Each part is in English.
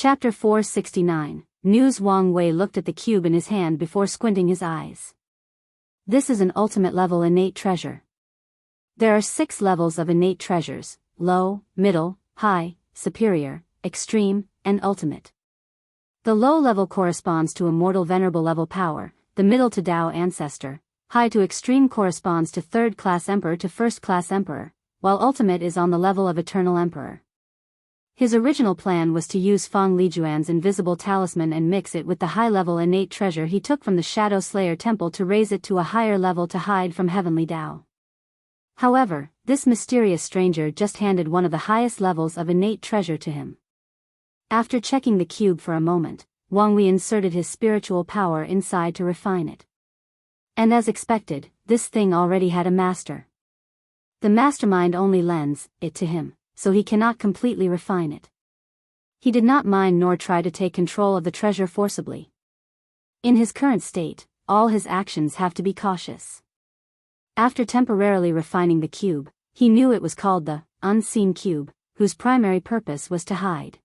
Chapter 469. News. Wang Wei looked at the cube in his hand before squinting his eyes. This is an ultimate level innate treasure. There are 6 levels of innate treasures: low, middle, high, superior, extreme, and ultimate. The low level corresponds to immortal venerable level power, the middle to Dao ancestor, high to extreme corresponds to third-class emperor to first-class emperor, while ultimate is on the level of eternal emperor. His original plan was to use Feng Lijuan's invisible talisman and mix it with the high-level innate treasure he took from the Shadow Slayer temple to raise it to a higher level to hide from heavenly Dao. However, this mysterious stranger just handed one of the highest levels of innate treasure to him. After checking the cube for a moment, Wang Wei inserted his spiritual power inside to refine it. And as expected, this thing already had a master. The mastermind only lends it to him, so he cannot completely refine it. He did not mind nor try to take control of the treasure forcibly. In his current state, all his actions have to be cautious. After temporarily refining the cube, he knew it was called the unseen cube, whose primary purpose was to hide.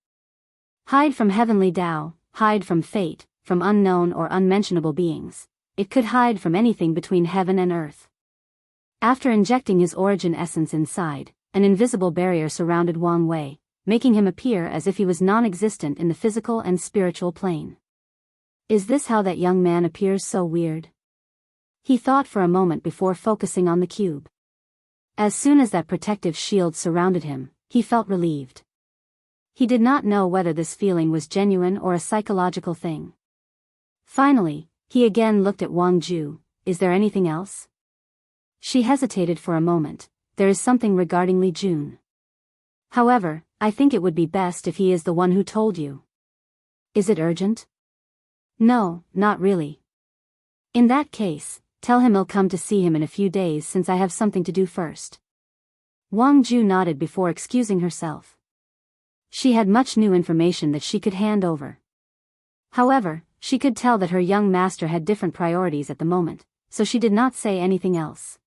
Hide from heavenly Dao, hide from fate, from unknown or unmentionable beings. It could hide from anything between heaven and earth. After injecting his origin essence inside, an invisible barrier surrounded Wang Wei, making him appear as if he was non-existent in the physical and spiritual plane. Is this how that young man appears so weird? He thought for a moment before focusing on the cube. As soon as that protective shield surrounded him, he felt relieved. He did not know whether this feeling was genuine or a psychological thing. Finally, he again looked at Wang Ju. Is there anything else? She hesitated for a moment. There is something regarding Li Jun. However, I think it would be best if he is the one who told you. Is it urgent? No, not really. In that case, tell him I'll come to see him in a few days since I have something to do first. Wang Ju nodded before excusing herself. She had much new information that she could hand over. However, she could tell that her young master had different priorities at the moment, so she did not say anything else.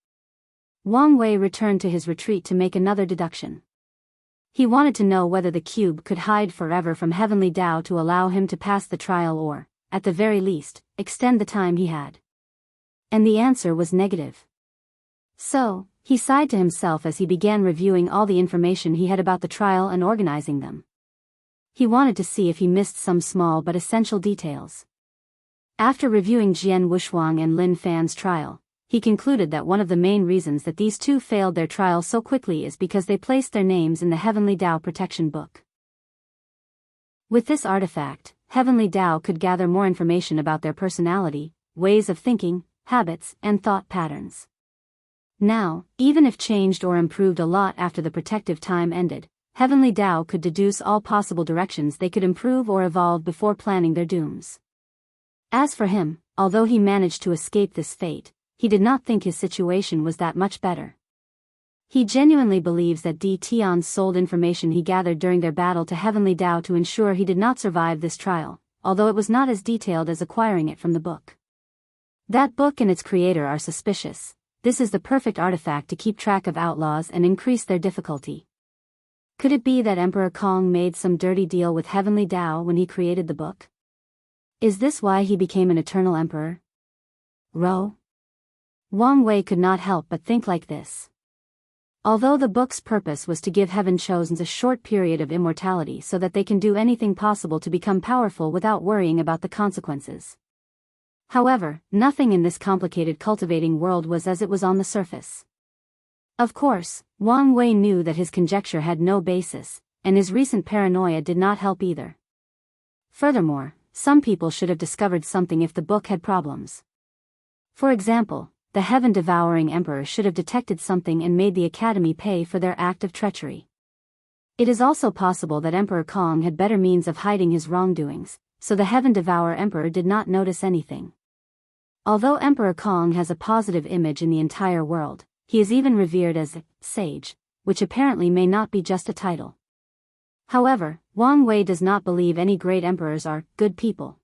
Wang Wei returned to his retreat to make another deduction. He wanted to know whether the cube could hide forever from heavenly Dao to allow him to pass the trial or, at the very least, extend the time he had. And the answer was negative. So, he sighed to himself as he began reviewing all the information he had about the trial and organizing them. He wanted to see if he missed some small but essential details. After reviewing Jian Wushuang and Lin Fan's trial, he concluded that one of the main reasons that these two failed their trial so quickly is because they placed their names in the Heavenly Dao Protection Book. With this artifact, Heavenly Dao could gather more information about their personality, ways of thinking, habits, and thought patterns. Now, even if changed or improved a lot after the protective time ended, Heavenly Dao could deduce all possible directions they could improve or evolve before planning their dooms. As for him, although he managed to escape this fate, he did not think his situation was that much better. He genuinely believes that Di Tian sold information he gathered during their battle to Heavenly Dao to ensure he did not survive this trial, although it was not as detailed as acquiring it from the book. That book and its creator are suspicious. This is the perfect artifact to keep track of outlaws and increase their difficulty. Could it be that Emperor Kong made some dirty deal with Heavenly Dao when he created the book? Is this why he became an eternal emperor? Ro? Wang Wei could not help but think like this. Although the book's purpose was to give heaven chosens a short period of immortality so that they can do anything possible to become powerful without worrying about the consequences. However, nothing in this complicated cultivating world was as it was on the surface. Of course, Wang Wei knew that his conjecture had no basis, and his recent paranoia did not help either. Furthermore, some people should have discovered something if the book had problems. For example, the heaven-devouring emperor should have detected something and made the academy pay for their act of treachery. It is also possible that Emperor Kong had better means of hiding his wrongdoings, so the heaven-devourer emperor did not notice anything. Although Emperor Kong has a positive image in the entire world, he is even revered as a sage, which apparently may not be just a title. However, Wang Wei does not believe any great emperors are good people.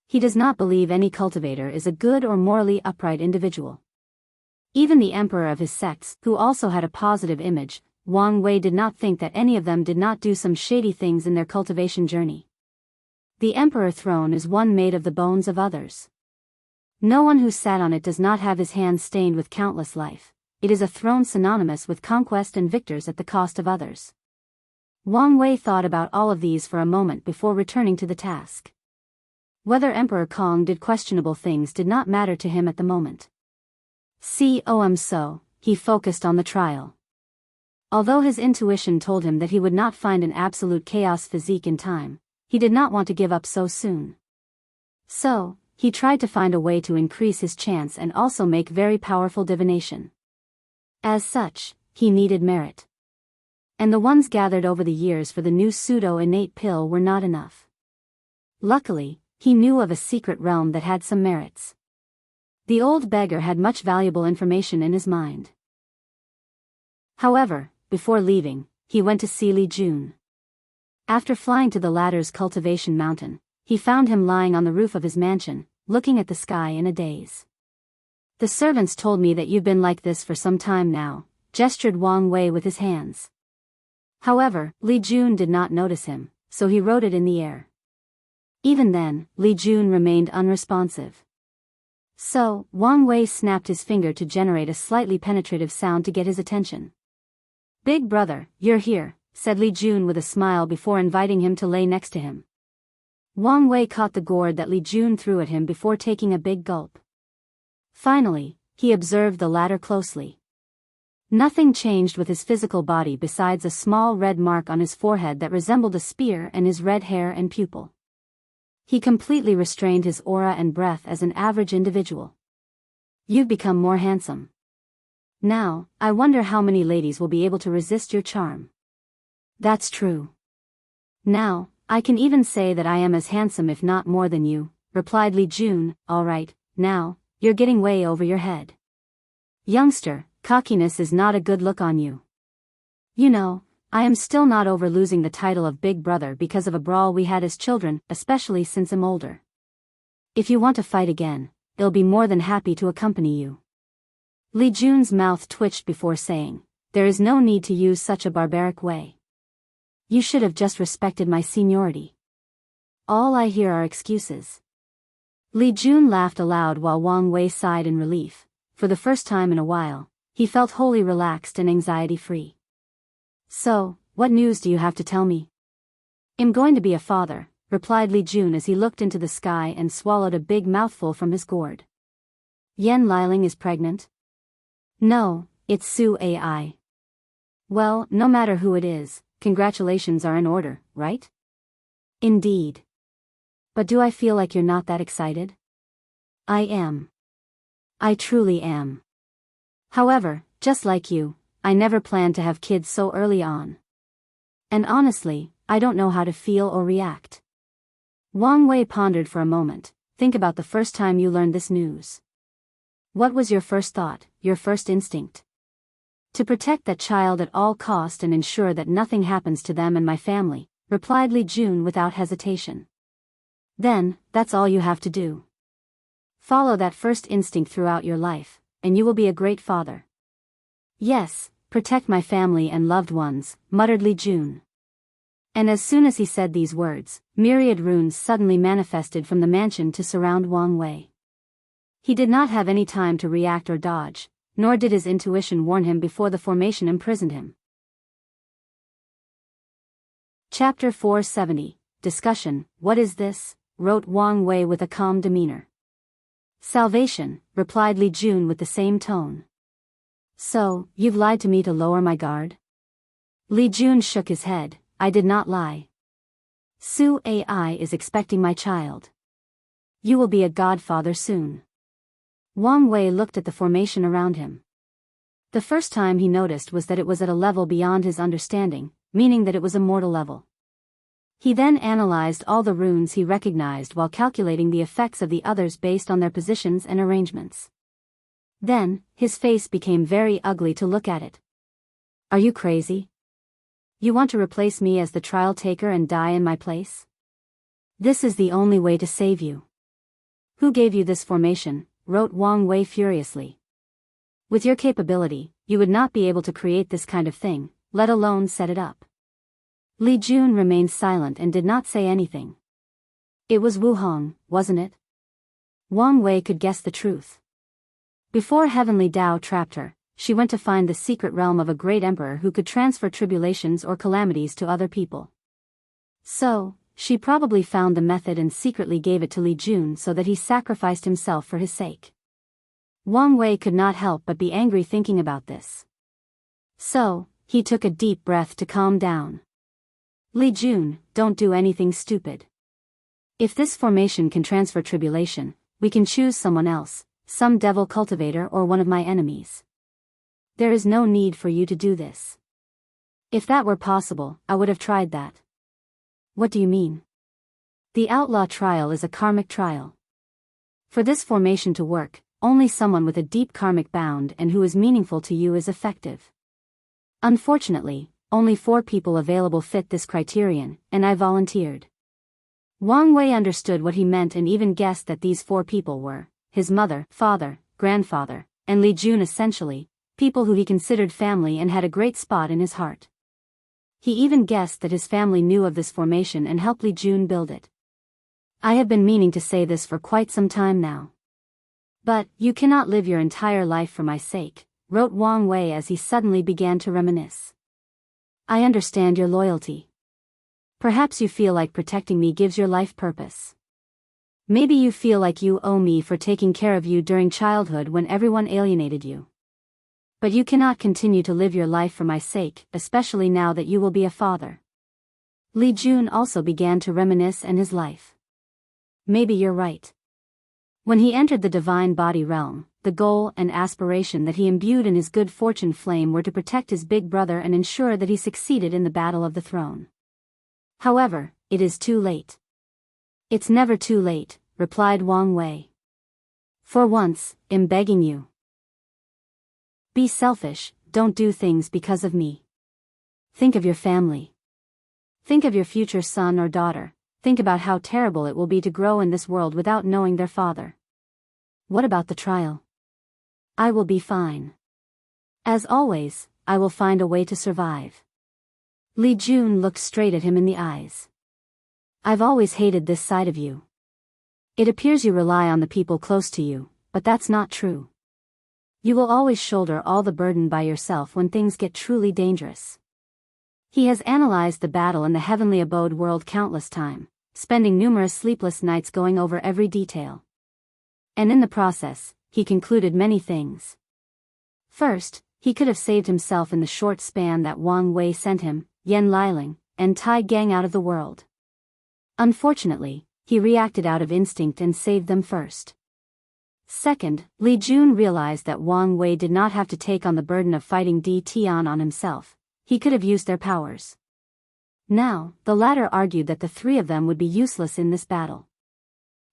He does not believe any cultivator is a good or morally upright individual. Even the emperor of his sects, who also had a positive image, Wang Wei did not think that any of them did not do some shady things in their cultivation journey. The emperor throne is one made of the bones of others. No one who sat on it does not have his hands stained with countless life. It is a throne synonymous with conquest and victors at the cost of others. Wang Wei thought about all of these for a moment before returning to the task. Whether Emperor Kong did questionable things did not matter to him at the moment. So, he focused on the trial. Although his intuition told him that he would not find an absolute chaos physique in time, he did not want to give up so soon. So, he tried to find a way to increase his chance and also make very powerful divination. As such, he needed merit. And the ones gathered over the years for the new pseudo-innate pill were not enough. Luckily, he knew of a secret realm that had some merits. The old beggar had much valuable information in his mind. However, before leaving, he went to see Li Jun. After flying to the latter's Cultivation mountain, he found him lying on the roof of his mansion, looking at the sky in a daze. The servants told me that you've been like this for some time now, gestured Wang Wei with his hands. However, Li Jun did not notice him, so he wrote it in the air. Even then, Li Jun remained unresponsive. So, Wang Wei snapped his finger to generate a slightly penetrative sound to get his attention. "Big brother, you're here," said Li Jun with a smile before inviting him to lay next to him. Wang Wei caught the gourd that Li Jun threw at him before taking a big gulp. Finally, he observed the latter closely. Nothing changed with his physical body besides a small red mark on his forehead that resembled a spear and his red hair and pupil. He completely restrained his aura and breath as an average individual. "You've become more handsome. Now, I wonder how many ladies will be able to resist your charm." "That's true. Now, I can even say that I am as handsome if not more than you," replied Li Jun. "All right, now, you're getting way over your head. Youngster, cockiness is not a good look on you. You know, I am still not over losing the title of Big Brother because of a brawl we had as children, especially since I'm older. If you want to fight again, I'll be more than happy to accompany you." Li Jun's mouth twitched before saying, "There is no need to use such a barbaric way. You should have just respected my seniority. All I hear are excuses." Li Jun laughed aloud while Wang Wei sighed in relief. For the first time in a while, he felt wholly relaxed and anxiety-free. "So, what news do you have to tell me?" "I'm going to be a father," replied Li Jun as he looked into the sky and swallowed a big mouthful from his gourd. "Yan Liling is pregnant?" "No, it's Su Ai. "Well, no matter who it is, congratulations are in order, right?" "Indeed. But do I feel like you're not that excited?" "I am. I truly am. However, just like you, I never planned to have kids so early on. And honestly, I don't know how to feel or react." Wang Wei pondered for a moment. "Think about the first time you learned this news. What was your first thought, your first instinct?" "To protect that child at all cost and ensure that nothing happens to them and my family," replied Li Jun without hesitation. "Then, that's all you have to do. Follow that first instinct throughout your life, and you will be a great father." "Yes, protect my family and loved ones," muttered Li Jun. And as soon as he said these words, myriad runes suddenly manifested from the mansion to surround Wang Wei. He did not have any time to react or dodge, nor did his intuition warn him before the formation imprisoned him. Chapter 470, Discussion. "What is this?" wrote Wang Wei with a calm demeanor. "Salvation," replied Li Jun with the same tone. "So, you've lied to me to lower my guard?" Li Jun shook his head. "I did not lie. Su Ai is expecting my child. You will be a godfather soon." Wang Wei looked at the formation around him. The first time he noticed was that it was at a level beyond his understanding, meaning that it was a mortal level. He then analyzed all the runes he recognized while calculating the effects of the others based on their positions and arrangements. Then, his face became very ugly to look at it. "Are you crazy? You want to replace me as the trial taker and die in my place? This is the only way to save you." "Who gave you this formation?" wrote Wang Wei furiously. "With your capability, you would not be able to create this kind of thing, let alone set it up." Li Jun remained silent and did not say anything. It was Wu Hong, wasn't it? Wang Wei could guess the truth. Before Heavenly Tao trapped her, she went to find the secret realm of a great emperor who could transfer tribulations or calamities to other people. So, she probably found the method and secretly gave it to Li Jun so that he sacrificed himself for his sake. Wang Wei could not help but be angry thinking about this. So, he took a deep breath to calm down. Li Jun, don't do anything stupid. If this formation can transfer tribulation, we can choose someone else, some devil cultivator or one of my enemies. There is no need for you to do this. If that were possible, I would have tried that. What do you mean? The outlaw trial is a karmic trial. For this formation to work, only someone with a deep karmic bound and who is meaningful to you is effective. Unfortunately, only 4 people available fit this criterion, and I volunteered. Wang Wei understood what he meant and even guessed that these 4 people were his mother, father, grandfather, and Li Jun, essentially, people who he considered family and had a great spot in his heart. He even guessed that his family knew of this formation and helped Li Jun build it. I have been meaning to say this for quite some time now. But, you cannot live your entire life for my sake, wrote Wang Wei as he suddenly began to reminisce. I understand your loyalty. Perhaps you feel like protecting me gives your life purpose. Maybe you feel like you owe me for taking care of you during childhood when everyone alienated you. But you cannot continue to live your life for my sake, especially now that you will be a father. Li Jun also began to reminisce on his life. Maybe you're right. When he entered the divine body realm, the goal and aspiration that he imbued in his good fortune flame were to protect his big brother and ensure that he succeeded in the battle of the throne. However, it is too late. It's never too late, replied Wang Wei. For once, I'm begging you. Be selfish, don't do things because of me. Think of your family. Think of your future son or daughter, think about how terrible it will be to grow in this world without knowing their father. What about the trial? I will be fine. As always, I will find a way to survive. Li Jun looked straight at him in the eyes. I've always hated this side of you. It appears you rely on the people close to you, but that's not true. You will always shoulder all the burden by yourself when things get truly dangerous. He has analyzed the battle in the heavenly abode world countless times, spending numerous sleepless nights going over every detail. And in the process, he concluded many things. First, he could have saved himself in the short span that Wang Wei sent him, Yan Liling, and Tai Gang out of the world. Unfortunately, he reacted out of instinct and saved them first. Second, Li Jun realized that Wang Wei did not have to take on the burden of fighting Di Tian on himself. He could have used their powers. Now, the latter argued that the 3 of them would be useless in this battle.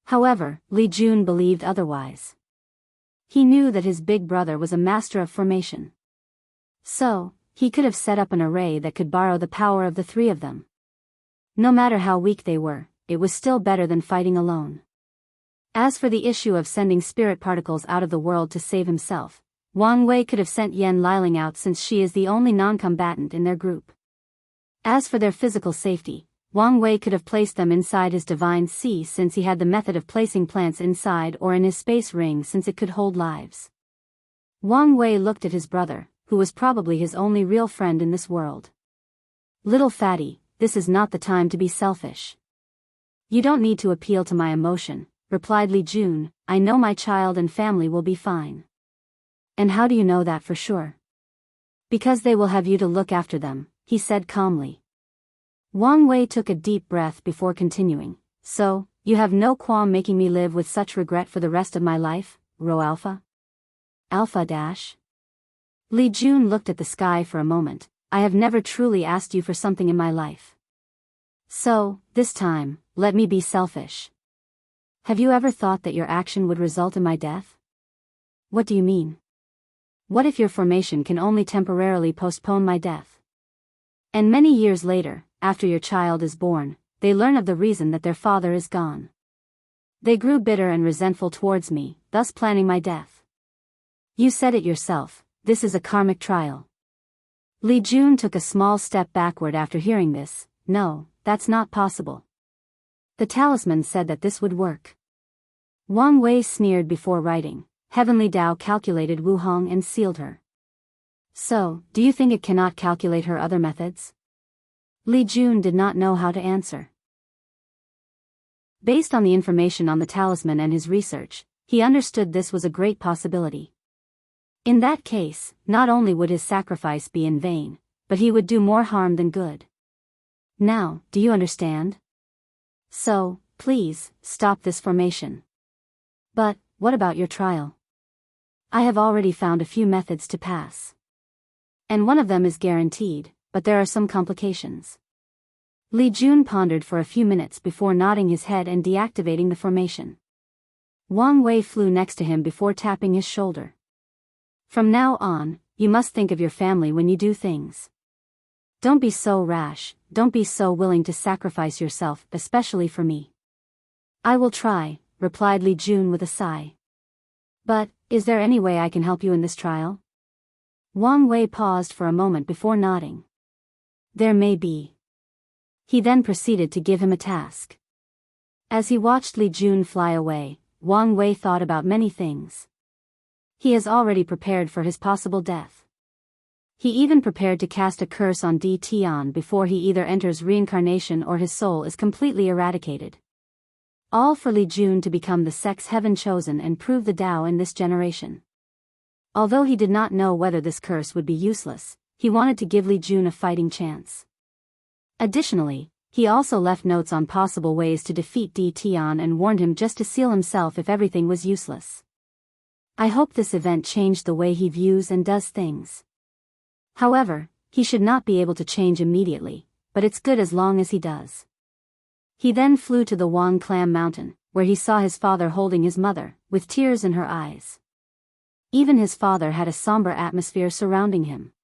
However, Li Jun believed otherwise. He knew that his big brother was a master of formation. So, he could have set up an array that could borrow the power of the 3 of them. No matter how weak they were, it was still better than fighting alone. As for the issue of sending spirit particles out of the world to save himself, Wang Wei could have sent Yan Liling out since she is the only non-combatant in their group. As for their physical safety, Wang Wei could have placed them inside his divine sea since he had the method of placing plants inside or in his space ring since it could hold lives. Wang Wei looked at his brother, who was probably his only real friend in this world. Little fatty, this is not the time to be selfish. You don't need to appeal to my emotion, replied Li Jun. I know my child and family will be fine. And how do you know that for sure? Because they will have you to look after them, he said calmly. Wang Wei took a deep breath before continuing. So, you have no qualm making me live with such regret for the rest of my life, Rho Alpha? Alpha dash? Li Jun looked at the sky for a moment. I have never truly asked you for something in my life. So, this time, let me be selfish. Have you ever thought that your action would result in my death? What do you mean? What if your formation can only temporarily postpone my death? And many years later, after your child is born, they learn of the reason that their father is gone. They grew bitter and resentful towards me, thus planning my death. You said it yourself, this is a karmic trial. Li Jun took a small step backward after hearing this. No, that's not possible. The talisman said that this would work. Wang Wei sneered before writing, "Heavenly Tao calculated Wu Hong and sealed her. So, do you think it cannot calculate her other methods?" Li Jun did not know how to answer. Based on the information on the talisman and his research, he understood this was a great possibility. In that case, not only would his sacrifice be in vain, but he would do more harm than good. Now, do you understand? So, please, stop this formation. But, what about your trial? I have already found a few methods to pass. And one of them is guaranteed, but there are some complications. Li Jun pondered for a few minutes before nodding his head and deactivating the formation. Wang Wei flew next to him before tapping his shoulder. From now on, you must think of your family when you do things. Don't be so rash, don't be so willing to sacrifice yourself, especially for me. I will try, replied Li Jun with a sigh. But, is there any way I can help you in this trial? Wang Wei paused for a moment before nodding. There may be. He then proceeded to give him a task. As he watched Li Jun fly away, Wang Wei thought about many things. He has already prepared for his possible death. He even prepared to cast a curse on Di Tian before he either enters reincarnation or his soul is completely eradicated. All for Li Jun to become the sex heaven chosen and prove the Tao in this generation. Although he did not know whether this curse would be useless, he wanted to give Li Jun a fighting chance. Additionally, he also left notes on possible ways to defeat Di Tian and warned him just to seal himself if everything was useless. I hope this event changed the way he views and does things. However, he should not be able to change immediately, but it's good as long as he does. He then flew to the Wang Clam Mountain, where he saw his father holding his mother, with tears in her eyes. Even his father had a somber atmosphere surrounding him.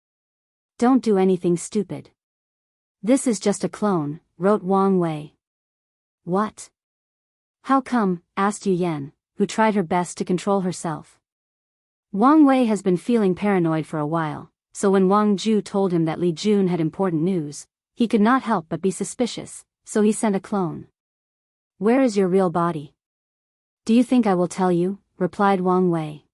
Don't do anything stupid. This is just a clone, wrote Wang Wei. What? How come? Asked Yu Yan, who tried her best to control herself. Wang Wei has been feeling paranoid for a while, so when Wang Ju told him that Li Jun had important news, he could not help but be suspicious, so he sent a clone. Where is your real body? Do you think I will tell you? Replied Wang Wei.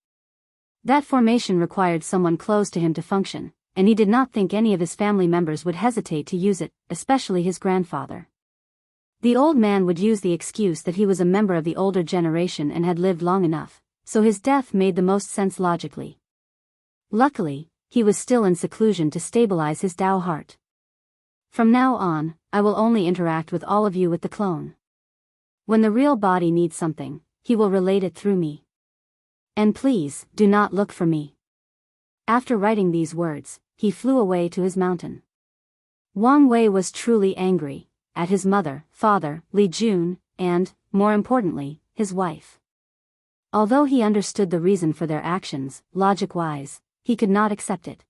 That formation required someone close to him to function, and he did not think any of his family members would hesitate to use it, especially his grandfather. The old man would use the excuse that he was a member of the older generation and had lived long enough, so his death made the most sense logically. Luckily, he was still in seclusion to stabilize his Tao heart. From now on, I will only interact with all of you with the clone. When the real body needs something, he will relate it through me. And please, do not look for me. After writing these words, he flew away to his mountain. Wang Wei was truly angry, at his mother, father, Li Jun, and, more importantly, his wife. Although he understood the reason for their actions, logic-wise, he could not accept it.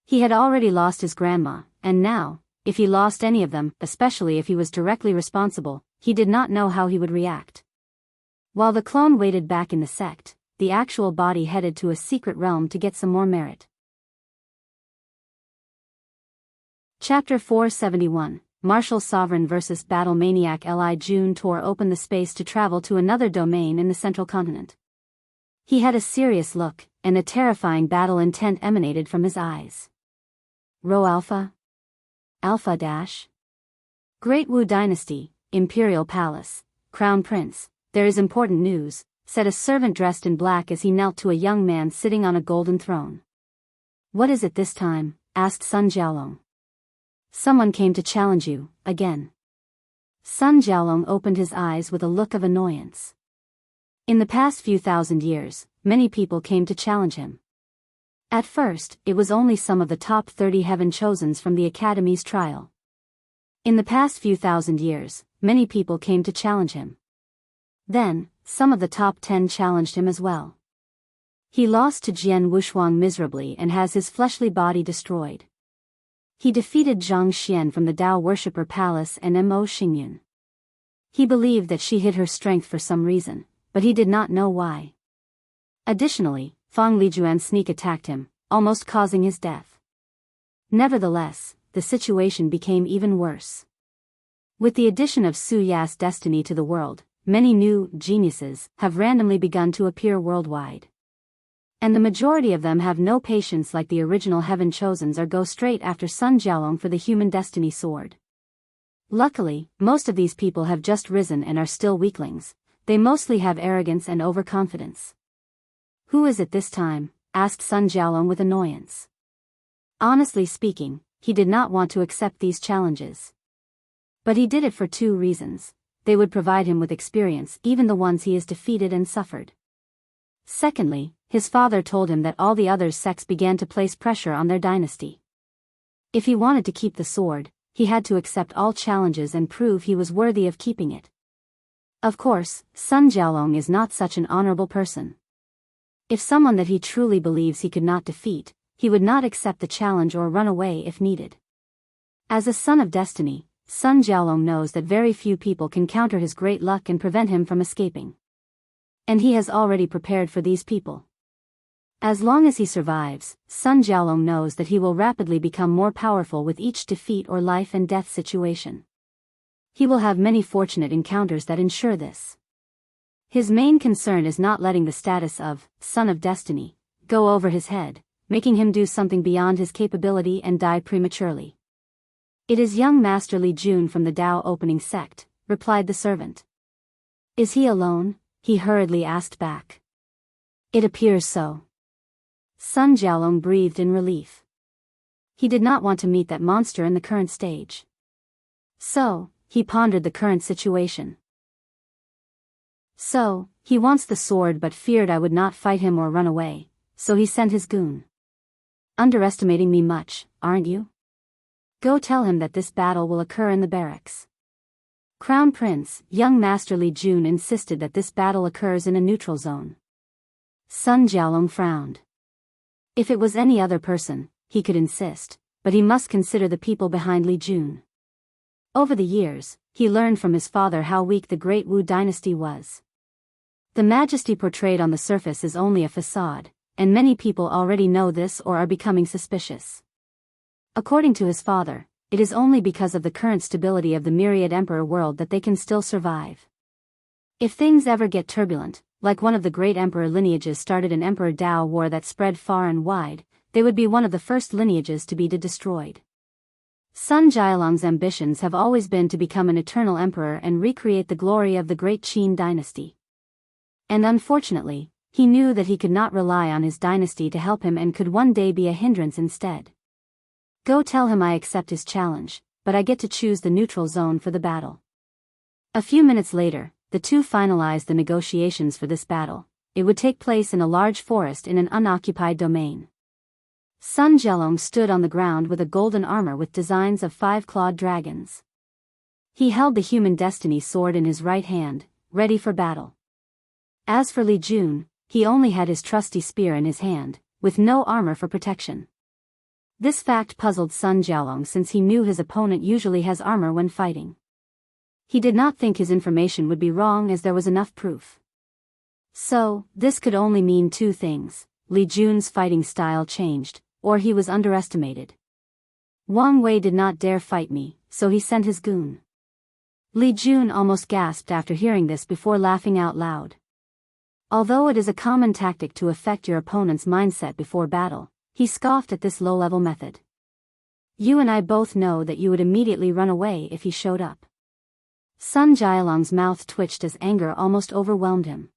He had already lost his grandma, and now, if he lost any of them, especially if he was directly responsible, he did not know how he would react. While the clone waited back in the sect, the actual body headed to a secret realm to get some more merit. Chapter 471, Martial Sovereign vs. Battle Maniac. Li Jun tore open the space to travel to another domain in the central continent. He had a serious look, and a terrifying battle intent emanated from his eyes. Rho Alpha? Alpha Dash? Great Wu Dynasty, Imperial Palace, Crown Prince, there is important news, said a servant dressed in black as he knelt to a young man sitting on a golden throne. What is it this time? Asked Sun Jiaolong. Someone came to challenge you, again. Sun Jiaolong opened his eyes with a look of annoyance. In the past few thousand years, many people came to challenge him. At first, it was only some of the top 30 heaven chosens from the Academy's trial. In the past few thousand years, many people came to challenge him. Then, some of the top 10 challenged him as well. He lost to Jian Wushuang miserably and has his fleshly body destroyed. He defeated Zhang Xian from the Tao Worshipper Palace and Mo Xingyun. He believed that she hid her strength for some reason, but he did not know why. Additionally, Fang Lijuan sneak attacked him, almost causing his death. Nevertheless, the situation became even worse. With the addition of Su Ya's destiny to the world, many new geniuses have randomly begun to appear worldwide. And the majority of them have no patience like the original Heaven Chosens or go straight after Sun Jialong for the human destiny sword. Luckily, most of these people have just risen and are still weaklings. They mostly have arrogance and overconfidence. Who is it this time? Asked Sun Jialong with annoyance. Honestly speaking, he did not want to accept these challenges. But he did it for two reasons. They would provide him with experience, even the ones he has defeated and suffered. Secondly, his father told him that all the other sects began to place pressure on their dynasty. If he wanted to keep the sword, he had to accept all challenges and prove he was worthy of keeping it. Of course, Sun Jialong is not such an honorable person. If someone that he truly believes he could not defeat, he would not accept the challenge or run away if needed. As a son of destiny, Sun Jialong knows that very few people can counter his great luck and prevent him from escaping. And he has already prepared for these people. As long as he survives, Sun Jialong knows that he will rapidly become more powerful with each defeat or life and death situation. He will have many fortunate encounters that ensure this. His main concern is not letting the status of Son of Destiny go over his head, making him do something beyond his capability and die prematurely. It is young Master Li Jun from the Dao opening sect, replied the servant. Is he alone? He hurriedly asked back. It appears so. Sun Jialong breathed in relief. He did not want to meet that monster in the current stage. So, he pondered the current situation. So, he wants the sword but feared I would not fight him or run away, so he sent his goon. Underestimating me much, aren't you? Go tell him that this battle will occur in the barracks. Crown Prince, young Master Li Jun insisted that this battle occurs in a neutral zone. Sun Jialong frowned. If it was any other person, he could insist, but he must consider the people behind Li Jun. Over the years, he learned from his father how weak the Great Wu dynasty was. The majesty portrayed on the surface is only a facade, and many people already know this or are becoming suspicious. According to his father, it is only because of the current stability of the myriad emperor world that they can still survive. If things ever get turbulent, like one of the great emperor lineages started an emperor Dao war that spread far and wide, they would be one of the first lineages to be destroyed. Sun Jialong's ambitions have always been to become an eternal emperor and recreate the glory of the great Qin dynasty. And unfortunately, he knew that he could not rely on his dynasty to help him and could one day be a hindrance instead. Go tell him I accept his challenge, but I get to choose the neutral zone for the battle. A few minutes later, the two finalized the negotiations for this battle. It would take place in a large forest in an unoccupied domain. Sun Jialong stood on the ground with a golden armor with designs of 5-clawed dragons. He held the human destiny sword in his right hand, ready for battle. As for Li Jun, he only had his trusty spear in his hand, with no armor for protection. This fact puzzled Sun Jialong since he knew his opponent usually has armor when fighting. He did not think his information would be wrong as there was enough proof. So, this could only mean two things: Li Jun's fighting style changed, or he was underestimated. Wang Wei did not dare fight me, so he sent his goon. Li Jun almost gasped after hearing this before laughing out loud. Although it is a common tactic to affect your opponent's mindset before battle, he scoffed at this low-level method. You and I both know that you would immediately run away if he showed up. Sun Jialong's mouth twitched as anger almost overwhelmed him.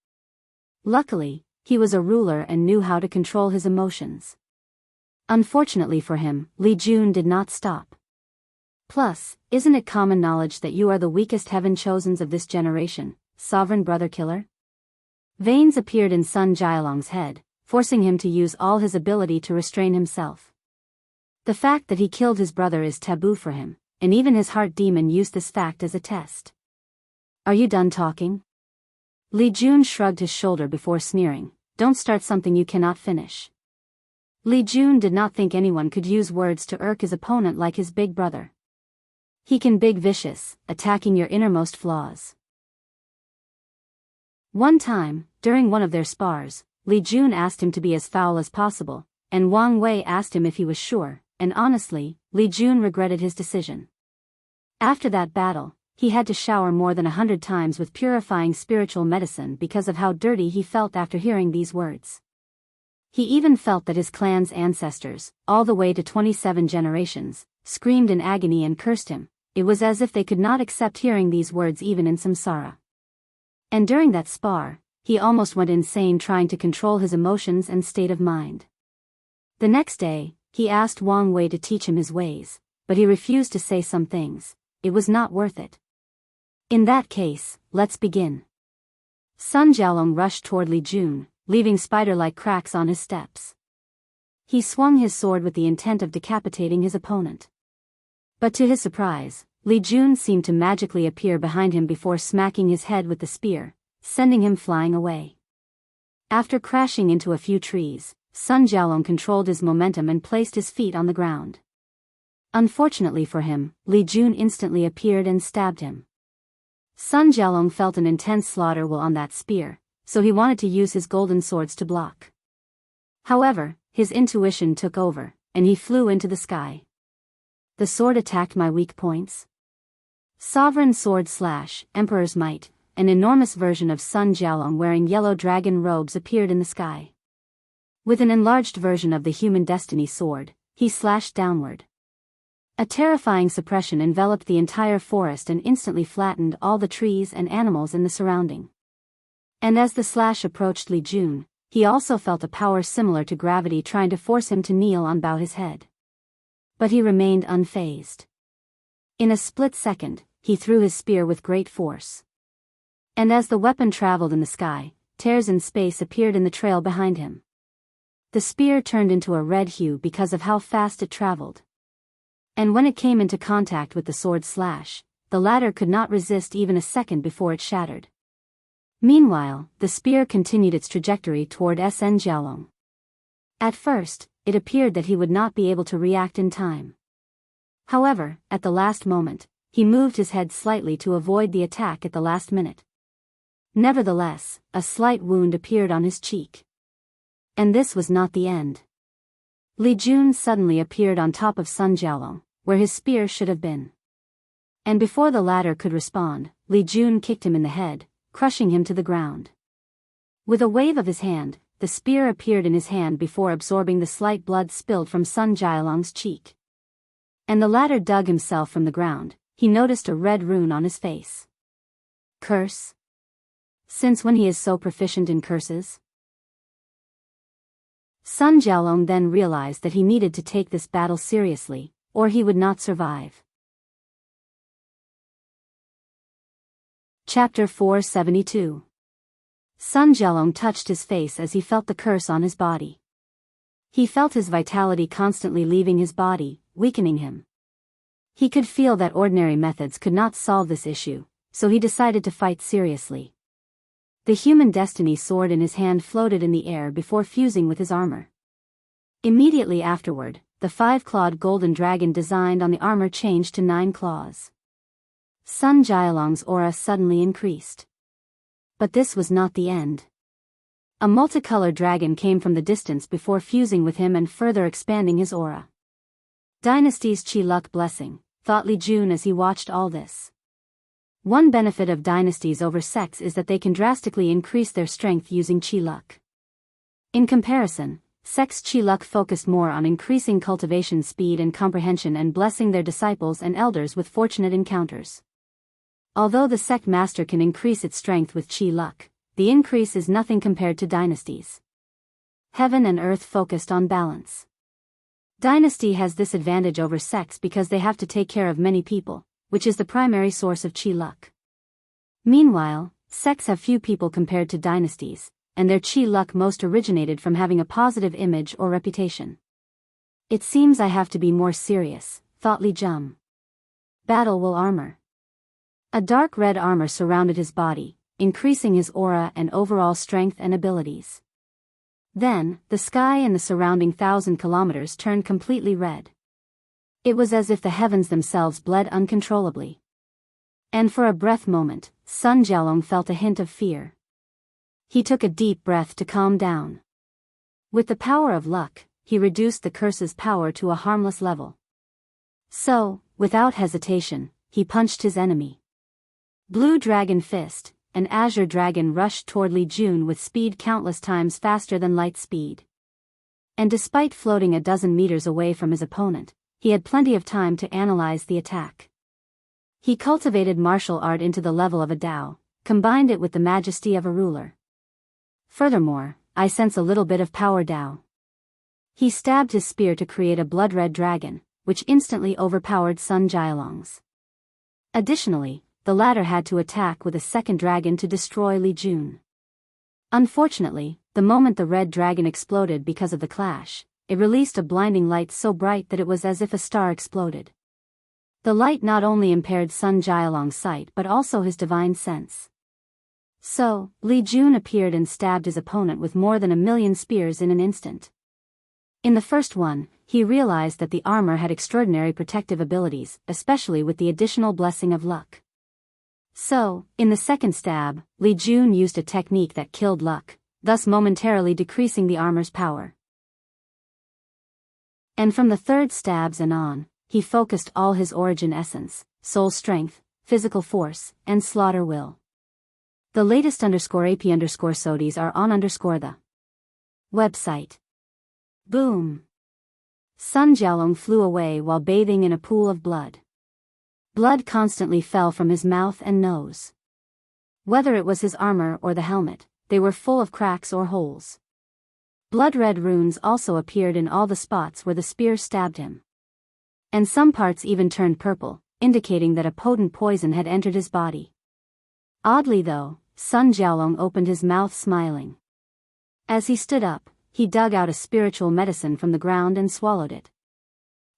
Luckily, he was a ruler and knew how to control his emotions. Unfortunately for him, Li Jun did not stop. Plus, isn't it common knowledge that you are the weakest heaven chosens of this generation, sovereign brother killer? Veins appeared in Sun Jialong's head, forcing him to use all his ability to restrain himself. The fact that he killed his brother is taboo for him, and even his heart demon used this fact as a test. Are you done talking? Li Jun shrugged his shoulder before sneering, don't start something you cannot finish. Li Jun did not think anyone could use words to irk his opponent like his big brother. He can big vicious, attacking your innermost flaws. One time, during one of their spars, Li Jun asked him to be as foul as possible, and Wang Wei asked him if he was sure, and honestly, Li Jun regretted his decision. After that battle, he had to shower more than 100 times with purifying spiritual medicine because of how dirty he felt after hearing these words. He even felt that his clan's ancestors, all the way to 27 generations, screamed in agony and cursed him. It was as if they could not accept hearing these words even in samsara. And during that spar, he almost went insane trying to control his emotions and state of mind. The next day, he asked Wang Wei to teach him his ways, but he refused to say some things. It was not worth it. In that case, let's begin. Sun Jialong rushed toward Li Jun, leaving spider-like cracks on his steps. He swung his sword with the intent of decapitating his opponent. But to his surprise, Li Jun seemed to magically appear behind him before smacking his head with the spear, sending him flying away. After crashing into a few trees, Sun Jialong controlled his momentum and placed his feet on the ground. Unfortunately for him, Li Jun instantly appeared and stabbed him. Sun Jialong felt an intense slaughter while on that spear, so he wanted to use his golden swords to block. However, his intuition took over, and he flew into the sky. The sword attacked my weak points. Sovereign Sword Slash, Emperor's Might, an enormous version of Sun Jialong wearing yellow dragon robes appeared in the sky. With an enlarged version of the human destiny sword, he slashed downward. A terrifying suppression enveloped the entire forest and instantly flattened all the trees and animals in the surrounding. And as the slash approached Li Jun, he also felt a power similar to gravity trying to force him to kneel and bow his head. But he remained unfazed. In a split second, he threw his spear with great force. And as the weapon traveled in the sky, tears in space appeared in the trail behind him. The spear turned into a red hue because of how fast it traveled. And when it came into contact with the sword slash, the latter could not resist even a second before it shattered. Meanwhile, the spear continued its trajectory toward Sun Jialong. At first, it appeared that he would not be able to react in time. However, at the last moment, he moved his head slightly to avoid the attack at the last minute. Nevertheless, a slight wound appeared on his cheek. And this was not the end. Li Jun suddenly appeared on top of Sun Jialong, where his spear should have been. And before the latter could respond, Li Jun kicked him in the head, crushing him to the ground. With a wave of his hand, the spear appeared in his hand before absorbing the slight blood spilled from Sun Jialong's cheek. And the latter dug himself from the ground. He noticed a red rune on his face. Curse? Since when he is so proficient in curses? Sun Jialong then realized that he needed to take this battle seriously, or he would not survive. Chapter 472. Sun Jialong touched his face as he felt the curse on his body. He felt his vitality constantly leaving his body, weakening him. He could feel that ordinary methods could not solve this issue, so he decided to fight seriously. The human destiny sword in his hand floated in the air before fusing with his armor. Immediately afterward, the 5-clawed golden dragon designed on the armor changed to 9 claws. Sun Jialong's aura suddenly increased. But this was not the end. A multicolored dragon came from the distance before fusing with him and further expanding his aura. Dynasty's Chi Luck blessing, thought Li Jun as he watched all this. One benefit of dynasties over sects is that they can drastically increase their strength using Chi Luck. In comparison, sects' Chi Luck focused more on increasing cultivation speed and comprehension and blessing their disciples and elders with fortunate encounters. Although the sect master can increase its strength with Chi Luck, the increase is nothing compared to dynasties. Heaven and earth focused on balance. Dynasty has this advantage over sects because they have to take care of many people, which is the primary source of Chi Luck. Meanwhile, sects have few people compared to dynasties, and their Chi Luck most originated from having a positive image or reputation. It seems I have to be more serious, thought Li Jun. Battle will armor. A dark red armor surrounded his body, increasing his aura and overall strength and abilities. Then, the sky and the surrounding 1,000 kilometers turned completely red. It was as if the heavens themselves bled uncontrollably. And for a brief moment, Sun Jialong felt a hint of fear. He took a deep breath to calm down. With the power of luck, he reduced the curse's power to a harmless level. So, without hesitation, he punched his enemy. Blue Dragon Fist, an azure dragon rushed toward Li Jun with speed countless times faster than light speed. And despite floating a dozen meters away from his opponent, he had plenty of time to analyze the attack. He cultivated martial art into the level of a Dao, combined it with the majesty of a ruler. Furthermore, I sense a little bit of power Dao. He stabbed his spear to create a blood-red dragon, which instantly overpowered Sun Jialong's. Additionally, the latter had to attack with a second dragon to destroy Li Jun. Unfortunately, the moment the red dragon exploded because of the clash, it released a blinding light so bright that it was as if a star exploded. The light not only impaired Sun Jialong's sight but also his divine sense. So, Li Jun appeared and stabbed his opponent with more than 1,000,000 spears in an instant. In the first one, he realized that the armor had extraordinary protective abilities, especially with the additional blessing of luck. So, in the second stab, Li Jun used a technique that killed luck, thus momentarily decreasing the armor's power. And from the third stabs and on, he focused all his origin essence, soul strength, physical force, and slaughter will. The latest _AP_SODIs are on the website. Boom! Sun Jialong flew away while bathing in a pool of blood. Blood constantly fell from his mouth and nose. Whether it was his armor or the helmet, they were full of cracks or holes. Blood-red runes also appeared in all the spots where the spear stabbed him. And some parts even turned purple, indicating that a potent poison had entered his body. Oddly though, Sun Jialong opened his mouth smiling. As he stood up, he dug out a spiritual medicine from the ground and swallowed it.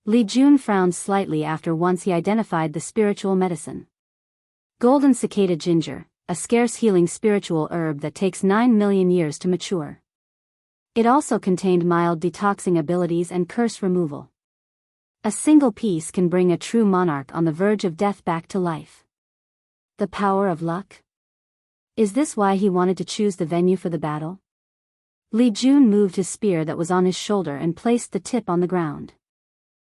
Li Jun frowned slightly after once he identified the spiritual medicine. Golden cicada ginger, a scarce healing spiritual herb that takes 9 million years to mature. It also contained mild detoxing abilities and curse removal. A single piece can bring a true monarch on the verge of death back to life. The power of luck? Is this why he wanted to choose the venue for the battle? Li Jun moved his spear that was on his shoulder and placed the tip on the ground.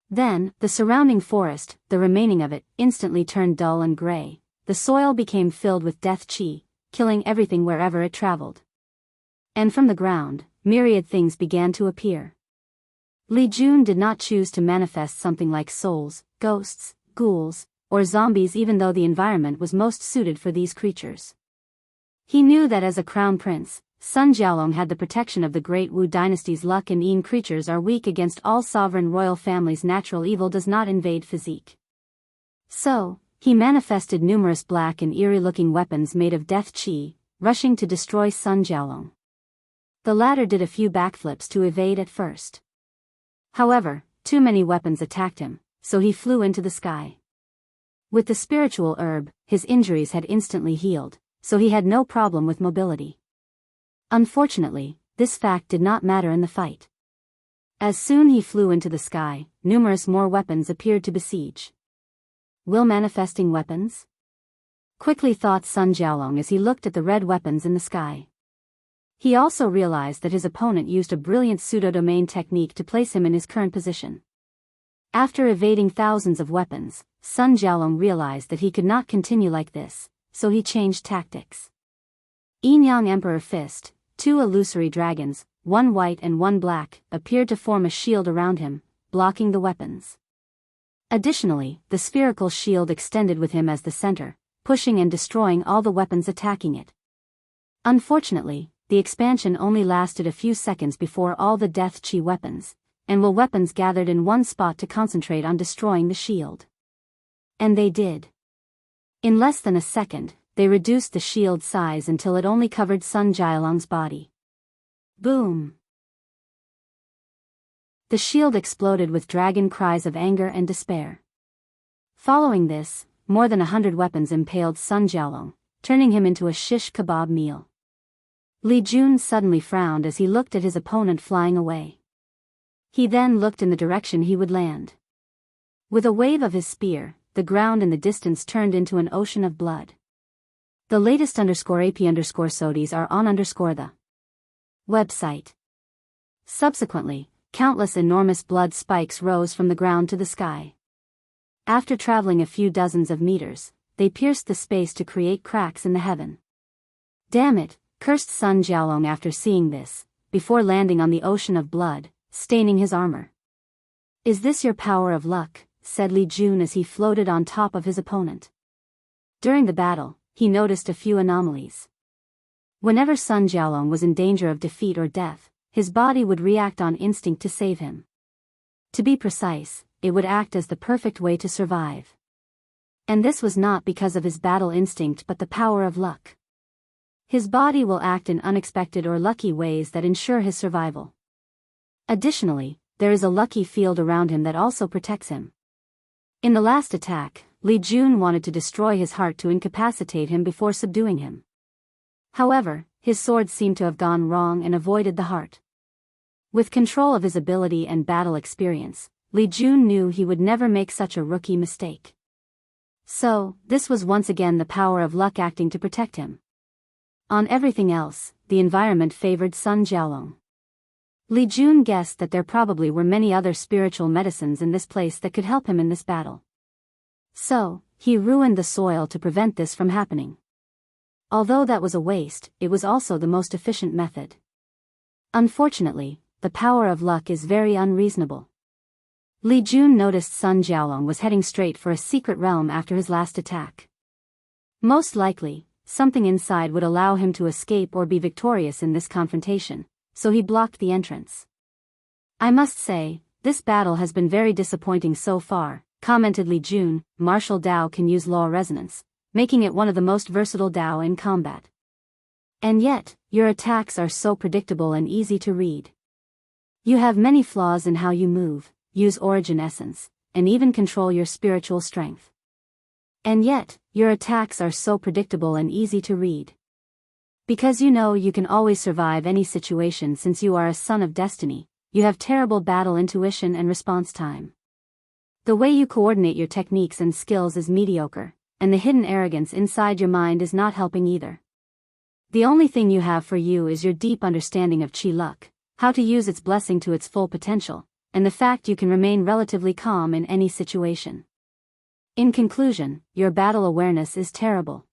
Then, the surrounding forest, the remaining of it, instantly turned dull and gray. The soil became filled with death chi, killing everything wherever it traveled. And from the ground, myriad things began to appear. Li Jun did not choose to manifest something like souls, ghosts, ghouls, or zombies even though the environment was most suited for these creatures. He knew that as a crown prince, Sun Jialong had the protection of the great Wu dynasty's luck and Yin creatures are weak against all sovereign royal families. Natural evil does not invade physique. So, he manifested numerous black and eerie-looking weapons made of death chi, rushing to destroy Sun Jialong. The latter did a few backflips to evade at first. However, too many weapons attacked him, so he flew into the sky. With the spiritual herb, his injuries had instantly healed, so he had no problem with mobility. Unfortunately, this fact did not matter in the fight. As soon he flew into the sky, numerous more weapons appeared to besiege. Will manifesting weapons? Quickly thought Sun Jialong as he looked at the red weapons in the sky. He also realized that his opponent used a brilliant pseudo-domain technique to place him in his current position. After evading thousands of weapons, Sun Jialong realized that he could not continue like this, so he changed tactics. Yin-Yang Emperor Fist, 2 illusory dragons, one white and one black, appeared to form a shield around him, blocking the weapons. Additionally, the spherical shield extended with him as the center, pushing and destroying all the weapons attacking it. Unfortunately, the expansion only lasted a few seconds before all the death chi weapons, and will weapons gathered in one spot to concentrate on destroying the shield. And they did. In less than a second, they reduced the shield's size until it only covered Sun Jialong's body. Boom! The shield exploded with dragon cries of anger and despair. Following this, more than 100 weapons impaled Sun Jialong, turning him into a shish kebab meal. Li Jun suddenly frowned as he looked at his opponent flying away. He then looked in the direction he would land. With a wave of his spear, the ground in the distance turned into an ocean of blood. The latest _AP_SODIs are on the website. Subsequently, countless enormous blood spikes rose from the ground to the sky. After traveling a few dozens of meters, they pierced the space to create cracks in the heaven. "Damn it," cursed Sun Jiaolong after seeing this, before landing on the ocean of blood, staining his armor. "Is this your power of luck?" said Li Jun as he floated on top of his opponent. During the battle, he noticed a few anomalies. Whenever Sun Jiaolong was in danger of defeat or death, his body would react on instinct to save him. To be precise, it would act as the perfect way to survive. And this was not because of his battle instinct but the power of luck. His body will act in unexpected or lucky ways that ensure his survival. Additionally, there is a lucky field around him that also protects him. In the last attack, Li Jun wanted to destroy his heart to incapacitate him before subduing him. However, his sword seemed to have gone wrong and avoided the heart. With control of his ability and battle experience, Li Jun knew he would never make such a rookie mistake. So, this was once again the power of luck acting to protect him. On everything else, the environment favored Sun Jiaolong. Li Jun guessed that there probably were many other spiritual medicines in this place that could help him in this battle. So, he ruined the soil to prevent this from happening. Although that was a waste, it was also the most efficient method. Unfortunately, the power of luck is very unreasonable. Li Jun noticed Sun Jiaolong was heading straight for a secret realm after his last attack. Most likely, something inside would allow him to escape or be victorious in this confrontation, so he blocked the entrance. "I must say, this battle has been very disappointing so far," commented Li Jun. "Martial Dao can use law resonance, making it one of the most versatile Dao in combat. And yet, your attacks are so predictable and easy to read. You have many flaws in how you move, use origin essence, and even control your spiritual strength. And yet, your attacks are so predictable and easy to read. Because you know you can always survive any situation since you are a son of destiny, you have terrible battle intuition and response time. The way you coordinate your techniques and skills is mediocre, and the hidden arrogance inside your mind is not helping either. The only thing you have for you is your deep understanding of Qi luck, how to use its blessing to its full potential, and the fact you can remain relatively calm in any situation. In conclusion, your battle awareness is terrible."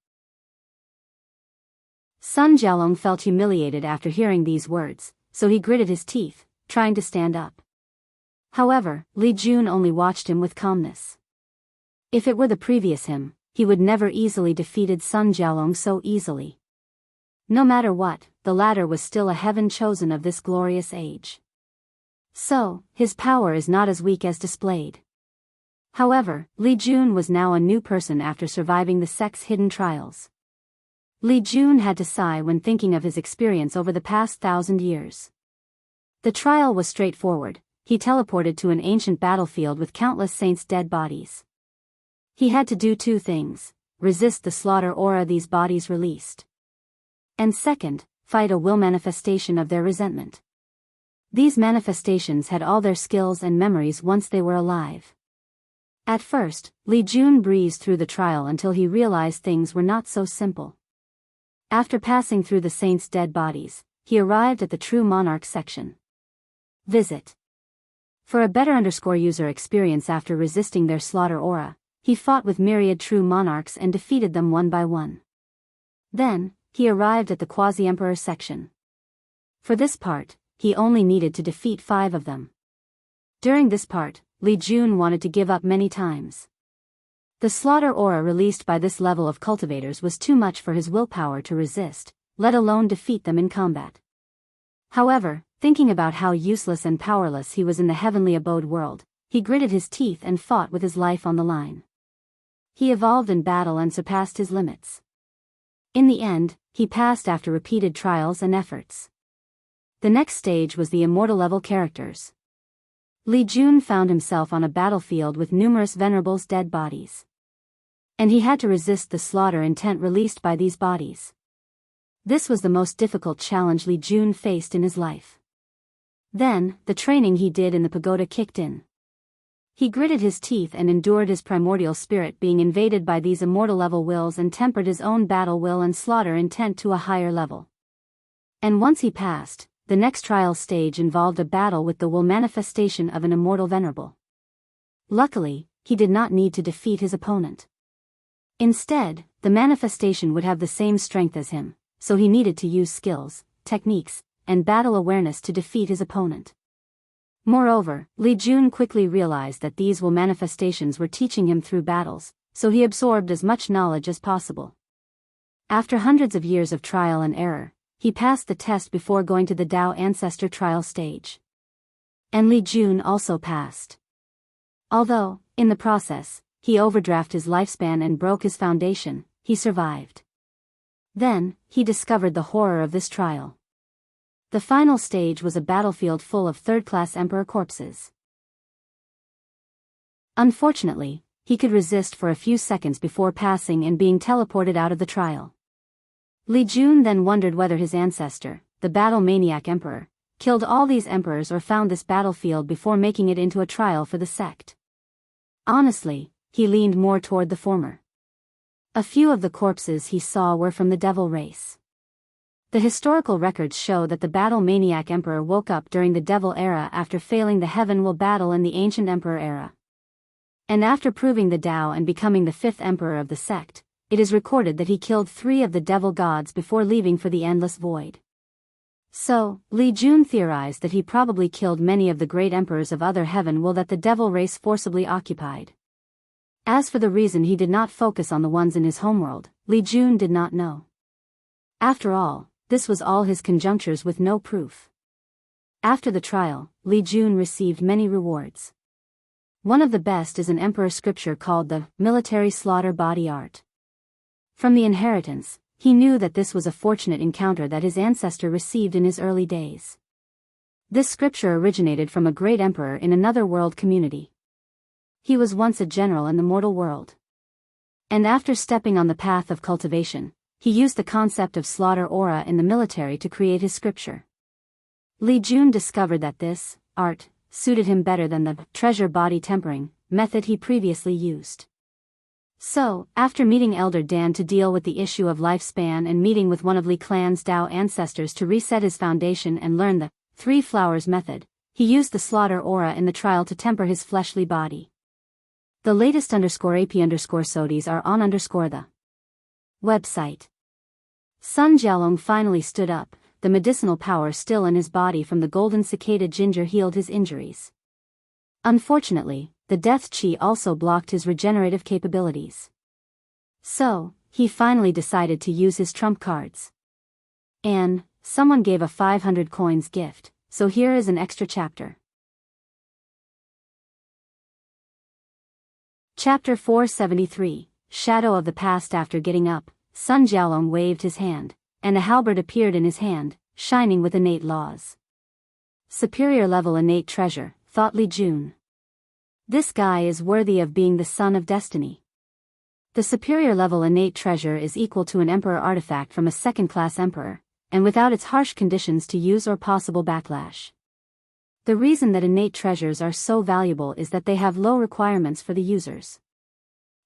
Sun Jiaolong felt humiliated after hearing these words, so he gritted his teeth, trying to stand up. However, Li Jun only watched him with calmness. If it were the previous him, he would never easily defeated Sun Jiaolong so easily. No matter what, the latter was still a heaven chosen of this glorious age. So, his power is not as weak as displayed. However, Li Jun was now a new person after surviving the sect's hidden trials. Li Jun had to sigh when thinking of his experience over the past 1,000 years. The trial was straightforward. He teleported to an ancient battlefield with countless saints' dead bodies. He had to do two things: resist the slaughter aura these bodies released. And second, fight a will manifestation of their resentment. These manifestations had all their skills and memories once they were alive. At first, Li Jun breezed through the trial until he realized things were not so simple. After passing through the saints' dead bodies, he arrived at the True Monarch section. Visit. For a better user experience after resisting their slaughter aura, he fought with myriad true monarchs and defeated them one by one. Then, he arrived at the Quasi-Emperor section. For this part, he only needed to defeat 5 of them. During this part, Li Jun wanted to give up many times. The slaughter aura released by this level of cultivators was too much for his willpower to resist, let alone defeat them in combat. However, thinking about how useless and powerless he was in the heavenly abode world, he gritted his teeth and fought with his life on the line. He evolved in battle and surpassed his limits. In the end, he passed after repeated trials and efforts. The next stage was the immortal level characters. Li Jun found himself on a battlefield with numerous venerables' dead bodies. And he had to resist the slaughter intent released by these bodies. This was the most difficult challenge Li Jun faced in his life. Then, the training he did in the pagoda kicked in. He gritted his teeth and endured his primordial spirit being invaded by these immortal level wills and tempered his own battle will and slaughter intent to a higher level. And once he passed, the next trial stage involved a battle with the will manifestation of an immortal venerable. Luckily, he did not need to defeat his opponent. Instead, the manifestation would have the same strength as him, so he needed to use skills, techniques, and battle awareness to defeat his opponent. Moreover, Li Jun quickly realized that these manifestations were teaching him through battles, so he absorbed as much knowledge as possible. After hundreds of years of trial and error, he passed the test before going to the Dao Ancestor trial stage. And Li Jun also passed. Although, in the process, he overdrafted his lifespan and broke his foundation, he survived. Then, he discovered the horror of this trial. The final stage was a battlefield full of third-class emperor corpses. Unfortunately, he could resist for a few seconds before passing and being teleported out of the trial. Li Jun then wondered whether his ancestor, the battle maniac emperor, killed all these emperors or found this battlefield before making it into a trial for the sect. Honestly, he leaned more toward the former. A few of the corpses he saw were from the devil race. The historical records show that the battle maniac emperor woke up during the devil era after failing the heaven will battle in the ancient emperor era. And after proving the Dao and becoming the fifth emperor of the sect, it is recorded that he killed 3 of the devil gods before leaving for the endless void. So, Li Jun theorized that he probably killed many of the great emperors of other heaven will that the devil race forcibly occupied. As for the reason he did not focus on the ones in his homeworld, Li Jun did not know. After all, this was all his conjectures with no proof. After the trial, Li Jun received many rewards. One of the best is an emperor scripture called the Military Slaughter Body Art. From the inheritance, he knew that this was a fortunate encounter that his ancestor received in his early days. This scripture originated from a great emperor in another world community. He was once a general in the mortal world. And after stepping on the path of cultivation, he used the concept of slaughter aura in the military to create his scripture. Li Jun discovered that this art suited him better than the treasure body tempering method he previously used. So, after meeting Elder Dan to deal with the issue of lifespan and meeting with one of Li Clan's Dao ancestors to reset his foundation and learn the 3 flowers method, he used the slaughter aura in the trial to temper his fleshly body. The latest _AP_SODIs are on the website. Sun Jialong finally stood up, the medicinal power still in his body from the golden cicada ginger healed his injuries. Unfortunately, the death chi also blocked his regenerative capabilities. So, he finally decided to use his trump cards. And, someone gave a 500 coins gift, so here is an extra chapter. Chapter 473, Shadow of the Past. After getting up, Sun Jialong waved his hand, and a halberd appeared in his hand, shining with innate laws. Superior level innate treasure, thought Li Jun. This guy is worthy of being the son of destiny. The superior level innate treasure is equal to an emperor artifact from a second-class emperor, and without its harsh conditions to use or possible backlash. The reason that innate treasures are so valuable is that they have low requirements for the users.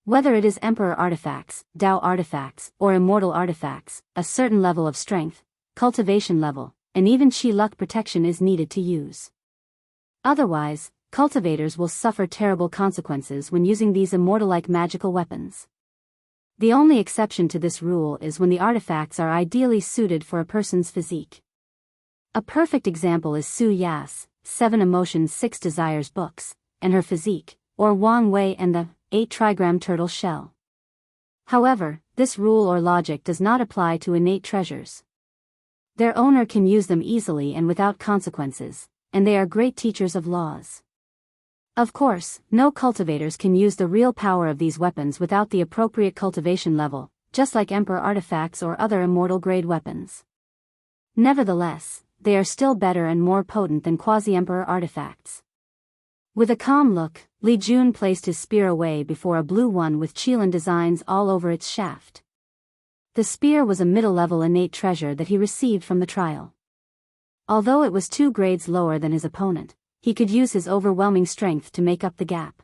Whether it is emperor artifacts, Dao artifacts, or immortal artifacts, a certain level of strength, cultivation level, and even chi luck protection is needed to use. Otherwise, cultivators will suffer terrible consequences when using these immortal-like magical weapons. The only exception to this rule is when the artifacts are ideally suited for a person's physique. A perfect example is Su Yas, 7 Emotions 6 Desires books, and her physique, or Wang Wei and the 8 trigram turtle shell. However, this rule or logic does not apply to innate treasures. Their owner can use them easily and without consequences, and they are great teachers of laws. Of course, no cultivators can use the real power of these weapons without the appropriate cultivation level, just like emperor artifacts or other immortal grade weapons. Nevertheless, they are still better and more potent than quasi-emperor artifacts. With a calm look, Li Jun placed his spear away before a blue one with Qilin designs all over its shaft. The spear was a middle-level innate treasure that he received from the trial. Although it was 2 grades lower than his opponent, he could use his overwhelming strength to make up the gap.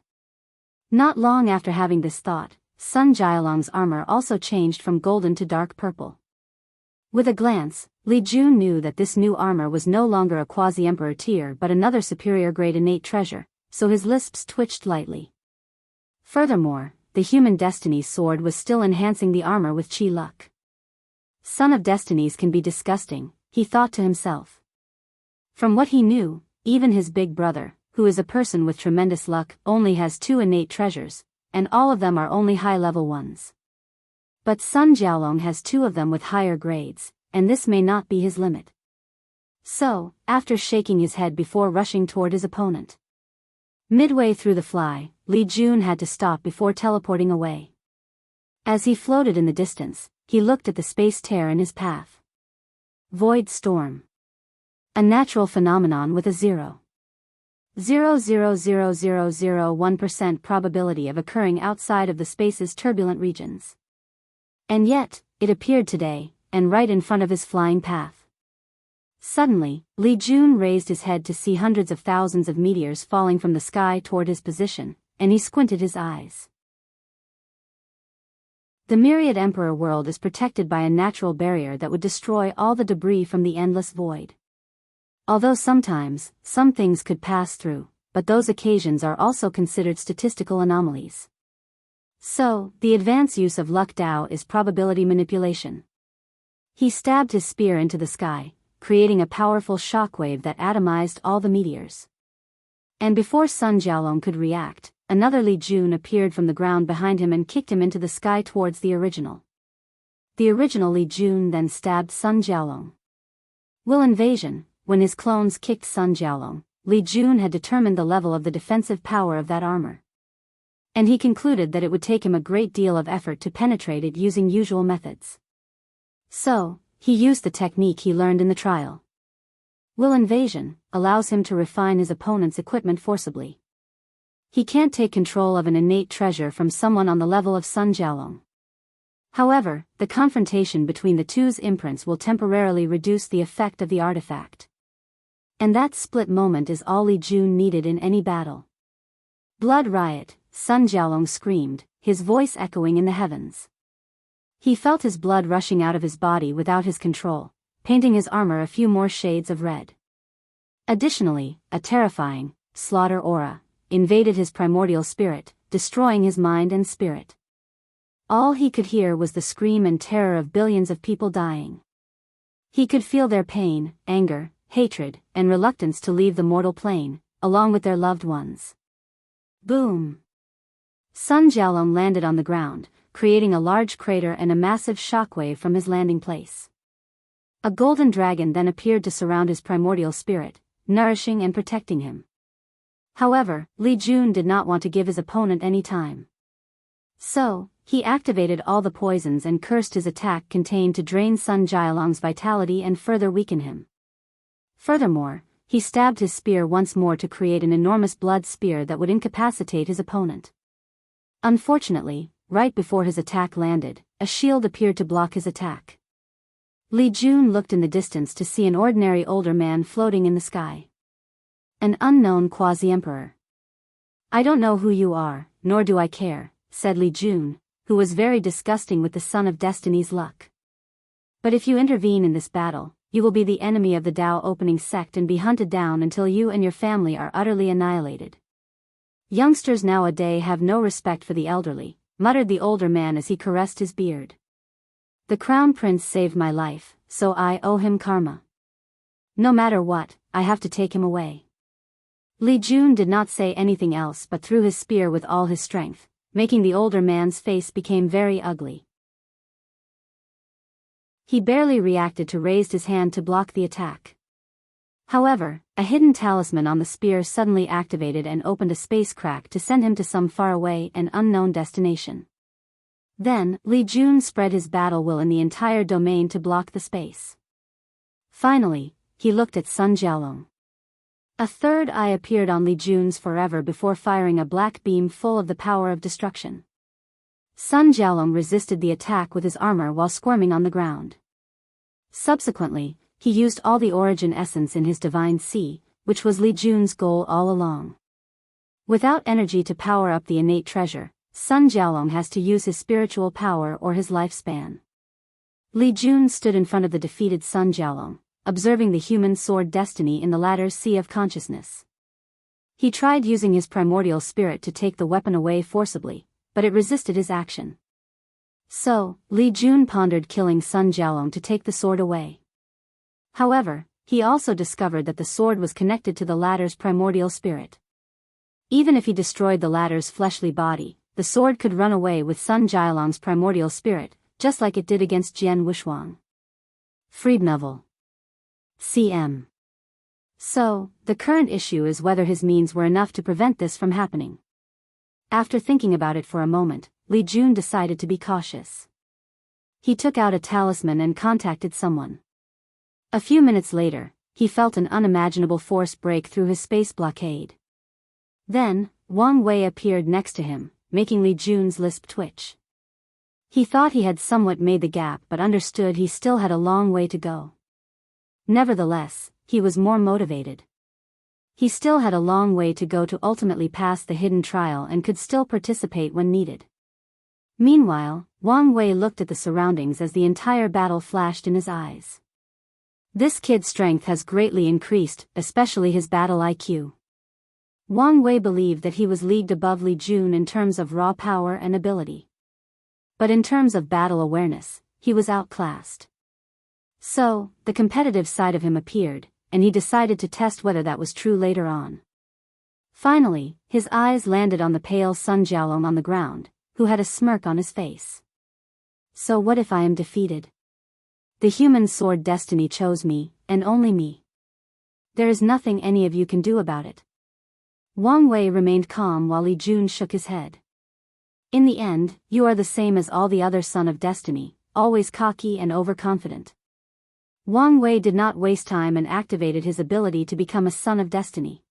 Not long after having this thought, Sun Jialong's armor also changed from golden to dark purple. With a glance, Li Jun knew that this new armor was no longer a quasi-emperor tier but another superior grade innate treasure, so his lips twitched lightly. Furthermore, the human destiny's sword was still enhancing the armor with chi luck. Son of destinies can be disgusting, he thought to himself. From what he knew, even his big brother, who is a person with tremendous luck, only has 2 innate treasures, and all of them are only high-level ones. But Sun Jiaolong has 2 of them with higher grades, and this may not be his limit. So, after shaking his head before rushing toward his opponent. Midway through the fly, Li Jun had to stop before teleporting away. As he floated in the distance, he looked at the space tear in his path. Void storm. A natural phenomenon with a 0.0000001% probability of occurring outside of the space's turbulent regions. And yet, it appeared today, and right in front of his flying path. Suddenly, Li Jun raised his head to see hundreds of thousands of meteors falling from the sky toward his position, and he squinted his eyes. The myriad Emperor world is protected by a natural barrier that would destroy all the debris from the endless void. Although sometimes, some things could pass through, but those occasions are also considered statistical anomalies. So, the advanced use of luck Dao is probability manipulation. He stabbed his spear into the sky, creating a powerful shockwave that atomized all the meteors. And before Sun Jiaolong could react, another Li Jun appeared from the ground behind him and kicked him into the sky towards the original. The original Li Jun then stabbed Sun Jiaolong. Will invasion. When his clones kicked Sun Jiaolong, Li Jun had determined the level of the defensive power of that armor. And he concluded that it would take him a great deal of effort to penetrate it using usual methods. So, he used the technique he learned in the trial. Will invasion allows him to refine his opponent's equipment forcibly. He can't take control of an innate treasure from someone on the level of Sun Jiaolong. However, the confrontation between the two's imprints will temporarily reduce the effect of the artifact. And that split moment is all Li Jun needed in any battle. Blood riot, Sun Jiaolong screamed, his voice echoing in the heavens. He felt his blood rushing out of his body without his control, painting his armor a few more shades of red. Additionally, a terrifying, slaughter aura invaded his primordial spirit, destroying his mind and spirit. All he could hear was the scream and terror of billions of people dying. He could feel their pain, anger, hatred, and reluctance to leave the mortal plane, along with their loved ones. Boom! Sun Jiaolong landed on the ground, creating a large crater and a massive shockwave from his landing place. A golden dragon then appeared to surround his primordial spirit, nourishing and protecting him. However, Li Jun did not want to give his opponent any time. So, he activated all the poisons and cursed his attack contained to drain Sun Jiaolong's vitality and further weaken him. Furthermore, he stabbed his spear once more to create an enormous blood spear that would incapacitate his opponent. Unfortunately, right before his attack landed, a shield appeared to block his attack. Li Jun looked in the distance to see an ordinary older man floating in the sky. An unknown quasi-emperor. "I don't know who you are, nor do I care," said Li Jun, who was very disgusting with the son of destiny's luck. "But if you intervene in this battle, you will be the enemy of the Dao opening sect and be hunted down until you and your family are utterly annihilated. Youngsters nowadays have no respect for the elderly," muttered the older man as he caressed his beard. "The crown prince saved my life, so I owe him karma. No matter what, I have to take him away." Li Jun did not say anything else but threw his spear with all his strength, making the older man's face become very ugly. He barely reacted to raise his hand to block the attack. However, a hidden talisman on the spear suddenly activated and opened a space crack to send him to some faraway and unknown destination. Then, Li Jun spread his battle will in the entire domain to block the space. Finally, he looked at Sun Jiaolong. A third eye appeared on Li Jun's forever before firing a black beam full of the power of destruction. Sun Jiaolong resisted the attack with his armor while squirming on the ground. Subsequently, he used all the origin essence in his divine sea, which was Li Jun's goal all along. Without energy to power up the innate treasure, Sun Jiaolong has to use his spiritual power or his lifespan. Li Jun stood in front of the defeated Sun Jiaolong, observing the human sword destiny in the latter's sea of consciousness. He tried using his primordial spirit to take the weapon away forcibly, but it resisted his action. So, Li Jun pondered killing Sun Jialong to take the sword away. However, he also discovered that the sword was connected to the latter's primordial spirit. Even if he destroyed the latter's fleshly body, the sword could run away with Sun Jialong's primordial spirit, just like it did against Jian Wuxuang. Freed novel. CM. So, the current issue is whether his means were enough to prevent this from happening. After thinking about it for a moment, Li Jun decided to be cautious. He took out a talisman and contacted someone. A few minutes later, he felt an unimaginable force break through his space blockade. Then, Wang Wei appeared next to him, making Li Jun's lisp twitch. He thought he had somewhat made the gap but understood he still had a long way to go. Nevertheless, he was more motivated. He still had a long way to go to ultimately pass the hidden trial and could still participate when needed. Meanwhile, Wang Wei looked at the surroundings as the entire battle flashed in his eyes. This kid's strength has greatly increased, especially his battle IQ. Wang Wei believed that he was leagued above Li Jun in terms of raw power and ability. But in terms of battle awareness, he was outclassed. So, the competitive side of him appeared, and he decided to test whether that was true later on. Finally, his eyes landed on the pale Sun Jialong on the ground, who had a smirk on his face. So what if I am defeated? The human sword destiny chose me, and only me. There is nothing any of you can do about it. Wang Wei remained calm while Li Jun shook his head. In the end, you are the same as all the other Son of Destiny, always cocky and overconfident. Wang Wei did not waste time and activated his ability to become a Son of Destiny.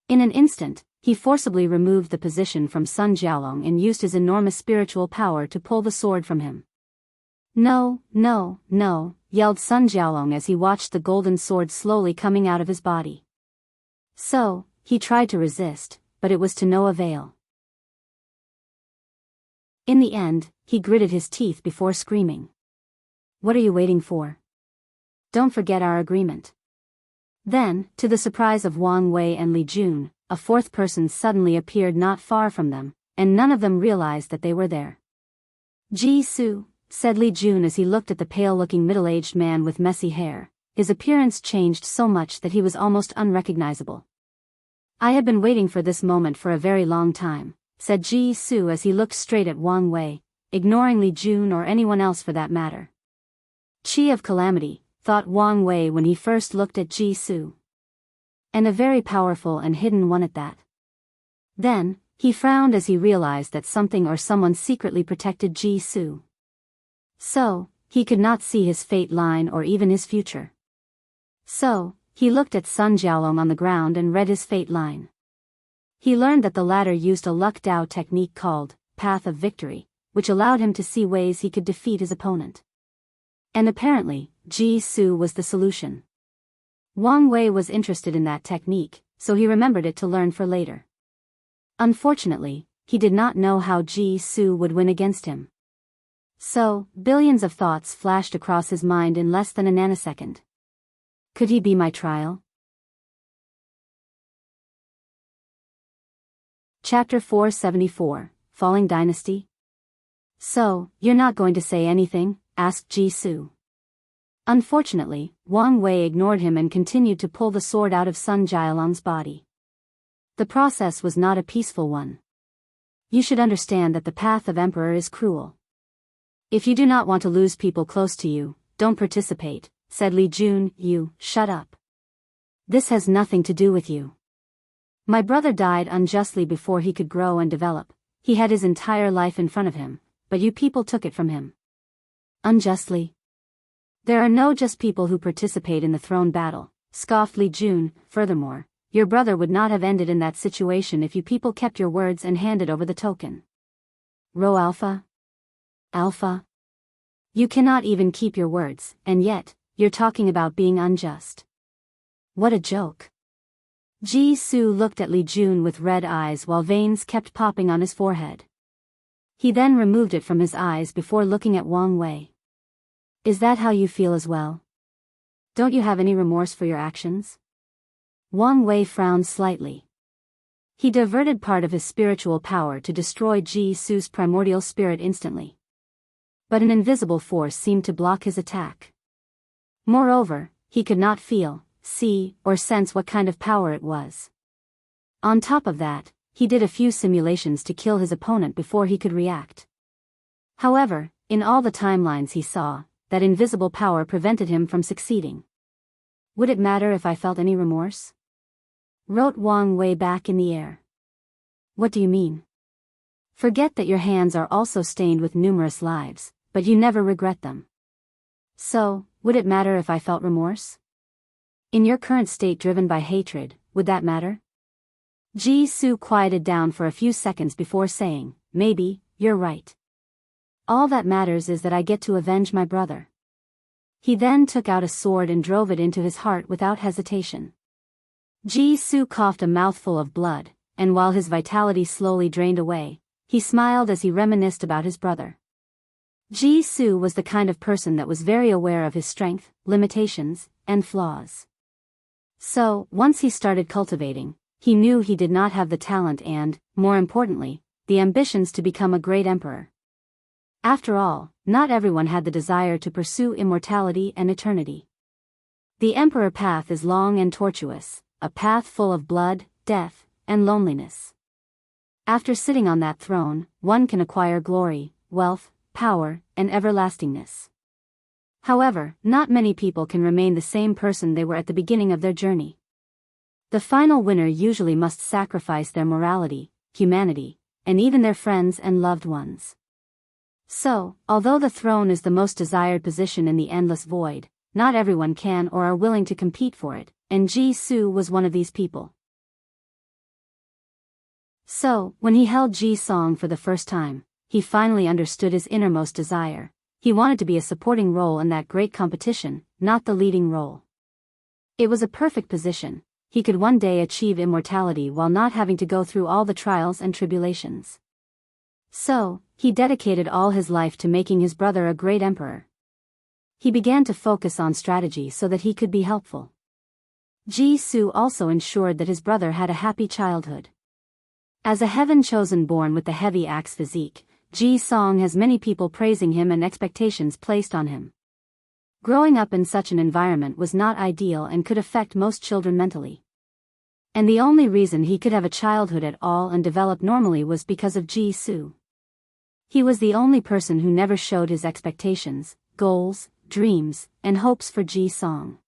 In an instant, he forcibly removed the position from Sun Jialong and used his enormous spiritual power to pull the sword from him. No, no, no, yelled Sun Jialong as he watched the golden sword slowly coming out of his body. So, he tried to resist, but it was to no avail. In the end, he gritted his teeth before screaming. What are you waiting for? Don't forget our agreement. Then, to the surprise of Wang Wei and Li Jun, a fourth person suddenly appeared not far from them, and none of them realized that they were there. Ji Su, said Li Jun as he looked at the pale-looking middle-aged man with messy hair. His appearance changed so much that he was almost unrecognizable. I have been waiting for this moment for a very long time, said Ji Su as he looked straight at Wang Wei, ignoring Li Jun or anyone else for that matter. Chi of Calamity, thought Wang Wei when he first looked at Ji Su. And a very powerful and hidden one at that. Then, he frowned as he realized that something or someone secretly protected Ji Su. So, he could not see his fate line or even his future. So, he looked at Sun Jialong on the ground and read his fate line. He learned that the latter used a luck Dao technique called Path of Victory, which allowed him to see ways he could defeat his opponent. And apparently, Ji Su was the solution. Wang Wei was interested in that technique, so he remembered it to learn for later. Unfortunately, he did not know how Ji Su would win against him. So, billions of thoughts flashed across his mind in less than a nanosecond. Could he be my trial? Chapter 474, Falling Dynasty? So, you're not going to say anything? Asked Ji Su. Unfortunately, Wang Wei ignored him and continued to pull the sword out of Sun Jialong's body. The process was not a peaceful one. You should understand that the path of Emperor is cruel. If you do not want to lose people close to you, don't participate, said Li Jun. You, shut up. This has nothing to do with you. My brother died unjustly before he could grow and develop. He had his entire life in front of him, but you people took it from him. Unjustly? There are no just people who participate in the throne battle, scoffed Li Jun. Furthermore, your brother would not have ended in that situation if you people kept your words and handed over the token. Rho Alpha? Alpha? You cannot even keep your words, and yet, you're talking about being unjust. What a joke. Ji Su looked at Li Jun with red eyes while veins kept popping on his forehead. He then removed it from his eyes before looking at Wang Wei. Is that how you feel as well? Don't you have any remorse for your actions? Wang Wei frowned slightly. He diverted part of his spiritual power to destroy Ji Su's primordial spirit instantly. But an invisible force seemed to block his attack. Moreover, he could not feel, see, or sense what kind of power it was. On top of that, he did a few simulations to kill his opponent before he could react. However, in all the timelines he saw, that invisible power prevented him from succeeding. Would it matter if I felt any remorse? Wrote Wang Wei back in the air. What do you mean? Forget that your hands are also stained with numerous lives, but you never regret them. So, would it matter if I felt remorse? In your current state driven by hatred, would that matter? Ji Su quieted down for a few seconds before saying, maybe, you're right. All that matters is that I get to avenge my brother. He then took out a sword and drove it into his heart without hesitation. Ji Su coughed a mouthful of blood, and while his vitality slowly drained away, he smiled as he reminisced about his brother. Ji Su was the kind of person that was very aware of his strength, limitations, and flaws. So, once he started cultivating, he knew he did not have the talent and, more importantly, the ambitions to become a great emperor. After all, not everyone had the desire to pursue immortality and eternity. The emperor path is long and tortuous, a path full of blood, death, and loneliness. After sitting on that throne, one can acquire glory, wealth, power, and everlastingness. However, not many people can remain the same person they were at the beginning of their journey. The final winner usually must sacrifice their morality, humanity, and even their friends and loved ones. So, although the throne is the most desired position in the endless void, not everyone can or are willing to compete for it, and Ji Su was one of these people. So, when he held Ji Song for the first time, he finally understood his innermost desire. He wanted to be a supporting role in that great competition, not the leading role. It was a perfect position. He could one day achieve immortality while not having to go through all the trials and tribulations. So, he dedicated all his life to making his brother a great emperor. He began to focus on strategy so that he could be helpful. Ji Su also ensured that his brother had a happy childhood. As a heaven-chosen born with the heavy axe physique, Ji Song has many people praising him and expectations placed on him. Growing up in such an environment was not ideal and could affect most children mentally. And the only reason he could have a childhood at all and develop normally was because of Ji Su. He was the only person who never showed his expectations, goals, dreams, and hopes for Ji Song.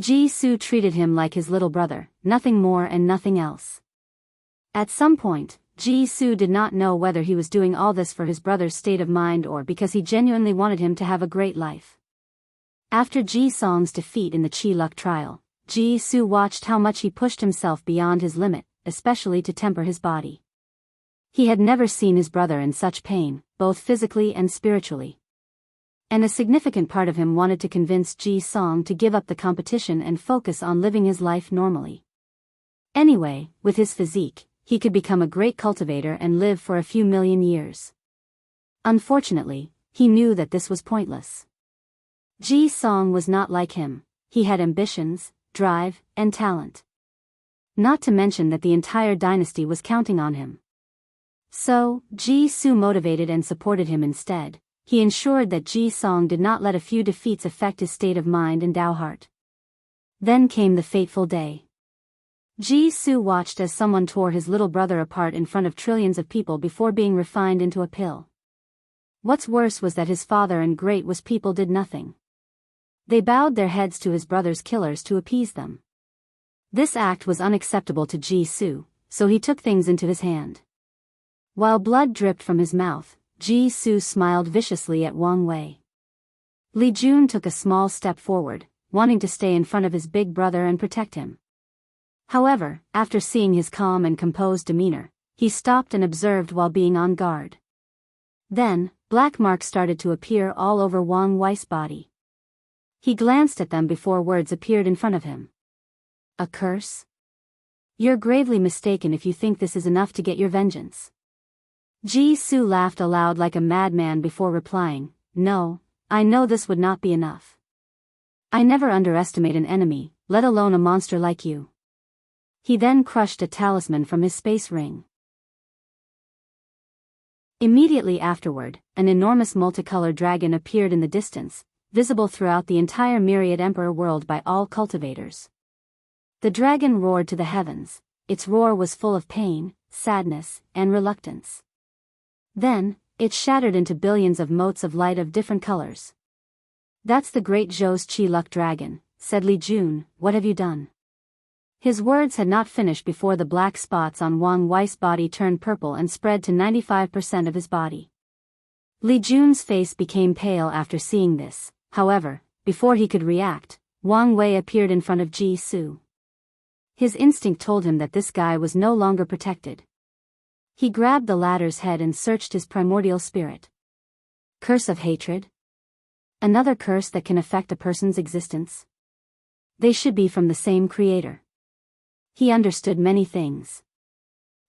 Ji Su treated him like his little brother, nothing more and nothing else. At some point, Ji Su did not know whether he was doing all this for his brother's state of mind or because he genuinely wanted him to have a great life. After Ji Song's defeat in the Qi Luck trial, Ji Su watched how much he pushed himself beyond his limit, especially to temper his body. He had never seen his brother in such pain, both physically and spiritually. And a significant part of him wanted to convince Ji Song to give up the competition and focus on living his life normally. Anyway, with his physique, he could become a great cultivator and live for a few million years. Unfortunately, he knew that this was pointless. Ji Song was not like him. He had ambitions, drive, and talent. Not to mention that the entire dynasty was counting on him. So, Ji Su motivated and supported him instead. He ensured that Ji Song did not let a few defeats affect his state of mind and Dao heart. Then came the fateful day. Ji Su watched as someone tore his little brother apart in front of trillions of people before being refined into a pill. What's worse was that his father and great was people did nothing. They bowed their heads to his brother's killers to appease them. This act was unacceptable to Ji Su, so he took things into his hand. While blood dripped from his mouth, Ji Su smiled viciously at Wang Wei. Li Jun took a small step forward, wanting to stay in front of his big brother and protect him. However, after seeing his calm and composed demeanor, he stopped and observed while being on guard. Then, black marks started to appear all over Wang Wei's body. He glanced at them before words appeared in front of him. A curse? You're gravely mistaken if you think this is enough to get your vengeance. Ji Su laughed aloud like a madman before replying, No, I know this would not be enough. I never underestimate an enemy, let alone a monster like you. He then crushed a talisman from his space ring. Immediately afterward, an enormous multicolored dragon appeared in the distance, visible throughout the entire myriad emperor world by all cultivators. The dragon roared to the heavens. Its roar was full of pain, sadness, and reluctance. Then, it shattered into billions of motes of light of different colors. "That's the great Zhou's Qi Luck dragon," said Li Jun. "What have you done?" His words had not finished before the black spots on Wang Wei's body turned purple and spread to 95% of his body. Li Jun's face became pale after seeing this. However, before he could react, Wang Wei appeared in front of Ji Su. His instinct told him that this guy was no longer protected. He grabbed the latter's head and searched his primordial spirit. Curse of hatred? Another curse that can affect a person's existence? They should be from the same creator. He understood many things.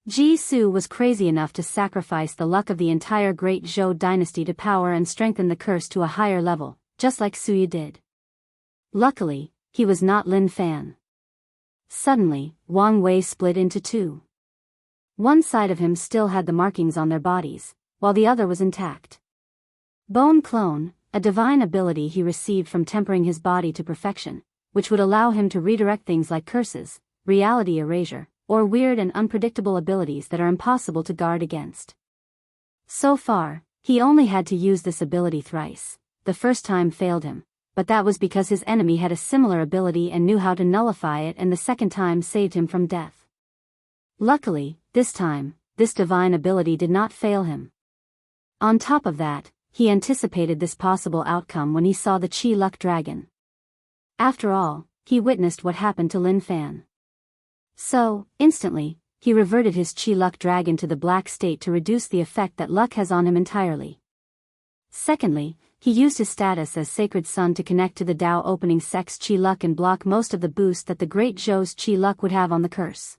Ji Su was crazy enough to sacrifice the luck of the entire great Zhou dynasty to power and strengthen the curse to a higher level, just like Suya did. Luckily, he was not Lin Fan. Suddenly, Wang Wei split into two. One side of him still had the markings on their bodies, while the other was intact. Bone Clone, a divine ability he received from tempering his body to perfection, which would allow him to redirect things like curses, reality erasure, or weird and unpredictable abilities that are impossible to guard against. So far, he only had to use this ability thrice. The first time failed him, but that was because his enemy had a similar ability and knew how to nullify it, and the second time saved him from death. Luckily, this time, this divine ability did not fail him. On top of that, he anticipated this possible outcome when he saw the Qi Luck dragon. After all, he witnessed what happened to Lin Fan. So, instantly, he reverted his Qi Luck dragon to the black state to reduce the effect that luck has on him entirely. Secondly, he used his status as Sacred Son to connect to the Dao opening Sex Qi Luck and block most of the boost that the great Zhou's Qi Luck would have on the curse.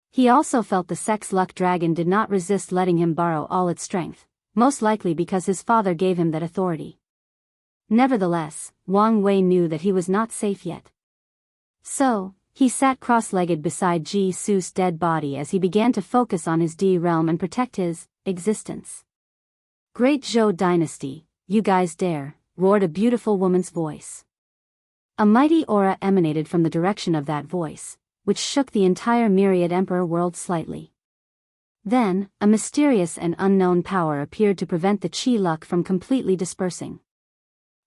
He also felt the Sex Luck dragon did not resist letting him borrow all its strength, most likely because his father gave him that authority. Nevertheless, Wang Wei knew that he was not safe yet. So, he sat cross-legged beside Ji Su's dead body as he began to focus on his D realm and protect his existence. "Great Zhou dynasty, you guys dare," roared a beautiful woman's voice. A mighty aura emanated from the direction of that voice, which shook the entire myriad emperor world slightly. Then, a mysterious and unknown power appeared to prevent the Qi Luck from completely dispersing.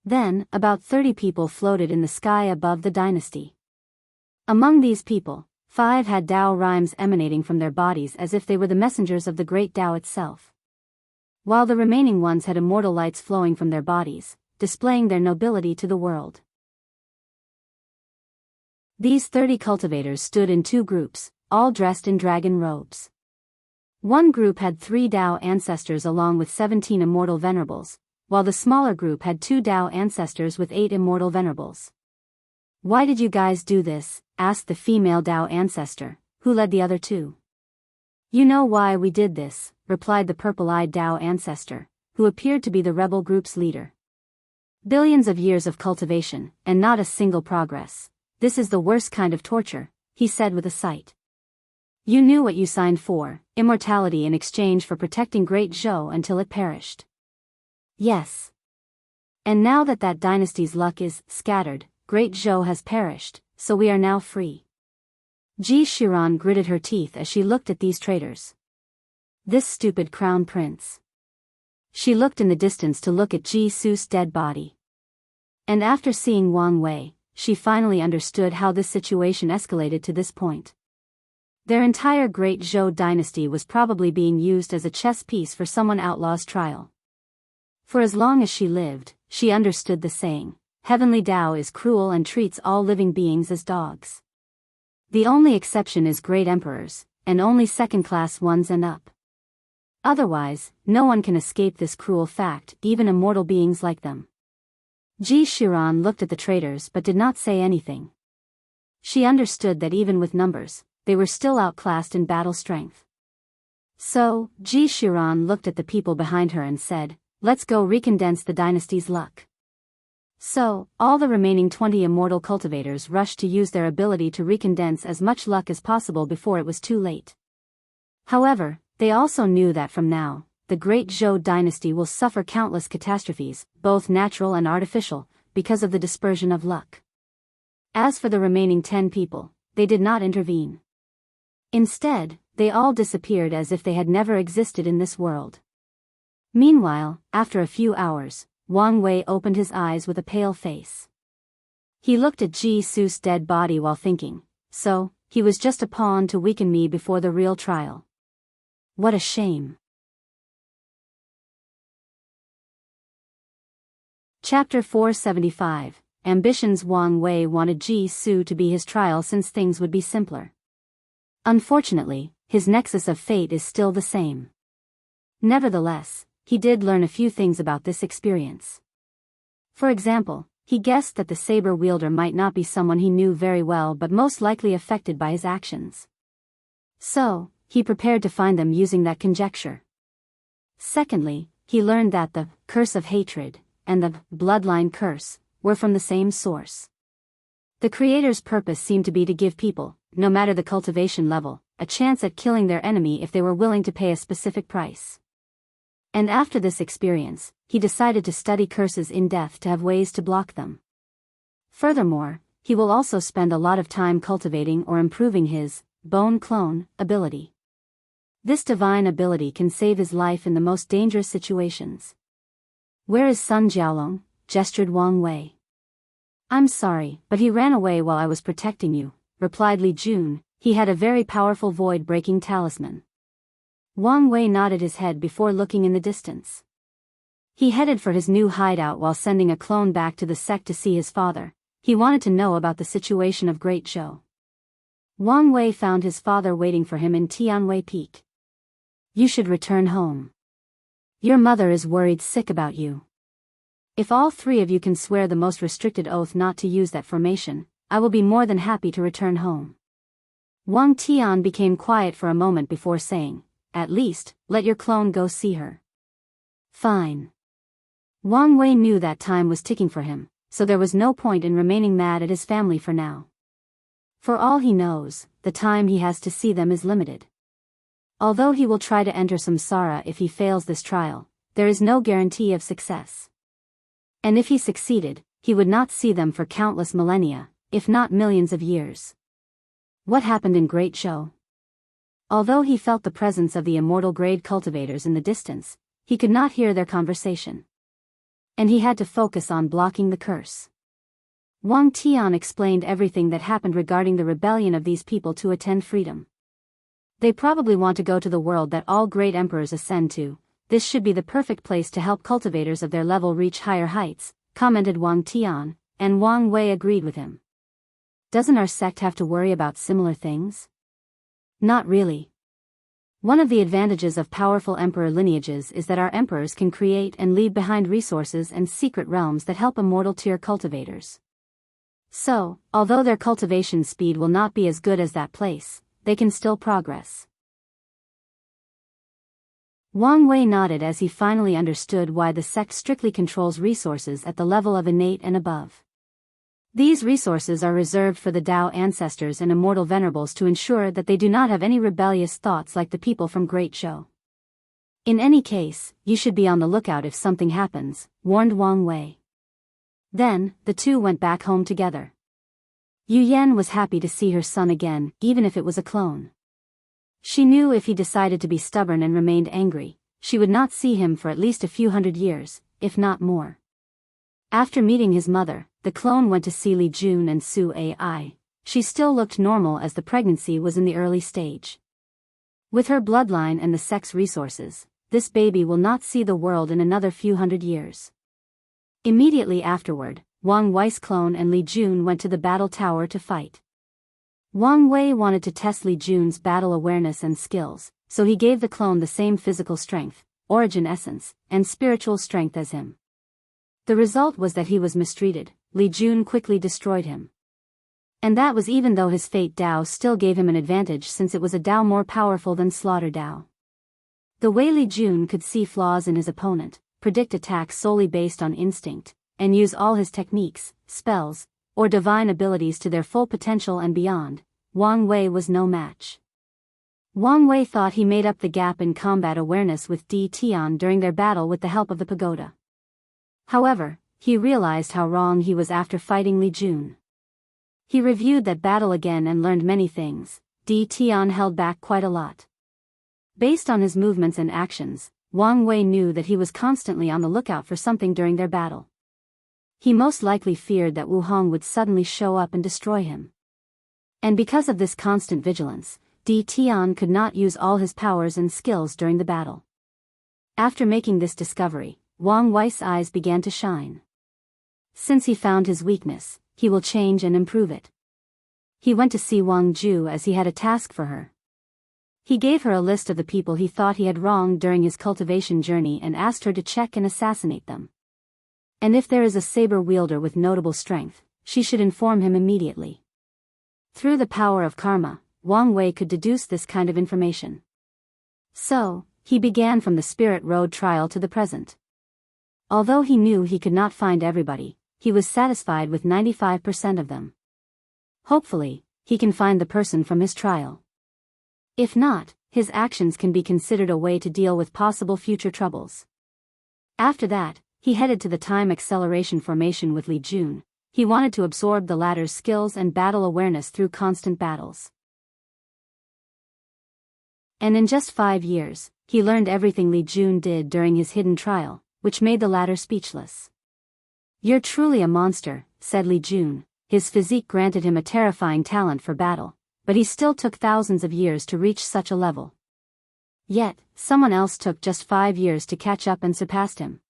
Then, about 30 people floated in the sky above the dynasty. Among these people, 5 had Dao rhymes emanating from their bodies as if they were the messengers of the great Dao itself. While the remaining ones had immortal lights flowing from their bodies, displaying their nobility to the world. These 30 cultivators stood in 2 groups, all dressed in dragon robes. One group had 3 Dao ancestors along with 17 immortal venerables, while the smaller group had 2 Dao ancestors with 8 immortal venerables. "Why did you guys do this?" asked the female Dao ancestor, who led the other 2. "You know why we did this," replied the purple-eyed Dao ancestor, who appeared to be the rebel group's leader. "Billions of years of cultivation, and not a single progress. This is the worst kind of torture," he said with a sigh. "You knew what you signed for, immortality in exchange for protecting Great Zhou until it perished." "Yes. And now that that dynasty's luck is scattered, Great Zhou has perished, so we are now free." Ji Shiran gritted her teeth as she looked at these traitors. This stupid crown prince. She looked in the distance to look at Ji Su's dead body. And after seeing Wang Wei, she finally understood how this situation escalated to this point. Their entire Great Zhou dynasty was probably being used as a chess piece for someone outlaw's trial. For as long as she lived, she understood the saying, "Heavenly Dao is cruel and treats all living beings as dogs." The only exception is great emperors, and only second-class ones and up. Otherwise, no one can escape this cruel fact, even immortal beings like them. Ji Shiran looked at the traitors but did not say anything. She understood that even with numbers, they were still outclassed in battle strength. So, Ji Shiran looked at the people behind her and said, "Let's go recondense the dynasty's luck." So, all the remaining 20 immortal cultivators rushed to use their ability to recondense as much luck as possible before it was too late. However, they also knew that from now, the great Zhou dynasty will suffer countless catastrophes, both natural and artificial, because of the dispersion of luck. As for the remaining 10 people, they did not intervene. Instead, they all disappeared as if they had never existed in this world. Meanwhile, after a few hours, Wang Wei opened his eyes with a pale face. He looked at Ji Su's dead body while thinking, so, he was just a pawn to weaken me before the real trial. What a shame. Chapter 475, Ambitions. Wang Wei wanted Ji Su to be his trial since things would be simpler. Unfortunately, his nexus of fate is still the same. Nevertheless, he did learn a few things about this experience. For example, he guessed that the saber wielder might not be someone he knew very well but most likely affected by his actions. So, he prepared to find them using that conjecture. Secondly, he learned that the curse of hatred and the bloodline curse were from the same source. The creator's purpose seemed to be to give people, no matter the cultivation level, a chance at killing their enemy if they were willing to pay a specific price. And after this experience, he decided to study curses in depth to have ways to block them. Furthermore, he will also spend a lot of time cultivating or improving his bone clone ability. This divine ability can save his life in the most dangerous situations. Where is Sun Jiaolong? Gestured Wang Wei. I'm sorry, but he ran away while I was protecting you, replied Li Jun. He had a very powerful void-breaking talisman. Wang Wei nodded his head before looking in the distance. He headed for his new hideout while sending a clone back to the sect to see his father. He wanted to know about the situation of Great Zhou. Wang Wei found his father waiting for him in Tianwei Peak. You should return home. Your mother is worried sick about you. If all three of you can swear the most restricted oath not to use that formation, I will be more than happy to return home. Wang Tian became quiet for a moment before saying, at least, let your clone go see her. Fine. Wang Wei knew that time was ticking for him, so there was no point in remaining mad at his family for now. For all he knows, the time he has to see them is limited. Although he will try to enter samsara if he fails this trial, there is no guarantee of success. And if he succeeded, he would not see them for countless millennia, if not millions of years. What happened in Great Zhou? Although he felt the presence of the immortal grade cultivators in the distance, he could not hear their conversation. And he had to focus on blocking the curse. Wang Tian explained everything that happened regarding the rebellion of these people to attend freedom. They probably want to go to the world that all great emperors ascend to. This should be the perfect place to help cultivators of their level reach higher heights, commented Wang Tian, and Wang Wei agreed with him. Doesn't our sect have to worry about similar things? Not really. One of the advantages of powerful emperor lineages is that our emperors can create and leave behind resources and secret realms that help immortal tier cultivators. So, although their cultivation speed will not be as good as that place, they can still progress. Wang Wei nodded as he finally understood why the sect strictly controls resources at the level of innate and above. These resources are reserved for the Dao ancestors and immortal venerables to ensure that they do not have any rebellious thoughts like the people from Great Zhou. In any case, you should be on the lookout if something happens, warned Wang Wei. Then, the two went back home together. Yu Yan was happy to see her son again, even if it was a clone. She knew if he decided to be stubborn and remained angry, she would not see him for at least a few hundred years, if not more. After meeting his mother, the clone went to see Li Jun and Su Ai. She still looked normal as the pregnancy was in the early stage. With her bloodline and the sect's resources, this baby will not see the world in another few hundred years. Immediately afterward, Wang Wei's clone and Li Jun went to the battle tower to fight. Wang Wei wanted to test Li Jun's battle awareness and skills, so he gave the clone the same physical strength, origin essence, and spiritual strength as him. The result was that he was mistreated. Li Jun quickly destroyed him. And that was even though his fate Dao still gave him an advantage since it was a Dao more powerful than Slaughter Dao. The way Li Jun could see flaws in his opponent, predict attacks solely based on instinct, and use all his techniques, spells, or divine abilities to their full potential and beyond, Wang Wei was no match. Wang Wei thought he made up the gap in combat awareness with Di Tian during their battle with the help of the pagoda. However, he realized how wrong he was after fighting Li Jun. He reviewed that battle again and learned many things. Di Tian held back quite a lot. Based on his movements and actions, Wang Wei knew that he was constantly on the lookout for something during their battle. He most likely feared that Wu Hong would suddenly show up and destroy him. And because of this constant vigilance, Di Tian could not use all his powers and skills during the battle. After making this discovery, Wang Wei's eyes began to shine. Since he found his weakness, he will change and improve it. He went to see Wang Ju as he had a task for her. He gave her a list of the people he thought he had wronged during his cultivation journey and asked her to check and assassinate them. And if there is a saber wielder with notable strength, she should inform him immediately. Through the power of karma, Wang Wei could deduce this kind of information. So, he began from the Spirit Road trial to the present. Although he knew he could not find everybody, he was satisfied with 95% of them. Hopefully, he can find the person from his trial. If not, his actions can be considered a way to deal with possible future troubles. After that, he headed to the time acceleration formation with Li Jun. He wanted to absorb the latter's skills and battle awareness through constant battles. And in just 5 years, he learned everything Li Jun did during his hidden trial, which made the latter speechless. "You're truly a monster," said Li Jun. His physique granted him a terrifying talent for battle, but he still took thousands of years to reach such a level. Yet, someone else took just 5 years to catch up and surpassed him.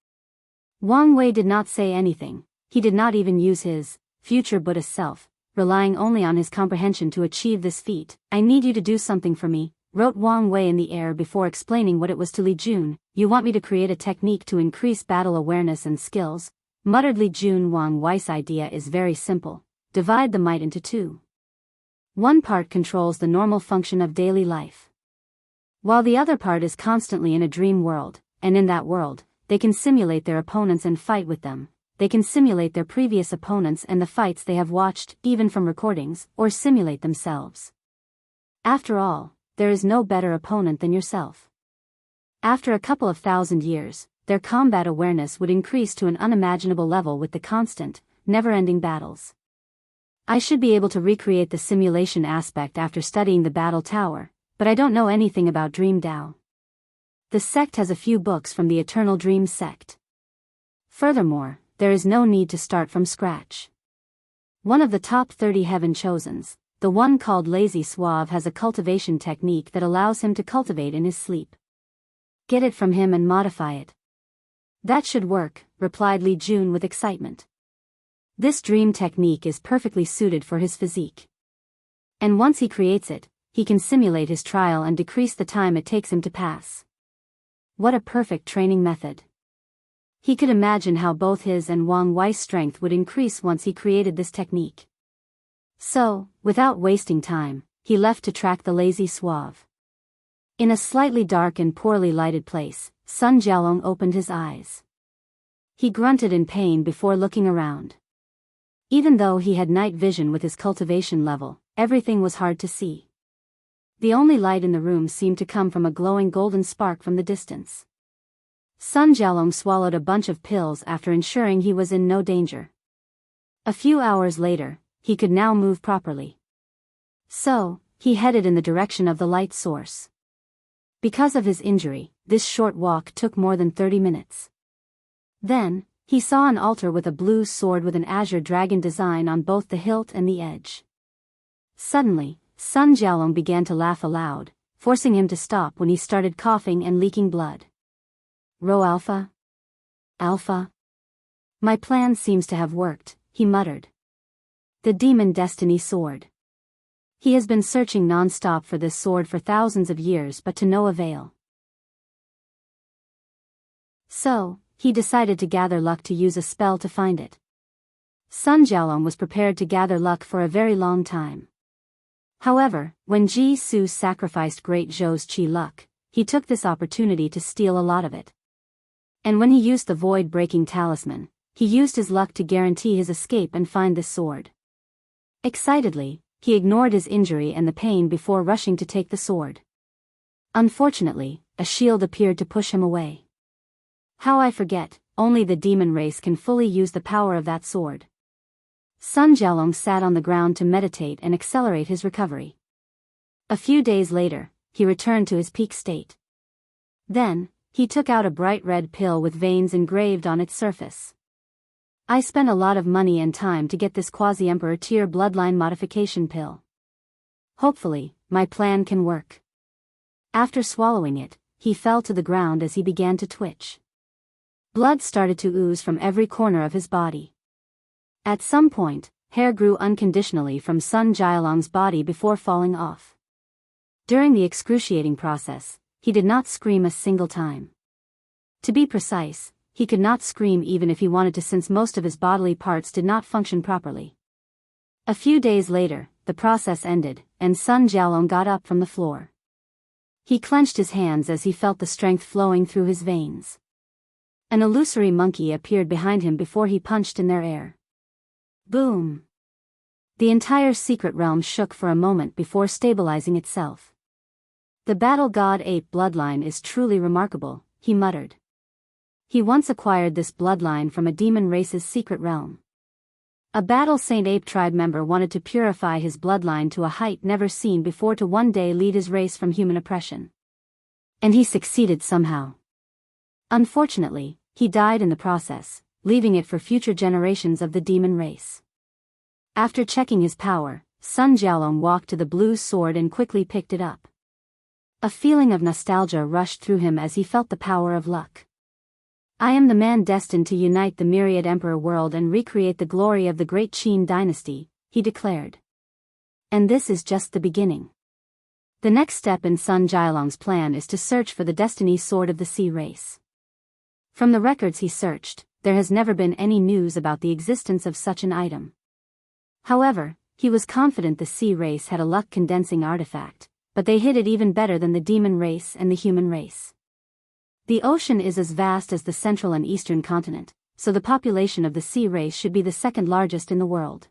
Wang Wei did not say anything. He did not even use his future Buddhist self, relying only on his comprehension to achieve this feat. "I need you to do something for me," wrote Wang Wei in the air before explaining what it was to Li Jun. "You want me to create a technique to increase battle awareness and skills?" Muttered Li Jun. Wang Wei's idea is very simple. Divide the might into two. One part controls the normal function of daily life, while the other part is constantly in a dream world, and in that world, they can simulate their opponents and fight with them. They can simulate their previous opponents and the fights they have watched, even from recordings, or simulate themselves. After all, there is no better opponent than yourself. After a couple of thousand years, their combat awareness would increase to an unimaginable level with the constant, never-ending battles. I should be able to recreate the simulation aspect after studying the Battle Tower, but I don't know anything about Dream Dao. The sect has a few books from the Eternal Dream sect. Furthermore, there is no need to start from scratch. One of the top 30 heaven chosens, the one called Lazy Suave, has a cultivation technique that allows him to cultivate in his sleep. Get it from him and modify it. "That should work," replied Li Jun with excitement. This dream technique is perfectly suited for his physique. And once he creates it, he can simulate his trial and decrease the time it takes him to pass. What a perfect training method. He could imagine how both his and Wang Wei's strength would increase once he created this technique. So, without wasting time, he left to track the Lazy Suave. In a slightly dark and poorly lighted place, Sun Jialong opened his eyes. He grunted in pain before looking around. Even though he had night vision with his cultivation level, everything was hard to see. The only light in the room seemed to come from a glowing golden spark from the distance. Sun Jialong swallowed a bunch of pills after ensuring he was in no danger. A few hours later, he could now move properly. So, he headed in the direction of the light source. Because of his injury, this short walk took more than 30 minutes. Then, he saw an altar with a blue sword with an azure dragon design on both the hilt and the edge. Suddenly, Sun Jialong began to laugh aloud, forcing him to stop when he started coughing and leaking blood. "Rho Alpha? Alpha? My plan seems to have worked," he muttered. The Demon Destiny Sword. He has been searching non-stop for this sword for thousands of years but to no avail. So, he decided to gather luck to use a spell to find it. Sun Jialong was prepared to gather luck for a very long time. However, when Ji Su sacrificed Great Zhou's Qi luck, he took this opportunity to steal a lot of it. And when he used the void-breaking talisman, he used his luck to guarantee his escape and find this sword. Excitedly, he ignored his injury and the pain before rushing to take the sword. Unfortunately, a shield appeared to push him away. How I forget, only the demon race can fully use the power of that sword. Sun Jialong sat on the ground to meditate and accelerate his recovery. A few days later, he returned to his peak state. Then, he took out a bright red pill with veins engraved on its surface. I spent a lot of money and time to get this quasi-emperor tier bloodline modification pill. Hopefully, my plan can work. After swallowing it, he fell to the ground as he began to twitch. Blood started to ooze from every corner of his body. At some point, hair grew unconditionally from Sun Jialong's body before falling off. During the excruciating process, he did not scream a single time. To be precise, he could not scream even if he wanted to, since most of his bodily parts did not function properly. A few days later, the process ended, and Sun Jialong got up from the floor. He clenched his hands as he felt the strength flowing through his veins. An illusory monkey appeared behind him before he punched in their air. Boom! The entire secret realm shook for a moment before stabilizing itself. The battle god ape bloodline is truly remarkable, he muttered. He once acquired this bloodline from a demon race's secret realm. A battle Saint Ape tribe member wanted to purify his bloodline to a height never seen before to one day lead his race from human oppression. And he succeeded somehow. Unfortunately, he died in the process, leaving it for future generations of the demon race. After checking his power, Sun Jialong walked to the blue sword and quickly picked it up. A feeling of nostalgia rushed through him as he felt the power of luck. I am the man destined to unite the myriad emperor world and recreate the glory of the great Qin dynasty, he declared. And this is just the beginning. The next step in Sun Jialong's plan is to search for the destiny sword of the sea race. From the records he searched, there has never been any news about the existence of such an item. However, he was confident the sea race had a luck-condensing artifact, but they hid it even better than the demon race and the human race. The ocean is as vast as the central and eastern continent, so the population of the sea race should be the second largest in the world.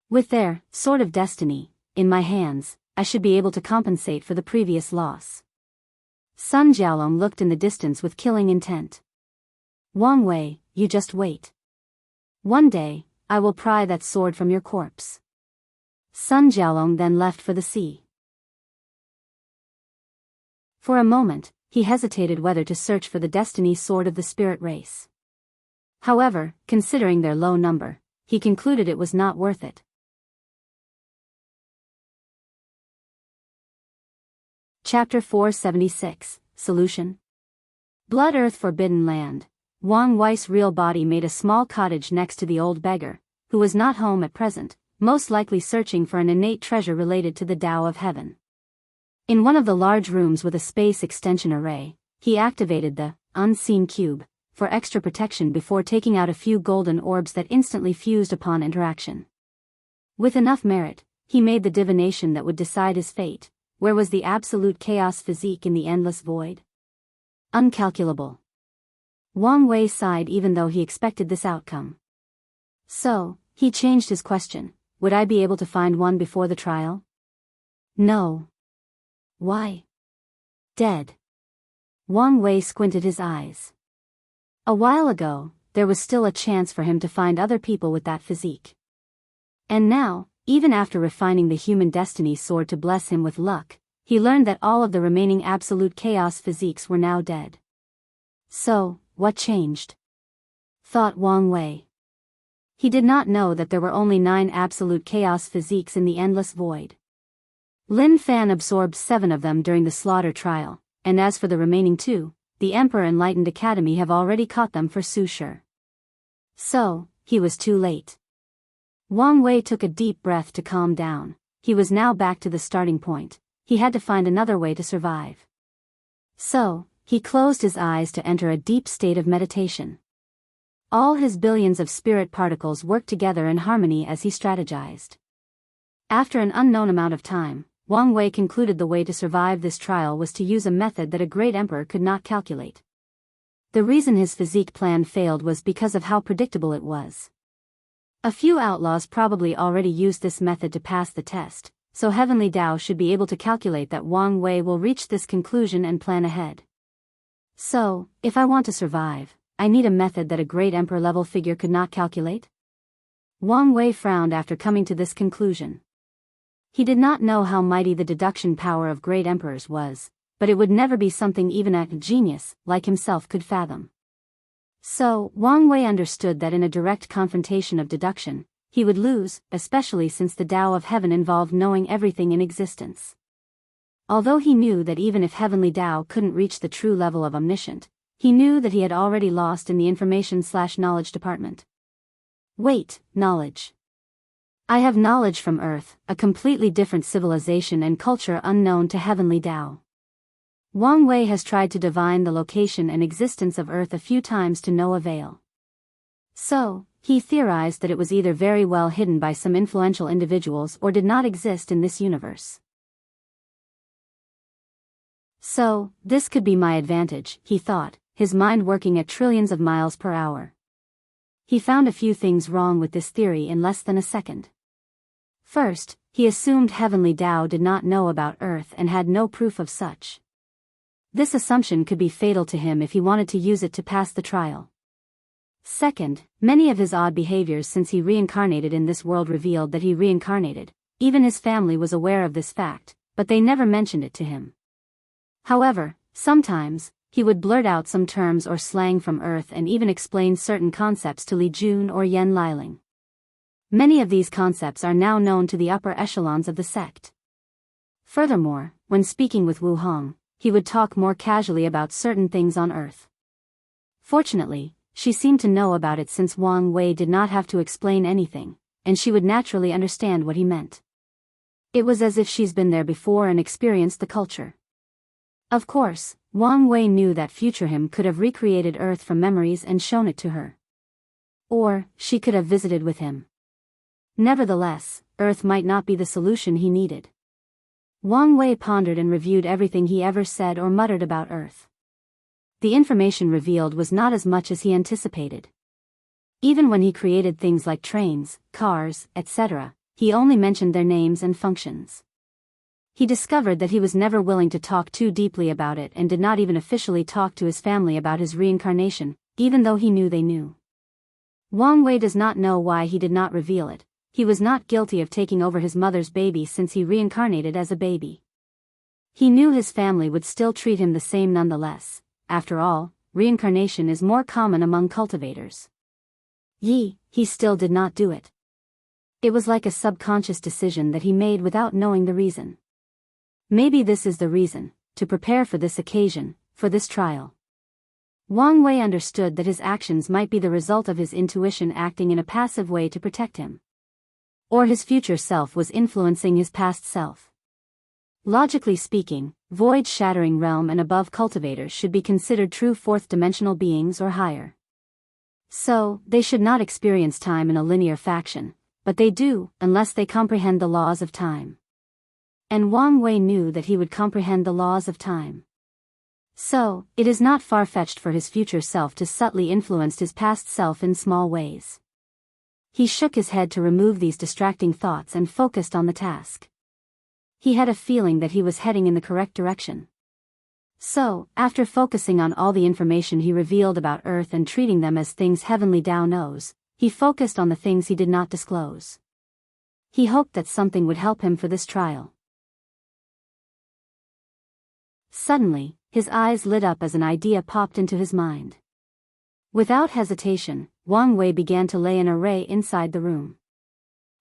With their sword of destiny in my hands, I should be able to compensate for the previous loss. Sun Jialong looked in the distance with killing intent. Wang Wei, you just wait. One day, I will pry that sword from your corpse. Sun Jialong then left for the sea. For a moment, he hesitated whether to search for the destiny sword of the spirit race. However, considering their low number, he concluded it was not worth it. Chapter 476, Solution. Blood Earth Forbidden Land. Wang Wei's real body made a small cottage next to the old beggar, who was not home at present, most likely searching for an innate treasure related to the Tao of Heaven. In one of the large rooms with a space extension array, he activated the unseen cube for extra protection before taking out a few golden orbs that instantly fused upon interaction. With enough merit, he made the divination that would decide his fate. Where was the absolute chaos physique in the endless void? Uncalculable. Wang Wei sighed even though he expected this outcome. So, he changed his question. Would I be able to find one before the trial? No. Why? Dead. Wang Wei squinted his eyes. A while ago, there was still a chance for him to find other people with that physique. And now, even after refining the human destiny sword to bless him with luck, he learned that all of the remaining absolute chaos physiques were now dead. So, what changed? Thought Wang Wei. He did not know that there were only 9 absolute chaos physiques in the endless void. Lin Fan absorbed 7 of them during the slaughter trial, and as for the remaining 2, the Emperor Enlightened Academy have already caught them for Susure. So, he was too late. Wang Wei took a deep breath to calm down. He was now back to the starting point. He had to find another way to survive. So, he closed his eyes to enter a deep state of meditation. All his billions of spirit particles worked together in harmony as he strategized. After an unknown amount of time, Wang Wei concluded the way to survive this trial was to use a method that a great emperor could not calculate. The reason his physique plan failed was because of how predictable it was. A few outlaws probably already used this method to pass the test, so Heavenly Dao should be able to calculate that Wang Wei will reach this conclusion and plan ahead. So, if I want to survive, I need a method that a great emperor-level figure could not calculate? Wang Wei frowned after coming to this conclusion. He did not know how mighty the deduction power of great emperors was, but it would never be something even a genius like himself could fathom. So, Wang Wei understood that in a direct confrontation of deduction, he would lose, especially since the Tao of Heaven involved knowing everything in existence. Although he knew that even if Heavenly Tao couldn't reach the true level of omniscient, he knew that he had already lost in the information/knowledge department. Wait, knowledge. I have knowledge from Earth, a completely different civilization and culture unknown to Heavenly Tao. Wang Wei has tried to divine the location and existence of Earth a few times to no avail. So, he theorized that it was either very well hidden by some influential individuals or did not exist in this universe. So, this could be my advantage, he thought, his mind working at trillions of miles per hour. He found a few things wrong with this theory in less than a second. First, he assumed Heavenly Tao did not know about Earth and had no proof of such. This assumption could be fatal to him if he wanted to use it to pass the trial. Second, many of his odd behaviors since he reincarnated in this world revealed that he reincarnated. Even his family was aware of this fact, but they never mentioned it to him. However, sometimes, he would blurt out some terms or slang from Earth and even explain certain concepts to Li Jun or Yen Liling. Many of these concepts are now known to the upper echelons of the sect. Furthermore, when speaking with Wu Hong, he would talk more casually about certain things on Earth. Fortunately, she seemed to know about it since Wang Wei did not have to explain anything, and she would naturally understand what he meant. It was as if she's been there before and experienced the culture. Of course, Wang Wei knew that future him could have recreated Earth from memories and shown it to her. Or, she could have visited with him. Nevertheless, Earth might not be the solution he needed. Wang Wei pondered and reviewed everything he ever said or muttered about Earth. The information revealed was not as much as he anticipated. Even when he created things like trains, cars, etc., he only mentioned their names and functions. He discovered that he was never willing to talk too deeply about it and did not even officially talk to his family about his reincarnation, even though he knew they knew. Wang Wei does not know why he did not reveal it. He was not guilty of taking over his mother's baby since he reincarnated as a baby. He knew his family would still treat him the same nonetheless. After all, reincarnation is more common among cultivators. He still did not do it. It was like a subconscious decision that he made without knowing the reason. Maybe this is the reason, to prepare for this occasion, for this trial. Wang Wei understood that his actions might be the result of his intuition acting in a passive way to protect him. Or his future self was influencing his past self. Logically speaking, void-shattering realm and above cultivators should be considered true fourth-dimensional beings or higher. So, they should not experience time in a linear fashion, but they do, unless they comprehend the laws of time. And Wang Wei knew that he would comprehend the laws of time. So, it is not far-fetched for his future self to subtly influence his past self in small ways. He shook his head to remove these distracting thoughts and focused on the task. He had a feeling that he was heading in the correct direction. So, after focusing on all the information he revealed about Earth and treating them as things Heavenly Tao knows, he focused on the things he did not disclose. He hoped that something would help him for this trial. Suddenly, his eyes lit up as an idea popped into his mind. Without hesitation, Wang Wei began to lay an array inside the room.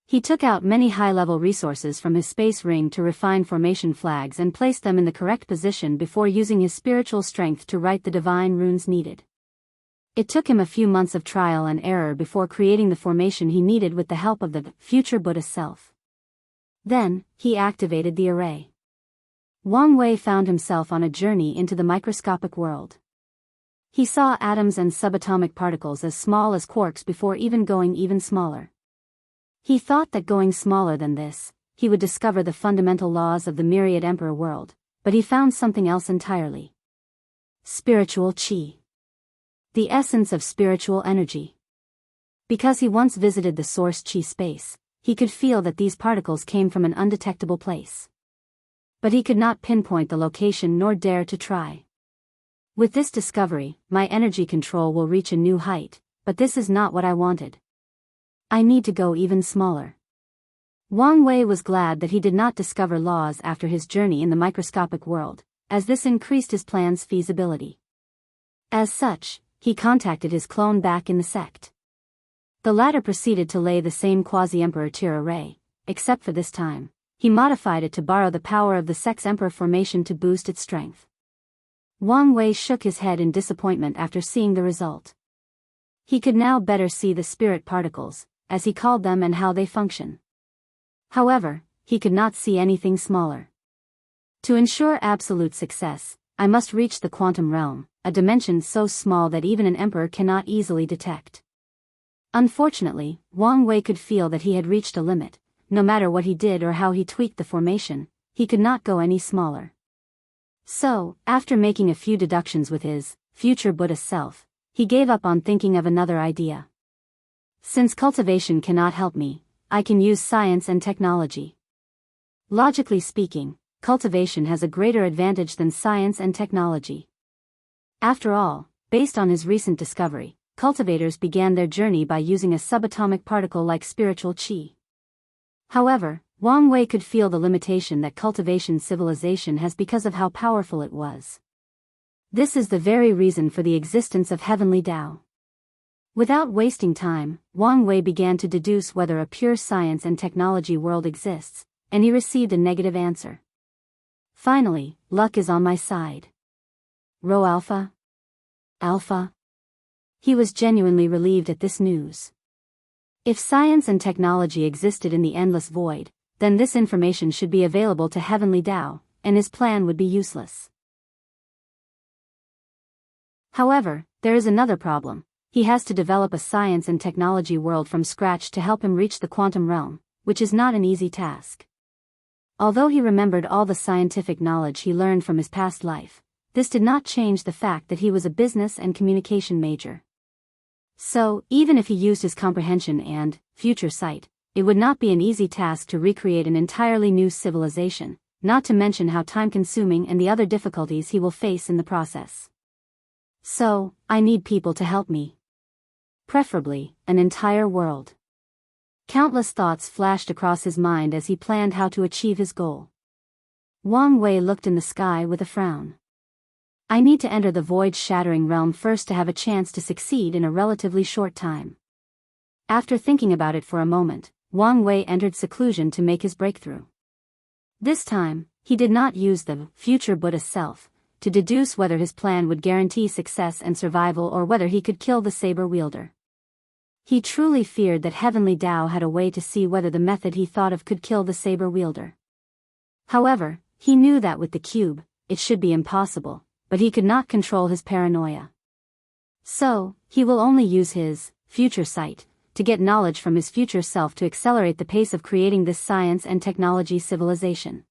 He took out many high-level resources from his space ring to refine formation flags and placed them in the correct position before using his spiritual strength to write the divine runes needed. It took him a few months of trial and error before creating the formation he needed with the help of the future Buddha self. Then, he activated the array. Wang Wei found himself on a journey into the microscopic world. He saw atoms and subatomic particles as small as quarks before even going even smaller. He thought that going smaller than this, he would discover the fundamental laws of the myriad emperor world, but he found something else entirely. Spiritual qi. The essence of spiritual energy. Because he once visited the source chi space, he could feel that these particles came from an undetectable place. But he could not pinpoint the location nor dare to try. With this discovery, my energy control will reach a new height, but this is not what I wanted. I need to go even smaller. Wang Wei was glad that he did not discover laws after his journey in the microscopic world, as this increased his plan's feasibility. As such, he contacted his clone back in the sect. The latter proceeded to lay the same quasi-emperor tier array, except for this time, he modified it to borrow the power of the sect's emperor formation to boost its strength. Wang Wei shook his head in disappointment after seeing the result. He could now better see the spirit particles, as he called them, and how they function. However, he could not see anything smaller. To ensure absolute success, I must reach the quantum realm, a dimension so small that even an emperor cannot easily detect. Unfortunately, Wang Wei could feel that he had reached a limit. No matter what he did or how he tweaked the formation, he could not go any smaller. So, after making a few deductions with his future Buddha self, he gave up on thinking of another idea. Since cultivation cannot help me, I can use science and technology. Logically speaking, cultivation has a greater advantage than science and technology. After all, based on his recent discovery, cultivators began their journey by using a subatomic particle like spiritual qi. However, Wang Wei could feel the limitation that cultivation civilization has because of how powerful it was. This is the very reason for the existence of heavenly Tao. Without wasting time, Wang Wei began to deduce whether a pure science and technology world exists, and he received a negative answer. Finally, luck is on my side. Rho Alpha? Alpha? He was genuinely relieved at this news. If science and technology existed in the endless void, then this information should be available to heavenly Tao, and his plan would be useless. However, there is another problem. He has to develop a science and technology world from scratch to help him reach the quantum realm, which is not an easy task. Although he remembered all the scientific knowledge he learned from his past life, this did not change the fact that he was a business and communication major. So, even if he used his comprehension and future sight, it would not be an easy task to recreate an entirely new civilization, not to mention how time-consuming and the other difficulties he will face in the process. So, I need people to help me. Preferably, an entire world. Countless thoughts flashed across his mind as he planned how to achieve his goal. Wang Wei looked in the sky with a frown. I need to enter the void-shattering realm first to have a chance to succeed in a relatively short time. After thinking about it for a moment, Wang Wei entered seclusion to make his breakthrough. This time, he did not use the future Buddha self to deduce whether his plan would guarantee success and survival or whether he could kill the saber wielder. He truly feared that heavenly Tao had a way to see whether the method he thought of could kill the saber wielder. However, he knew that with the cube, it should be impossible, but he could not control his paranoia. So, he will only use his future sight to get knowledge from his future self to accelerate the pace of creating this science and technology civilization.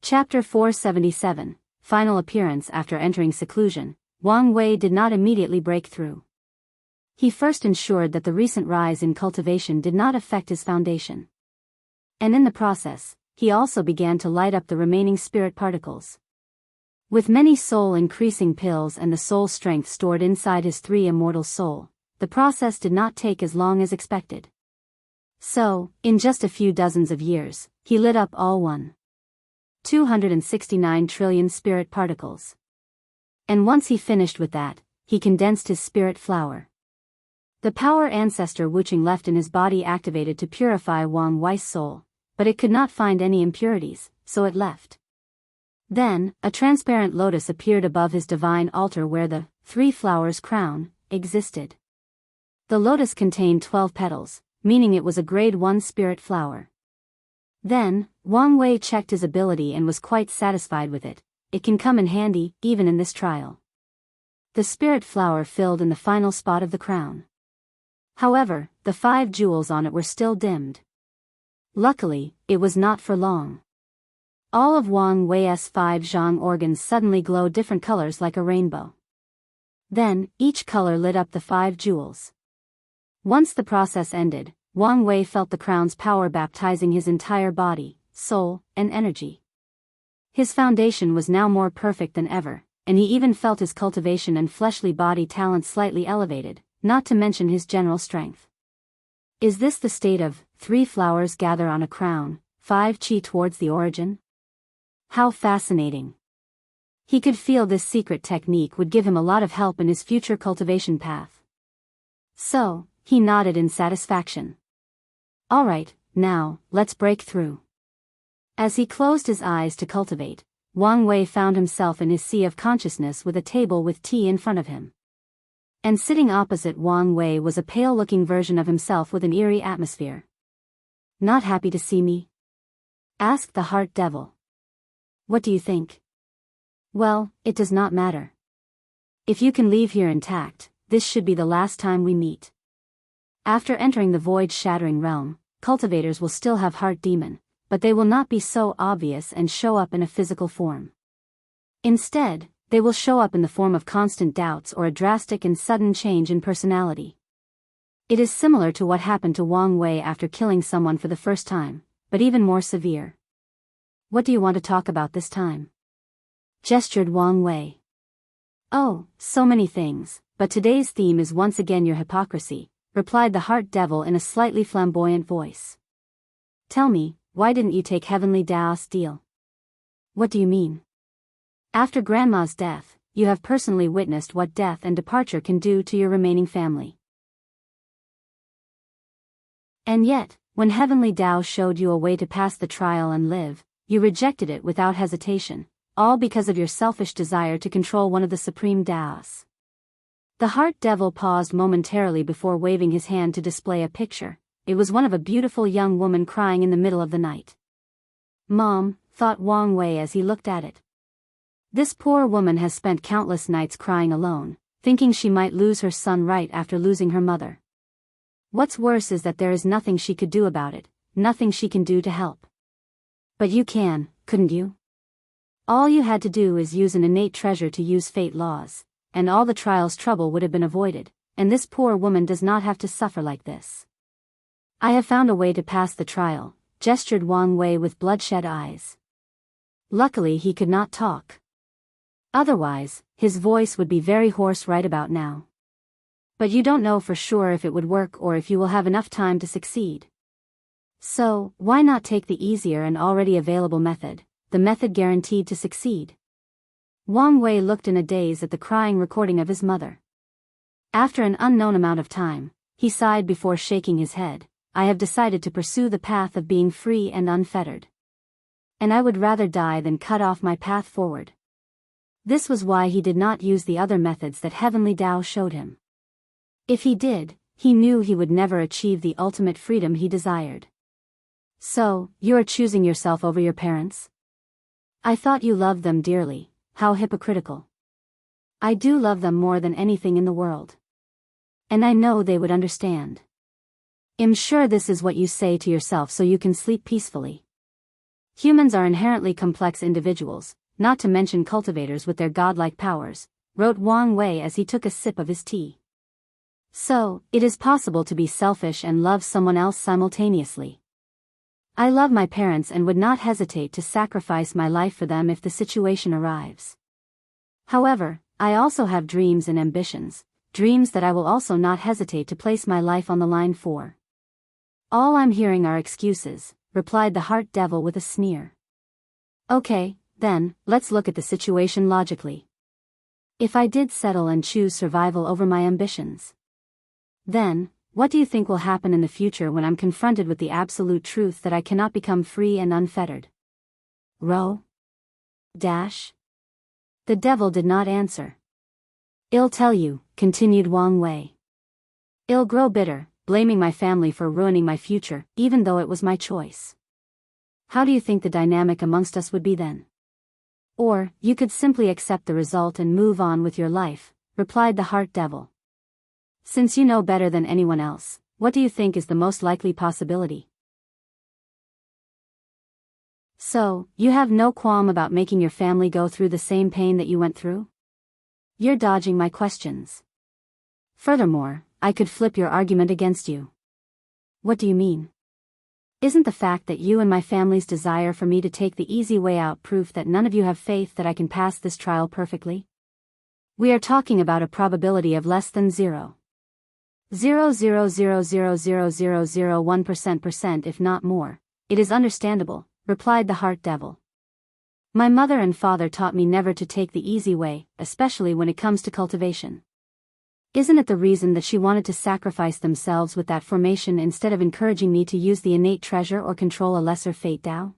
Chapter 477, Final Appearance. After entering seclusion, Wang Wei did not immediately break through. He first ensured that the recent rise in cultivation did not affect his foundation. And in the process, he also began to light up the remaining spirit particles. With many soul-increasing pills and the soul strength stored inside his 3 immortal soul, the process did not take as long as expected. So, in just a few dozens of years, he lit up all 269 trillion spirit particles. And once he finished with that, he condensed his spirit flower. The power ancestor Wuxia left in his body activated to purify Wang Wei's soul, but it could not find any impurities, so it left. Then, a transparent lotus appeared above his divine altar where the 3 flowers crown existed. The lotus contained 12 petals, meaning it was a grade 1 spirit flower. Then, Wang Wei checked his ability and was quite satisfied with it. It can come in handy, even in this trial. The spirit flower filled in the final spot of the crown. However, the 5 jewels on it were still dimmed. Luckily, it was not for long. All of Wang Wei's 5 zhang organs suddenly glowed different colors like a rainbow. Then, each color lit up the 5 jewels. Once the process ended, Wang Wei felt the crown's power baptizing his entire body, soul, and energy. His foundation was now more perfect than ever, and he even felt his cultivation and fleshly body talents slightly elevated, not to mention his general strength. Is this the state of 3 flowers gather on a crown, 5 qi towards the origin? How fascinating. He could feel this secret technique would give him a lot of help in his future cultivation path. So, he nodded in satisfaction. Alright, now, let's break through. As he closed his eyes to cultivate, Wang Wei found himself in his sea of consciousness with a table with tea in front of him. And sitting opposite Wang Wei was a pale-looking version of himself with an eerie atmosphere. Not happy to see me? Asked the heart devil. What do you think? Well, it does not matter. If you can leave here intact, this should be the last time we meet. After entering the void-shattering realm, cultivators will still have heart demon, but they will not be so obvious and show up in a physical form. Instead, they will show up in the form of constant doubts or a drastic and sudden change in personality. It is similar to what happened to Wang Wei after killing someone for the first time, but even more severe. What do you want to talk about this time? Gestured Wang Wei. Oh, so many things, but today's theme is once again your hypocrisy, replied the heart devil in a slightly flamboyant voice. Tell me, why didn't you take heavenly Daoist deal? What do you mean? After Grandma's death, you have personally witnessed what death and departure can do to your remaining family. And yet, when heavenly Dao showed you a way to pass the trial and live, you rejected it without hesitation, all because of your selfish desire to control one of the supreme Daos. The heart devil paused momentarily before waving his hand to display a picture. It was one of a beautiful young woman crying in the middle of the night. Mom, thought Wang Wei as he looked at it. This poor woman has spent countless nights crying alone, thinking she might lose her son right after losing her mother. What's worse is that there is nothing she could do about it, nothing she can do to help. But you can, couldn't you? All you had to do is use an innate treasure to use fate laws, and all the trial's trouble would have been avoided, and this poor woman does not have to suffer like this. I have found a way to pass the trial, gestured Wang Wei with bloodshot eyes. Luckily he could not talk. Otherwise, his voice would be very hoarse right about now. But you don't know for sure if it would work or if you will have enough time to succeed. So, why not take the easier and already available method, the method guaranteed to succeed? Wang Wei looked in a daze at the crying recording of his mother. After an unknown amount of time, he sighed before shaking his head. I have decided to pursue the path of being free and unfettered. And I would rather die than cut off my path forward. This was why he did not use the other methods that Heavenly Dao showed him. If he did, he knew he would never achieve the ultimate freedom he desired. So, you are choosing yourself over your parents? I thought you loved them dearly. How hypocritical. I do love them more than anything in the world. And I know they would understand. I'm sure this is what you say to yourself so you can sleep peacefully. Humans are inherently complex individuals, not to mention cultivators with their godlike powers, wrote Wang Wei as he took a sip of his tea. So, it is possible to be selfish and love someone else simultaneously. I love my parents and would not hesitate to sacrifice my life for them if the situation arrives. However, I also have dreams and ambitions, dreams that I will also not hesitate to place my life on the line for. All I'm hearing are excuses, replied the heart devil with a sneer. Okay, then, let's look at the situation logically. If I did settle and choose survival over my ambitions, then, what do you think will happen in the future when I'm confronted with the absolute truth that I cannot become free and unfettered? Row? Dash? The devil did not answer. I'll tell you, continued Wang Wei. I'll grow bitter, blaming my family for ruining my future, even though it was my choice. How do you think the dynamic amongst us would be then? Or, you could simply accept the result and move on with your life, replied the heart devil. Since you know better than anyone else, what do you think is the most likely possibility? So, you have no qualm about making your family go through the same pain that you went through? You're dodging my questions. Furthermore, I could flip your argument against you. What do you mean? Isn't the fact that you and my family's desire for me to take the easy way out proof that none of you have faith that I can pass this trial perfectly? We are talking about a probability of less than 0.000000001% if not more. It is understandable, replied the Heart Devil. My mother and father taught me never to take the easy way, especially when it comes to cultivation. Isn't it the reason that she wanted to sacrifice themselves with that formation instead of encouraging me to use the innate treasure or control a lesser fate Dao?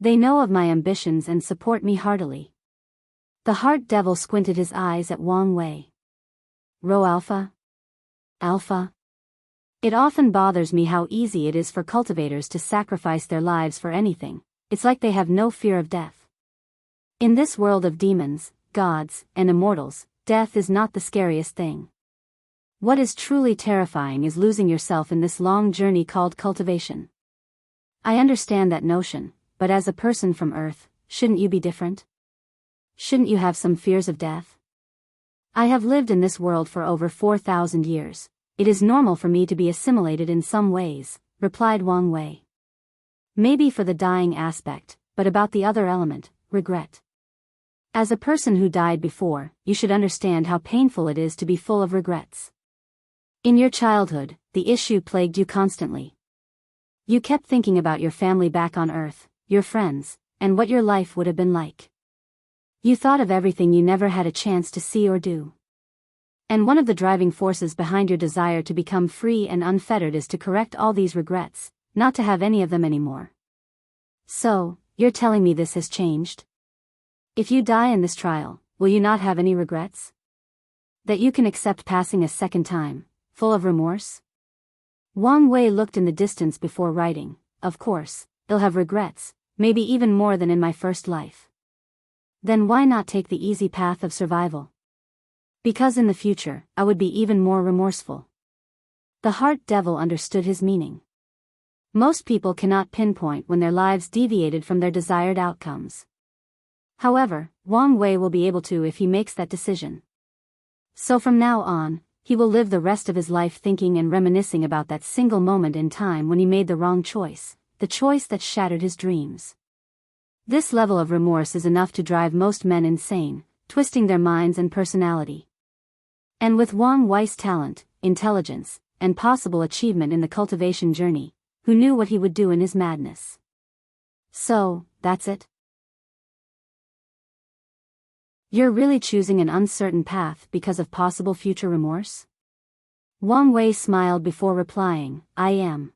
They know of my ambitions and support me heartily. The Heart Devil squinted his eyes at Wang Wei. Rho Alpha? Alpha? It often bothers me how easy it is for cultivators to sacrifice their lives for anything. It's like they have no fear of death. In this world of demons, gods, and immortals, death is not the scariest thing. What is truly terrifying is losing yourself in this long journey called cultivation. I understand that notion, but as a person from Earth, shouldn't you be different? Shouldn't you have some fears of death? I have lived in this world for over 4,000 years. It is normal for me to be assimilated in some ways, replied Wang Wei. Maybe for the dying aspect, but about the other element, regret. As a person who died before, you should understand how painful it is to be full of regrets. In your childhood, the issue plagued you constantly. You kept thinking about your family back on Earth, your friends, and what your life would have been like. You thought of everything you never had a chance to see or do. And one of the driving forces behind your desire to become free and unfettered is to correct all these regrets, not to have any of them anymore. So, you're telling me this has changed? If you die in this trial, will you not have any regrets? That you can accept passing a second time, full of remorse? Wang Wei looked in the distance before writing. Of course, they'll have regrets, maybe even more than in my first life. Then why not take the easy path of survival? Because in the future, I would be even more remorseful. The Heart Devil understood his meaning. Most people cannot pinpoint when their lives deviated from their desired outcomes. However, Wang Wei will be able to if he makes that decision. So from now on, he will live the rest of his life thinking and reminiscing about that single moment in time when he made the wrong choice, the choice that shattered his dreams. This level of remorse is enough to drive most men insane, twisting their minds and personality. And with Wang Wei's talent, intelligence, and possible achievement in the cultivation journey, who knew what he would do in his madness? So, that's it? You're really choosing an uncertain path because of possible future remorse? Wang Wei smiled before replying, I am.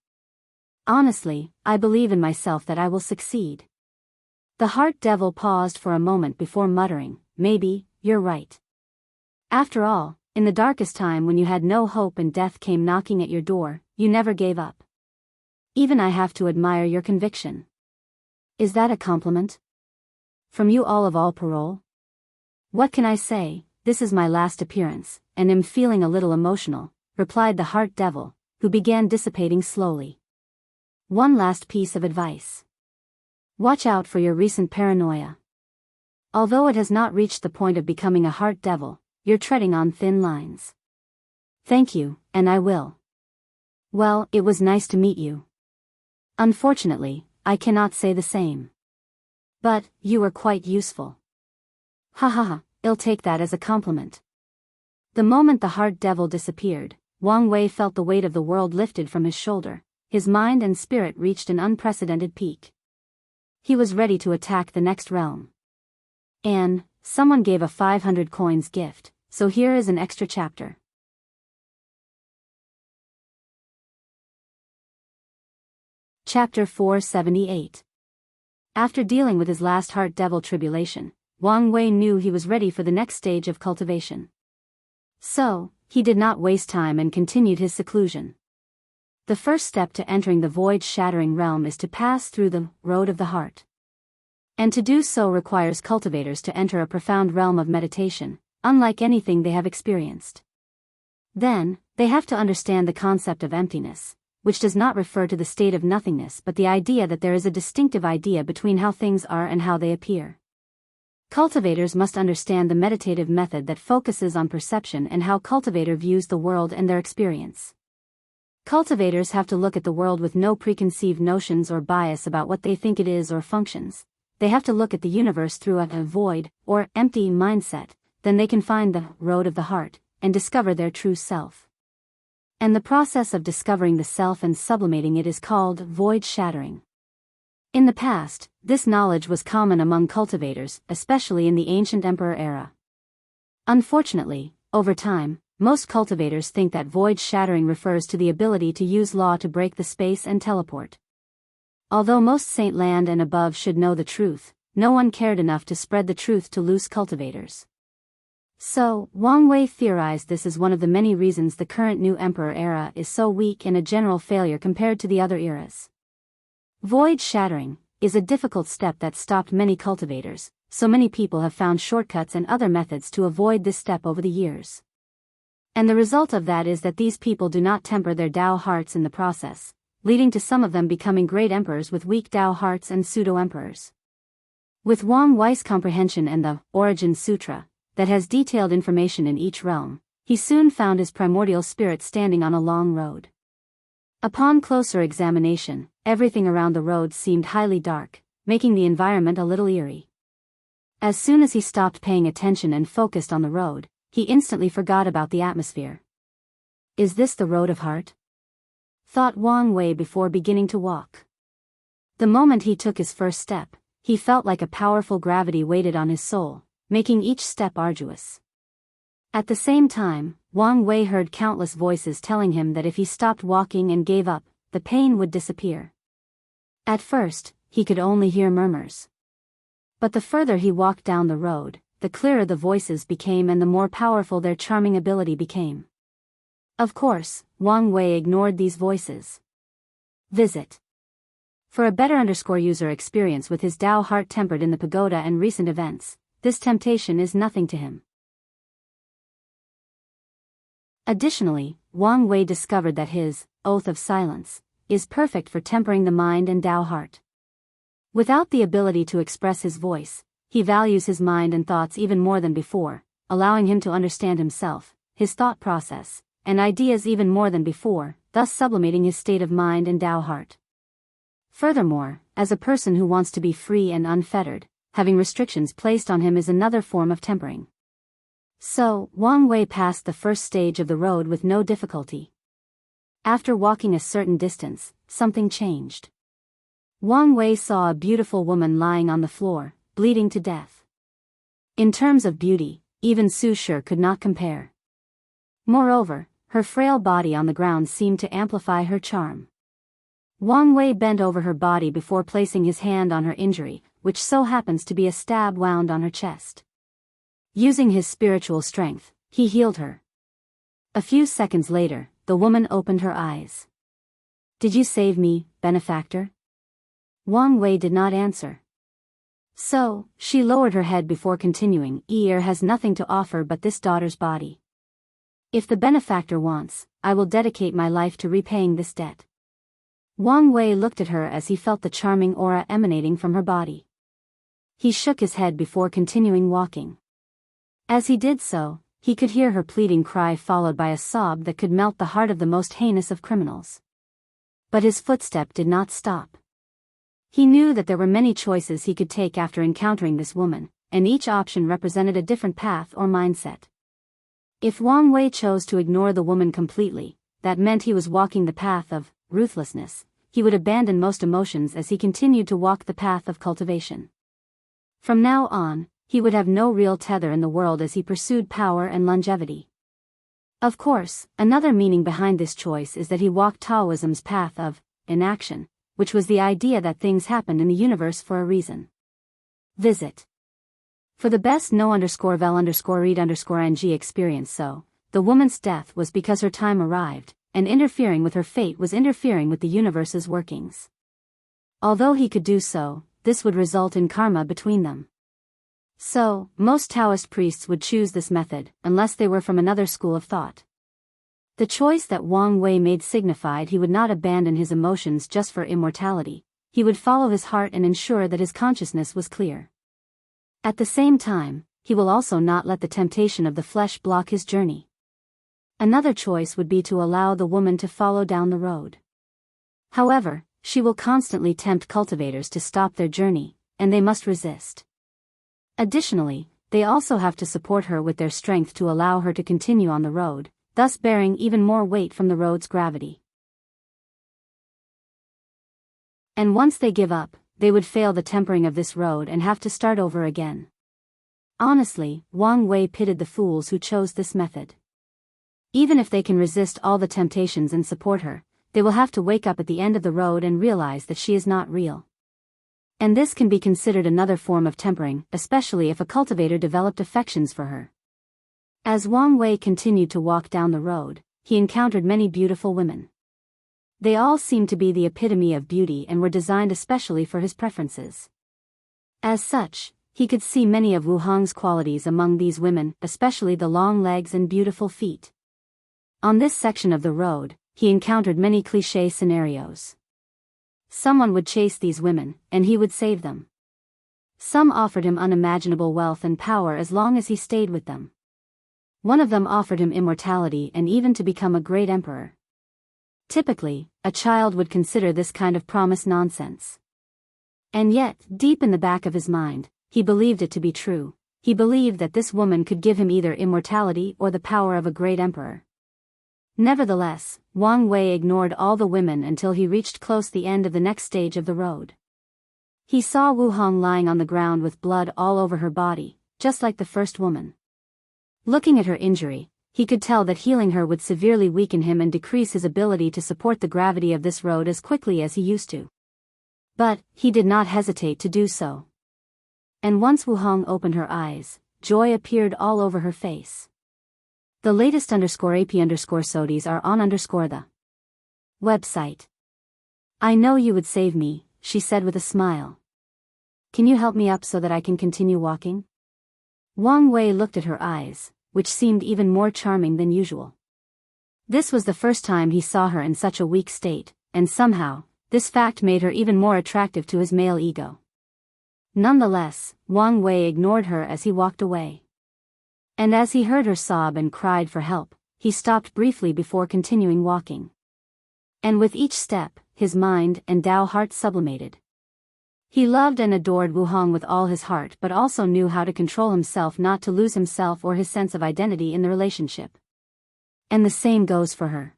Honestly, I believe in myself that I will succeed. The Heart Devil paused for a moment before muttering, maybe, you're right. After all, in the darkest time when you had no hope and death came knocking at your door, you never gave up. Even I have to admire your conviction. Is that a compliment? From you all of all parole? What can I say? This is my last appearance, and am feeling a little emotional, replied the Heart Devil, who began dissipating slowly. One last piece of advice. Watch out for your recent paranoia. Although it has not reached the point of becoming a Heart Devil, you're treading on thin lines. Thank you, and I will. Well, it was nice to meet you. Unfortunately, I cannot say the same. But, you were quite useful. Ha ha ha, I'll take that as a compliment. The moment the Heart Devil disappeared, Wang Wei felt the weight of the world lifted from his shoulder, his mind and spirit reached an unprecedented peak. He was ready to attack the next realm. And, someone gave a 500 coins gift, so here is an extra chapter. Chapter 478. After dealing with his last Heart Devil tribulation, Wang Wei knew he was ready for the next stage of cultivation. So, he did not waste time and continued his seclusion. The first step to entering the void-shattering realm is to pass through the road of the heart. And to do so requires cultivators to enter a profound realm of meditation, unlike anything they have experienced. Then, they have to understand the concept of emptiness, which does not refer to the state of nothingness but the idea that there is a distinctive idea between how things are and how they appear. Cultivators must understand the meditative method that focuses on perception and how cultivator views the world and their experience. Cultivators have to look at the world with no preconceived notions or bias about what they think it is or functions. They have to look at the universe through a void, or empty mindset, then they can find the road of the heart, and discover their true self. And the process of discovering the self and sublimating it is called void shattering. In the past, this knowledge was common among cultivators, especially in the ancient emperor era. Unfortunately, over time, most cultivators think that void shattering refers to the ability to use law to break the space and teleport. Although most Saint Land and above should know the truth, no one cared enough to spread the truth to loose cultivators. So, Wang Wei theorized this is one of the many reasons the current new emperor era is so weak and a general failure compared to the other eras. Void shattering is a difficult step that stopped many cultivators, so many people have found shortcuts and other methods to avoid this step over the years. And the result of that is that these people do not temper their Tao hearts in the process, leading to some of them becoming great emperors with weak Tao hearts and pseudo-emperors. With Wang Wei's comprehension and the Origin Sutra, that has detailed information in each realm, he soon found his primordial spirit standing on a long road. Upon closer examination, everything around the road seemed highly dark, making the environment a little eerie. As soon as he stopped paying attention and focused on the road, he instantly forgot about the atmosphere. Is this the road of heart? Thought Wang Wei before beginning to walk. The moment he took his first step, he felt like a powerful gravity weighted on his soul, making each step arduous. At the same time, Wang Wei heard countless voices telling him that if he stopped walking and gave up, the pain would disappear. At first, he could only hear murmurs. But the further he walked down the road, the clearer the voices became and the more powerful their charming ability became. Of course, Wang Wei ignored these voices. Visit. For a better user experience with his Tao heart tempered in the pagoda and recent events, this temptation is nothing to him. Additionally, Wang Wei discovered that his oath of silence is perfect for tempering the mind and Tao heart. Without the ability to express his voice, he values his mind and thoughts even more than before, allowing him to understand himself, his thought process, and ideas even more than before, thus sublimating his state of mind and Tao heart. Furthermore, as a person who wants to be free and unfettered, having restrictions placed on him is another form of tempering. So, Wang Wei passed the first stage of the road with no difficulty. After walking a certain distance, something changed. Wang Wei saw a beautiful woman lying on the floor, bleeding to death. In terms of beauty, even Su Shi could not compare. Moreover, her frail body on the ground seemed to amplify her charm. Wang Wei bent over her body before placing his hand on her injury, which so happens to be a stab wound on her chest. Using his spiritual strength, he healed her. A few seconds later, the woman opened her eyes. Did you save me, benefactor? Wang Wei did not answer. So, she lowered her head before continuing, "Ear has nothing to offer but this daughter's body. If the benefactor wants, I will dedicate my life to repaying this debt." Wang Wei looked at her as he felt the charming aura emanating from her body. He shook his head before continuing walking. As he did so, he could hear her pleading cry followed by a sob that could melt the heart of the most heinous of criminals. But his footstep did not stop. He knew that there were many choices he could take after encountering this woman, and each option represented a different path or mindset. If Wang Wei chose to ignore the woman completely, that meant he was walking the path of ruthlessness. He would abandon most emotions as he continued to walk the path of cultivation. From now on, he would have no real tether in the world as he pursued power and longevity. Of course, another meaning behind this choice is that he walked Taoism's path of inaction, which was the idea that things happened in the universe for a reason. Visit. For the best no_vel_read_ng experience, so, the woman's death was because her time arrived, and interfering with her fate was interfering with the universe's workings. Although he could do so, this would result in karma between them. So, most Taoist priests would choose this method, unless they were from another school of thought. The choice that Wang Wei made signified he would not abandon his emotions just for immortality. He would follow his heart and ensure that his consciousness was clear. At the same time, he will also not let the temptation of the flesh block his journey. Another choice would be to allow the woman to follow down the road. However, she will constantly tempt cultivators to stop their journey, and they must resist. Additionally, they also have to support her with their strength to allow her to continue on the road, thus bearing even more weight from the road's gravity. And once they give up, they would fail the tempering of this road and have to start over again. Honestly, Wang Wei pitied the fools who chose this method. Even if they can resist all the temptations and support her, they will have to wake up at the end of the road and realize that she is not real. And this can be considered another form of tempering, especially if a cultivator developed affections for her. As Wang Wei continued to walk down the road, he encountered many beautiful women. They all seemed to be the epitome of beauty and were designed especially for his preferences. As such, he could see many of Wu Hong's qualities among these women, especially the long legs and beautiful feet. On this section of the road, he encountered many cliché scenarios. Someone would chase these women, and he would save them. Some offered him unimaginable wealth and power as long as he stayed with them. One of them offered him immortality and even to become a great emperor. Typically, a child would consider this kind of promise nonsense. And yet, deep in the back of his mind, he believed it to be true. He believed that this woman could give him either immortality or the power of a great emperor. Nevertheless, Wang Wei ignored all the women until he reached close the end of the next stage of the road. He saw Wu Hong lying on the ground with blood all over her body, just like the first woman. Looking at her injury, he could tell that healing her would severely weaken him and decrease his ability to support the gravity of this road as quickly as he used to. But, he did not hesitate to do so. And once Wu Hong opened her eyes, joy appeared all over her face. The latest _AP_SODIs are on the website. I know you would save me, she said with a smile. Can you help me up so that I can continue walking? Wang Wei looked at her eyes, which seemed even more charming than usual. This was the first time he saw her in such a weak state, and somehow, this fact made her even more attractive to his male ego. Nonetheless, Wang Wei ignored her as he walked away. And as he heard her sob and cried for help, he stopped briefly before continuing walking. And with each step, his mind and Dao heart sublimated. He loved and adored Wu Hong with all his heart but also knew how to control himself not to lose himself or his sense of identity in the relationship. And the same goes for her.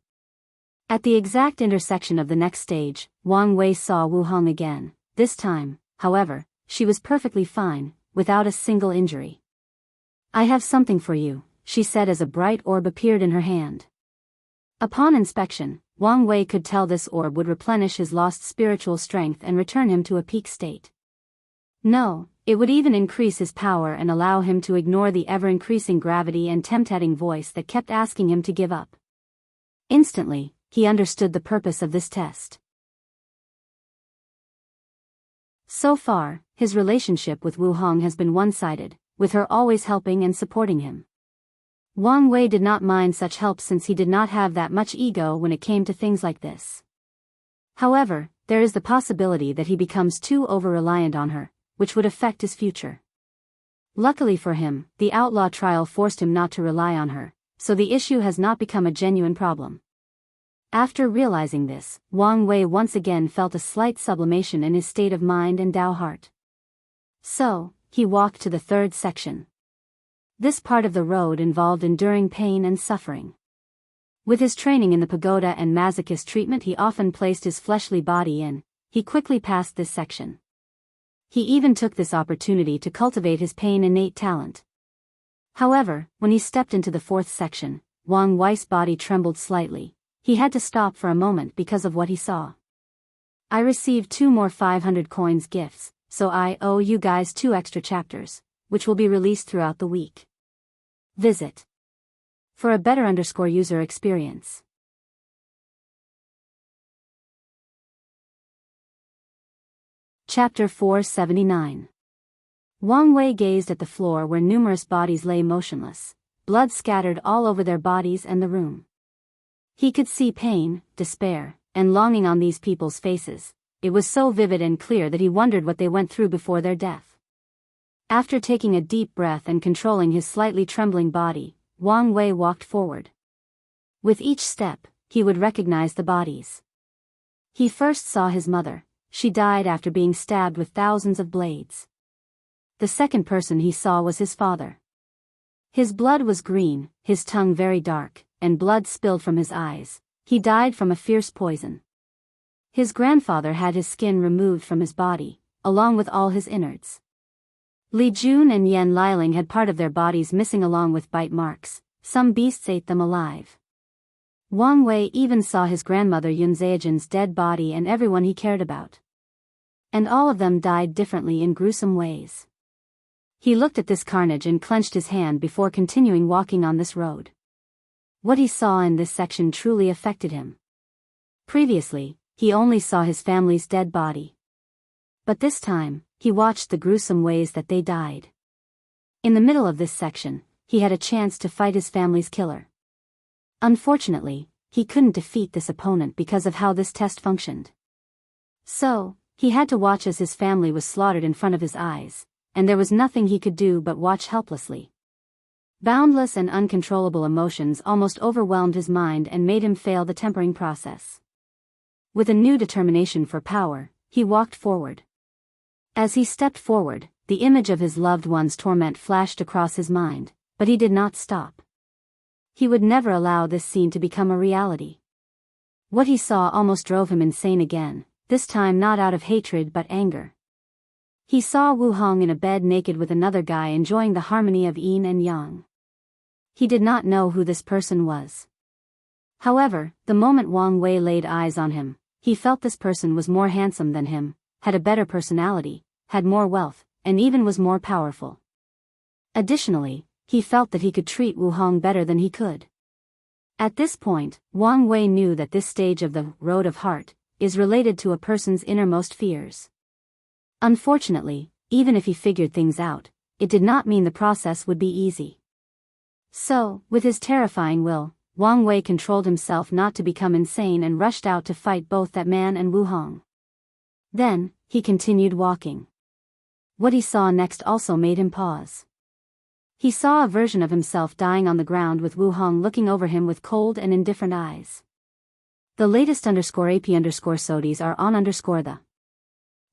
At the exact intersection of the next stage, Wang Wei saw Wu Hong again. This time, however, she was perfectly fine, without a single injury. I have something for you, she said as a bright orb appeared in her hand. Upon inspection, Wang Wei could tell this orb would replenish his lost spiritual strength and return him to a peak state. No, it would even increase his power and allow him to ignore the ever-increasing gravity and tempting voice that kept asking him to give up. Instantly, he understood the purpose of this test. So far, his relationship with Wu Hong has been one-sided, with her always helping and supporting him. Wang Wei did not mind such help since he did not have that much ego when it came to things like this. However, there is the possibility that he becomes too over-reliant on her, which would affect his future. Luckily for him, the outlaw trial forced him not to rely on her, so the issue has not become a genuine problem. After realizing this, Wang Wei once again felt a slight sublimation in his state of mind and Dao heart. So, he walked to the third section. This part of the road involved enduring pain and suffering. With his training in the pagoda and masochist treatment he often placed his fleshly body in, he quickly passed this section. He even took this opportunity to cultivate his pain innate talent. However, when he stepped into the fourth section, Wang Wei's body trembled slightly. He had to stop for a moment because of what he saw. I received 2 more 500 coins gifts, so I owe you guys 2 extra chapters, which will be released throughout the week. Visit for a better user experience. Chapter 479. Wang Wei gazed at the floor where numerous bodies lay motionless. Blood scattered all over their bodies and the room. He could see pain, despair, and longing on these people's faces. It was so vivid and clear that he wondered what they went through before their death. After taking a deep breath and controlling his slightly trembling body, Wang Wei walked forward. With each step, he would recognize the bodies. He first saw his mother. She died after being stabbed with thousands of blades. The second person he saw was his father. His blood was green, his tongue very dark, and blood spilled from his eyes. He died from a fierce poison. His grandfather had his skin removed from his body, along with all his innards. Li Jun and Yan Liling had part of their bodies missing along with bite marks. Some beasts ate them alive. Wang Wei even saw his grandmother Yun Zhejian's dead body and everyone he cared about. And all of them died differently in gruesome ways. He looked at this carnage and clenched his hand before continuing walking on this road. What he saw in this section truly affected him. Previously, he only saw his family's dead body. But this time, he watched the gruesome ways that they died. In the middle of this section, he had a chance to fight his family's killer. Unfortunately, he couldn't defeat this opponent because of how this test functioned. So, he had to watch as his family was slaughtered in front of his eyes, and there was nothing he could do but watch helplessly. Boundless and uncontrollable emotions almost overwhelmed his mind and made him fail the tempering process. With a new determination for power, he walked forward. As he stepped forward, the image of his loved one's torment flashed across his mind, but he did not stop. He would never allow this scene to become a reality. What he saw almost drove him insane again, this time not out of hatred but anger. He saw Wu Hong in a bed naked with another guy enjoying the harmony of yin and yang. He did not know who this person was. However, the moment Wang Wei laid eyes on him, he felt this person was more handsome than him, had a better personality, had more wealth, and even was more powerful. Additionally, he felt that he could treat Wu Hong better than he could. At this point, Wang Wei knew that this stage of the road of heart is related to a person's innermost fears. Unfortunately, even if he figured things out, it did not mean the process would be easy. So, with his terrifying will, Wang Wei controlled himself not to become insane and rushed out to fight both that man and Wu Hong. Then, he continued walking. What he saw next also made him pause. He saw a version of himself dying on the ground with Wu Hong looking over him with cold and indifferent eyes. The latest _AP_SODIes are on _the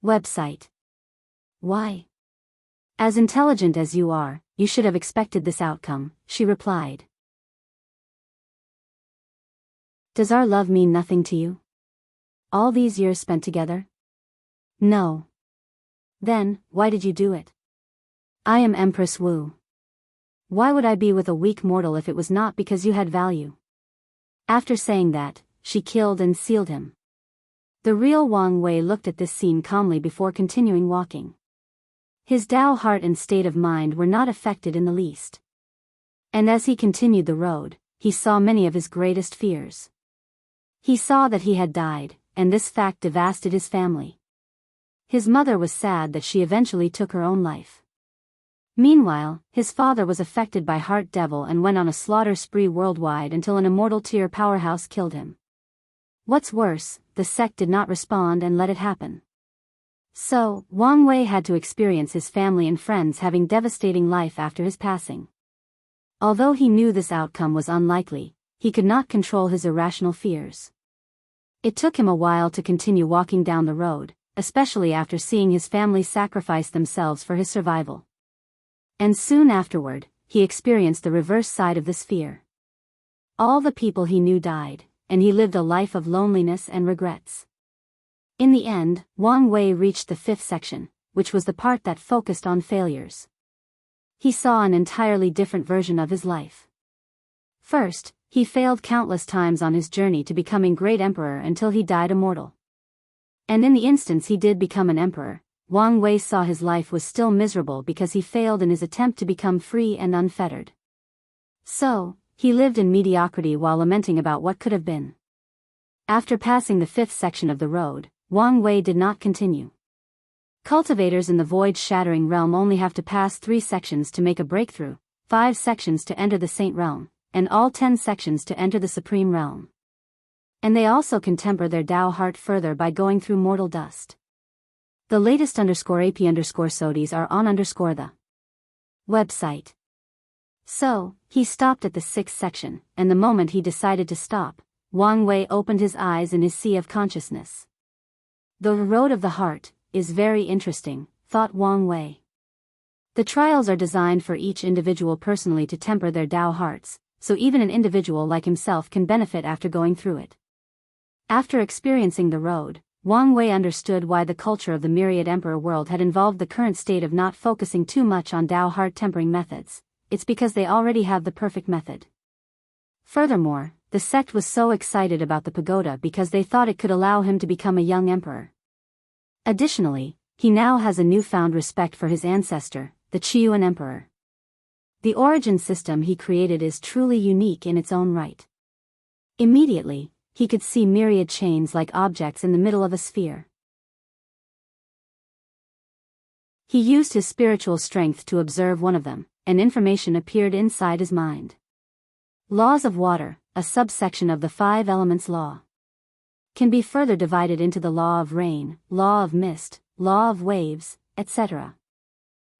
website. Why? As intelligent as you are, you should have expected this outcome, she replied. Does our love mean nothing to you? All these years spent together? No. Then, why did you do it? I am Empress Wu. Why would I be with a weak mortal if it was not because you had value? After saying that, she killed and sealed him. The real Wang Wei looked at this scene calmly before continuing walking. His Dao heart and state of mind were not affected in the least. And as he continued the road, he saw many of his greatest fears. He saw that he had died, and this fact devastated his family. His mother was sad that she eventually took her own life. Meanwhile, his father was affected by Heart Devil and went on a slaughter spree worldwide until an immortal tier powerhouse killed him. What's worse, the sect did not respond and let it happen. So, Wang Wei had to experience his family and friends having devastating life after his passing. Although he knew this outcome was unlikely, he could not control his irrational fears. It took him a while to continue walking down the road, especially after seeing his family sacrifice themselves for his survival. And soon afterward, he experienced the reverse side of this fear. All the people he knew died, and he lived a life of loneliness and regrets. In the end, Wang Wei reached the 5th section, which was the part that focused on failures. He saw an entirely different version of his life. First, he failed countless times on his journey to becoming great emperor until he died immortal. And in the instance he did become an emperor, Wang Wei saw his life was still miserable because he failed in his attempt to become free and unfettered. So, he lived in mediocrity while lamenting about what could have been. After passing the 5th section of the road, Wang Wei did not continue. Cultivators in the void-shattering realm only have to pass 3 sections to make a breakthrough, 5 sections to enter the Saint realm, and all 10 sections to enter the Supreme realm. And they also can temper their Dao heart further by going through mortal dust. The latest _AP_SODIs are on the website. So, he stopped at the 6th section, and the moment he decided to stop, Wang Wei opened his eyes in his sea of consciousness. The road of the heart is very interesting, thought Wang Wei. The trials are designed for each individual personally to temper their Dao hearts, so even an individual like himself can benefit after going through it. After experiencing the road, Wang Wei understood why the culture of the myriad emperor world had involved the current state of not focusing too much on Dao heart tempering methods. It's because they already have the perfect method. Furthermore, the sect was so excited about the pagoda because they thought it could allow him to become a young emperor. Additionally, he now has a newfound respect for his ancestor, the Qiyuan emperor. The origin system he created is truly unique in its own right. Immediately, he could see myriad chains like objects in the middle of a sphere. He used his spiritual strength to observe one of them, and information appeared inside his mind. Laws of water, a subsection of the 5 elements law, can be further divided into the law of rain, law of mist, law of waves, etc.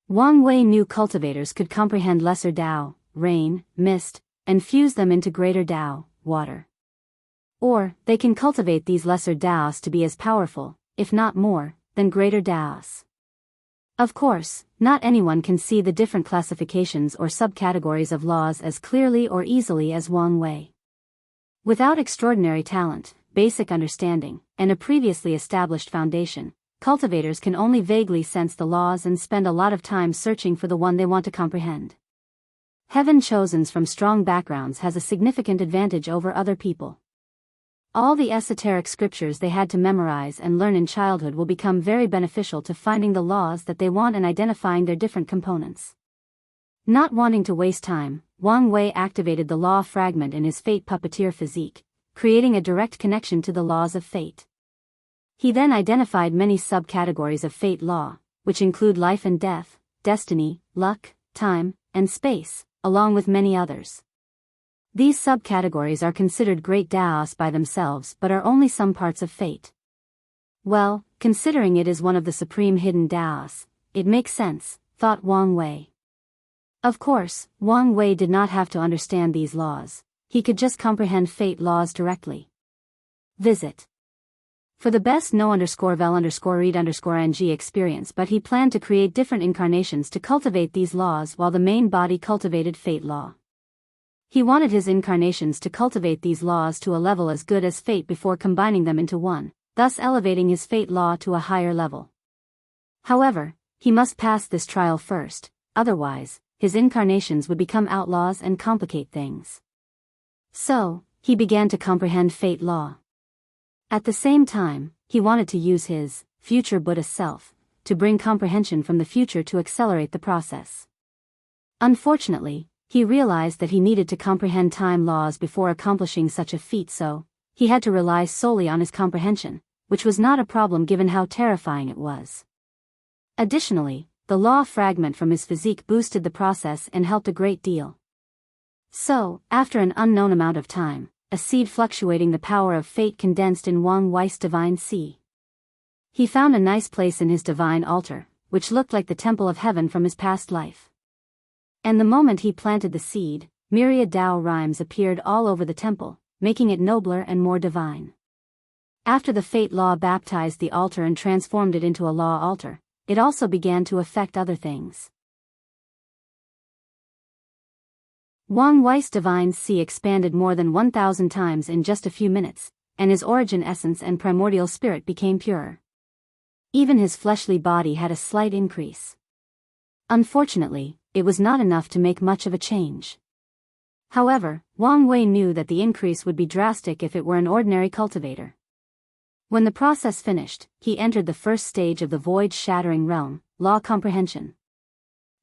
Wang Wei knew cultivators could comprehend lesser Dao, rain, mist, and fuse them into greater Dao, water. Or, they can cultivate these lesser Daos to be as powerful, if not more, than greater Daos. Of course, not anyone can see the different classifications or subcategories of laws as clearly or easily as Wang Wei. Without extraordinary talent, basic understanding, and a previously established foundation, cultivators can only vaguely sense the laws and spend a lot of time searching for the one they want to comprehend. Heaven chosen from strong backgrounds has a significant advantage over other people. All the esoteric scriptures they had to memorize and learn in childhood will become very beneficial to finding the laws that they want and identifying their different components. Not wanting to waste time, Wang Wei activated the law fragment in his fate puppeteer physique, creating a direct connection to the laws of fate. He then identified many subcategories of fate law, which include life and death, destiny, luck, time, and space, along with many others. These subcategories are considered great Daos by themselves but are only some parts of fate. Well, considering it is one of the supreme hidden Daos, it makes sense, thought Wang Wei. Of course, Wang Wei did not have to understand these laws, he could just comprehend fate laws directly. Visit. For the best no_vel_read_ng experience, but he planned to create different incarnations to cultivate these laws while the main body cultivated fate law. He wanted his incarnations to cultivate these laws to a level as good as fate before combining them into one, thus elevating his fate law to a higher level. However, he must pass this trial first, otherwise, his incarnations would become outlaws and complicate things. So, he began to comprehend fate law. At the same time, he wanted to use his future Buddha self to bring comprehension from the future to accelerate the process. Unfortunately, he realized that he needed to comprehend time laws before accomplishing such a feat, so he had to rely solely on his comprehension, which was not a problem given how terrifying it was. Additionally, the law fragment from his physique boosted the process and helped a great deal. So, after an unknown amount of time, a seed fluctuating the power of fate condensed in Wang Wei's divine sea. He found a nice place in his divine altar, which looked like the temple of heaven from his past life. And the moment he planted the seed, myriad Tao rhymes appeared all over the temple, making it nobler and more divine. After the fate law baptized the altar and transformed it into a law altar, it also began to affect other things. Wang Wei's divine sea expanded more than 1,000 times in just a few minutes, and his origin essence and primordial spirit became purer. Even his fleshly body had a slight increase. Unfortunately, it was not enough to make much of a change. However, Wang Wei knew that the increase would be drastic if it were an ordinary cultivator. When the process finished, he entered the first stage of the void-shattering realm, law comprehension.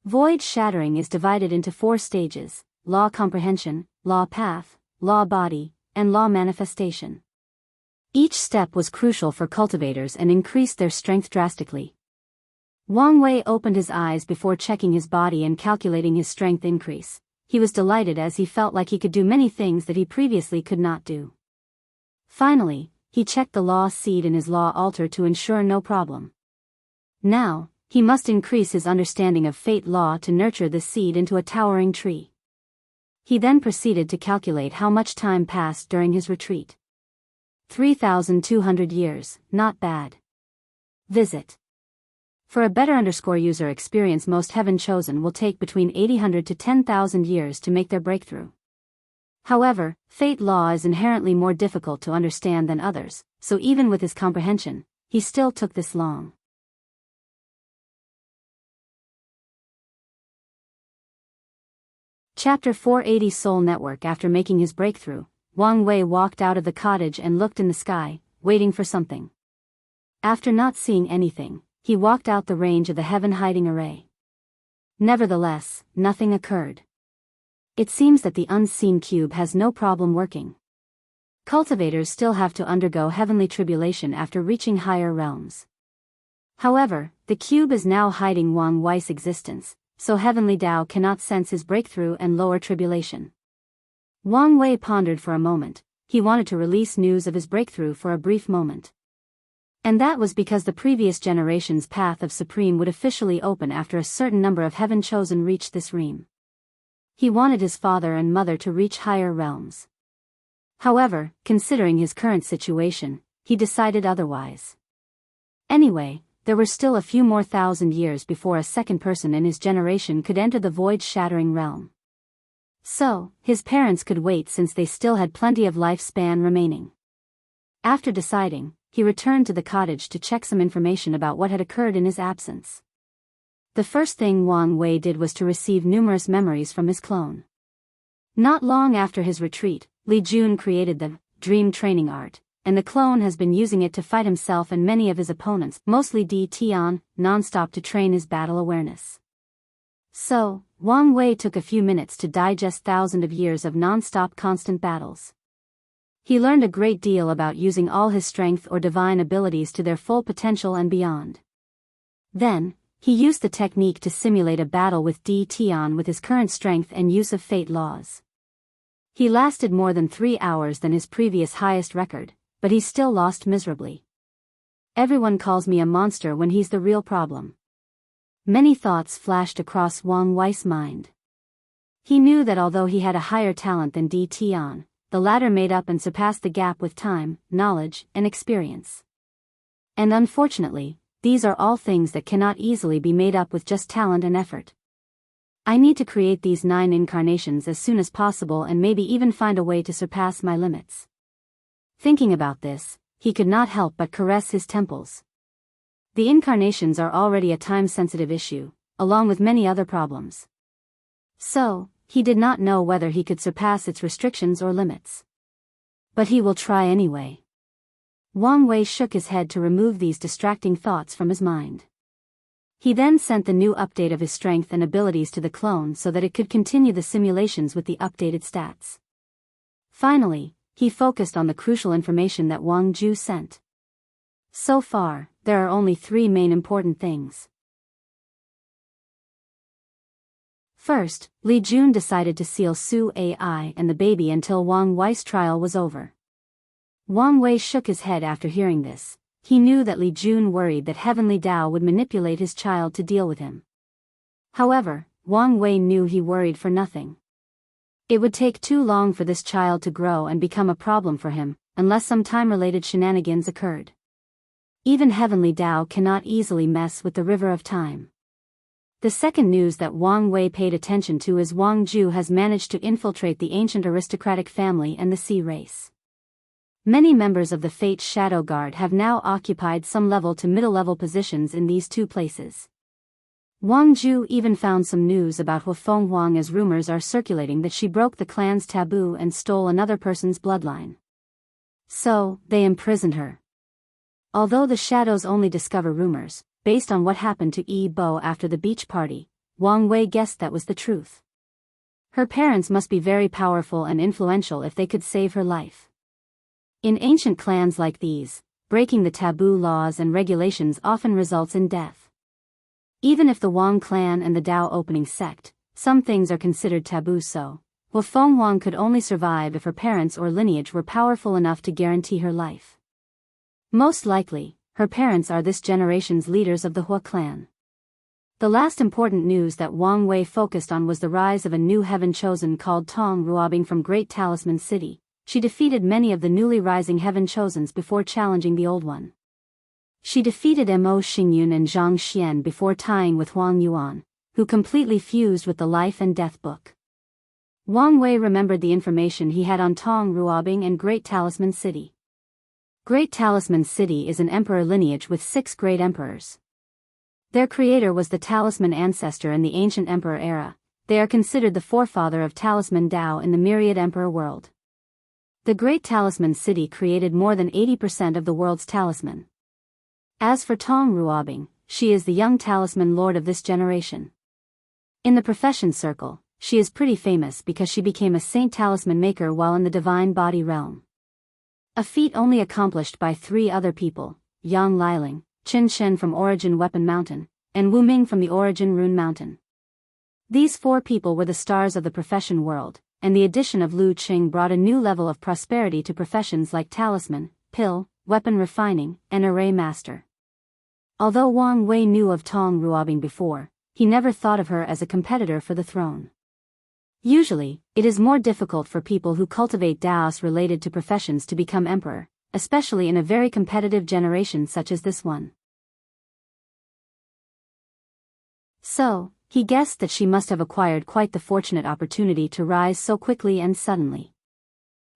Void shattering is divided into 4 stages: law comprehension, law path, law body, and law manifestation. Each step was crucial for cultivators and increased their strength drastically. Wang Wei opened his eyes before checking his body and calculating his strength increase. He was delighted as he felt like he could do many things that he previously could not do. Finally, he checked the law seed in his law altar to ensure no problem. Now, he must increase his understanding of fate law to nurture the seed into a towering tree. He then proceeded to calculate how much time passed during his retreat. 3,200 years, not bad. Visit. For a better user experience, most heaven chosen will take between 800 to 10,000 years to make their breakthrough. However, fate law is inherently more difficult to understand than others, so even with his comprehension, he still took this long. Chapter 480 Soul Network. After making his breakthrough, Wang Wei walked out of the cottage and looked in the sky, waiting for something. After not seeing anything, he walked out the range of the heaven hiding array. Nevertheless, nothing occurred. It seems that the unseen cube has no problem working. Cultivators still have to undergo heavenly tribulation after reaching higher realms. However, the cube is now hiding Wang Wei's existence, so heavenly Tao cannot sense his breakthrough and lower tribulation. Wang Wei pondered for a moment. He wanted to release news of his breakthrough for a brief moment. And that was because the previous generation's path of supreme would officially open after a certain number of heaven chosen reached this realm. He wanted his father and mother to reach higher realms. However, considering his current situation, he decided otherwise. Anyway, there were still a few more thousand years before a second person in his generation could enter the void-shattering realm. So, his parents could wait since they still had plenty of lifespan remaining. After deciding, he returned to the cottage to check some information about what had occurred in his absence. The first thing Wang Wei did was to receive numerous memories from his clone. Not long after his retreat, Li Jun created the Dream Training Art, and the clone has been using it to fight himself and many of his opponents, mostly Di Tian, non-stop to train his battle awareness. So, Wang Wei took a few minutes to digest thousands of years of non-stop constant battles. He learned a great deal about using all his strength or divine abilities to their full potential and beyond. Then, he used the technique to simulate a battle with Di Tian with his current strength and use of fate laws. He lasted more than 3 hours than his previous highest record, but he still lost miserably. Everyone calls me a monster when he's the real problem. Many thoughts flashed across Wang Wei's mind. He knew that although he had a higher talent than Di Tian, the latter made up and surpassed the gap with time, knowledge, and experience. And unfortunately, these are all things that cannot easily be made up with just talent and effort. I need to create these 9 incarnations as soon as possible and maybe even find a way to surpass my limits. Thinking about this, he could not help but caress his temples. The incarnations are already a time-sensitive issue, along with many other problems. So, he did not know whether he could surpass its restrictions or limits. But he will try anyway. Wang Wei shook his head to remove these distracting thoughts from his mind. He then sent the new update of his strength and abilities to the clone so that it could continue the simulations with the updated stats. Finally, he focused on the crucial information that Wang Ju sent. So far, there are only 3 main important things. First, Li Jun decided to seal Su Ai and the baby until Wang Wei's trial was over. Wang Wei shook his head after hearing this. He knew that Li Jun worried that Heavenly Tao would manipulate his child to deal with him. However, Wang Wei knew he worried for nothing. It would take too long for this child to grow and become a problem for him, unless some time-related shenanigans occurred. Even Heavenly Tao cannot easily mess with the river of time. The second news that Wang Wei paid attention to is Wang Ju has managed to infiltrate the ancient aristocratic family and the sea race. Many members of the Fate's Shadow Guard have now occupied some level to middle-level positions in these 2 places. Wang Ju even found some news about Hufeng Huang as rumors are circulating that she broke the clan's taboo and stole another person's bloodline. So, they imprisoned her. Although the shadows only discover rumors, based on what happened to Yi Bo after the beach party, Wang Wei guessed that was the truth. Her parents must be very powerful and influential if they could save her life. In ancient clans like these, breaking the taboo laws and regulations often results in death. Even if the Wang clan and the Dao opening sect, some things are considered taboo, so Wu Fenghuang could only survive if her parents or lineage were powerful enough to guarantee her life. Most likely, her parents are this generation's leaders of the Hua clan. The last important news that Wang Wei focused on was the rise of a new heaven chosen called Tong Ruobing from Great Talisman City. She defeated many of the newly rising heaven chosens before challenging the old one. She defeated Mo Xingyun and Zhang Xian before tying with Huang Yuan, who completely fused with the life and death book. Wang Wei remembered the information he had on Tong Ruobing and Great Talisman City. Great Talisman City is an emperor lineage with 6 great emperors. Their creator was the talisman ancestor in the ancient emperor era. They are considered the forefather of talisman Dao in the myriad emperor world. The Great Talisman City created more than 80% of the world's talisman. As for Tong Ruobing, she is the young talisman lord of this generation. In the profession circle, she is pretty famous because she became a saint talisman maker while in the divine body realm. A feat only accomplished by 3 other people, Yang Liling, Qin Shen from Origin Weapon Mountain, and Wu Ming from the Origin Rune Mountain. These 4 people were the stars of the profession world, and the addition of Lu Qing brought a new level of prosperity to professions like talisman, pill, weapon refining, and array master. Although Wang Wei knew of Tong Ruobing before, he never thought of her as a competitor for the throne. Usually, it is more difficult for people who cultivate Daoist related to professions to become emperor, especially in a very competitive generation such as this one. So, he guessed that she must have acquired quite the fortunate opportunity to rise so quickly and suddenly.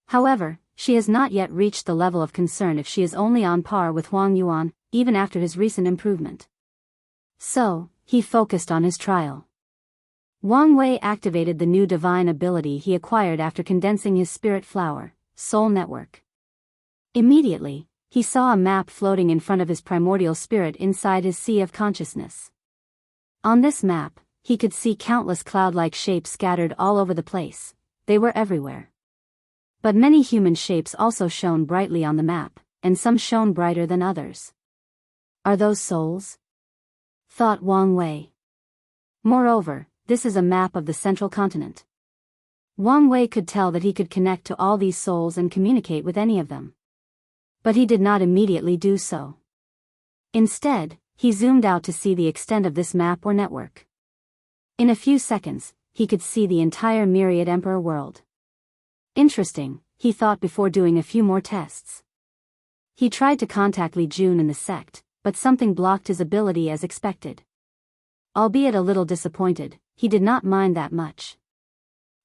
However, she has not yet reached the level of concern if she is only on par with Huang Yuan, even after his recent improvement. So, he focused on his trial. Wang Wei activated the new divine ability he acquired after condensing his spirit flower, Soul Network. Immediately, he saw a map floating in front of his primordial spirit inside his sea of consciousness. On this map, he could see countless cloud-like shapes scattered all over the place. They were everywhere. But many human shapes also shone brightly on the map, and some shone brighter than others. Are those souls? Thought Wang Wei. Moreover, this is a map of the central continent. Wang Wei could tell that he could connect to all these souls and communicate with any of them. But he did not immediately do so. Instead, he zoomed out to see the extent of this map or network. In a few seconds, he could see the entire myriad emperor world. Interesting, he thought before doing a few more tests. He tried to contact Li Jun in the sect, but something blocked his ability as expected. Albeit a little disappointed, he did not mind that much.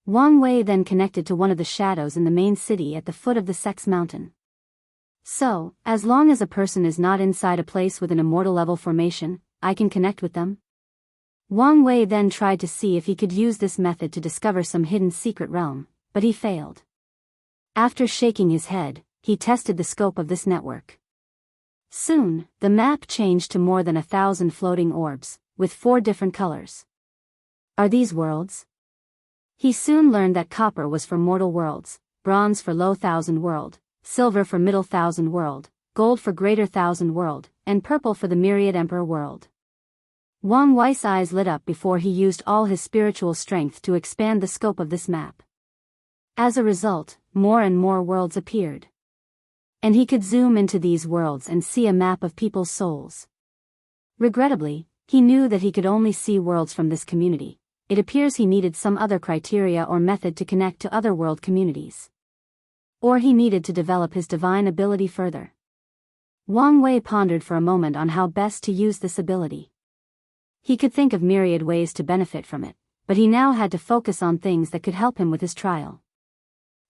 Wang Wei then connected to one of the shadows in the main city at the foot of the sect's mountain. So, as long as a person is not inside a place with an immortal level formation, I can connect with them? Wang Wei then tried to see if he could use this method to discover some hidden secret realm, but he failed. After shaking his head, he tested the scope of this network. Soon, the map changed to more than 1,000 floating orbs, with 4 different colors. Are these worlds? He soon learned that copper was for mortal worlds, bronze for low thousand world, silver for middle thousand world, gold for greater thousand world, and purple for the myriad emperor world. Wang Wei's eyes lit up before he used all his spiritual strength to expand the scope of this map. As a result, more and more worlds appeared. And he could zoom into these worlds and see a map of people's souls. Regrettably, he knew that he could only see worlds from this community. It appears he needed some other criteria or method to connect to other world communities. Or he needed to develop his divine ability further. Wang Wei pondered for a moment on how best to use this ability. He could think of myriad ways to benefit from it, but he now had to focus on things that could help him with his trial.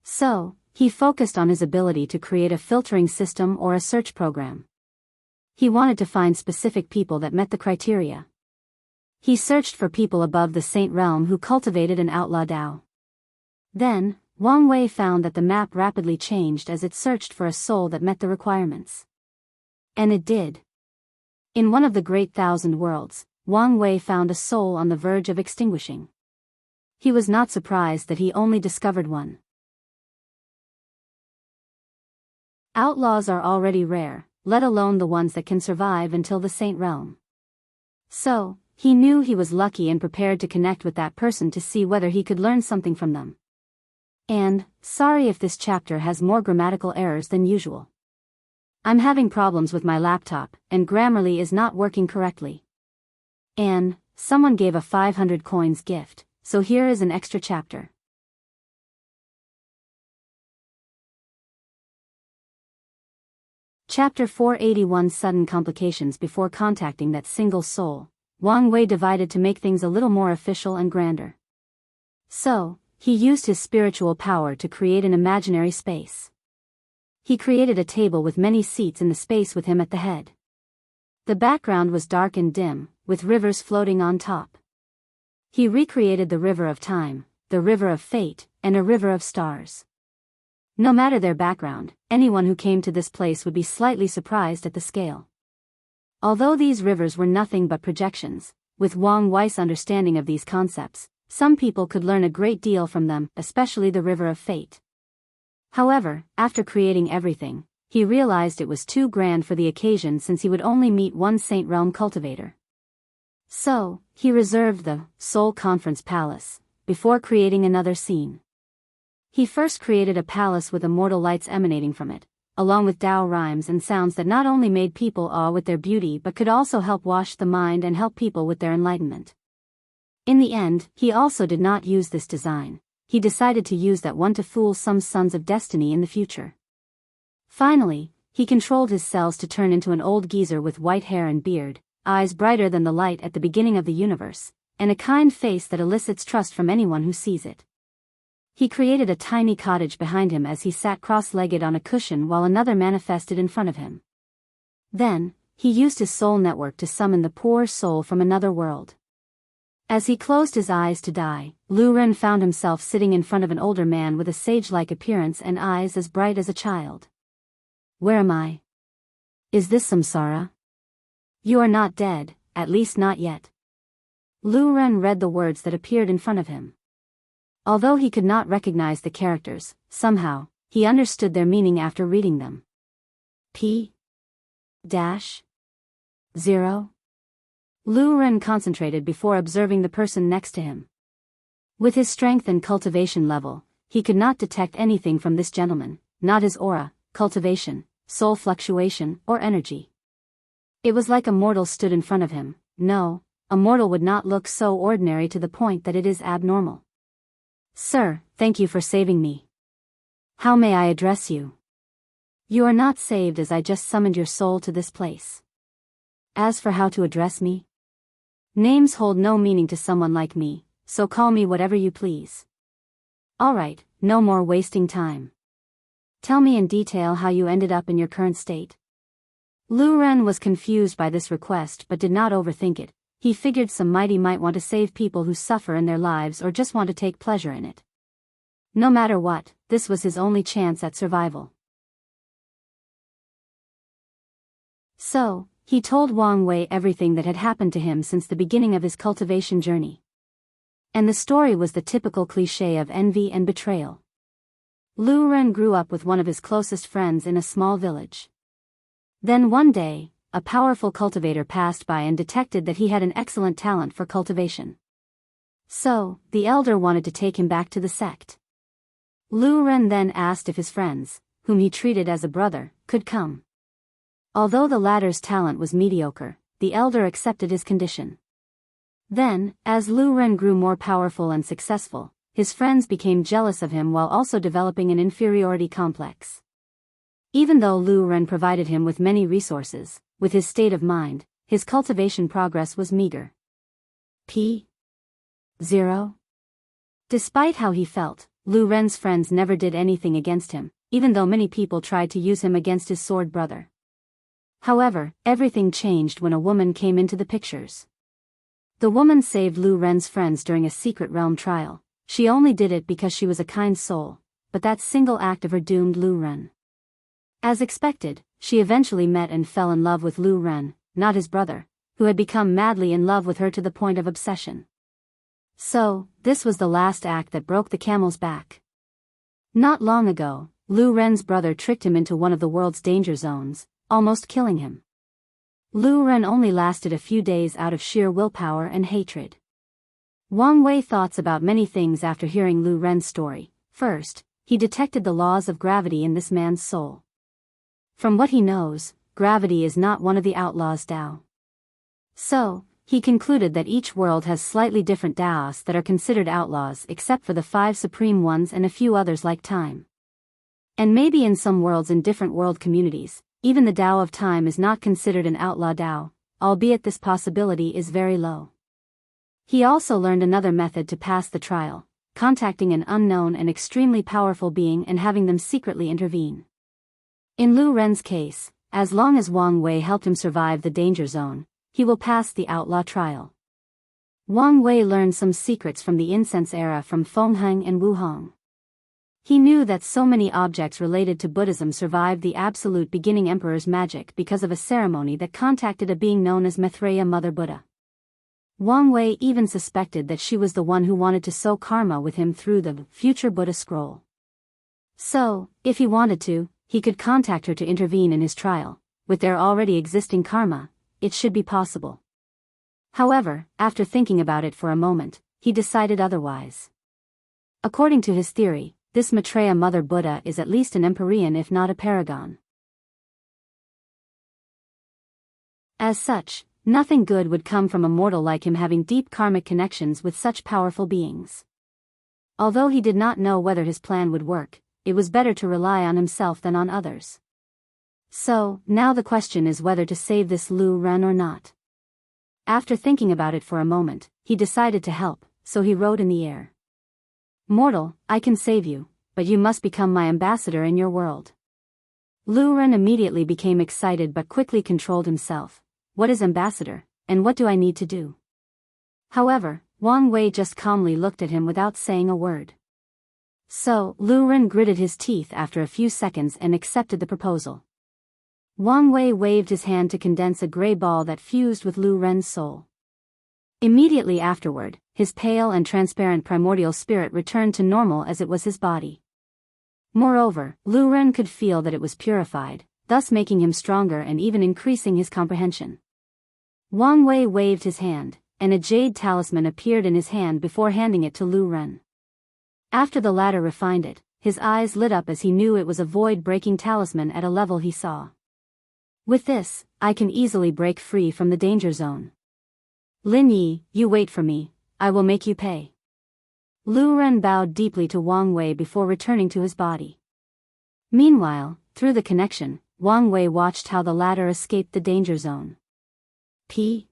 So, he focused on his ability to create a filtering system or a search program. He wanted to find specific people that met the criteria. He searched for people above the Saint realm who cultivated an outlaw Dao. Then, Wang Wei found that the map rapidly changed as it searched for a soul that met the requirements. And it did. In one of the great thousand worlds, Wang Wei found a soul on the verge of extinguishing. He was not surprised that he only discovered one. Outlaws are already rare, let alone the ones that can survive until the Saint realm. So, he knew he was lucky and prepared to connect with that person to see whether he could learn something from them. And, sorry if this chapter has more grammatical errors than usual. I'm having problems with my laptop, and Grammarly is not working correctly. And, someone gave a 500 coins gift, so here is an extra chapter. Chapter 481 Sudden Complications. Before contacting that single soul, Wang Wei divided to make things a little more official and grander. So, he used his spiritual power to create an imaginary space. He created a table with many seats in the space with him at the head. The background was dark and dim, with rivers floating on top. He recreated the river of time, the river of fate, and a river of stars. No matter their background, anyone who came to this place would be slightly surprised at the scale. Although these rivers were nothing but projections, with Wang Wei's understanding of these concepts, some people could learn a great deal from them, especially the river of fate. However, after creating everything, he realized it was too grand for the occasion since he would only meet one Saint Realm cultivator. So, he reserved the Soul Conference Palace before creating another scene. He first created a palace with immortal lights emanating from it, along with Dao rhymes and sounds that not only made people awe with their beauty but could also help wash the mind and help people with their enlightenment. In the end, he also did not use this design. He decided to use that one to fool some sons of destiny in the future. Finally, he controlled his cells to turn into an old geezer with white hair and beard, eyes brighter than the light at the beginning of the universe, and a kind face that elicits trust from anyone who sees it. He created a tiny cottage behind him as he sat cross-legged on a cushion while another manifested in front of him. Then, he used his soul network to summon the poor soul from another world. As he closed his eyes to die, Lu Ren found himself sitting in front of an older man with a sage-like appearance and eyes as bright as a child. Where am I? Is this samsara? You are not dead, at least not yet. Lu Ren read the words that appeared in front of him. Although he could not recognize the characters, somehow, he understood their meaning after reading them. P-0? Lu Ren concentrated before observing the person next to him. With his strength and cultivation level, he could not detect anything from this gentleman, not his aura, cultivation, soul fluctuation, or energy. It was like a mortal stood in front of him. No, a mortal would not look so ordinary to the point that it is abnormal. Sir, thank you for saving me. How may I address you? You are not saved as I just summoned your soul to this place. As for how to address me, names hold no meaning to someone like me, so call me whatever you please. Alright, no more wasting time. Tell me in detail how you ended up in your current state. Lu Ren was confused by this request but did not overthink it. He figured some mighty might want to save people who suffer in their lives or just want to take pleasure in it. No matter what, this was his only chance at survival. So, he told Wang Wei everything that had happened to him since the beginning of his cultivation journey. And the story was the typical cliché of envy and betrayal. Lu Ren grew up with one of his closest friends in a small village. Then one day, a powerful cultivator passed by and detected that he had an excellent talent for cultivation. So, the elder wanted to take him back to the sect. Lu Ren then asked if his friends, whom he treated as a brother, could come. Although the latter's talent was mediocre, the elder accepted his condition. Then, as Lu Ren grew more powerful and successful, his friends became jealous of him while also developing an inferiority complex. Even though Lu Ren provided him with many resources, with his state of mind, his cultivation progress was meager. P-0? Despite how he felt, Lu Ren's friends never did anything against him, even though many people tried to use him against his sword brother. However, everything changed when a woman came into the pictures. The woman saved Lu Ren's friends during a secret realm trial. She only did it because she was a kind soul, but that single act of her doomed Lu Ren. As expected, she eventually met and fell in love with Lu Ren, not his brother, who had become madly in love with her to the point of obsession. So, this was the last act that broke the camel's back. Not long ago, Lu Ren's brother tricked him into one of the world's danger zones, almost killing him. Lu Ren only lasted a few days out of sheer willpower and hatred. Wang Wei thoughts about many things after hearing Lu Ren's story. First, he detected the laws of gravity in this man's soul. From what he knows, gravity is not one of the outlaws' Dao. So, he concluded that each world has slightly different Daoists that are considered outlaws except for the 5 supreme ones and a few others like time. And maybe in some worlds in different world communities, even the Dao of time is not considered an outlaw Dao, albeit this possibility is very low. He also learned another method to pass the trial, contacting an unknown and extremely powerful being and having them secretly intervene. In Lu Ren's case, as long as Wang Wei helped him survive the danger zone, he will pass the outlaw trial. Wang Wei learned some secrets from the incense era from Fengheng and Wuhong. He knew that so many objects related to Buddhism survived the absolute beginning emperor's magic because of a ceremony that contacted a being known as Maitreya Mother Buddha. Wang Wei even suspected that she was the one who wanted to sow karma with him through the future Buddha scroll. So, if he wanted to, he could contact her to intervene in his trial. With their already existing karma, it should be possible. However, after thinking about it for a moment, he decided otherwise. According to his theory, this Maitreya Mother Buddha is at least an Empyrean if not a paragon. As such, nothing good would come from a mortal like him having deep karmic connections with such powerful beings. Although he did not know whether his plan would work, it was better to rely on himself than on others. So, now the question is whether to save this Lu Ren or not. After thinking about it for a moment, he decided to help, so he wrote in the air. "Mortal, I can save you, but you must become my ambassador in your world." Lu Ren immediately became excited but quickly controlled himself. What is ambassador, and what do I need to do? However, Wang Wei just calmly looked at him without saying a word. So, Lu Ren gritted his teeth after a few seconds and accepted the proposal. Wang Wei waved his hand to condense a gray ball that fused with Lu Ren's soul. Immediately afterward, his pale and transparent primordial spirit returned to normal as it was his body. Moreover, Lu Ren could feel that it was purified, thus making him stronger and even increasing his comprehension. Wang Wei waved his hand, and a jade talisman appeared in his hand before handing it to Lu Ren. After the latter refined it, his eyes lit up as he knew it was a void-breaking talisman at a level he saw. With this, I can easily break free from the danger zone. Lin Yi, you wait for me, I will make you pay. Lu Ren bowed deeply to Wang Wei before returning to his body. Meanwhile, through the connection, Wang Wei watched how the latter escaped the danger zone. P-0.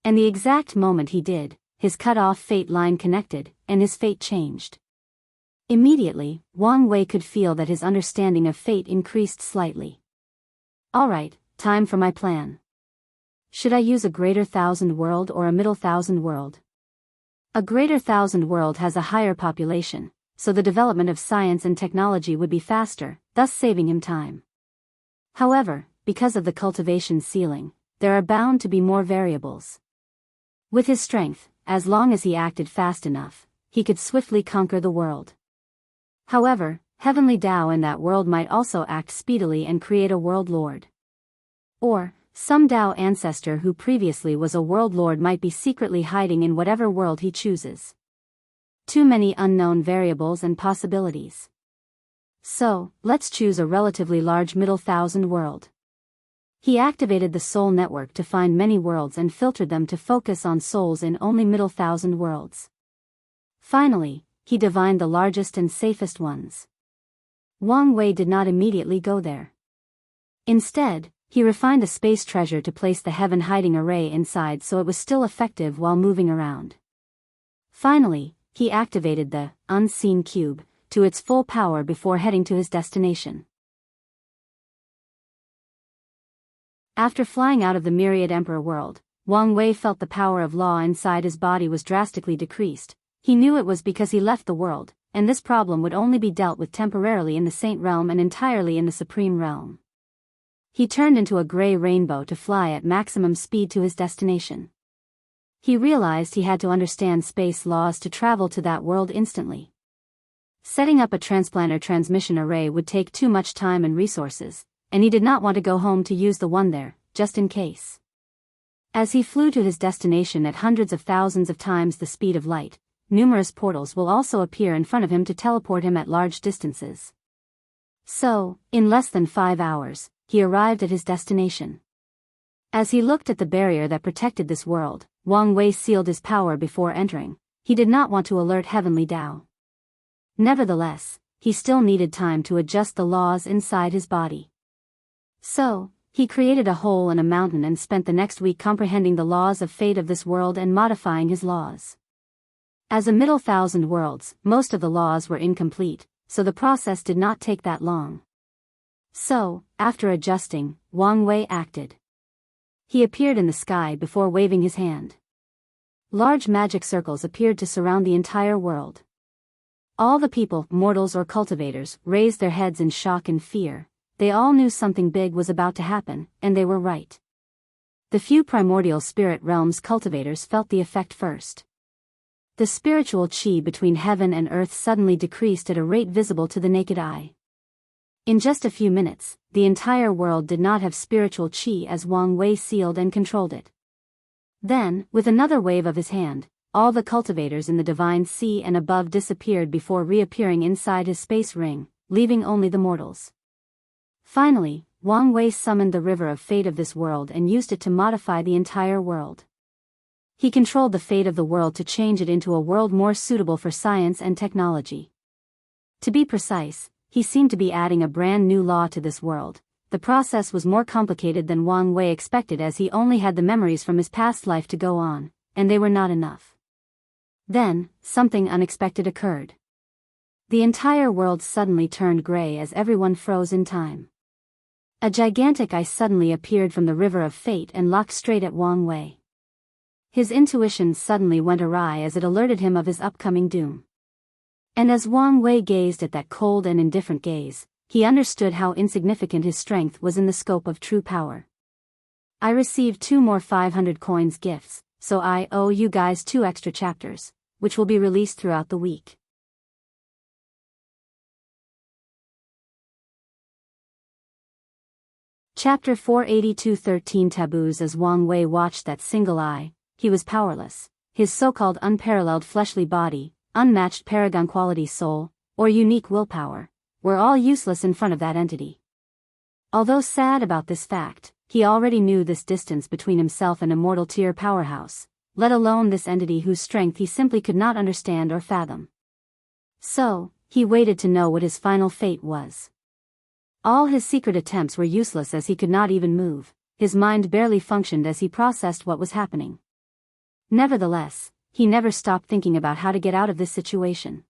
And the exact moment he did, his cut-off fate line connected, and his fate changed. Immediately, Wang Wei could feel that his understanding of fate increased slightly. Alright, time for my plan. Should I use a greater thousand world or a middle thousand world? A greater thousand world has a higher population, so the development of science and technology would be faster, thus saving him time. However, because of the cultivation ceiling, there are bound to be more variables. With his strength, as long as he acted fast enough, he could swiftly conquer the world. However, heavenly Dao in that world might also act speedily and create a world lord. Or, some Dao ancestor who previously was a world lord might be secretly hiding in whatever world he chooses. Too many unknown variables and possibilities. So, let's choose a relatively large middle thousand world. He activated the soul network to find many worlds and filtered them to focus on souls in only middle thousand worlds. Finally, he divined the largest and safest ones. Wang Wei did not immediately go there. Instead, he refined a space treasure to place the heaven hiding array inside so it was still effective while moving around. Finally, he activated the unseen cube to its full power before heading to his destination. After flying out of the myriad emperor world, Wang Wei felt the power of law inside his body was drastically decreased. He knew it was because he left the world, and this problem would only be dealt with temporarily in the Saint Realm and entirely in the Supreme Realm. He turned into a gray rainbow to fly at maximum speed to his destination. He realized he had to understand space laws to travel to that world instantly. Setting up a transplanter transmission array would take too much time and resources, and he did not want to go home to use the one there, just in case. As he flew to his destination at hundreds of thousands of times the speed of light, numerous portals will also appear in front of him to teleport him at large distances. So, in less than 5 hours, he arrived at his destination. As he looked at the barrier that protected this world, Wang Wei sealed his power before entering. He did not want to alert Heavenly Tao. Nevertheless, he still needed time to adjust the laws inside his body. So, he created a hole in a mountain and spent the next week comprehending the laws of fate of this world and modifying his laws. As a middle thousand worlds, most of the laws were incomplete, so the process did not take that long. So, after adjusting, Wang Wei acted. He appeared in the sky before waving his hand. Large magic circles appeared to surround the entire world. All the people, mortals or cultivators, raised their heads in shock and fear. They all knew something big was about to happen, and they were right. The few primordial spirit realms cultivators felt the effect first. The spiritual qi between heaven and earth suddenly decreased at a rate visible to the naked eye. In just a few minutes, the entire world did not have spiritual qi as Wang Wei sealed and controlled it. Then, with another wave of his hand, all the cultivators in the divine sea and above disappeared before reappearing inside his space ring, leaving only the mortals. Finally, Wang Wei summoned the river of fate of this world and used it to modify the entire world. He controlled the fate of the world to change it into a world more suitable for science and technology. To be precise, he seemed to be adding a brand new law to this world. The process was more complicated than Wang Wei expected as he only had the memories from his past life to go on, and they were not enough. Then, something unexpected occurred. The entire world suddenly turned gray as everyone froze in time. A gigantic eye suddenly appeared from the river of fate and locked straight at Wang Wei. His intuition suddenly went awry as it alerted him of his upcoming doom. And as Wang Wei gazed at that cold and indifferent gaze, he understood how insignificant his strength was in the scope of true power. I received 2 more 500 coins gifts, so I owe you guys 2 extra chapters, which will be released throughout the week. Chapter 482 13 Taboos. As Wang Wei watched that single eye, he was powerless. His so-called unparalleled fleshly body, unmatched paragon quality soul, or unique willpower, were all useless in front of that entity. Although sad about this fact, he already knew this distance between himself and immortal tier powerhouse, let alone this entity whose strength he simply could not understand or fathom. So, he waited to know what his final fate was. All his secret attempts were useless as he could not even move, his mind barely functioned as he processed what was happening. Nevertheless, he never stopped thinking about how to get out of this situation.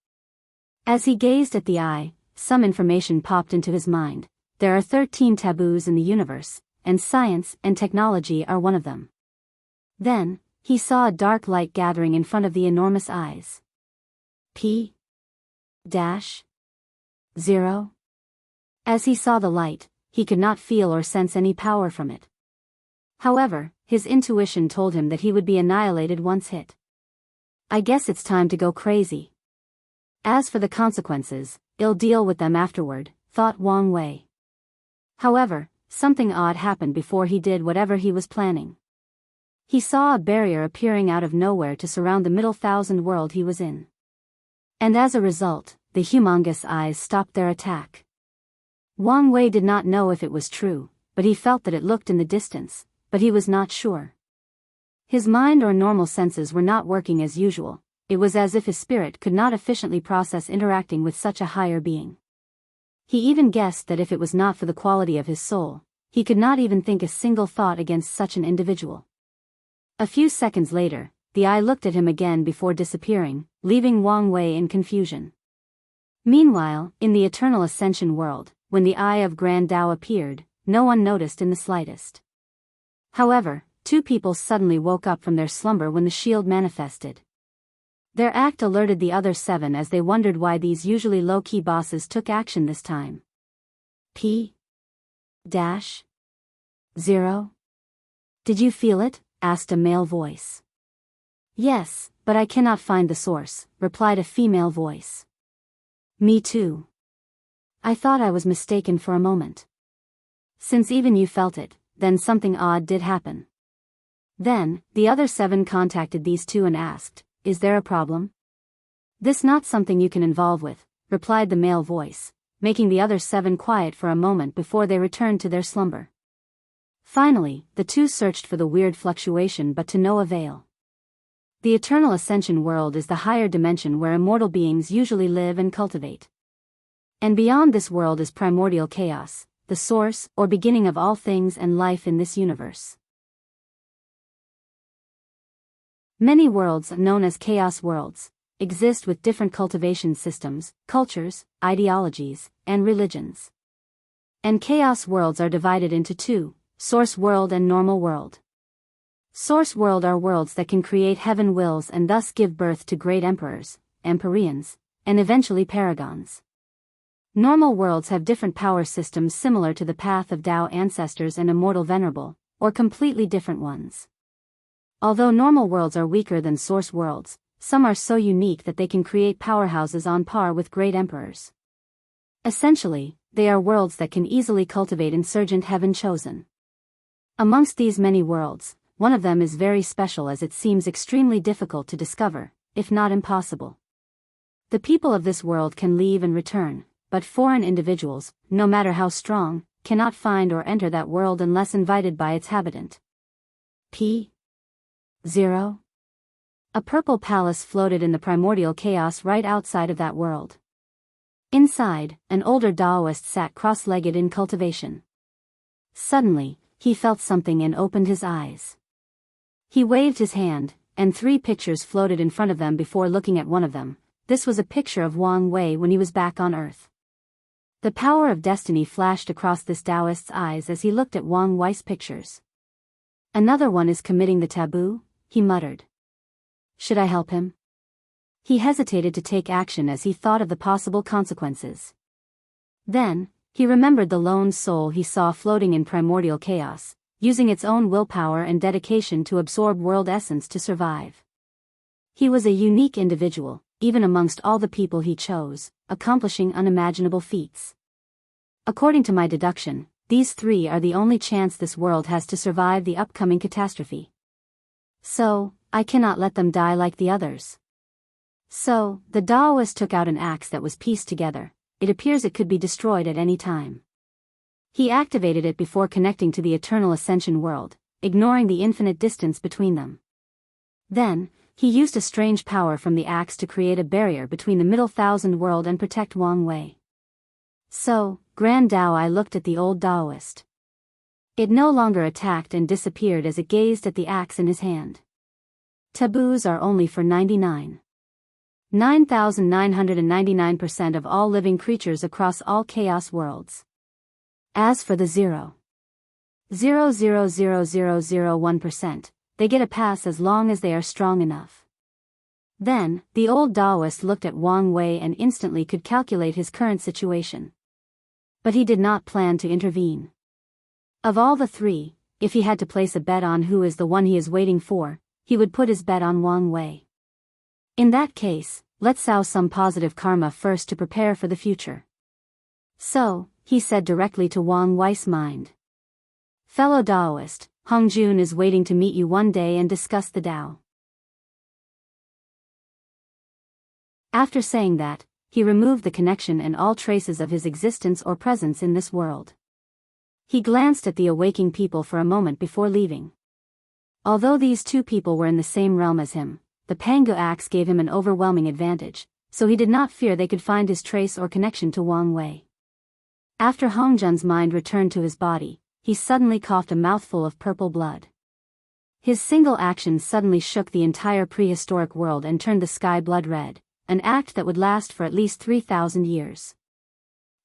As he gazed at the eye, some information popped into his mind. There are 13 taboos in the universe, and science and technology are one of them. Then, he saw a dark light gathering in front of the enormous eyes. P-0. As he saw the light, he could not feel or sense any power from it. However, his intuition told him that he would be annihilated once hit. I guess it's time to go crazy. As for the consequences, I'll deal with them afterward, thought Wang Wei. However, something odd happened before he did whatever he was planning. He saw a barrier appearing out of nowhere to surround the middle thousand world he was in. And as a result, the humongous eyes stopped their attack. Wang Wei did not know if it was true, but he felt that it looked in the distance, but he was not sure. His mind or normal senses were not working as usual. It was as if his spirit could not efficiently process interacting with such a higher being. He even guessed that if it was not for the quality of his soul, he could not even think a single thought against such an individual. A few seconds later, the eye looked at him again before disappearing, leaving Wang Wei in confusion. Meanwhile, in the Eternal Ascension world, when the Eye of Grand Tao appeared, no one noticed in the slightest. However, 2 people suddenly woke up from their slumber when the shield manifested. Their act alerted the other 7 as they wondered why these usually low-key bosses took action this time. P-0. Did you feel it? Asked a male voice. Yes, but I cannot find the source, replied a female voice. Me too. I thought I was mistaken for a moment. Since even you felt it, then something odd did happen. Then, the other 7 contacted these 2 and asked, is there a problem? This not something you can involve with, replied the male voice, making the other 7 quiet for a moment before they returned to their slumber. Finally, the two searched for the weird fluctuation but to no avail. The Eternal Ascension world is the higher dimension where immortal beings usually live and cultivate. And beyond this world is primordial chaos, the source or beginning of all things and life in this universe. Many worlds, known as chaos worlds, exist with different cultivation systems, cultures, ideologies, and religions. And chaos worlds are divided into 2, source world and normal world. Source world are worlds that can create heaven wills and thus give birth to great emperors, empyreans, and eventually paragons. Normal worlds have different power systems similar to the path of Tao ancestors and immortal venerable, or completely different ones. Although normal worlds are weaker than source worlds, some are so unique that they can create powerhouses on par with great emperors. Essentially, they are worlds that can easily cultivate insurgent heaven chosen. Amongst these many worlds, one of them is very special as it seems extremely difficult to discover, if not impossible. The people of this world can leave and return, but foreign individuals, no matter how strong, cannot find or enter that world unless invited by its habitant. P. 0. A purple palace floated in the primordial chaos right outside of that world. Inside, an older Daoist sat cross-legged in cultivation. Suddenly, he felt something and opened his eyes. He waved his hand, and 3 pictures floated in front of them before looking at one of them. This was a picture of Wang Wei when he was back on Earth. The power of destiny flashed across this Daoist's eyes as he looked at Wang Wei's pictures. Another one is committing the taboo, he muttered. Should I help him? He hesitated to take action as he thought of the possible consequences. Then, he remembered the lone soul he saw floating in primordial chaos, using its own willpower and dedication to absorb world essence to survive. He was a unique individual, even amongst all the people he chose, accomplishing unimaginable feats. According to my deduction, these 3 are the only chance this world has to survive the upcoming catastrophe. So, I cannot let them die like the others. So, the Daoist took out an axe that was pieced together. It appears it could be destroyed at any time. He activated it before connecting to the Eternal Ascension world, ignoring the infinite distance between them. Then, he used a strange power from the axe to create a barrier between the Middle Thousand world and protect Wang Wei. So, Grand Dao, I looked at the old Daoist. It no longer attacked and disappeared as it gazed at the axe in his hand. Taboos are only for 9,999% of all living creatures across all chaos worlds. As for the 0.00001%, they get a pass as long as they are strong enough. Then, the old Daoist looked at Wang Wei and instantly could calculate his current situation. But he did not plan to intervene. Of all the 3, if he had to place a bet on who is the one he is waiting for, he would put his bet on Wang Wei. In that case, let's sow some positive karma first to prepare for the future. So, he said directly to Wang Wei's mind. Fellow Daoist, Hongjun is waiting to meet you one day and discuss the Tao. After saying that, he removed the connection and all traces of his existence or presence in this world. He glanced at the awaking people for a moment before leaving. Although these 2 people were in the same realm as him, the Pangu axe gave him an overwhelming advantage, so he did not fear they could find his trace or connection to Wang Wei. After Hongjun's mind returned to his body, he suddenly coughed a mouthful of purple blood. His single action suddenly shook the entire prehistoric world and turned the sky blood red, an act that would last for at least 3,000 years.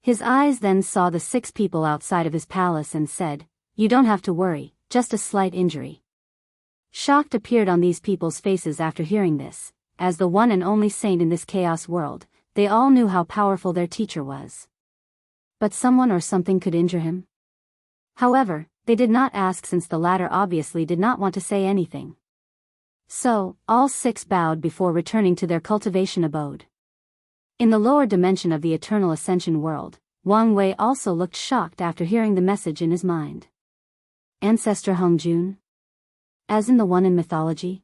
His eyes then saw the 6 people outside of his palace and said, "You don't have to worry, just a slight injury." Shock appeared on these people's faces after hearing this. As the one and only saint in this chaos world, they all knew how powerful their teacher was. But someone or something could injure him? However, they did not ask since the latter obviously did not want to say anything. So, all 6 bowed before returning to their cultivation abode. In the lower dimension of the Eternal Ascension world, Wang Wei also looked shocked after hearing the message in his mind. Ancestor Hongjun? As in the one in mythology?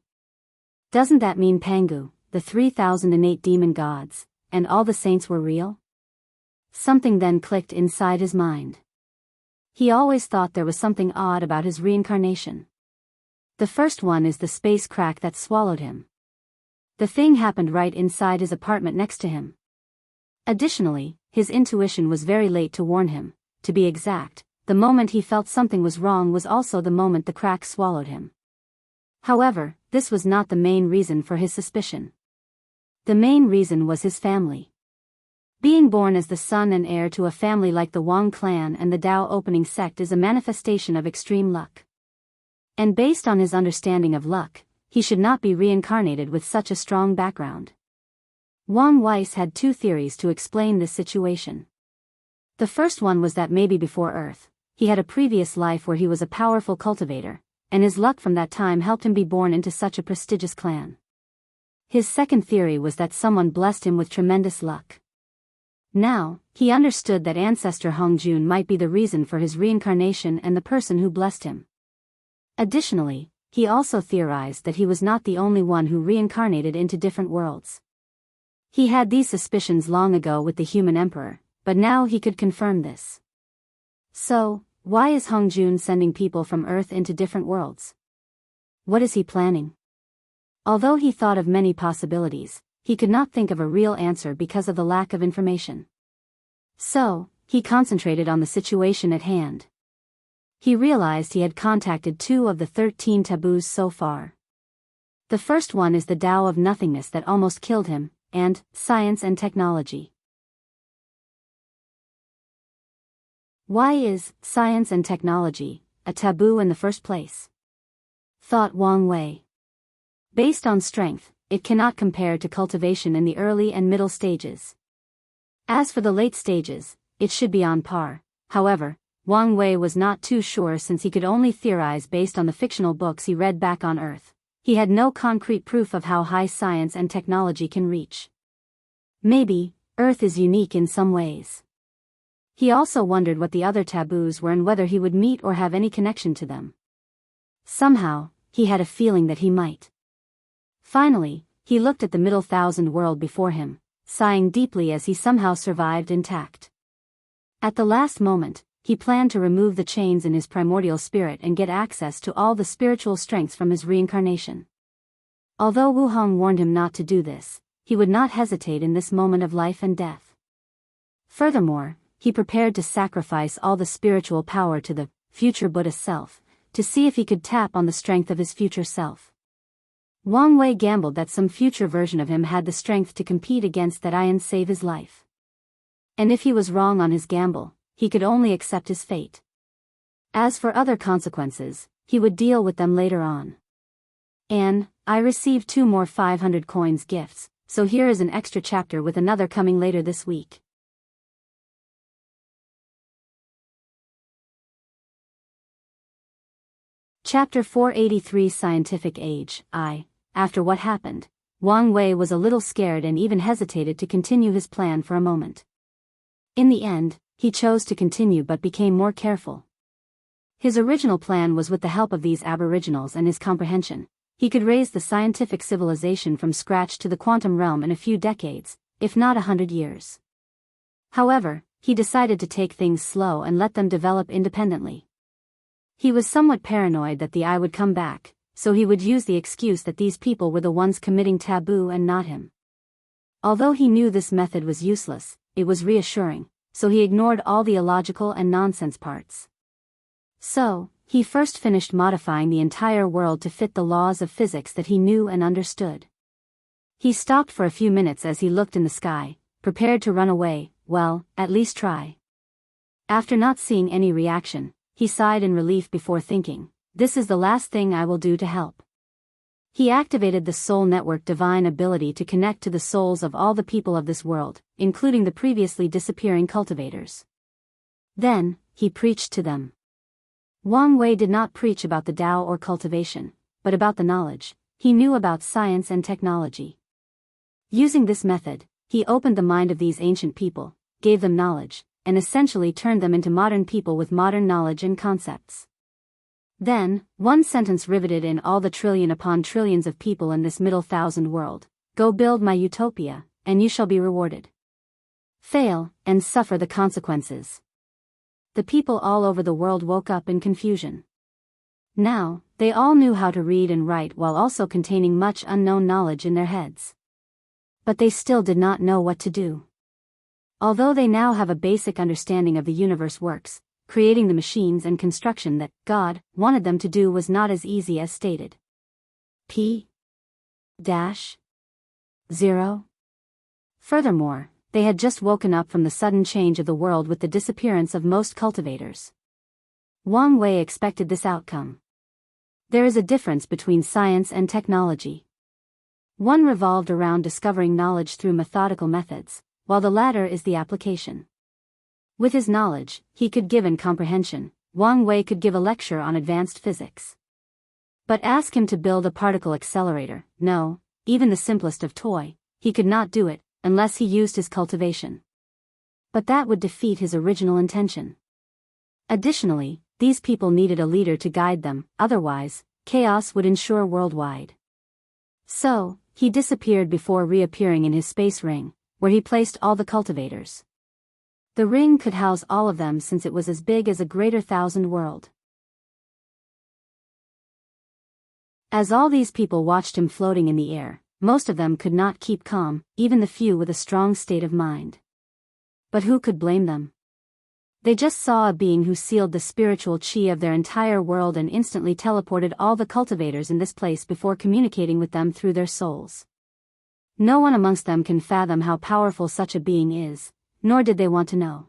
Doesn't that mean Pangu, the 3,000 innate demon gods, and all the saints were real? Something then clicked inside his mind. He always thought there was something odd about his reincarnation. The first one is the space crack that swallowed him. The thing happened right inside his apartment next to him. Additionally, his intuition was very late to warn him. To be exact, the moment he felt something was wrong was also the moment the crack swallowed him. However, this was not the main reason for his suspicion. The main reason was his family. Being born as the son and heir to a family like the Wang clan and the Dao opening sect is a manifestation of extreme luck. And based on his understanding of luck, he should not be reincarnated with such a strong background. Wang Weiss had two theories to explain this situation. The first one was that maybe before Earth, he had a previous life where he was a powerful cultivator, and his luck from that time helped him be born into such a prestigious clan. His second theory was that someone blessed him with tremendous luck. Now, he understood that ancestor Hongjun might be the reason for his reincarnation and the person who blessed him. Additionally, he also theorized that he was not the only one who reincarnated into different worlds. He had these suspicions long ago with the human emperor, but now he could confirm this. So, why is Hongjun sending people from Earth into different worlds? What is he planning? Although he thought of many possibilities, he could not think of a real answer because of the lack of information. So, he concentrated on the situation at hand. He realized he had contacted 2 of the 13 taboos so far. The first one is the Tao of nothingness that almost killed him, and science and technology. Why is science and technology a taboo in the first place? Thought Wang Wei. Based on strength, it cannot compare to cultivation in the early and middle stages. As for the late stages, it should be on par. However, Wang Wei was not too sure since he could only theorize based on the fictional books he read back on Earth. He had no concrete proof of how high science and technology can reach. Maybe, Earth is unique in some ways. He also wondered what the other taboos were and whether he would meet or have any connection to them. Somehow, he had a feeling that he might. Finally, he looked at the middle thousand world before him, sighing deeply as he somehow survived intact. At the last moment, he planned to remove the chains in his primordial spirit and get access to all the spiritual strengths from his reincarnation. Although Wu Hong warned him not to do this, he would not hesitate in this moment of life and death. Furthermore, he prepared to sacrifice all the spiritual power to the future Buddha self, to see if he could tap on the strength of his future self. Wang Wei gambled that some future version of him had the strength to compete against that and save his life. And if he was wrong on his gamble, he could only accept his fate. As for other consequences, he would deal with them later on. And, I received 2 more 500 coins gifts, so here is an extra chapter with another coming later this week. Chapter 483 Scientific Age. After what happened, Wang Wei was a little scared and even hesitated to continue his plan for a moment. In the end, he chose to continue but became more careful. His original plan was with the help of these aboriginals and his comprehension, he could raise the scientific civilization from scratch to the quantum realm in a few decades, if not 100 years. However, he decided to take things slow and let them develop independently. He was somewhat paranoid that the I would come back, so he would use the excuse that these people were the ones committing taboo and not him. Although he knew this method was useless, it was reassuring, so he ignored all the illogical and nonsense parts. So, he first finished modifying the entire world to fit the laws of physics that he knew and understood. He stopped for a few minutes as he looked in the sky, prepared to run away, well, at least try. After not seeing any reaction, he sighed in relief before thinking, this is the last thing I will do to help. He activated the Soul Network divine ability to connect to the souls of all the people of this world, including the previously disappearing cultivators. Then, he preached to them. Wang Wei did not preach about the Tao or cultivation, but about the knowledge he knew about science and technology. Using this method, he opened the mind of these ancient people, gave them knowledge, and essentially turned them into modern people with modern knowledge and concepts. Then, one sentence riveted in all the trillion upon trillions of people in this middle thousand world, Go build my utopia, and you shall be rewarded. Fail, and suffer the consequences. The people all over the world woke up in confusion. Now, they all knew how to read and write while also containing much unknown knowledge in their heads. But they still did not know what to do. Although they now have a basic understanding of the universe works, creating the machines and construction that God wanted them to do was not as easy as stated. P-0. Furthermore, they had just woken up from the sudden change of the world with the disappearance of most cultivators. Wang Wei expected this outcome. There is a difference between science and technology. One revolved around discovering knowledge through methodical methods, while the latter is the application. With his knowledge, he could give and comprehension. Wang Wei could give a lecture on advanced physics. But ask him to build a particle accelerator, no, even the simplest of toy, he could not do it, unless he used his cultivation. But that would defeat his original intention. Additionally, these people needed a leader to guide them, otherwise, chaos would ensure worldwide. So, he disappeared before reappearing in his space ring, where he placed all the cultivators. The ring could house all of them since it was as big as a greater thousand world. As all these people watched him floating in the air, most of them could not keep calm, even the few with a strong state of mind. But who could blame them? They just saw a being who sealed the spiritual chi of their entire world and instantly teleported all the cultivators in this place before communicating with them through their souls. No one amongst them can fathom how powerful such a being is, nor did they want to know.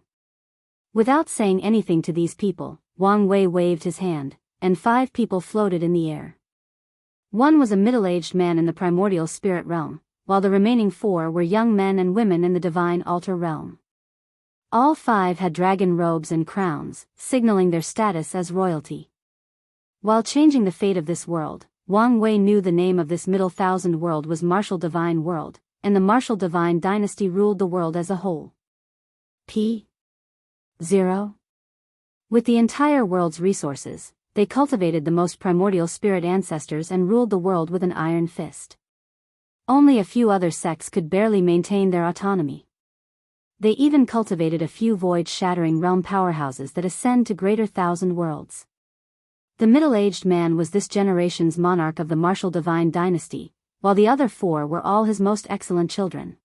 Without saying anything to these people, Wang Wei waved his hand, and 5 people floated in the air. One was a middle-aged man in the primordial spirit realm, while the remaining 4 were young men and women in the divine altar realm. All 5 had dragon robes and crowns, signaling their status as royalty. While changing the fate of this world, Wang Wei knew the name of this middle thousand world was Martial Divine World, and the Martial Divine Dynasty ruled the world as a whole. P-0. With the entire world's resources, they cultivated the most primordial spirit ancestors and ruled the world with an iron fist. Only a few other sects could barely maintain their autonomy. They even cultivated a few void-shattering realm powerhouses that ascend to greater thousand worlds. The middle-aged man was this generation's monarch of the Martial Divine Dynasty, while the other 4 were all his most excellent children.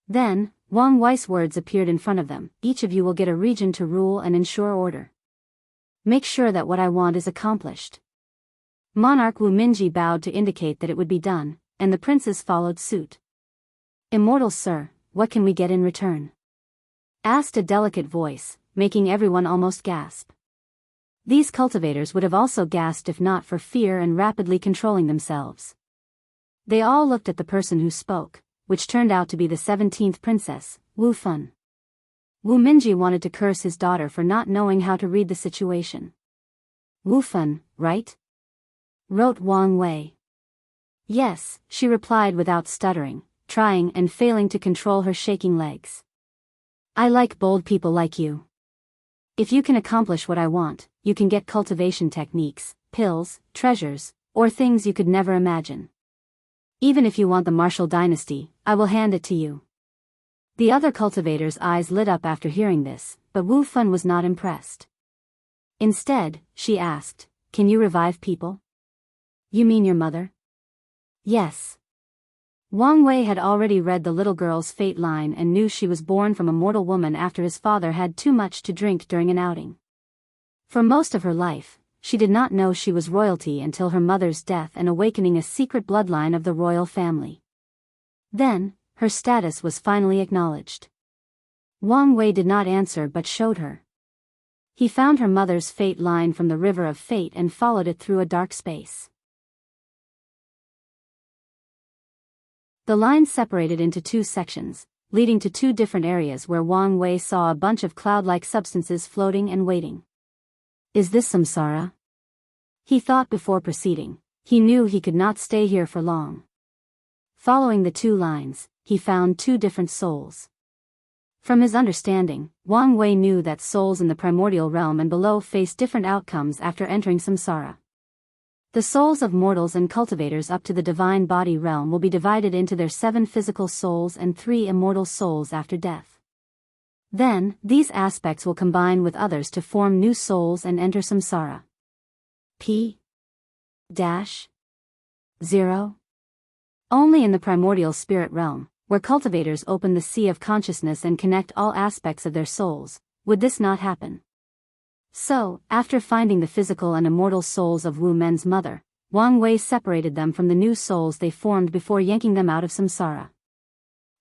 Then, Wang Wei's words appeared in front of them. Each of you will get a region to rule and ensure order. Make sure that what I want is accomplished. Monarch Wu Minji bowed to indicate that it would be done, and the princes followed suit. Immortal sir, what can we get in return? Asked a delicate voice, making everyone almost gasp. These cultivators would have also gasped if not for fear and rapidly controlling themselves. They all looked at the person who spoke, which turned out to be the 17th princess, Wu Fun. Wu Minji wanted to curse his daughter for not knowing how to read the situation. Wu Fun, right? Wrote Wang Wei. Yes, she replied without stuttering, trying and failing to control her shaking legs. I like bold people like you. If you can accomplish what I want, you can get cultivation techniques, pills, treasures, or things you could never imagine. Even if you want the Martial Dynasty, I will hand it to you. The other cultivators' eyes lit up after hearing this, but Wu Fun was not impressed. Instead, she asked, can you revive people? You mean your mother? Yes. Wang Wei had already read the little girl's fate line and knew she was born from a mortal woman after his father had too much to drink during an outing. For most of her life, she did not know she was royalty until her mother's death and awakening a secret bloodline of the royal family. Then, her status was finally acknowledged. Wang Wei did not answer but showed her. He found her mother's fate line from the river of fate and followed it through a dark space. The line separated into 2 sections, leading to 2 different areas where Wang Wei saw a bunch of cloud-like substances floating and waiting. Is this samsara? He thought before proceeding. He knew he could not stay here for long. Following the 2 lines, he found 2 different souls. From his understanding, Wang Wei knew that souls in the primordial realm and below face different outcomes after entering samsara. The souls of mortals and cultivators up to the divine body realm will be divided into their 7 physical souls and 3 immortal souls after death. Then, these aspects will combine with others to form new souls and enter samsara. P-0. Only in the primordial spirit realm, where cultivators open the sea of consciousness and connect all aspects of their souls, would this not happen. So, after finding the physical and immortal souls of Wu Men's mother, Wang Wei separated them from the new souls they formed before yanking them out of samsara.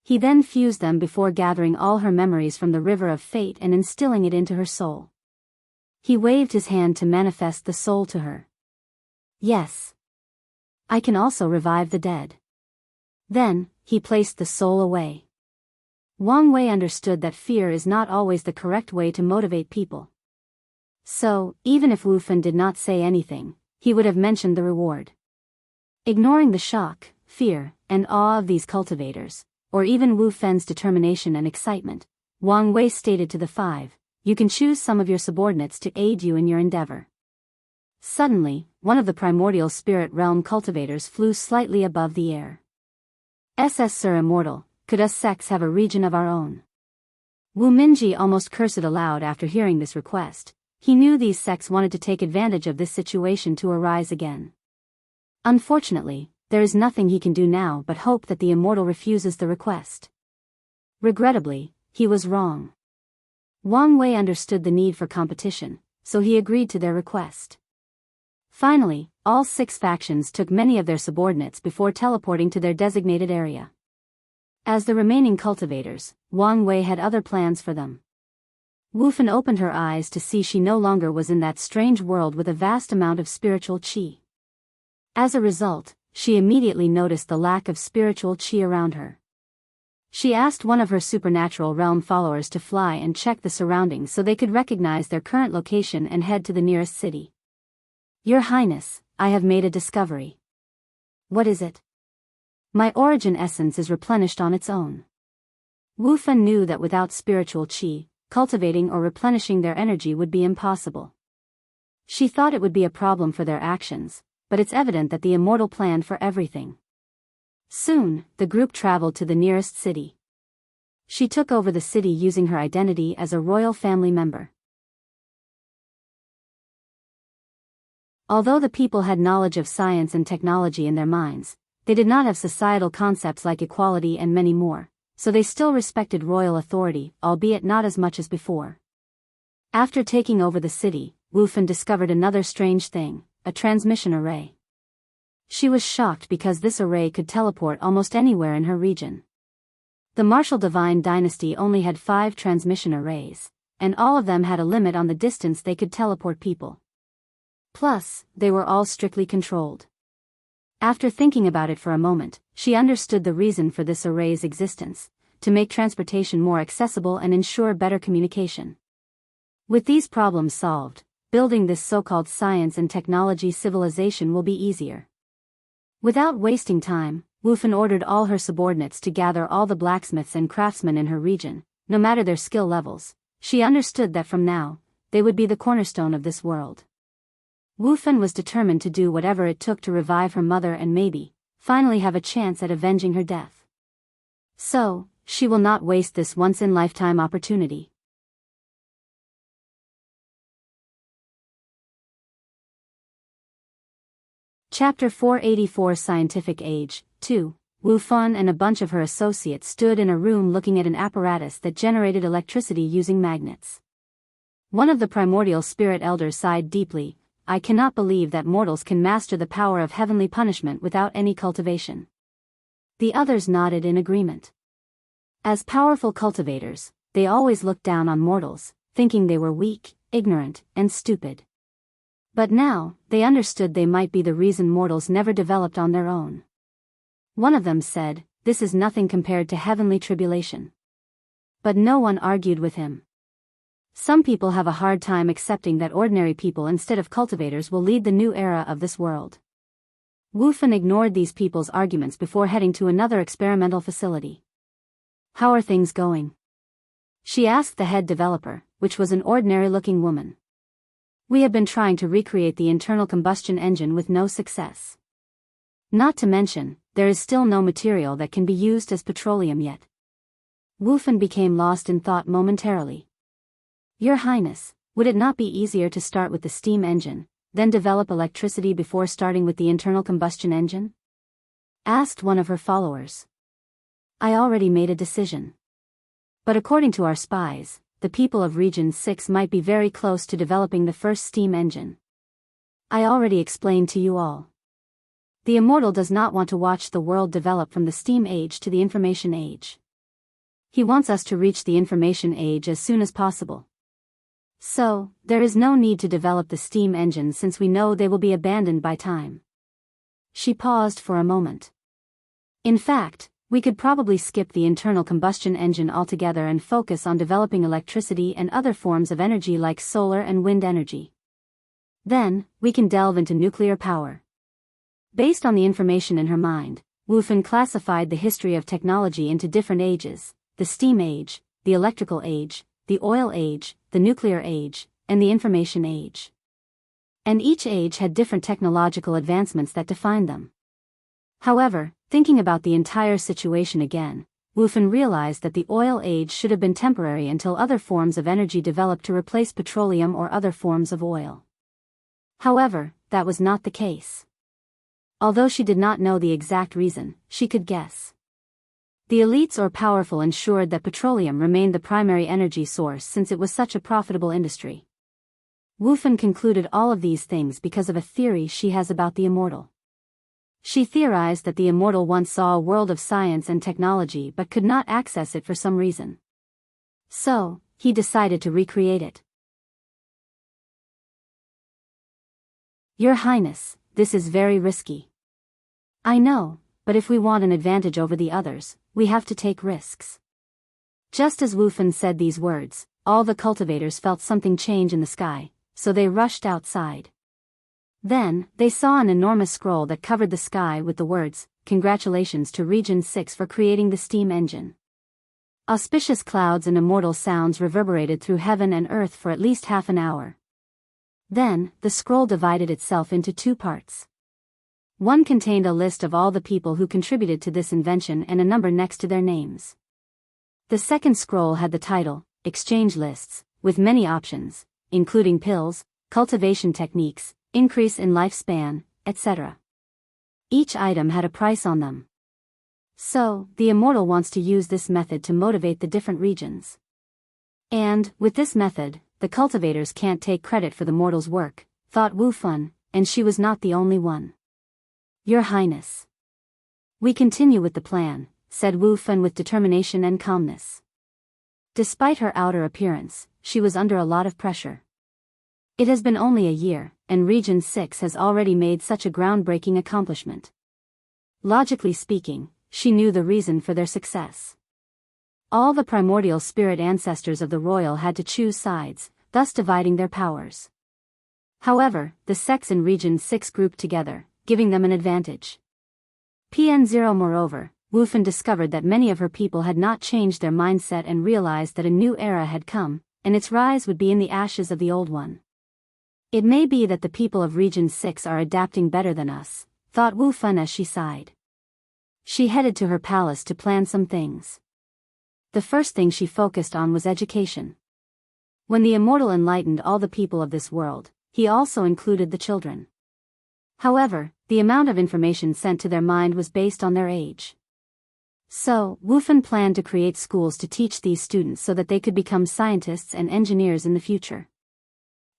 He then fused them before gathering all her memories from the river of fate and instilling it into her soul. He waved his hand to manifest the soul to her. Yes. I can also revive the dead. Then, he placed the soul away. Wang Wei understood that fear is not always the correct way to motivate people. So, even if Wu Fan did not say anything, he would have mentioned the reward. Ignoring the shock, fear, and awe of these cultivators, or even Wu Fan's determination and excitement, Wang Wei stated to the 5, "You can choose some of your subordinates to aid you in your endeavor." Suddenly, one of the primordial spirit realm cultivators flew slightly above the air. Sir Immortal, could us sects have a region of our own? Wu Minji almost cursed aloud after hearing this request. He knew these sects wanted to take advantage of this situation to arise again. Unfortunately, there is nothing he can do now but hope that the immortal refuses the request. Regrettably, he was wrong. Wang Wei understood the need for competition, so he agreed to their request. Finally, all 6 factions took many of their subordinates before teleporting to their designated area. As the remaining cultivators, Wang Wei had other plans for them. Wu Fan opened her eyes to see she no longer was in that strange world with a vast amount of spiritual qi. As a result, she immediately noticed the lack of spiritual qi around her. She asked one of her supernatural realm followers to fly and check the surroundings so they could recognize their current location and head to the nearest city. "Your Highness, I have made a discovery." "What is it?" "My origin essence is replenished on its own." Wu Fan knew that without spiritual qi, cultivating or replenishing their energy would be impossible. She thought it would be a problem for their actions, but it's evident that the immortal planned for everything. Soon, the group traveled to the nearest city. She took over the city using her identity as a royal family member. Although the people had knowledge of science and technology in their minds, they did not have societal concepts like equality and many more, so they still respected royal authority, albeit not as much as before. After taking over the city, Wu Fan discovered another strange thing, a transmission array. She was shocked because this array could teleport almost anywhere in her region. The martial divine dynasty only had 5 transmission arrays, and all of them had a limit on the distance they could teleport people. Plus, they were all strictly controlled. After thinking about it for a moment, she understood the reason for this array's existence, to make transportation more accessible and ensure better communication. With these problems solved, building this so-called science and technology civilization will be easier. Without wasting time, Wu Fan ordered all her subordinates to gather all the blacksmiths and craftsmen in her region, no matter their skill levels. She understood that from now, they would be the cornerstone of this world. Wu Fan was determined to do whatever it took to revive her mother and maybe, finally have a chance at avenging her death. So, she will not waste this once-in-lifetime opportunity. Chapter 484 Scientific Age, 2. Wu Fan and a bunch of her associates stood in a room looking at an apparatus that generated electricity using magnets. One of the primordial spirit elders sighed deeply. "I cannot believe that mortals can master the power of heavenly punishment without any cultivation." The others nodded in agreement. As powerful cultivators, they always looked down on mortals, thinking they were weak, ignorant, and stupid. But now, they understood they might be the reason mortals never developed on their own. One of them said, "This is nothing compared to heavenly tribulation." But no one argued with him. Some people have a hard time accepting that ordinary people instead of cultivators will lead the new era of this world. Wu Fan ignored these people's arguments before heading to another experimental facility. "How are things going?" she asked the head developer, which was an ordinary-looking woman. We have been trying to recreate the internal combustion engine with no success. Not to mention, there is still no material that can be used as petroleum yet. Wu Fan became lost in thought momentarily. Your Highness, would it not be easier to start with the steam engine, then develop electricity before starting with the internal combustion engine? Asked one of her followers. I already made a decision. But according to our spies, the people of Region 6 might be very close to developing the first steam engine. I already explained to you all. The immortal does not want to watch the world develop from the steam age to the information age. He wants us to reach the information age as soon as possible. So, there is no need to develop the steam engine since we know they will be abandoned by time. She paused for a moment. In fact, we could probably skip the internal combustion engine altogether and focus on developing electricity and other forms of energy like solar and wind energy. Then, we can delve into nuclear power. Based on the information in her mind, Wu Fan classified the history of technology into different ages: the steam age, the electrical age, the oil age, the nuclear age, and the information age. And each age had different technological advancements that defined them. However, thinking about the entire situation again, Wu Fan realized that the oil age should have been temporary until other forms of energy developed to replace petroleum or other forms of oil. However, that was not the case. Although she did not know the exact reason, she could guess. The elites or powerful ensured that petroleum remained the primary energy source since it was such a profitable industry. Wu Fan concluded all of these things because of a theory she has about the immortal. She theorized that the immortal once saw a world of science and technology but could not access it for some reason. So, he decided to recreate it. Your Highness, this is very risky. I know, but if we want an advantage over the others, we have to take risks. Just as Wu Fan said these words, all the cultivators felt something change in the sky, so they rushed outside. Then, they saw an enormous scroll that covered the sky with the words, "Congratulations to Region 6 for creating the steam engine." Auspicious clouds and immortal sounds reverberated through heaven and earth for at least half an hour. Then, the scroll divided itself into two parts. One contained a list of all the people who contributed to this invention and a number next to their names. The second scroll had the title, Exchange Lists, with many options, including pills, cultivation techniques, increase in lifespan, etc. Each item had a price on them. So, the immortal wants to use this method to motivate the different regions. And, with this method, the cultivators can't take credit for the mortal's work, thought Wu Fan, and she was not the only one. Your Highness. We continue with the plan, said Wu Fan with determination and calmness. Despite her outer appearance, she was under a lot of pressure. It has been only a year, and Region 6 has already made such a groundbreaking accomplishment. Logically speaking, she knew the reason for their success. All the primordial spirit ancestors of the royal had to choose sides, thus dividing their powers. However, the sects in Region 6 grouped together, giving them an advantage. PN0 Moreover, Wu Fan discovered that many of her people had not changed their mindset and realized that a new era had come, and its rise would be in the ashes of the old one. It may be that the people of Region 6 are adapting better than us, thought Wu Fan as she sighed. She headed to her palace to plan some things. The first thing she focused on was education. When the immortal enlightened all the people of this world, he also included the children. However, the amount of information sent to their mind was based on their age. So, Wu Fan planned to create schools to teach these students so that they could become scientists and engineers in the future.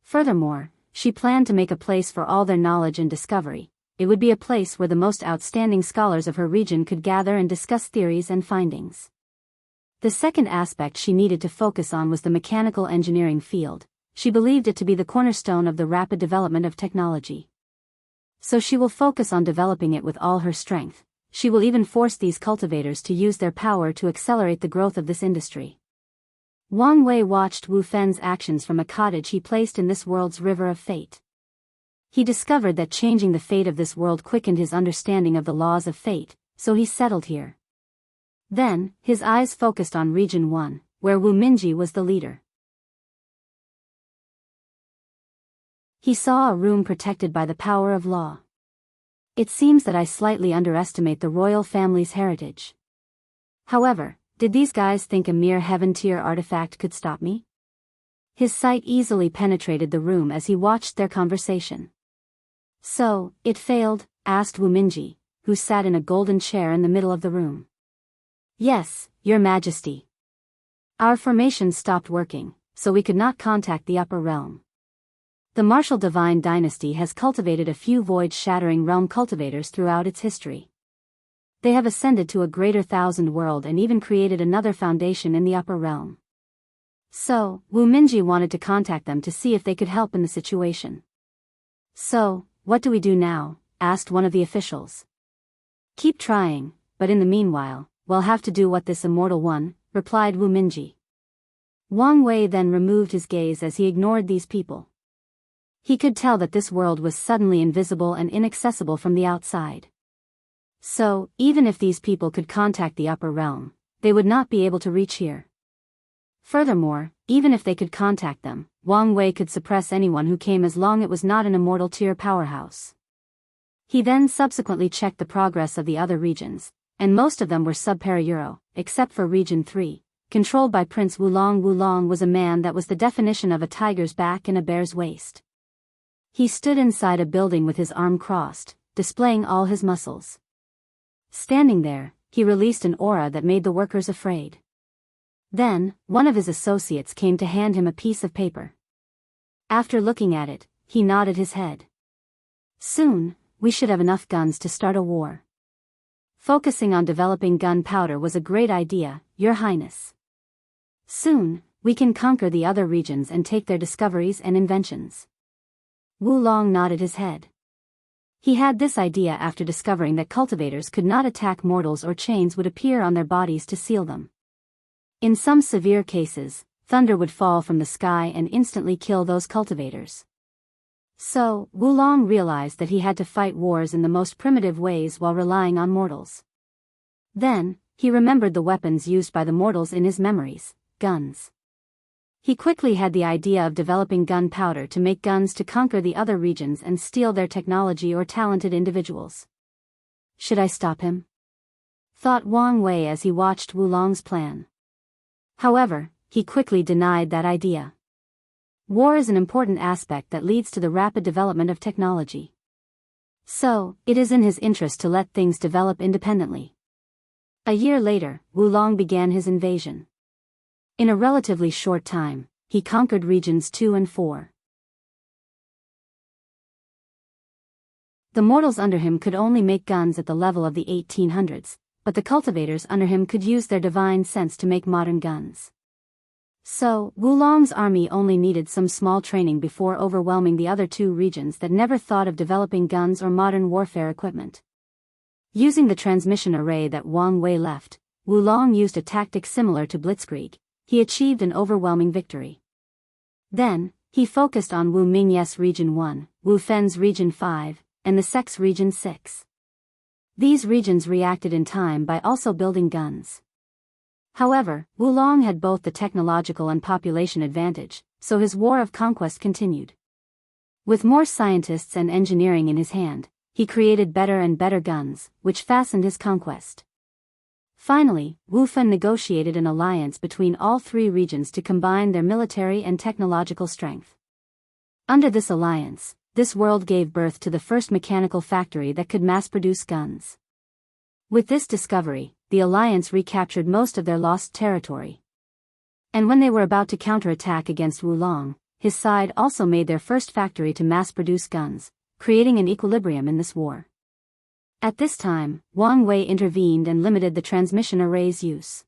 Furthermore, she planned to make a place for all their knowledge and discovery. It would be a place where the most outstanding scholars of her region could gather and discuss theories and findings. The second aspect she needed to focus on was the mechanical engineering field. She believed it to be the cornerstone of the rapid development of technology. So she will focus on developing it with all her strength. She will even force these cultivators to use their power to accelerate the growth of this industry. Wang Wei watched Wu Fan's actions from a cottage he placed in this world's river of fate. He discovered that changing the fate of this world quickened his understanding of the laws of fate, so he settled here. Then, his eyes focused on Region 1, where Wu Minji was the leader. He saw a room protected by the power of law. It seems that I slightly underestimate the royal family's heritage. However, did these guys think a mere heaven-tier artifact could stop me? His sight easily penetrated the room as he watched their conversation. So, it failed? Asked Wu Minji, who sat in a golden chair in the middle of the room. Yes, Your Majesty. Our formation stopped working, so we could not contact the upper realm. The martial divine dynasty has cultivated a few void-shattering realm cultivators throughout its history. They have ascended to a greater thousand world and even created another foundation in the upper realm. So, Wu Minji wanted to contact them to see if they could help in the situation. So, what do we do now? Asked one of the officials. Keep trying, but in the meanwhile, we'll have to do what this immortal one, replied Wu Minji. Wang Wei then removed his gaze as he ignored these people. He could tell that this world was suddenly invisible and inaccessible from the outside. So, even if these people could contact the upper realm, they would not be able to reach here. Furthermore, even if they could contact them, Wang Wei could suppress anyone who came as long as it was not an immortal tier powerhouse. He then subsequently checked the progress of the other regions, and most of them were sub-para-Euro, except for Region 3, controlled by Prince Wulong. Wulong was a man that was the definition of a tiger's back and a bear's waist. He stood inside a building with his arm crossed, displaying all his muscles. Standing there, he released an aura that made the workers afraid. Then, one of his associates came to hand him a piece of paper. After looking at it, he nodded his head. Soon, we should have enough guns to start a war. Focusing on developing gunpowder was a great idea, Your Highness. Soon, we can conquer the other regions and take their discoveries and inventions. Wulong nodded his head. He had this idea after discovering that cultivators could not attack mortals or chains would appear on their bodies to seal them. In some severe cases, thunder would fall from the sky and instantly kill those cultivators. So, Wulong realized that he had to fight wars in the most primitive ways while relying on mortals. Then, he remembered the weapons used by the mortals in his memories, guns. He quickly had the idea of developing gunpowder to make guns to conquer the other regions and steal their technology or talented individuals. Should I stop him? Thought Wang Wei as he watched Wulong's plan. However, he quickly denied that idea. War is an important aspect that leads to the rapid development of technology. So, it is in his interest to let things develop independently. A year later, Wulong began his invasion. In a relatively short time, he conquered regions 2 and 4. The mortals under him could only make guns at the level of the 1800s, but the cultivators under him could use their divine sense to make modern guns. So, Wulong's army only needed some small training before overwhelming the other 2 regions that never thought of developing guns or modern warfare equipment. Using the transmission array that Wang Wei left, Wulong used a tactic similar to Blitzkrieg. He achieved an overwhelming victory. Then, he focused on Wu Mingyes Region 1, Wu Fen's Region 5, and the Sec's Region 6. These regions reacted in time by also building guns. However, Wulong had both the technological and population advantage, so his war of conquest continued. With more scientists and engineering in his hand, he created better and better guns, which fastened his conquest. Finally, Wu Fen negotiated an alliance between all 3 regions to combine their military and technological strength. Under this alliance, this world gave birth to the first mechanical factory that could mass-produce guns. With this discovery, the alliance recaptured most of their lost territory. And when they were about to counterattack against Wulong, his side also made their first factory to mass-produce guns, creating an equilibrium in this war. At this time, Wang Wei intervened and limited the transmission array's use.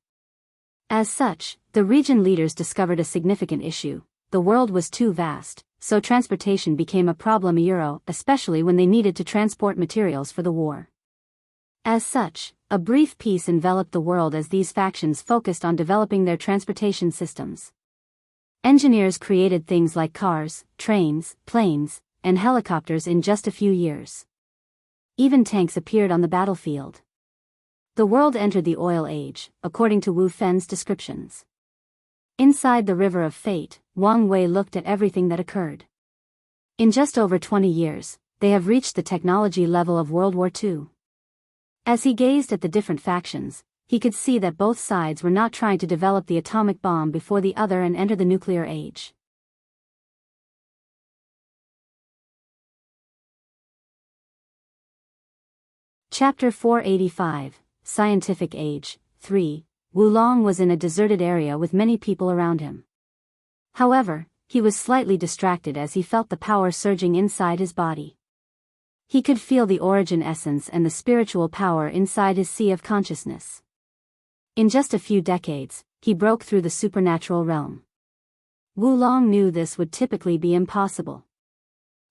As such, the region leaders discovered a significant issue. The world was too vast, so transportation became a problem, especially when they needed to transport materials for the war. As such, a brief peace enveloped the world as these factions focused on developing their transportation systems. Engineers created things like cars, trains, planes, and helicopters in just a few years. Even tanks appeared on the battlefield. The world entered the oil age, according to Wu Fen's descriptions. Inside the river of fate, Wang Wei looked at everything that occurred. In just over 20 years, they have reached the technology level of World War II. As he gazed at the different factions, he could see that both sides were not trying to develop the atomic bomb before the other and enter the nuclear age. Chapter 485, Scientific Age, 3. Wulong was in a deserted area with many people around him. However, he was slightly distracted as he felt the power surging inside his body. He could feel the origin essence and the spiritual power inside his sea of consciousness. In just a few decades, he broke through the supernatural realm. Wulong knew this would typically be impossible.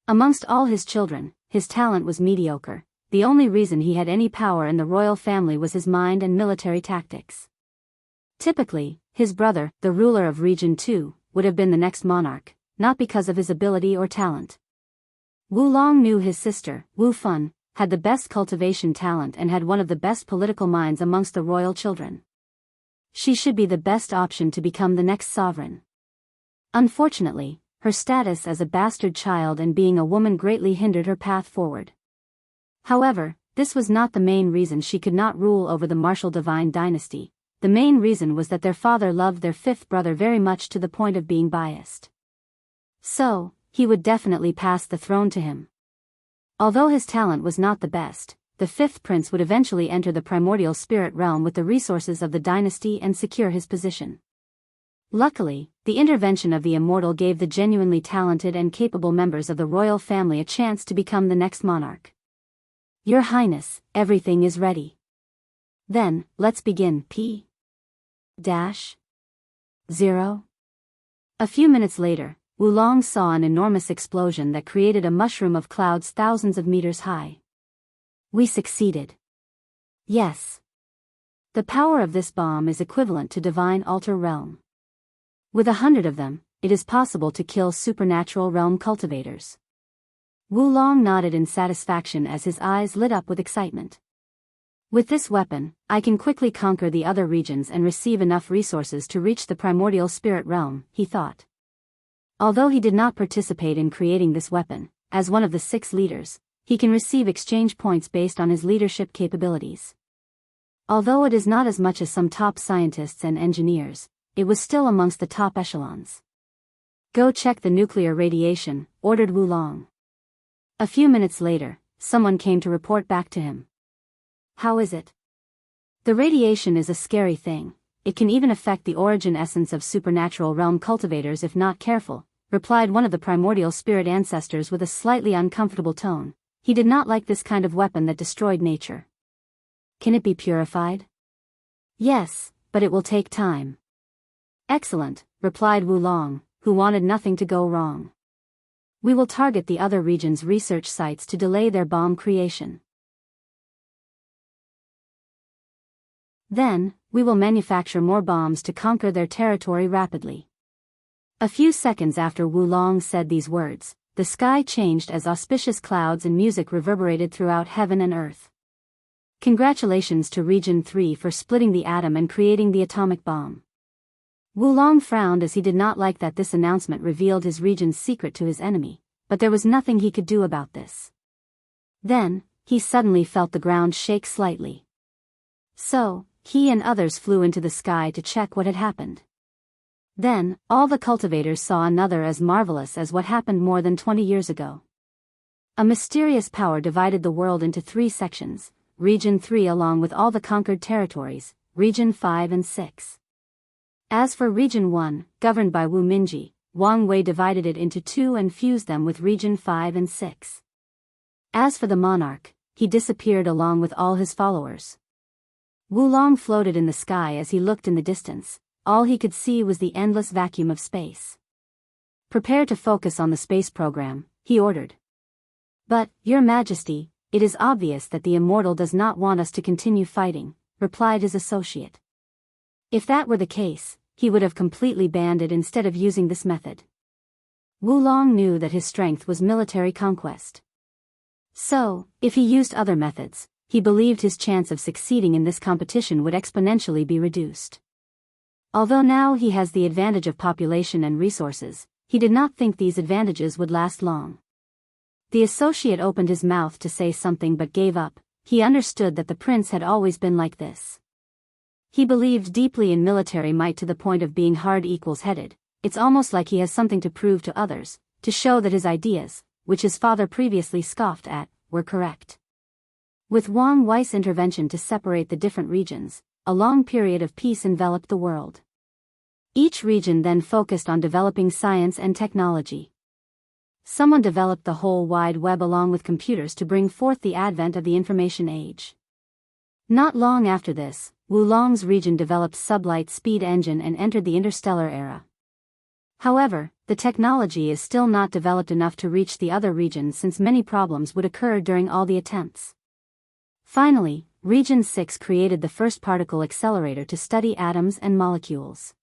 Amongst all his children, his talent was mediocre. The only reason he had any power in the royal family was his mind and military tactics. Typically, his brother, the ruler of Region 2, would have been the next monarch, not because of his ability or talent. Wulong knew his sister, Wu Fun, had the best cultivation talent and had one of the best political minds amongst the royal children. She should be the best option to become the next sovereign. Unfortunately, her status as a bastard child and being a woman greatly hindered her path forward. However, this was not the main reason she could not rule over the martial divine dynasty. The main reason was that their father loved their fifth brother very much to the point of being biased. So, he would definitely pass the throne to him. Although his talent was not the best, the fifth prince would eventually enter the primordial spirit realm with the resources of the dynasty and secure his position. Luckily, the intervention of the immortal gave the genuinely talented and capable members of the royal family a chance to become the next monarch. Your Highness, everything is ready. Then, let's begin. P.0. A few minutes later, Wulong saw an enormous explosion that created a mushroom of clouds thousands of meters high. We succeeded. Yes. The power of this bomb is equivalent to divine altar realm. With 100 of them, it is possible to kill supernatural realm cultivators. Wulong nodded in satisfaction as his eyes lit up with excitement. With this weapon, I can quickly conquer the other regions and receive enough resources to reach the primordial spirit realm, he thought. Although he did not participate in creating this weapon, as one of the 6 leaders, he can receive exchange points based on his leadership capabilities. Although it is not as much as some top scientists and engineers, it was still amongst the top echelons. Go check the nuclear radiation, ordered Wulong. A few minutes later, someone came to report back to him. How is it? The radiation is a scary thing. It can even affect the origin essence of supernatural realm cultivators if not careful, replied one of the primordial spirit ancestors with a slightly uncomfortable tone. He did not like this kind of weapon that destroyed nature. Can it be purified? Yes, but it will take time. Excellent, replied Wulong, who wanted nothing to go wrong. We will target the other regions' research sites to delay their bomb creation. Then, we will manufacture more bombs to conquer their territory rapidly. A few seconds after Wulong said these words, the sky changed as auspicious clouds and music reverberated throughout heaven and earth. Congratulations to Region 3 for splitting the atom and creating the atomic bomb. Wulong frowned as he did not like that this announcement revealed his region's secret to his enemy, but there was nothing he could do about this. Then, he suddenly felt the ground shake slightly. So, he and others flew into the sky to check what had happened. Then, all the cultivators saw another as marvelous as what happened more than 20 years ago. A mysterious power divided the world into 3 sections, Region 3 along with all the conquered territories, Region 5 and 6. As for Region 1, governed by Wu Minji, Wang Wei divided it into 2 and fused them with Region 5 and 6. As for the monarch, he disappeared along with all his followers. Wulong floated in the sky as he looked in the distance. All he could see was the endless vacuum of space. Prepare to focus on the space program, he ordered. But, Your Majesty, it is obvious that the immortal does not want us to continue fighting, replied his associate. If that were the case, he would have completely banned it instead of using this method. Wulong knew that his strength was military conquest. So, if he used other methods, he believed his chance of succeeding in this competition would exponentially be reduced. Although now he has the advantage of population and resources, he did not think these advantages would last long. The associate opened his mouth to say something but gave up. He understood that the prince had always been like this. He believed deeply in military might to the point of being hard-headed. It's almost like he has something to prove to others, to show that his ideas, which his father previously scoffed at, were correct. With Wang Wei's intervention to separate the different regions, a long period of peace enveloped the world. Each region then focused on developing science and technology. Someone developed the whole wide web along with computers to bring forth the advent of the information age. Not long after this, Wulong's region developed sublight speed engine and entered the interstellar era. However, the technology is still not developed enough to reach the other regions since many problems would occur during all the attempts. Finally, Region 6 created the first particle accelerator to study atoms and molecules.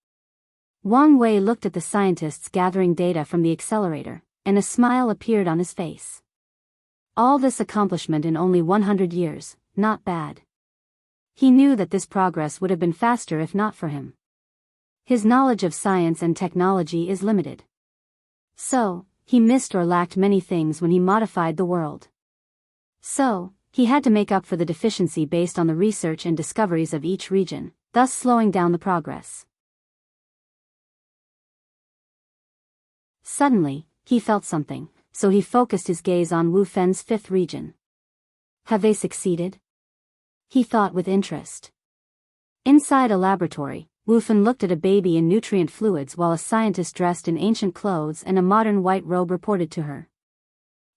Wang Wei looked at the scientists gathering data from the accelerator, and a smile appeared on his face. All this accomplishment in only 100 years, not bad. He knew that this progress would have been faster if not for him. His knowledge of science and technology is limited. So, he missed or lacked many things when he modified the world. So, he had to make up for the deficiency based on the research and discoveries of each region, thus slowing down the progress. Suddenly, he felt something, so he focused his gaze on Wu Fen's fifth region. Have they succeeded? He thought with interest. Inside a laboratory, Wu Fen looked at a baby in nutrient fluids while a scientist dressed in ancient clothes and a modern white robe reported to her.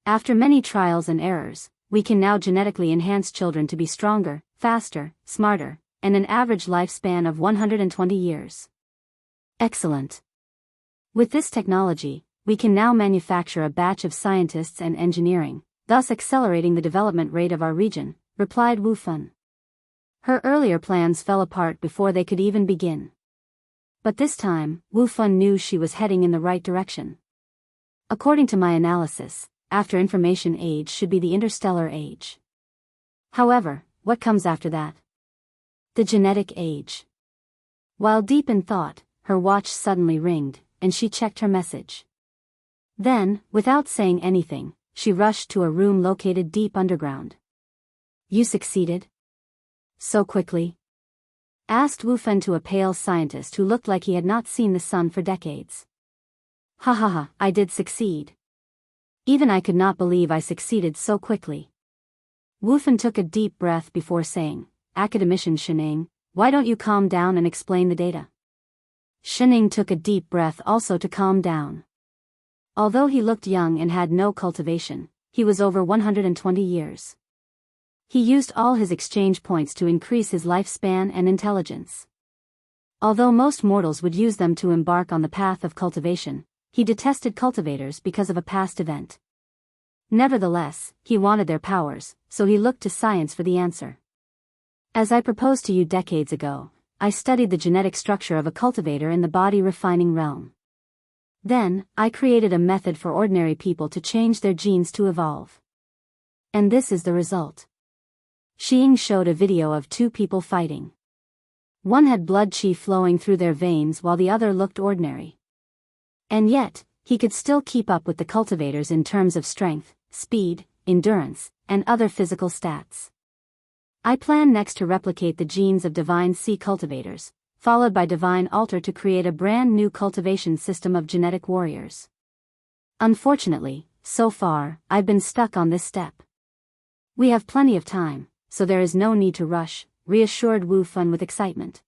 After many trials and errors, we can now genetically enhance children to be stronger, faster, smarter, and an average lifespan of 120 years. Excellent. With this technology, we can now manufacture a batch of scientists and engineering, thus accelerating the development rate of our region, replied Wu Fen. Her earlier plans fell apart before they could even begin. But this time, Wu Fen knew she was heading in the right direction. According to my analysis, after information age should be the interstellar age. However, what comes after that? The genetic age. While deep in thought, her watch suddenly ringed, and she checked her message. Then, without saying anything, she rushed to a room located deep underground. You succeeded? So quickly? Asked Wu Fen to a pale scientist who looked like he had not seen the sun for decades. Ha ha ha, I did succeed. Even I could not believe I succeeded so quickly. Wu Fen took a deep breath before saying, Academician Shining, why don't you calm down and explain the data? Shining took a deep breath also to calm down. Although he looked young and had no cultivation, he was over 120 years. He used all his exchange points to increase his lifespan and intelligence. Although most mortals would use them to embark on the path of cultivation, he detested cultivators because of a past event. Nevertheless, he wanted their powers, so he looked to science for the answer. As I proposed to you decades ago, I studied the genetic structure of a cultivator in the body refining realm. Then, I created a method for ordinary people to change their genes to evolve. And this is the result. Xing showed a video of two people fighting. One had blood qi flowing through their veins while the other looked ordinary. And yet, he could still keep up with the cultivators in terms of strength, speed, endurance, and other physical stats. I plan next to replicate the genes of Divine Sea cultivators, followed by Divine Altar to create a brand new cultivation system of genetic warriors. Unfortunately, so far, I've been stuck on this step. We have plenty of time, so there is no need to rush, reassured Wu Fen with excitement.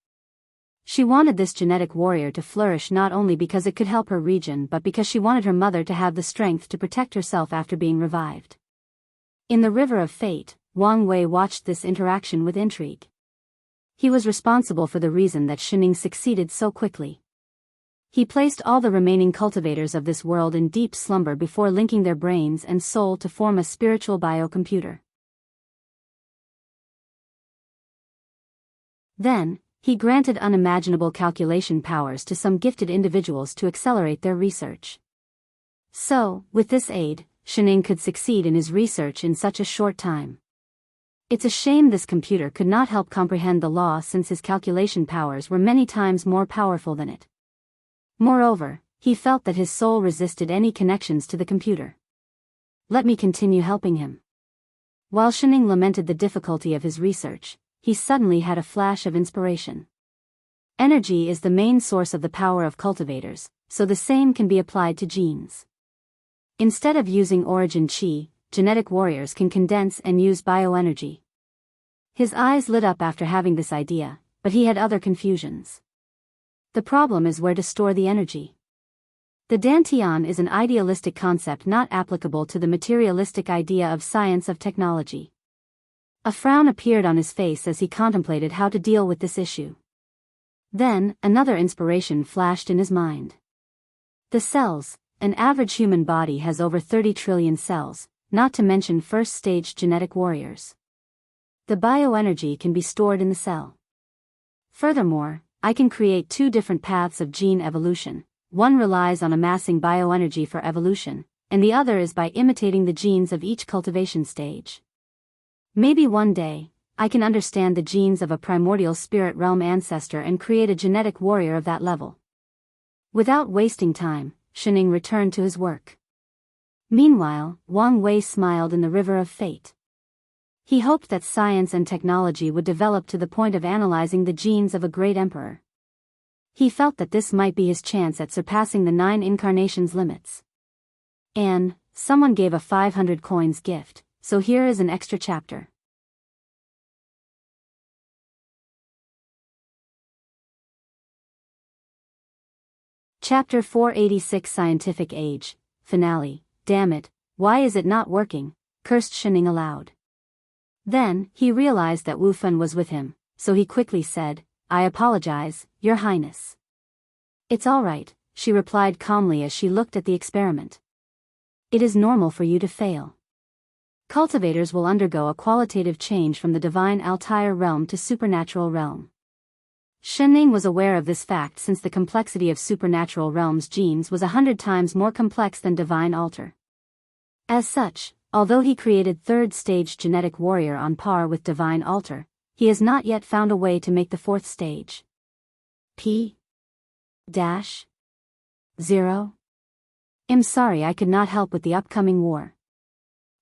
She wanted this genetic warrior to flourish not only because it could help her region but because she wanted her mother to have the strength to protect herself after being revived. In the River of Fate, Wang Wei watched this interaction with intrigue. He was responsible for the reason that Shining succeeded so quickly. He placed all the remaining cultivators of this world in deep slumber before linking their brains and soul to form a spiritual biocomputer. Then, he granted unimaginable calculation powers to some gifted individuals to accelerate their research. So, with this aid, Shining could succeed in his research in such a short time. It's a shame this computer could not help comprehend the law since his calculation powers were many times more powerful than it. Moreover, he felt that his soul resisted any connections to the computer. Let me continue helping him. While Shining lamented the difficulty of his research, he suddenly had a flash of inspiration. Energy is the main source of the power of cultivators, so the same can be applied to genes. Instead of using origin chi, genetic warriors can condense and use bioenergy. His eyes lit up after having this idea, but he had other confusions. The problem is where to store the energy. The Dantian is an idealistic concept not applicable to the materialistic idea of science of technology. A frown appeared on his face as he contemplated how to deal with this issue. Then, another inspiration flashed in his mind. The cells. An average human body has over 30 trillion cells, not to mention first-stage genetic warriors. The bioenergy can be stored in the cell. Furthermore, I can create two different paths of gene evolution. One relies on amassing bioenergy for evolution, and the other is by imitating the genes of each cultivation stage. Maybe one day, I can understand the genes of a primordial spirit realm ancestor and create a genetic warrior of that level. Without wasting time, Shining returned to his work. Meanwhile, Wang Wei smiled in the river of fate. He hoped that science and technology would develop to the point of analyzing the genes of a great emperor. He felt that this might be his chance at surpassing the 9 incarnations limits. And, someone gave a 500 coins gift, so here is an extra chapter. Chapter 486 Scientific Age, Finale. Damn it, why is it not working? Cursed Shining aloud. Then, he realized that Wu Fan was with him, so he quickly said, I apologize, Your Highness. It's all right, she replied calmly as she looked at the experiment. It is normal for you to fail. Cultivators will undergo a qualitative change from the divine Altair realm to supernatural realm. Shining was aware of this fact since the complexity of supernatural realms genes was 100 times more complex than divine altar. As such, although he created third-stage genetic warrior on par with divine altar, he has not yet found a way to make the fourth stage. P-0. I'm sorry I could not help with the upcoming war.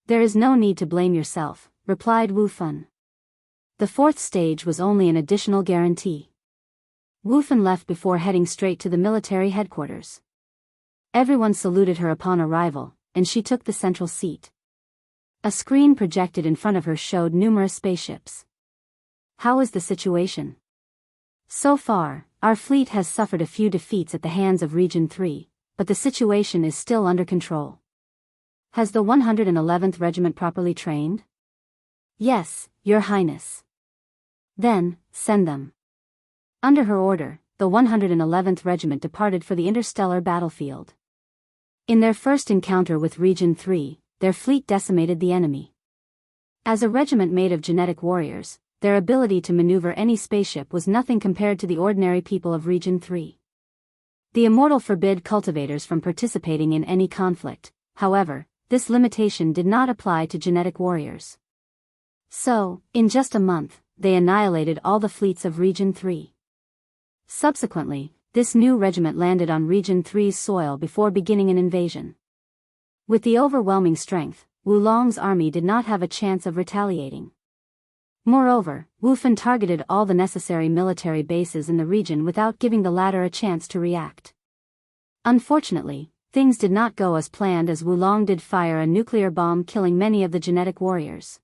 There is no need to blame yourself, replied Wu Fan. The fourth stage was only an additional guarantee. Wu Fan left before heading straight to the military headquarters. Everyone saluted her upon arrival, and she took the central seat. A screen projected in front of her showed numerous spaceships. How is the situation? So far, our fleet has suffered a few defeats at the hands of Region 3, but the situation is still under control. Has the 111th Regiment properly trained? Yes, Your Highness. Then, send them. Under her order, the 111th Regiment departed for the interstellar battlefield. In their first encounter with Region 3, their fleet decimated the enemy. As a regiment made of genetic warriors, their ability to maneuver any spaceship was nothing compared to the ordinary people of Region 3. The Immortal forbid cultivators from participating in any conflict, however, this limitation did not apply to genetic warriors. So, in just a month, they annihilated all the fleets of Region 3. Subsequently, this new regiment landed on Region 3's soil before beginning an invasion. With the overwhelming strength, Wulong's army did not have a chance of retaliating. Moreover, Wu Fan targeted all the necessary military bases in the region without giving the latter a chance to react. Unfortunately, things did not go as planned as Wulong did fire a nuclear bomb killing many of the genetic warriors.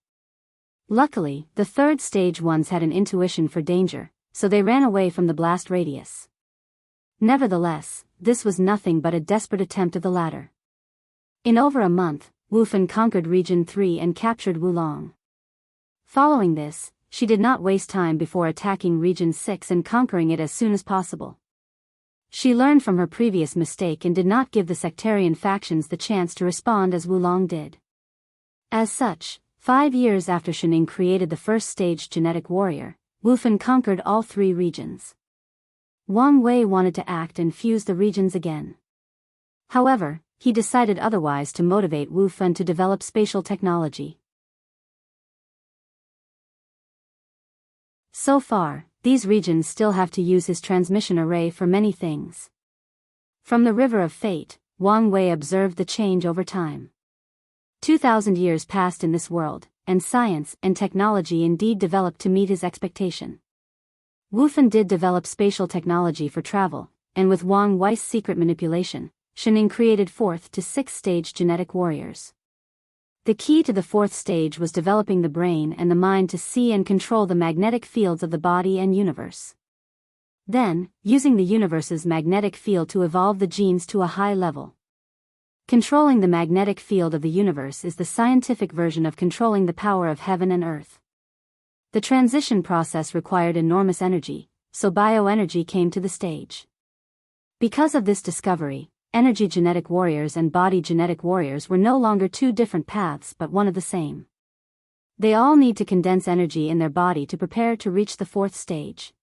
Luckily, the third stage ones had an intuition for danger, so they ran away from the blast radius. Nevertheless, this was nothing but a desperate attempt of the latter. In over a month, Wu Fan conquered Region 3 and captured Wulong. Following this, she did not waste time before attacking Region 6 and conquering it as soon as possible. She learned from her previous mistake and did not give the sectarian factions the chance to respond as Wulong did. As such, 5 years after Shining created the first stage genetic warrior, Wu Fan conquered all 3 regions. Wang Wei wanted to act and fuse the regions again. However, he decided otherwise to motivate Wu Fan to develop spatial technology. So far, these regions still have to use his transmission array for many things. From the River of Fate, Wang Wei observed the change over time. 2,000 years passed in this world, and science and technology indeed developed to meet his expectation. Wufan did develop spatial technology for travel, and with Wang Wei's secret manipulation, Shining created 4th to 6th stage genetic warriors. The key to the 4th stage was developing the brain and the mind to see and control the magnetic fields of the body and universe. Then, using the universe's magnetic field to evolve the genes to a high level. Controlling the magnetic field of the universe is the scientific version of controlling the power of heaven and earth. The transition process required enormous energy, so bioenergy came to the stage. Because of this discovery, energy genetic warriors and body genetic warriors were no longer two different paths but one of the same. They all need to condense energy in their body to prepare to reach the 4th stage.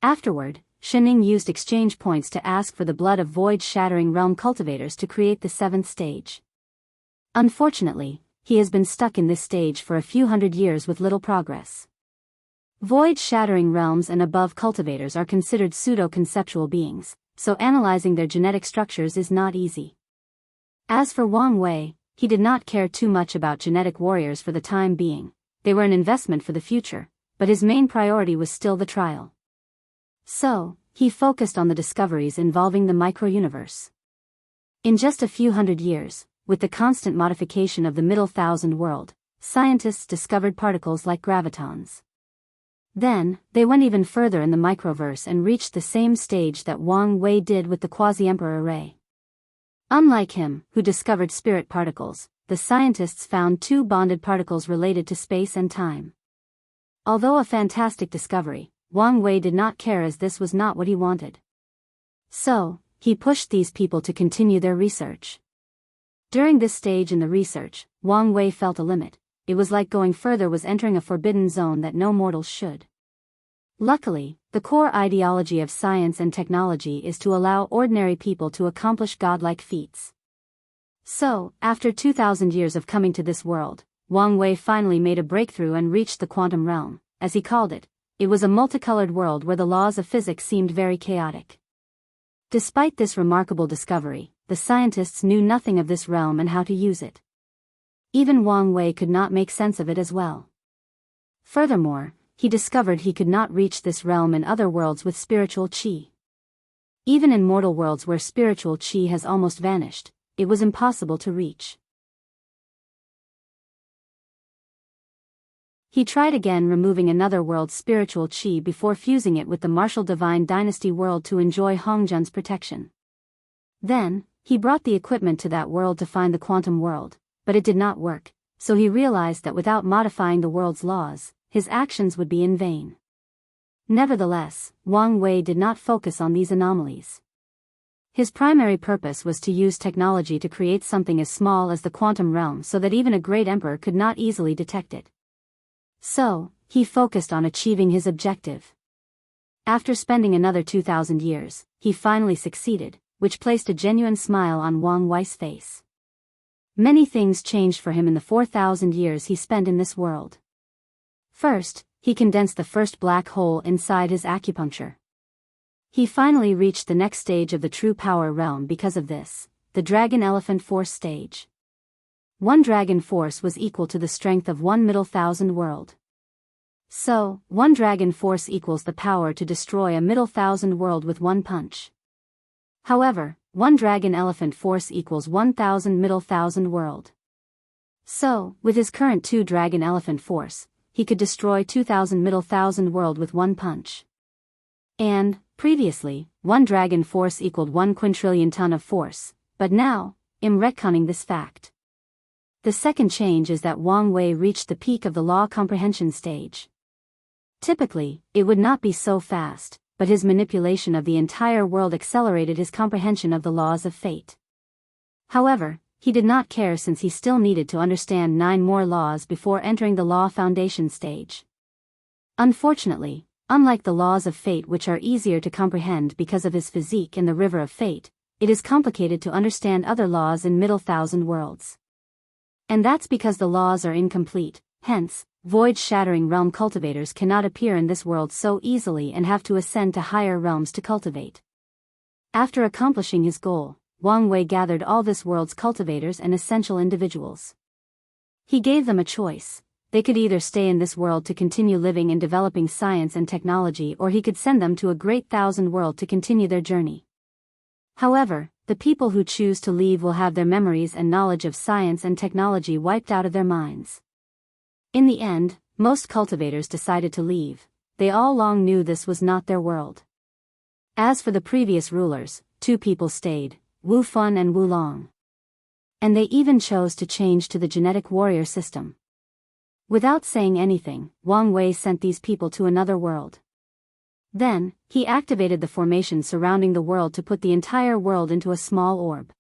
Afterward, Shining used exchange points to ask for the blood of void-shattering realm cultivators to create the 7th stage. Unfortunately, he has been stuck in this stage for a few hundred years with little progress. Void-shattering realms and above cultivators are considered pseudo-conceptual beings, so analyzing their genetic structures is not easy. As for Wang Wei, he did not care too much about genetic warriors for the time being. They were an investment for the future, but his main priority was still the trial. So, he focused on the discoveries involving the micro-universe. In just a few hundred years, with the constant modification of the middle thousand world, scientists discovered particles like gravitons. Then, they went even further in the microverse and reached the same stage that Wang Wei did with the quasi-emperor array. Unlike him, who discovered spirit particles, the scientists found two bonded particles related to space and time. Although a fantastic discovery, Wang Wei did not care as this was not what he wanted. So, he pushed these people to continue their research. During this stage in the research, Wang Wei felt a limit. It was like going further was entering a forbidden zone that no mortals should. Luckily, the core ideology of science and technology is to allow ordinary people to accomplish godlike feats. So, after 2,000 years of coming to this world, Wang Wei finally made a breakthrough and reached the quantum realm, as he called it. It was a multicolored world where the laws of physics seemed very chaotic. Despite this remarkable discovery, the scientists knew nothing of this realm and how to use it. Even Wang Wei could not make sense of it as well. Furthermore, he discovered he could not reach this realm in other worlds with spiritual qi. Even in mortal worlds where spiritual qi has almost vanished, it was impossible to reach. He tried again removing another world's spiritual qi before fusing it with the martial divine dynasty world to enjoy Hongjun's protection. Then, he brought the equipment to that world to find the quantum world, but it did not work, so he realized that without modifying the world's laws, his actions would be in vain. Nevertheless, Wang Wei did not focus on these anomalies. His primary purpose was to use technology to create something as small as the quantum realm so that even a great emperor could not easily detect it. So, he focused on achieving his objective. After spending another 2,000 years, he finally succeeded, which placed a genuine smile on Wang Wei's face. Many things changed for him in the 4,000 years he spent in this world. First, he condensed the first black hole inside his acupuncture. He finally reached the next stage of the true power realm because of this, the Dragon Elephant Force stage. One dragon force was equal to the strength of one middle thousand world. So, one dragon force equals the power to destroy a middle thousand world with one punch. However, one dragon elephant force equals 1,000 middle thousand world. So, with his current 2 dragon elephant force, he could destroy 2,000 middle thousand world with one punch. And, previously, one dragon force equaled 1 quintillion ton of force, but now, I'm retconning this fact. The second change is that Wang Wei reached the peak of the law comprehension stage. Typically, it would not be so fast, but his manipulation of the entire world accelerated his comprehension of the laws of fate. However, he did not care since he still needed to understand 9 more laws before entering the law foundation stage. Unfortunately, unlike the laws of fate which are easier to comprehend because of his physique in the river of fate, it is complicated to understand other laws in middle thousand worlds. And that's because the laws are incomplete, hence, void-shattering realm cultivators cannot appear in this world so easily and have to ascend to higher realms to cultivate. After accomplishing his goal, Wang Wei gathered all this world's cultivators and essential individuals. He gave them a choice. They could either stay in this world to continue living and developing science and technology, or he could send them to a great thousand world to continue their journey. However, the people who choose to leave will have their memories and knowledge of science and technology wiped out of their minds. In the end, most cultivators decided to leave. They all long knew this was not their world. As for the previous rulers, 2 people stayed, Wu Fun and Wu Long. And they even chose to change to the genetic warrior system. Without saying anything, Wang Wei sent these people to another world. Then, he activated the formation surrounding the world to put the entire world into a small orb.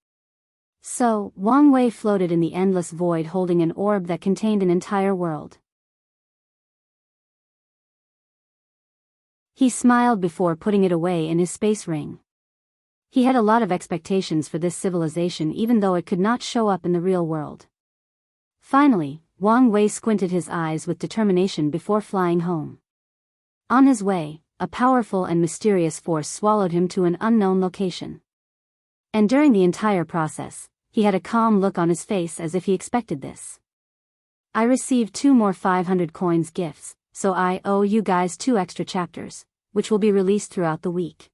So, Wang Wei floated in the endless void holding an orb that contained an entire world. He smiled before putting it away in his space ring. He had a lot of expectations for this civilization even though it could not show up in the real world. Finally, Wang Wei squinted his eyes with determination before flying home. On his way, a powerful and mysterious force swallowed him to an unknown location. And during the entire process, he had a calm look on his face as if he expected this. I received 2 more 500 coins gifts, so I owe you guys 2 extra chapters, which will be released throughout the week.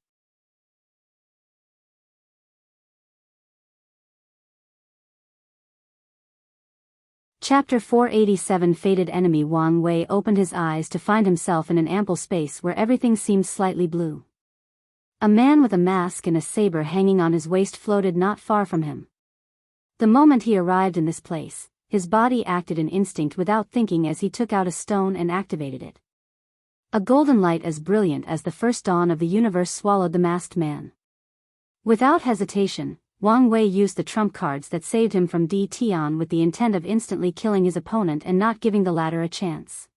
Chapter 487 Fated Enemy. Wang Wei opened his eyes to find himself in an ample space where everything seemed slightly blue. A man with a mask and a saber hanging on his waist floated not far from him. The moment he arrived in this place, his body acted in instinct without thinking as he took out a stone and activated it. A golden light as brilliant as the first dawn of the universe swallowed the masked man. Without hesitation, Wang Wei used the trump cards that saved him from Di Tian with the intent of instantly killing his opponent and not giving the latter a chance.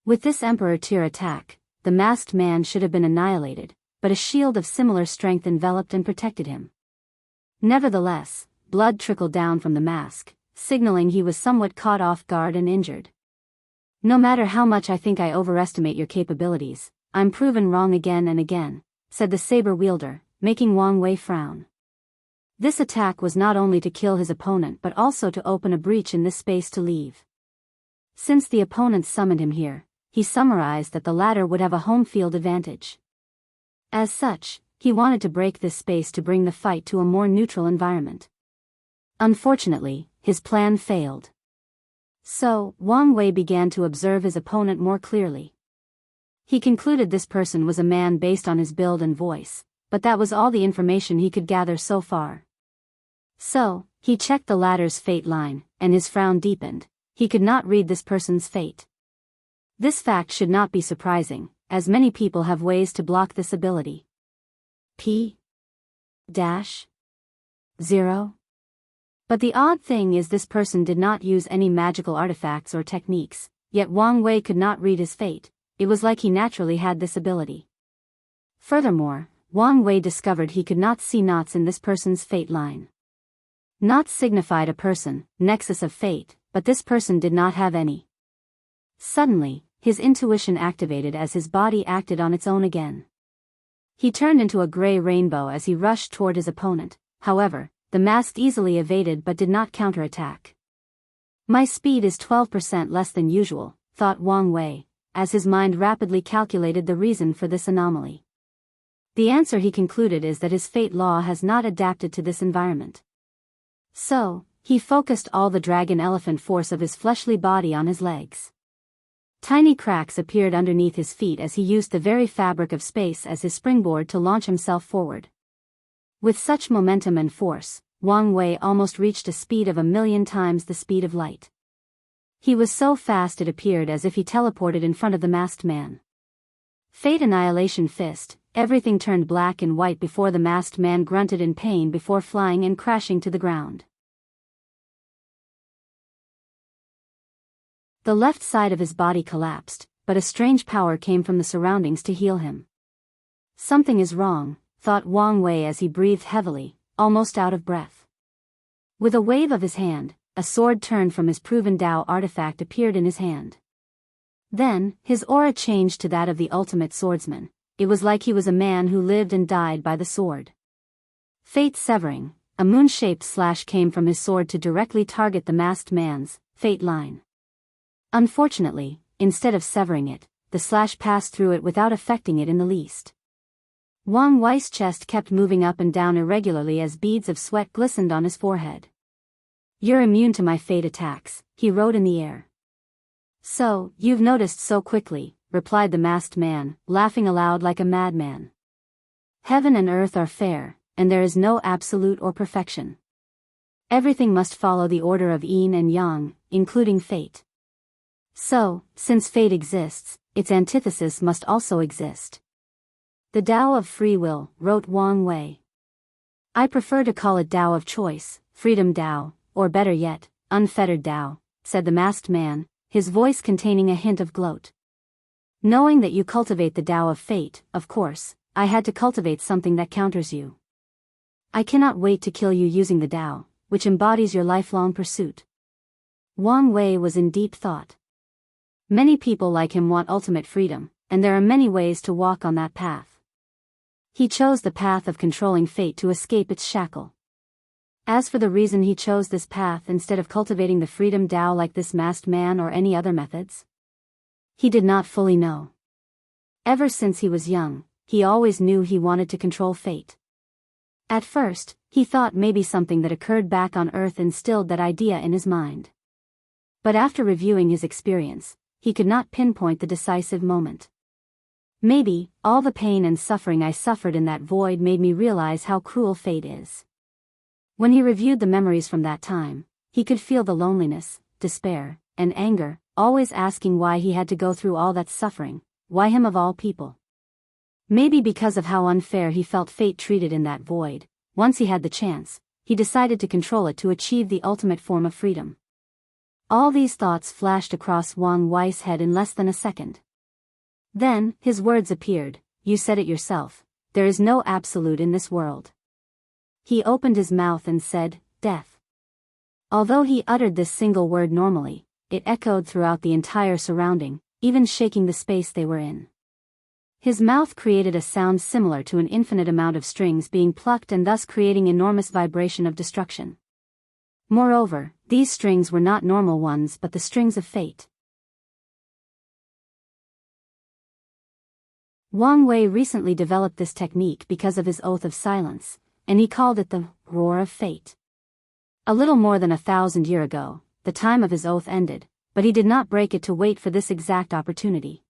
With this Emperor Tier attack, the masked man should have been annihilated, but a shield of similar strength enveloped and protected him. Nevertheless, blood trickled down from the mask, signaling he was somewhat caught off guard and injured. No matter how much I think I overestimate your capabilities, I'm proven wrong again and again, said the saber wielder, making Wang Wei frown. This attack was not only to kill his opponent but also to open a breach in this space to leave. Since the opponent summoned him here, he summarized that the latter would have a home field advantage. As such, he wanted to break this space to bring the fight to a more neutral environment. Unfortunately, his plan failed. So, Wang Wei began to observe his opponent more clearly. He concluded this person was a man based on his build and voice, but that was all the information he could gather so far. So, he checked the latter's fate line, and his frown deepened. He could not read this person's fate. This fact should not be surprising, as many people have ways to block this ability. P-0. But the odd thing is this person did not use any magical artifacts or techniques, yet Wang Wei could not read his fate. It was like he naturally had this ability. Furthermore, Wang Wei discovered he could not see knots in this person's fate line. Knots signified a person, nexus of fate, but this person did not have any. Suddenly, his intuition activated as his body acted on its own again. He turned into a gray rainbow as he rushed toward his opponent. However, the mask easily evaded but did not counterattack. My speed is 12% less than usual, thought Wang Wei, as his mind rapidly calculated the reason for this anomaly. The answer he concluded is that his fate law has not adapted to this environment. So, he focused all the dragon elephant force of his fleshly body on his legs. Tiny cracks appeared underneath his feet as he used the very fabric of space as his springboard to launch himself forward. With such momentum and force, Wang Wei almost reached a speed of 1,000,000 times the speed of light. He was so fast it appeared as if he teleported in front of the masked man. Fate Annihilation Fist. Everything turned black and white before the masked man grunted in pain before flying and crashing to the ground. The left side of his body collapsed, but a strange power came from the surroundings to heal him. Something is wrong, thought Wang Wei as he breathed heavily, almost out of breath. With a wave of his hand, a sword turned from his proven Dao artifact appeared in his hand. Then, his aura changed to that of the ultimate swordsman. It was like he was a man who lived and died by the sword. Fate Severing. A moon-shaped slash came from his sword to directly target the masked man's fate line. Unfortunately, instead of severing it, the slash passed through it without affecting it in the least. Wang Wei's chest kept moving up and down irregularly as beads of sweat glistened on his forehead. "You're immune to my fate attacks," he wrote in the air. "So, you've noticed so quickly," replied the masked man, laughing aloud like a madman. "Heaven and earth are fair, and there is no absolute or perfection. Everything must follow the order of yin and yang, including fate. So, since fate exists, its antithesis must also exist. The Tao of free will," wrote Wang Wei. "I prefer to call it Tao of choice, freedom Tao, or better yet, unfettered Tao," said the masked man, his voice containing a hint of gloat. "Knowing that you cultivate the Tao of fate, of course, I had to cultivate something that counters you. I cannot wait to kill you using the Tao, which embodies your lifelong pursuit." Wang Wei was in deep thought. Many people like him want ultimate freedom, and there are many ways to walk on that path. He chose the path of controlling fate to escape its shackle. As for the reason he chose this path instead of cultivating the freedom Tao like this masked man or any other methods, he did not fully know. Ever since he was young, he always knew he wanted to control fate. At first, he thought maybe something that occurred back on Earth instilled that idea in his mind. But after reviewing his experience, he could not pinpoint the decisive moment. "Maybe, all the pain and suffering I suffered in that void made me realize how cruel fate is." When he reviewed the memories from that time, he could feel the loneliness, despair, and anger, always asking why he had to go through all that suffering, why him of all people. Maybe because of how unfair he felt fate treated in that void, once he had the chance, he decided to control it to achieve the ultimate form of freedom. All these thoughts flashed across Wang Wei's head in less than a second. Then, his words appeared, "You said it yourself, there is no absolute in this world." He opened his mouth and said, "Death." Although he uttered this single word normally, it echoed throughout the entire surrounding, even shaking the space they were in. His mouth created a sound similar to an infinite amount of strings being plucked and thus creating enormous vibration of destruction. Moreover, these strings were not normal ones but the strings of fate. Wang Wei recently developed this technique because of his oath of silence, and he called it the roar of fate. A little more than 1,000 years ago, the time of his oath ended, but he did not break it to wait for this exact opportunity.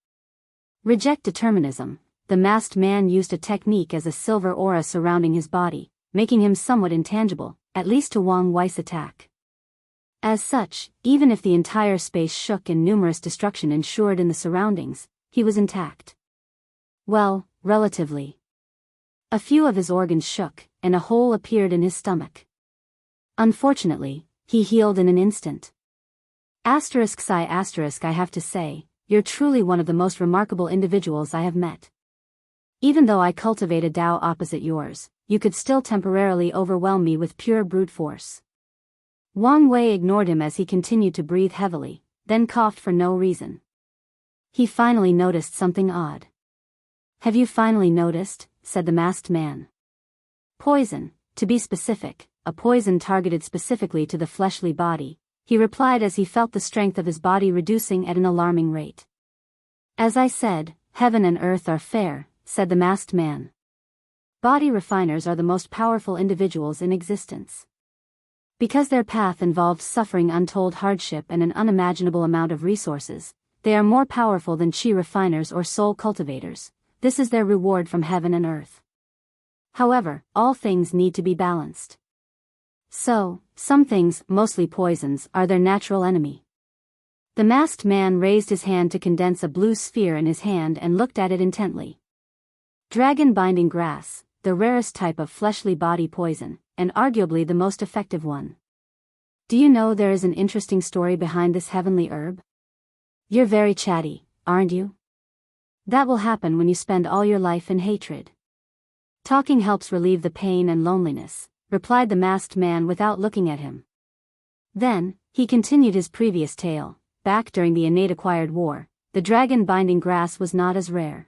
Reject determinism. The masked man used a technique as a silver aura surrounding his body, making him somewhat intangible, at least to Wang Wei's attack. As such, even if the entire space shook and numerous destruction ensured in the surroundings, he was intact. Well, relatively. A few of his organs shook, and a hole appeared in his stomach. Unfortunately, he healed in an instant. *I have to say, you're truly one of the most remarkable individuals I have met. Even though I cultivate a Tao opposite yours, you could still temporarily overwhelm me with pure brute force." Wang Wei ignored him as he continued to breathe heavily, then coughed for no reason. He finally noticed something odd. "Have you finally noticed?" said the masked man. "Poison, to be specific, a poison targeted specifically to the fleshly body," he replied as he felt the strength of his body reducing at an alarming rate. "As I said, heaven and earth are fair," said the masked man. Body refiners are the most powerful individuals in existence. Because their path involved suffering untold hardship and an unimaginable amount of resources, they are more powerful than chi refiners or soul cultivators. This is their reward from heaven and earth. However, all things need to be balanced. So, some things, mostly poisons, are their natural enemy. The masked man raised his hand to condense a blue sphere in his hand and looked at it intently. Dragon binding grass, the rarest type of fleshly body poison, and arguably the most effective one. Do you know there is an interesting story behind this heavenly herb? You're very chatty, aren't you? That will happen when you spend all your life in hatred. Talking helps relieve the pain and loneliness, replied the masked man without looking at him. Then, he continued his previous tale. Back during the innate acquired war, the dragon-binding grass was not as rare.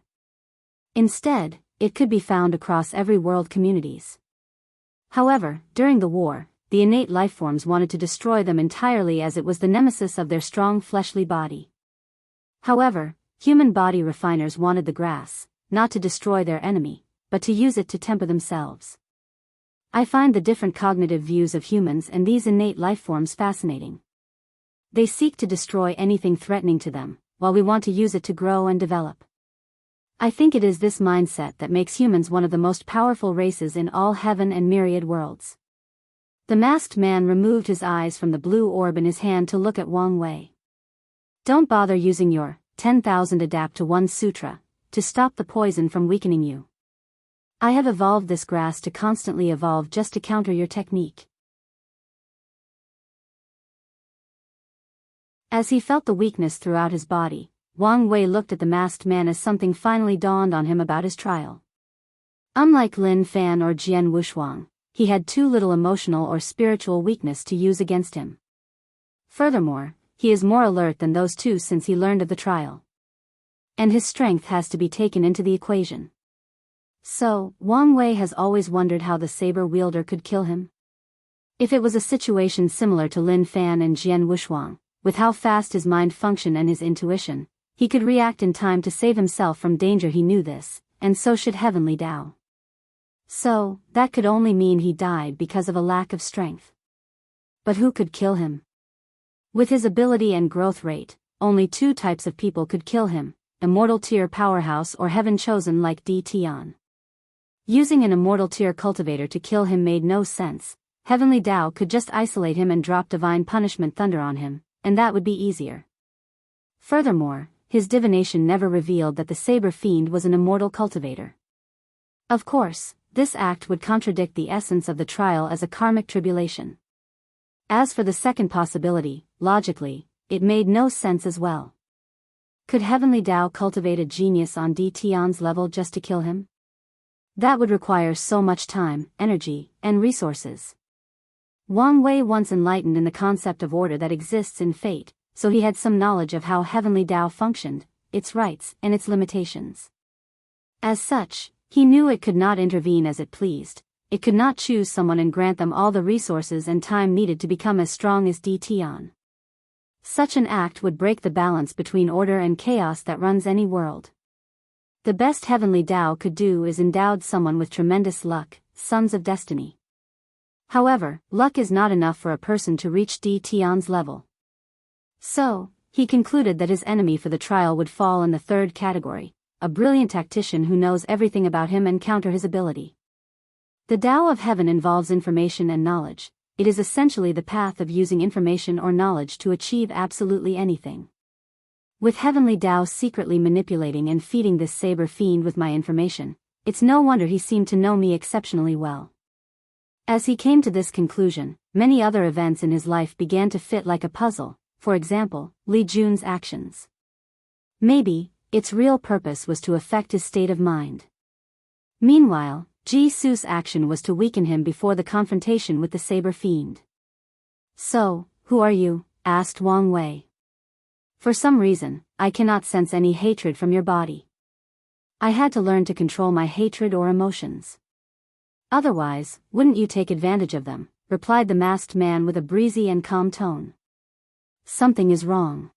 Instead, it could be found across every world communities. However, during the war, the innate lifeforms wanted to destroy them entirely as it was the nemesis of their strong fleshly body. However, human body refiners wanted the grass, not to destroy their enemy, but to use it to temper themselves. I find the different cognitive views of humans and these innate lifeforms fascinating. They seek to destroy anything threatening to them, while we want to use it to grow and develop. I think it is this mindset that makes humans one of the most powerful races in all heaven and myriad worlds. The masked man removed his eyes from the blue orb in his hand to look at Wang Wei. Don't bother using your 10,000 adapt to 1 sutra to stop the poison from weakening you. I have evolved this grass to constantly evolve just to counter your technique. As he felt the weakness throughout his body, Wang Wei looked at the masked man as something finally dawned on him about his trial. Unlike Lin Fan or Jian Wushuang, he had too little emotional or spiritual weakness to use against him. Furthermore, he is more alert than those two since he learned of the trial. And his strength has to be taken into the equation. So, Wang Wei has always wondered how the saber wielder could kill him. If it was a situation similar to Lin Fan and Jian Wushuang, with how fast his mind functioned and his intuition, he could react in time to save himself from danger. He knew this, and so should Heavenly Dao. So, that could only mean he died because of a lack of strength. But who could kill him? With his ability and growth rate, only 2 types of people could kill him, Immortal Tier Powerhouse or Heaven Chosen like Di Tian. Using an Immortal Tier Cultivator to kill him made no sense. Heavenly Dao could just isolate him and drop Divine Punishment Thunder on him, and that would be easier. Furthermore, his divination never revealed that the Saber Fiend was an Immortal Cultivator. Of course, this act would contradict the essence of the trial as a karmic tribulation. As for the second possibility, logically, it made no sense as well. Could Heavenly Dao cultivate a genius on Di Tian's level just to kill him? That would require so much time, energy, and resources. Wang Wei once enlightened in the concept of order that exists in fate, so he had some knowledge of how Heavenly Dao functioned, its rights and its limitations. As such, he knew it could not intervene as it pleased. It could not choose someone and grant them all the resources and time needed to become as strong as Di Tian. Such an act would break the balance between order and chaos that runs any world. The best Heavenly Dao could do is endowed someone with tremendous luck, sons of destiny. However, luck is not enough for a person to reach Di Tian's level. So, he concluded that his enemy for the trial would fall in the 3rd category, a brilliant tactician who knows everything about him and counter his ability. The Tao of Heaven involves information and knowledge. It is essentially the path of using information or knowledge to achieve absolutely anything. With Heavenly Dao secretly manipulating and feeding this Saber Fiend with my information, it's no wonder he seemed to know me exceptionally well. As he came to this conclusion, many other events in his life began to fit like a puzzle, for example, Li Jun's actions. Maybe, its real purpose was to affect his state of mind. Meanwhile, Ji Su's action was to weaken him before the confrontation with the Saber Fiend. So, who are you? Asked Wang Wei. For some reason, I cannot sense any hatred from your body. I had to learn to control my hatred or emotions. Otherwise, wouldn't you take advantage of them? Replied the masked man with a breezy and calm tone. Something is wrong.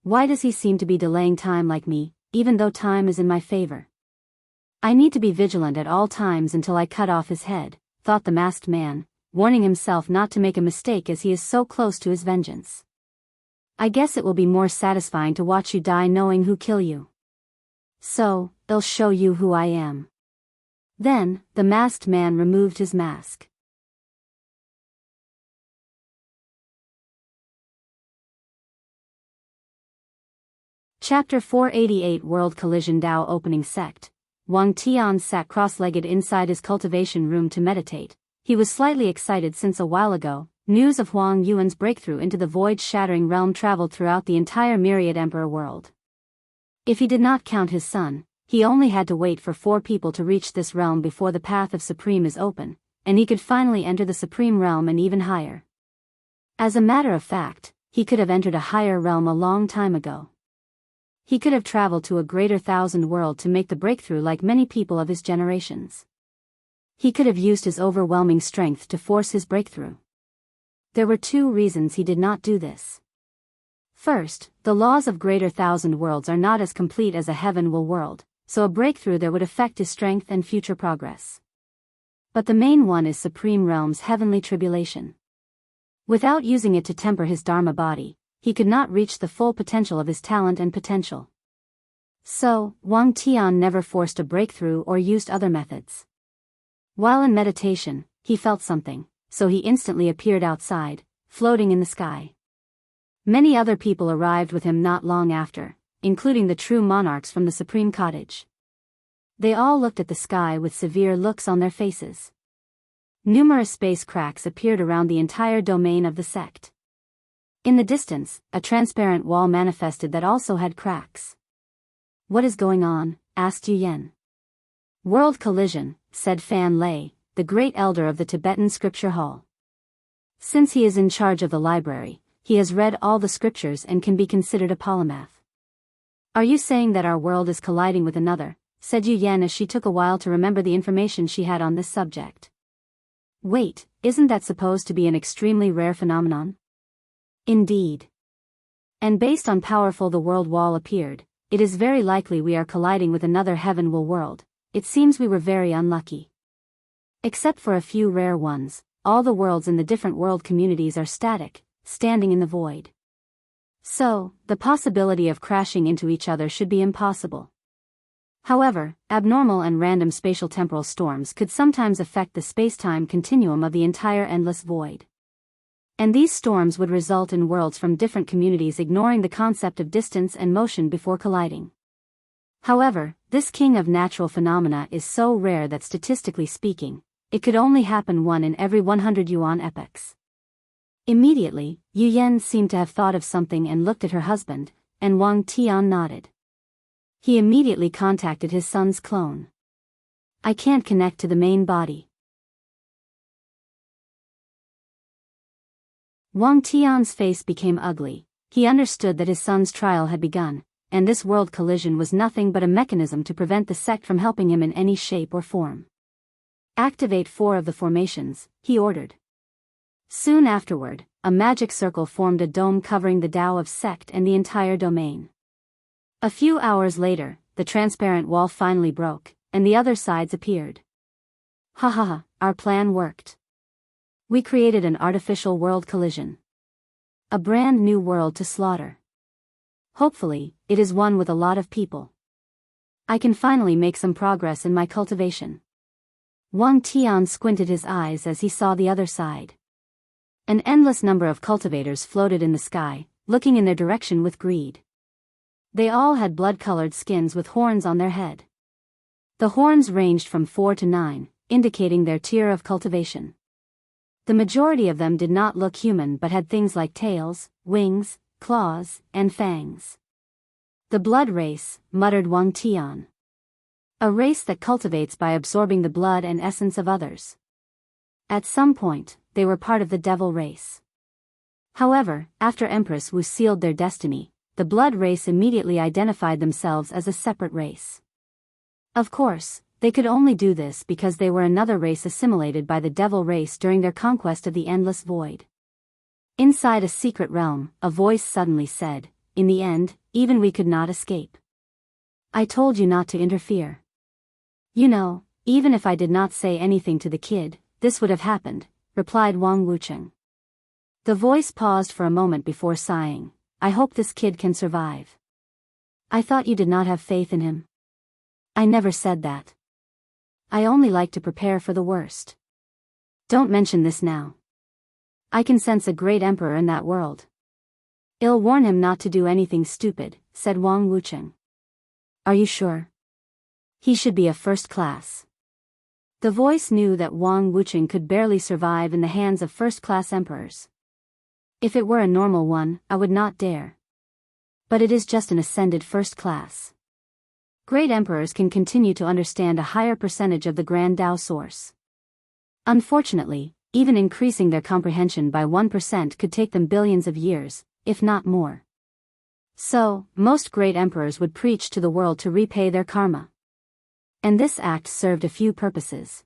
Why does he seem to be delaying time like me, even though time is in my favor? I need to be vigilant at all times until I cut off his head, thought the masked man, warning himself not to make a mistake as he is so close to his vengeance. I guess it will be more satisfying to watch you die knowing who kill you. So, I'll show you who I am. Then, the masked man removed his mask. Chapter 488 World Collision Dao Opening Sect. Wang Tian sat cross-legged inside his cultivation room to meditate. He was slightly excited since a while ago, news of Huang Yuan's breakthrough into the void-shattering realm traveled throughout the entire myriad emperor world. If he did not count his son, he only had to wait for 4 people to reach this realm before the path of Supreme is open, and he could finally enter the Supreme realm and even higher. As a matter of fact, he could have entered a higher realm a long time ago. He could have traveled to a greater thousand world to make the breakthrough like many people of his generations. He could have used his overwhelming strength to force his breakthrough. There were 2 reasons he did not do this. First, the laws of greater thousand worlds are not as complete as a heaven-will world, so a breakthrough there would affect his strength and future progress. But the main one is Supreme Realm's heavenly tribulation. Without using it to temper his Dharma body, he could not reach the full potential of his talent and potential. So, Wang Tian never forced a breakthrough or used other methods. While in meditation, he felt something, so he instantly appeared outside, floating in the sky. Many other people arrived with him not long after, including the true monarchs from the Supreme Cottage. They all looked at the sky with severe looks on their faces. Numerous space cracks appeared around the entire domain of the sect. In the distance, a transparent wall manifested that also had cracks. "What is going on?" asked Yu Yan. "World collision," said Fan Lei, the great elder of the Tibetan scripture hall. Since he is in charge of the library, he has read all the scriptures and can be considered a polymath. "Are you saying that our world is colliding with another?" said Yu Yan as she took a while to remember the information she had on this subject. "Wait, isn't that supposed to be an extremely rare phenomenon?" "Indeed. And based on powerful the world wall appeared, it is very likely we are colliding with another heaven-will world. It seems we were very unlucky. Except for a few rare ones, all the worlds in the different world communities are static, standing in the void. So, the possibility of crashing into each other should be impossible. However, abnormal and random spatial temporal storms could sometimes affect the space-time continuum of the entire endless void. And these storms would result in worlds from different communities ignoring the concept of distance and motion before colliding. However, this king of natural phenomena is so rare that statistically speaking, it could only happen 1 in every 100 yuan epochs." Immediately, Yu Yan seemed to have thought of something and looked at her husband, and Wang Tian nodded. He immediately contacted his son's clone. "I can't connect to the main body." Wang Tian's face became ugly. He understood that his son's trial had begun, and this world collision was nothing but a mechanism to prevent the sect from helping him in any shape or form. "Activate 4 of the formations," he ordered. Soon afterward, a magic circle formed a dome covering the Tao of sect and the entire domain. A few hours later, the transparent wall finally broke, and the other sides appeared. "Ha ha ha, our plan worked. We created an artificial world collision. A brand new world to slaughter. Hopefully, it is one with a lot of people. I can finally make some progress in my cultivation." Wang Tian squinted his eyes as he saw the other side. An endless number of cultivators floated in the sky, looking in their direction with greed. They all had blood-colored skins with horns on their head. The horns ranged from 4 to 9, indicating their tier of cultivation. The majority of them did not look human but had things like tails, wings, claws, and fangs. "The blood race," muttered Wang Tian. "A race that cultivates by absorbing the blood and essence of others." At some point, they were part of the devil race. However, after Empress Wu sealed their destiny, the blood race immediately identified themselves as a separate race. Of course, they could only do this because they were another race assimilated by the devil race during their conquest of the endless void. Inside a secret realm, a voice suddenly said, "In the end, even we could not escape. I told you not to interfere. You know, even if I did not say anything to the kid, this would have happened," replied Wang Wucheng. The voice paused for a moment before sighing. "I hope this kid can survive. I thought you did not have faith in him." "I never said that. I only like to prepare for the worst. Don't mention this now. I can sense a great emperor in that world. I'll warn him not to do anything stupid," said Wang Wucheng. "Are you sure? He should be a first class." The voice knew that Wang Wucheng could barely survive in the hands of first-class emperors. "If it were a normal one, I would not dare. But it is just an ascended first class. Great emperors can continue to understand a higher percentage of the Grand Tao source. Unfortunately, even increasing their comprehension by 1% could take them billions of years, if not more. So, most great emperors would preach to the world to repay their karma. And this act served a few purposes.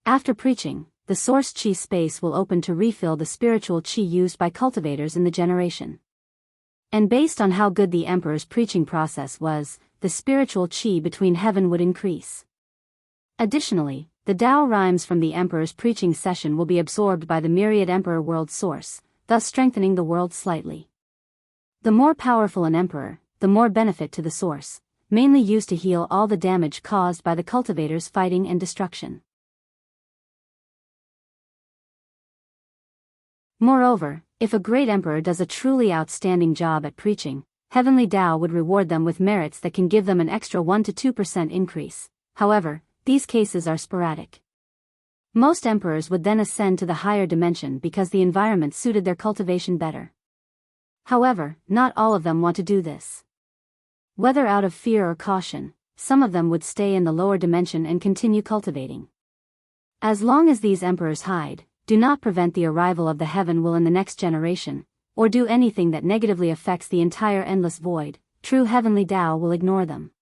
After preaching, the source chi space will open to refill the spiritual chi used by cultivators in the generation. And based on how good the emperor's preaching process was, the spiritual chi between heaven would increase. Additionally, the Tao rhymes from the emperor's preaching session will be absorbed by the myriad emperor world source, thus strengthening the world slightly. The more powerful an emperor, the more benefit to the source, mainly used to heal all the damage caused by the cultivators' fighting and destruction. Moreover, if a great emperor does a truly outstanding job at preaching, heavenly Tao would reward them with merits that can give them an extra 1 to 2% increase. However, these cases are sporadic. Most emperors would then ascend to the higher dimension because the environment suited their cultivation better. However, not all of them want to do this. Whether out of fear or caution, some of them would stay in the lower dimension and continue cultivating. As long as these emperors hide, do not prevent the arrival of the heaven will in the next generation, or do anything that negatively affects the entire endless void, true heavenly Tao will ignore them.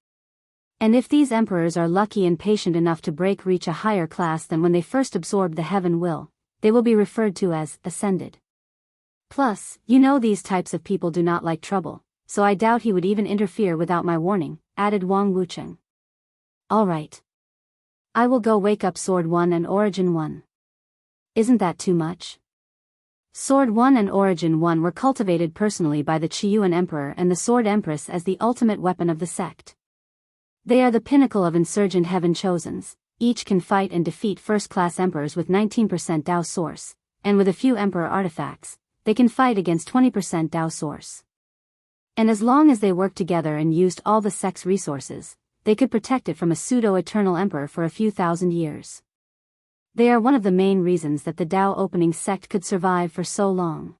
And if these emperors are lucky and patient enough to reach a higher class than when they first absorbed the heaven will, they will be referred to as ascended. Plus, these types of people do not like trouble, so I doubt he would even interfere without my warning, added Wang Wucheng. Alright. I will go wake up Sword 1 and Origin 1. Isn't that too much? Sword 1 and Origin 1 were cultivated personally by the Qiyuan Emperor and the Sword Empress as the ultimate weapon of the sect. They are the pinnacle of insurgent heaven chosens, each can fight and defeat first-class emperors with 19% Dao source, and with a few emperor artifacts, they can fight against 20% Dao source. And as long as they worked together and used all the sect's resources, they could protect it from a pseudo-eternal emperor for a few thousand years. They are one of the main reasons that the Dao opening sect could survive for so long.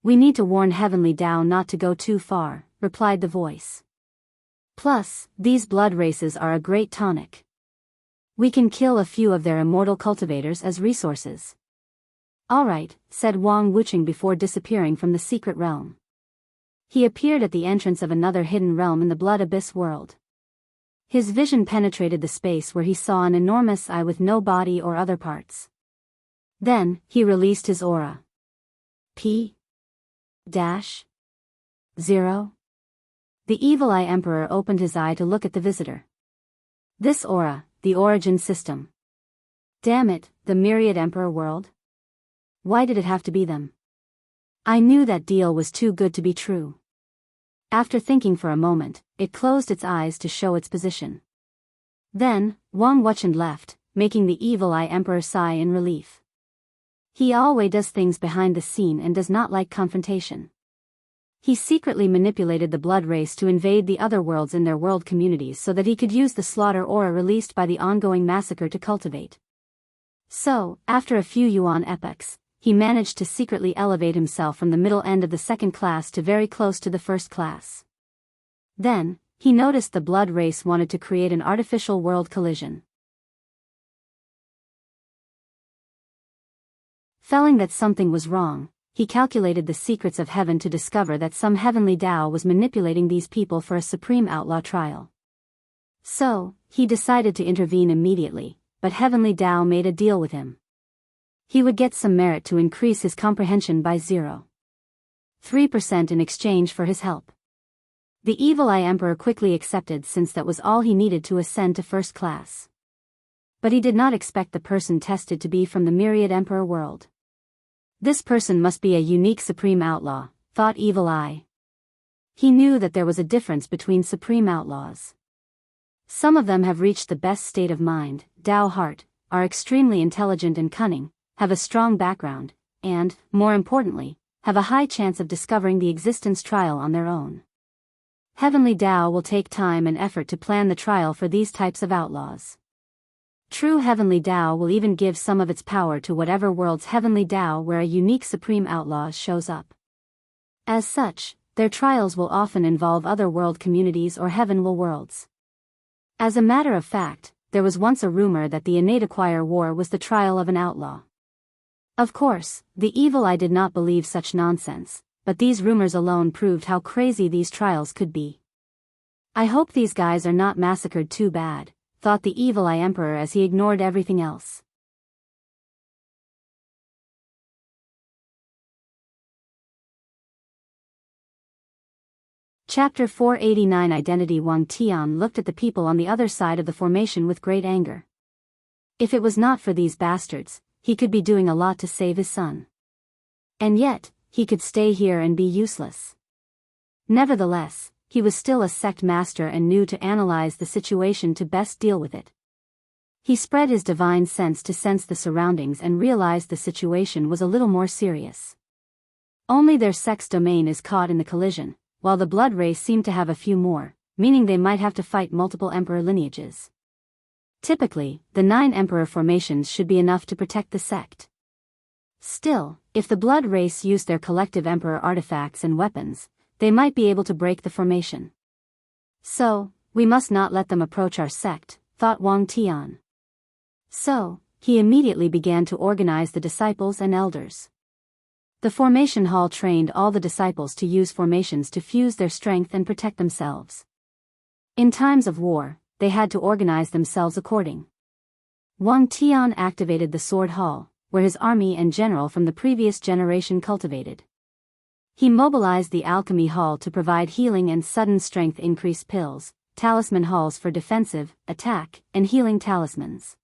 We need to warn heavenly Dao not to go too far, replied the voice. Plus, these blood races are a great tonic. We can kill a few of their immortal cultivators as resources. Alright, said Wang Wucheng before disappearing from the secret realm. He appeared at the entrance of another hidden realm in the blood abyss world. His vision penetrated the space where he saw an enormous eye with no body or other parts. Then, he released his aura. P-0. The Evil Eye Emperor opened his eye to look at the visitor. This aura, the origin system. Damn it, the myriad emperor world? Why did it have to be them? I knew that deal was too good to be true. After thinking for a moment, it closed its eyes to show its position. Then, Wang Wucheng left, making the Evil Eye Emperor sigh in relief. He always does things behind the scene and does not like confrontation. He secretly manipulated the blood race to invade the other worlds in their world communities so that he could use the slaughter aura released by the ongoing massacre to cultivate. So, after a few yuan epochs, he managed to secretly elevate himself from the middle end of the second class to very close to the first class. Then, he noticed the blood race wanted to create an artificial world collision. Feeling that something was wrong, he calculated the secrets of heaven to discover that some heavenly Tao was manipulating these people for a supreme outlaw trial. So, he decided to intervene immediately, but heavenly Tao made a deal with him. He would get some merit to increase his comprehension by 0.3% in exchange for his help. The Evil Eye Emperor quickly accepted since that was all he needed to ascend to first class. But he did not expect the person tested to be from the myriad emperor world. This person must be a unique supreme outlaw, thought Evil Eye. He knew that there was a difference between supreme outlaws. Some of them have reached the best state of mind, Tao heart, are extremely intelligent and cunning, have a strong background, and, more importantly, have a high chance of discovering the existence trial on their own. Heavenly Tao will take time and effort to plan the trial for these types of outlaws. True heavenly Tao will even give some of its power to whatever world's heavenly Tao where a unique supreme outlaw shows up. As such, their trials will often involve other world communities or heavenly worlds. As a matter of fact, there was once a rumor that the innate acquire war was the trial of an outlaw. Of course, the Evil Eye did not believe such nonsense, but these rumors alone proved how crazy these trials could be. I hope these guys are not massacred too bad, thought the Evil Eye Emperor as he ignored everything else. Chapter 489 Identity. Wang Tian looked at the people on the other side of the formation with great anger. If it was not for these bastards, he could be doing a lot to save his son. And yet, he could stay here and be useless. Nevertheless, he was still a sect master and knew to analyze the situation to best deal with it. He spread his divine sense to sense the surroundings and realized the situation was a little more serious. Only their sect's domain is caught in the collision, while the blood race seemed to have a few more, meaning they might have to fight multiple emperor lineages. Typically, the 9 emperor formations should be enough to protect the sect. Still, if the blood race used their collective emperor artifacts and weapons, they might be able to break the formation. So, we must not let them approach our sect, thought Wang Tian. So, he immediately began to organize the disciples and elders. The formation hall trained all the disciples to use formations to fuse their strength and protect themselves. In times of war, they had to organize themselves according. Wang Tian activated the sword hall, where his army and general from the previous generation cultivated. He mobilized the alchemy hall to provide healing and sudden strength increase pills, talisman halls for defensive, attack, and healing talismans.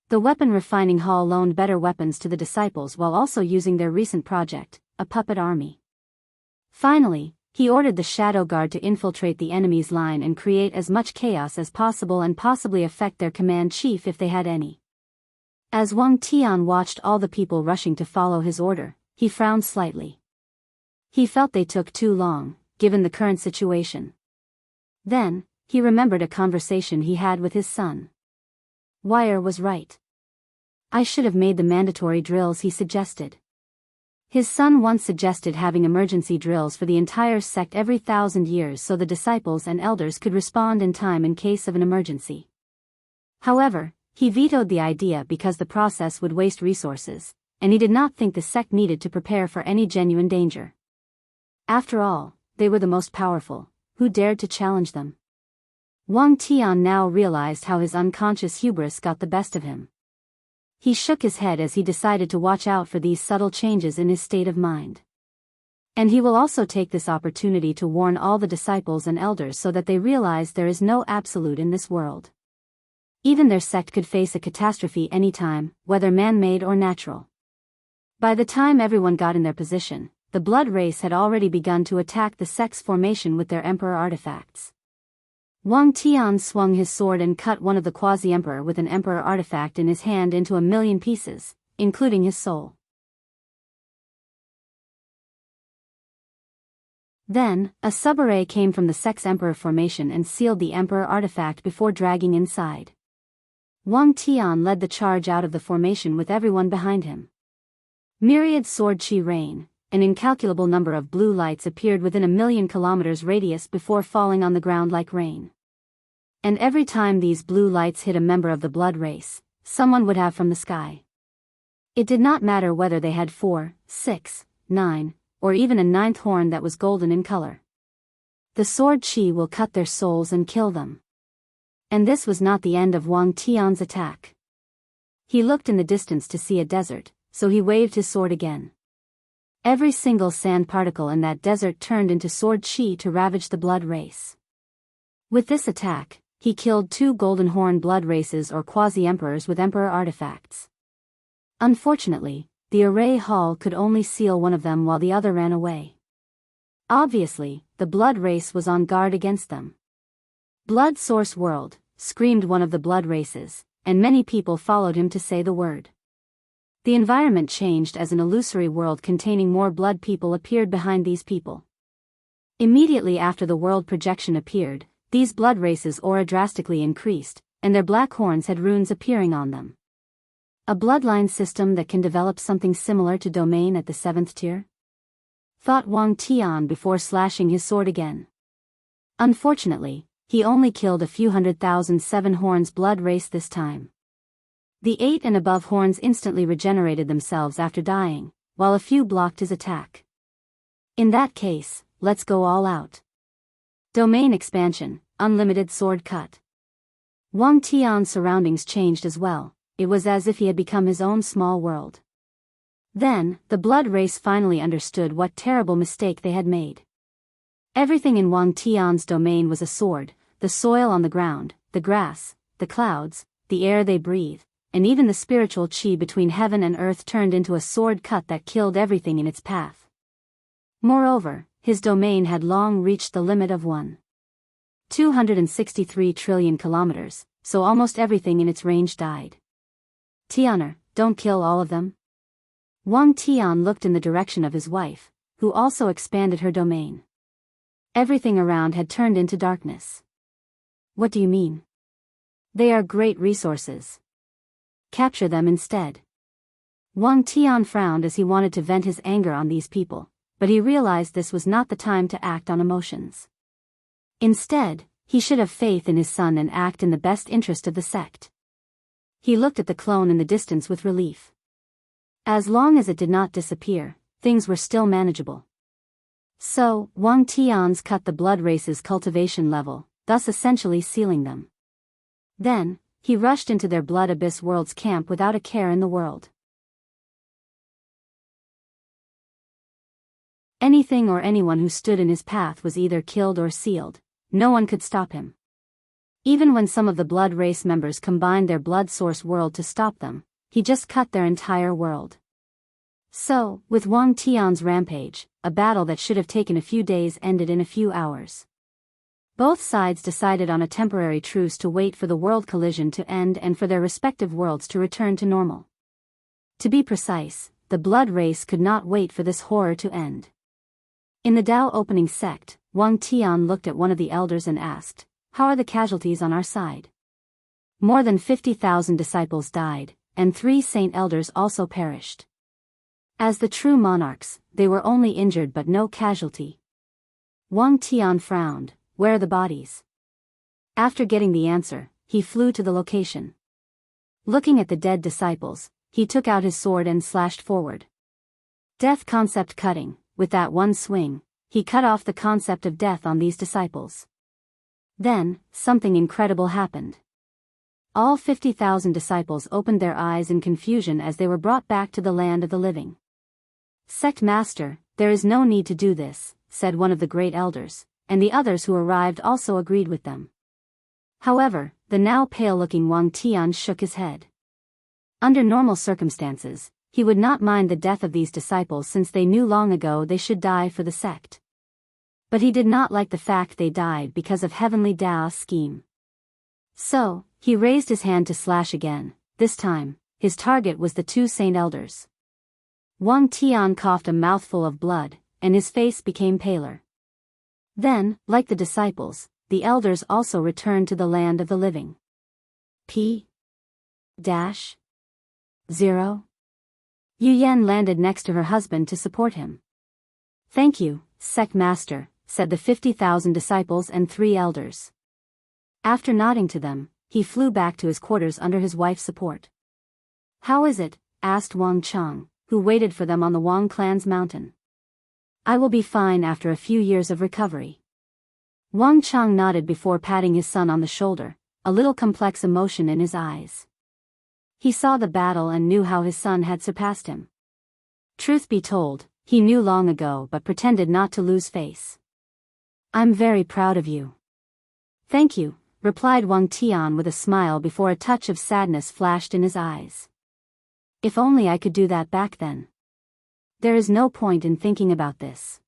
The weapon refining hall loaned better weapons to the disciples while also using their recent project, a puppet army. Finally, he ordered the Shadow Guard to infiltrate the enemy's line and create as much chaos as possible and possibly affect their command chief if they had any. As Wang Tian watched all the people rushing to follow his order, he frowned slightly. He felt they took too long, given the current situation. Then, he remembered a conversation he had with his son. Wire was right. I should have made the mandatory drills he suggested. His son once suggested having emergency drills for the entire sect every 1,000 years so the disciples and elders could respond in time in case of an emergency. However, he vetoed the idea because the process would waste resources, and he did not think the sect needed to prepare for any genuine danger. After all, they were the most powerful, who dared to challenge them? Wang Tian now realized how his unconscious hubris got the best of him. He shook his head as he decided to watch out for these subtle changes in his state of mind. And he will also take this opportunity to warn all the disciples and elders so that they realize there is no absolute in this world. Even their sect could face a catastrophe anytime, whether man-made or natural. By the time everyone got in their position, the blood race had already begun to attack the sect's formation with their emperor artifacts. Wang Tian swung his sword and cut one of the quasi-emperor with an emperor artifact in his hand into 1,000,000 pieces, including his soul. Then, a subarray came from the sect's emperor formation and sealed the emperor artifact before dragging inside. Wang Tian led the charge out of the formation with everyone behind him. Myriad sword chi rain, an incalculable number of blue lights appeared within 1,000,000 kilometers radius before falling on the ground like rain. And every time these blue lights hit a member of the blood race, someone would have from the sky. It did not matter whether they had 4, 6, 9, or even a 9th horn that was golden in color. The sword chi will cut their souls and kill them. And this was not the end of Wang Tian's attack. He looked in the distance to see a desert, so he waved his sword again. Every single sand particle in that desert turned into sword chi to ravage the blood race. With this attack, he killed 2 golden horn blood races or quasi-emperors with emperor artifacts. Unfortunately, the array hall could only seal one of them while the other ran away. Obviously, the blood race was on guard against them. "Blood source world," screamed one of the blood races, and many people followed him to say the word. The environment changed as an illusory world containing more blood people appeared behind these people. Immediately after the world projection appeared, these blood races' aura drastically increased, and their black horns had runes appearing on them. A bloodline system that can develop something similar to domain at the 7th tier? Thought Wang Tian before slashing his sword again. Unfortunately, he only killed a few 100,000 7 horns blood race this time. The 8 and above horns instantly regenerated themselves after dying, while a few blocked his attack. In that case, let's go all out. Domain expansion, unlimited sword cut. Wang Tian's surroundings changed as well. It was as if he had become his own small world. Then, the blood race finally understood what terrible mistake they had made. Everything in Wang Tian's domain was a sword: the soil on the ground, the grass, the clouds, the air they breathe, and even the spiritual qi between heaven and earth turned into a sword cut that killed everything in its path. Moreover, his domain had long reached the limit of 263 trillion kilometers, so almost everything in its range died. Tianer, don't kill all of them. Wang Tian looked in the direction of his wife, who also expanded her domain. Everything around had turned into darkness. What do you mean? They are great resources. Capture them instead. Wang Tian frowned as he wanted to vent his anger on these people, but he realized this was not the time to act on emotions. Instead, he should have faith in his son and act in the best interest of the sect. He looked at the clone in the distance with relief. As long as it did not disappear, things were still manageable. So, Wang Tian's cut the blood race's cultivation level, thus essentially sealing them. Then, he rushed into their Blood Abyss World's camp without a care in the world. Anything or anyone who stood in his path was either killed or sealed. No one could stop him. Even when some of the blood race members combined their blood source world to stop them, he just cut their entire world. So, with Wang Tian's rampage, a battle that should have taken a few days ended in a few hours. Both sides decided on a temporary truce to wait for the world collision to end and for their respective worlds to return to normal. To be precise, the blood race could not wait for this horror to end. In the Dao opening sect, Wang Tian looked at one of the elders and asked, "How are the casualties on our side?" More than 50,000 disciples died, and 3 saint elders also perished. As the true monarchs, they were only injured but no casualty. Wang Tian frowned. "Where are the bodies?" After getting the answer, he flew to the location. Looking at the dead disciples, he took out his sword and slashed forward. Death concept cutting. With that one swing, he cut off the concept of death on these disciples. Then, something incredible happened. All 50,000 disciples opened their eyes in confusion as they were brought back to the land of the living. "Sect Master, there is no need to do this," said one of the great elders, and the others who arrived also agreed with them. However, the now pale-looking Wang Tian shook his head. Under normal circumstances, he would not mind the death of these disciples since they knew long ago they should die for the sect. But he did not like the fact they died because of heavenly Daoist scheme. So, he raised his hand to slash again. This time, his target was the 2 saint elders. Wang Tian coughed a mouthful of blood, and his face became paler. Then, like the disciples, the elders also returned to the land of the living. P-0 Yu Yan landed next to her husband to support him. "Thank you, Sect Master," said the 50,000 disciples and 3 elders. After nodding to them, he flew back to his quarters under his wife's support. "How is it?" asked Wang Chang, who waited for them on the Wang clan's mountain. "I will be fine after a few years of recovery." Wang Chang nodded before patting his son on the shoulder, a little complex emotion in his eyes. He saw the battle and knew how his son had surpassed him. Truth be told, he knew long ago but pretended not to lose face. "I'm very proud of you." "Thank you," replied Wang Tian with a smile before a touch of sadness flashed in his eyes. "If only I could do that back then. There is no point in thinking about this.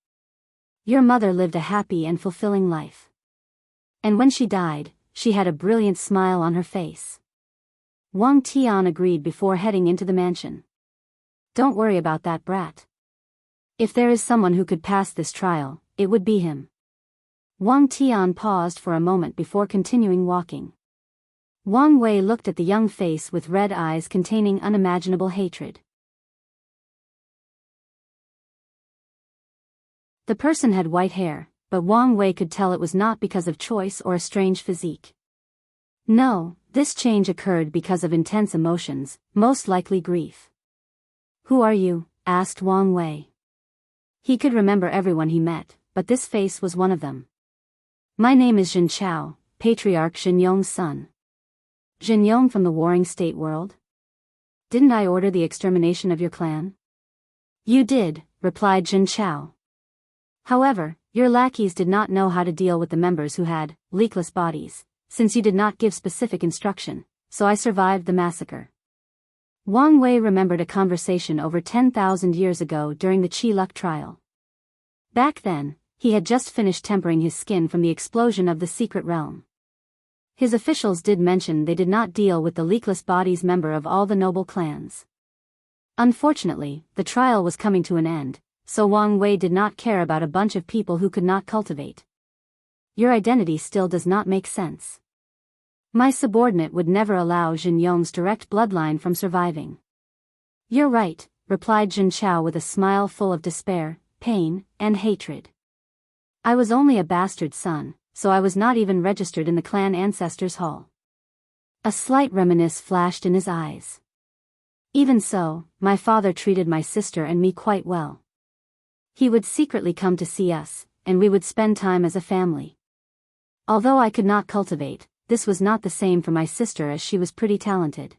Your mother lived a happy and fulfilling life. And when she died, she had a brilliant smile on her face." Wang Tian agreed before heading into the mansion. "Don't worry about that brat. If there is someone who could pass this trial, it would be him." Wang Tian paused for a moment before continuing walking. Wang Wei looked at the young face with red eyes containing unimaginable hatred. The person had white hair, but Wang Wei could tell it was not because of choice or a strange physique. No, this change occurred because of intense emotions, most likely grief. "Who are you?" asked Wang Wei. He could remember everyone he met, but this face was one of them. "My name is Zhen Chao, Patriarch Zhenyong's son." "Zhenyong from the Warring State world? Didn't I order the extermination of your clan?" "You did," replied Zhen Chao. However, your lackeys did not know how to deal with the members who had leakless bodies, since you did not give specific instruction, so I survived the massacre. Wang Wei remembered a conversation over 10,000 years ago during the Qi Luck trial. Back then, he had just finished tempering his skin from the explosion of the secret realm. His officials did mention they did not deal with the leakless bodies member of all the noble clans. Unfortunately, the trial was coming to an end, so Wang Wei did not care about a bunch of people who could not cultivate. Your identity still does not make sense. My subordinate would never allow Jin Yong's direct bloodline from surviving. You're right, replied Jin Chao with a smile full of despair, pain, and hatred. I was only a bastard son, so I was not even registered in the clan ancestors' hall. A slight reminiscence flashed in his eyes. Even so, my father treated my sister and me quite well. He would secretly come to see us, and we would spend time as a family. Although I could not cultivate, this was not the same for my sister as she was pretty talented.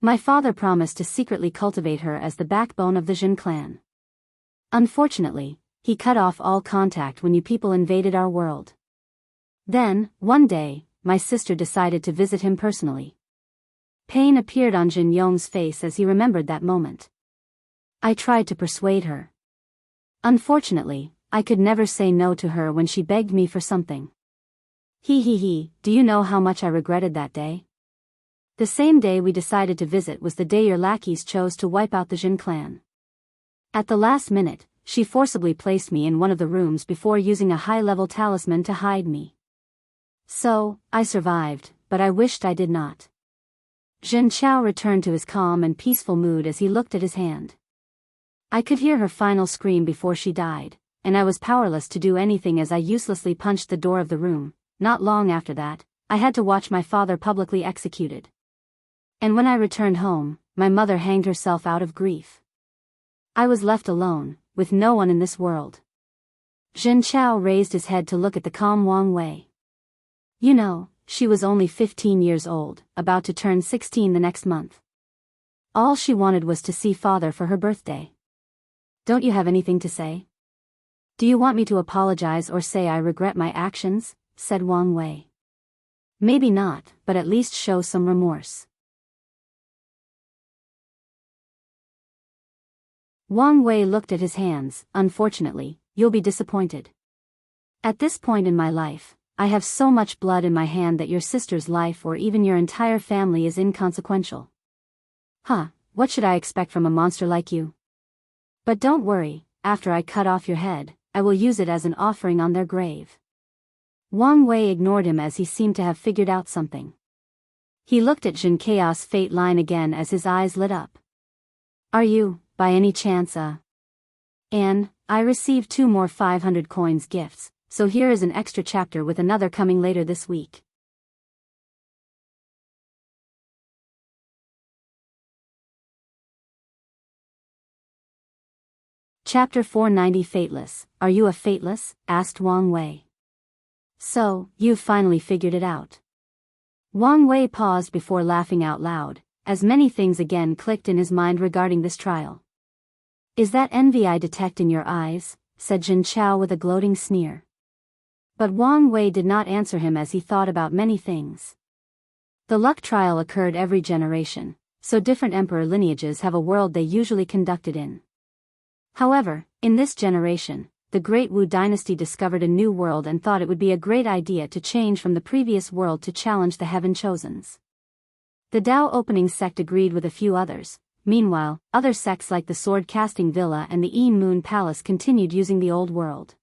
My father promised to secretly cultivate her as the backbone of the Jin clan. Unfortunately, he cut off all contact when you people invaded our world. Then, one day, my sister decided to visit him personally. Pain appeared on Jin Yong's face as he remembered that moment. I tried to persuade her. Unfortunately, I could never say no to her when she begged me for something. Do you know how much I regretted that day? The same day we decided to visit was the day your lackeys chose to wipe out the Jin clan. At the last minute, she forcibly placed me in one of the rooms before using a high-level talisman to hide me. So, I survived, but I wished I did not. Jin Chao returned to his calm and peaceful mood as he looked at his hand. I could hear her final scream before she died, and I was powerless to do anything as I uselessly punched the door of the room. Not long after that, I had to watch my father publicly executed. And when I returned home, my mother hanged herself out of grief. I was left alone, with no one in this world. Jin Chao raised his head to look at the calm Wang Wei. You know, she was only 15 years old, about to turn 16 the next month. All she wanted was to see father for her birthday. Don't you have anything to say? Do you want me to apologize or say I regret my actions? Said Wang Wei. Maybe not, but at least show some remorse. Wang Wei looked at his hands. Unfortunately, you'll be disappointed. At this point in my life, I have so much blood in my hand that your sister's life or even your entire family is inconsequential. What should I expect from a monster like you? But don't worry, after I cut off your head, I will use it as an offering on their grave. Wang Wei ignored him as he seemed to have figured out something. He looked at Jin Chaos fate line again as his eyes lit up. Are you, by any chance, And, I received 2 more 500 coins gifts, so here is an extra chapter with another coming later this week. Chapter 490 Fateless. Are you a fateless? Asked Wang Wei. So, you've finally figured it out. Wang Wei paused before laughing out loud, as many things again clicked in his mind regarding this trial. Is that envy I detect in your eyes? Said Jin Chao with a gloating sneer. But Wang Wei did not answer him as he thought about many things. The luck trial occurred every generation, so different emperor lineages have a world they usually conducted in. However, in this generation, the Great Wu dynasty discovered a new world and thought it would be a great idea to change from the previous world to challenge the Heaven Chosens. The Dao Opening sect agreed with a few others. Meanwhile, other sects like the Sword Casting Villa and the Een Moon Palace continued using the old world.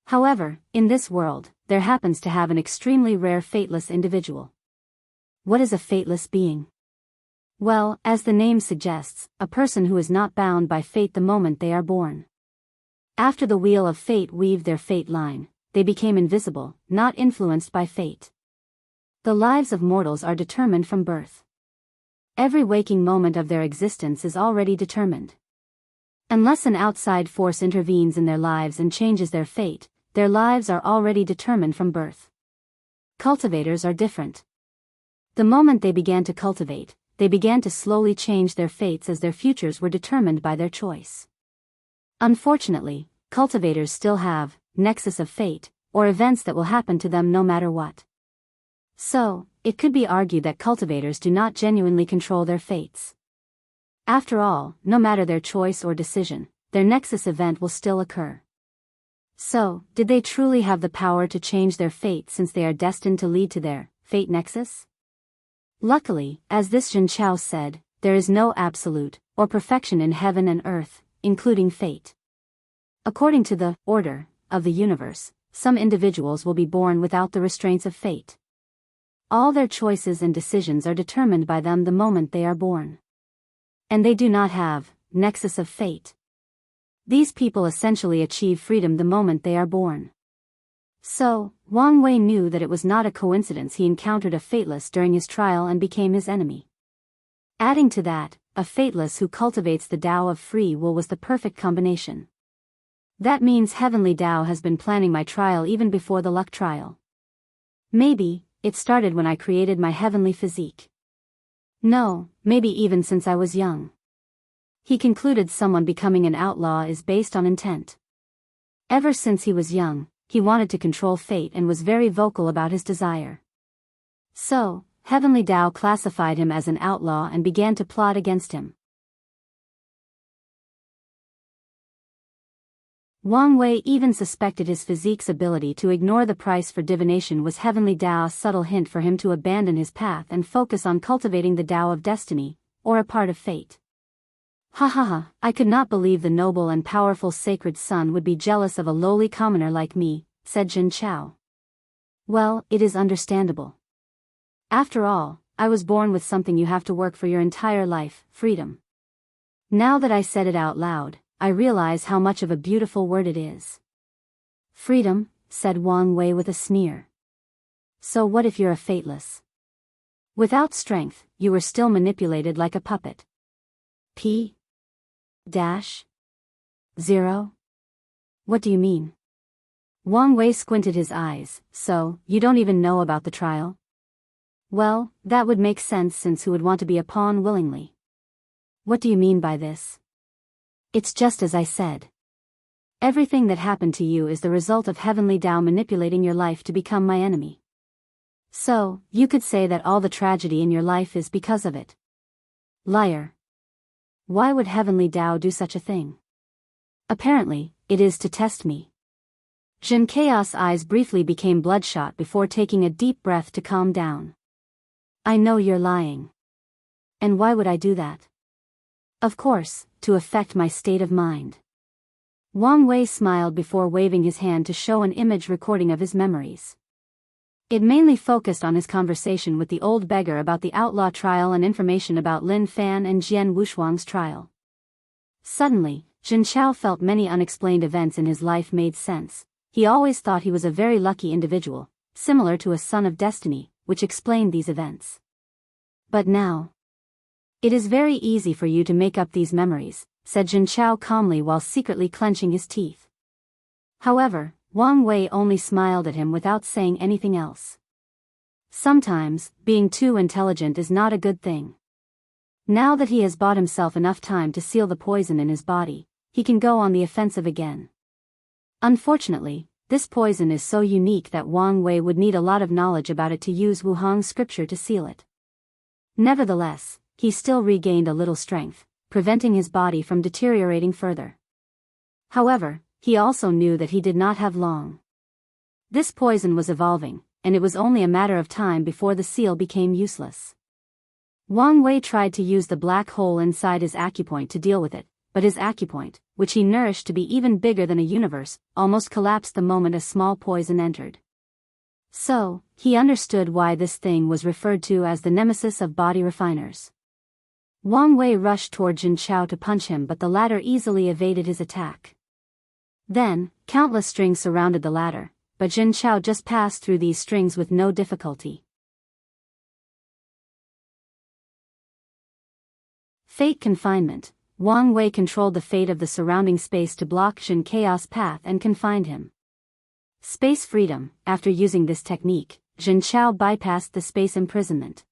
However, in this world, there happens to have an extremely rare fateless individual. What is a fateless being? Well, as the name suggests, a person who is not bound by fate the moment they are born. After the wheel of fate weaved their fate line, they became invisible, not influenced by fate. The lives of mortals are determined from birth. Every waking moment of their existence is already determined. Unless an outside force intervenes in their lives and changes their fate, their lives are already determined from birth. Cultivators are different. The moment they began to cultivate, they began to slowly change their fates as their futures were determined by their choice. Unfortunately, cultivators still have nexus of fate, or events that will happen to them no matter what. So, it could be argued that cultivators do not genuinely control their fates. After all, no matter their choice or decision, their nexus event will still occur. So, did they truly have the power to change their fate since they are destined to lead to their fate nexus? Luckily, as this Xianxia said, there is no absolute or perfection in heaven and earth, including fate. According to the order of the universe, some individuals will be born without the restraints of fate. All their choices and decisions are determined by them the moment they are born. And they do not have nexus of fate. These people essentially achieve freedom the moment they are born. So, Wang Wei knew that it was not a coincidence he encountered a fateless during his trial and became his enemy. Adding to that, a fateless who cultivates the Tao of free will was the perfect combination. That means Heavenly Tao has been planning my trial even before the luck trial. Maybe, it started when I created my heavenly physique. No, maybe even since I was young. He concluded someone becoming an outlaw is based on intent. Ever since he was young, he wanted to control fate and was very vocal about his desire. So, Heavenly Tao classified him as an outlaw and began to plot against him. Wang Wei even suspected his physique's ability to ignore the price for divination was Heavenly Tao's subtle hint for him to abandon his path and focus on cultivating the Tao of destiny, or a part of fate. Ha ha ha, I could not believe the noble and powerful sacred son would be jealous of a lowly commoner like me, said Xianxia. Well, it is understandable. After all, I was born with something you have to work for your entire life, freedom. Now that I said it out loud, I realize how much of a beautiful word it is. Freedom, said Wang Wei with a sneer. So what if you're a fateless? Without strength, you were still manipulated like a puppet. P. 0? What do you mean? Wang Wei squinted his eyes. So, you don't even know about the trial? Well, that would make sense since who would want to be a pawn willingly? What do you mean by this? It's just as I said. Everything that happened to you is the result of Heavenly Tao manipulating your life to become my enemy. So, you could say that all the tragedy in your life is because of it. Liar. Why would Heavenly Tao do such a thing? Apparently, it is to test me. Xianxia's eyes briefly became bloodshot before taking a deep breath to calm down. I know you're lying. And why would I do that? Of course, to affect my state of mind. Wang Wei smiled before waving his hand to show an image recording of his memories. It mainly focused on his conversation with the old beggar about the outlaw trial and information about Lin Fan and Jian Wushuang's trial. Suddenly, Xianxia felt many unexplained events in his life made sense. He always thought he was a very lucky individual, similar to a son of destiny, which explained these events. But now, it is very easy for you to make up these memories, said Xianxia calmly while secretly clenching his teeth. However, Wang Wei only smiled at him without saying anything else. Sometimes, being too intelligent is not a good thing. Now that he has bought himself enough time to seal the poison in his body, he can go on the offensive again. Unfortunately, this poison is so unique that Wang Wei would need a lot of knowledge about it to use Wuhang's scripture to seal it. Nevertheless, he still regained a little strength, preventing his body from deteriorating further. However, he also knew that he did not have long. This poison was evolving, and it was only a matter of time before the seal became useless. Wang Wei tried to use the black hole inside his acupoint to deal with it, but his acupoint, which he nourished to be even bigger than a universe, almost collapsed the moment a small poison entered. So, he understood why this thing was referred to as the nemesis of body refiners. Wang Wei rushed toward Xianxia to punch him, but the latter easily evaded his attack. Then, countless strings surrounded the latter, but Xianxia just passed through these strings with no difficulty. Fate confinement. Wang Wei controlled the fate of the surrounding space to block Xianxia's path and confined him. Space freedom. After using this technique, Xianxia bypassed the space imprisonment.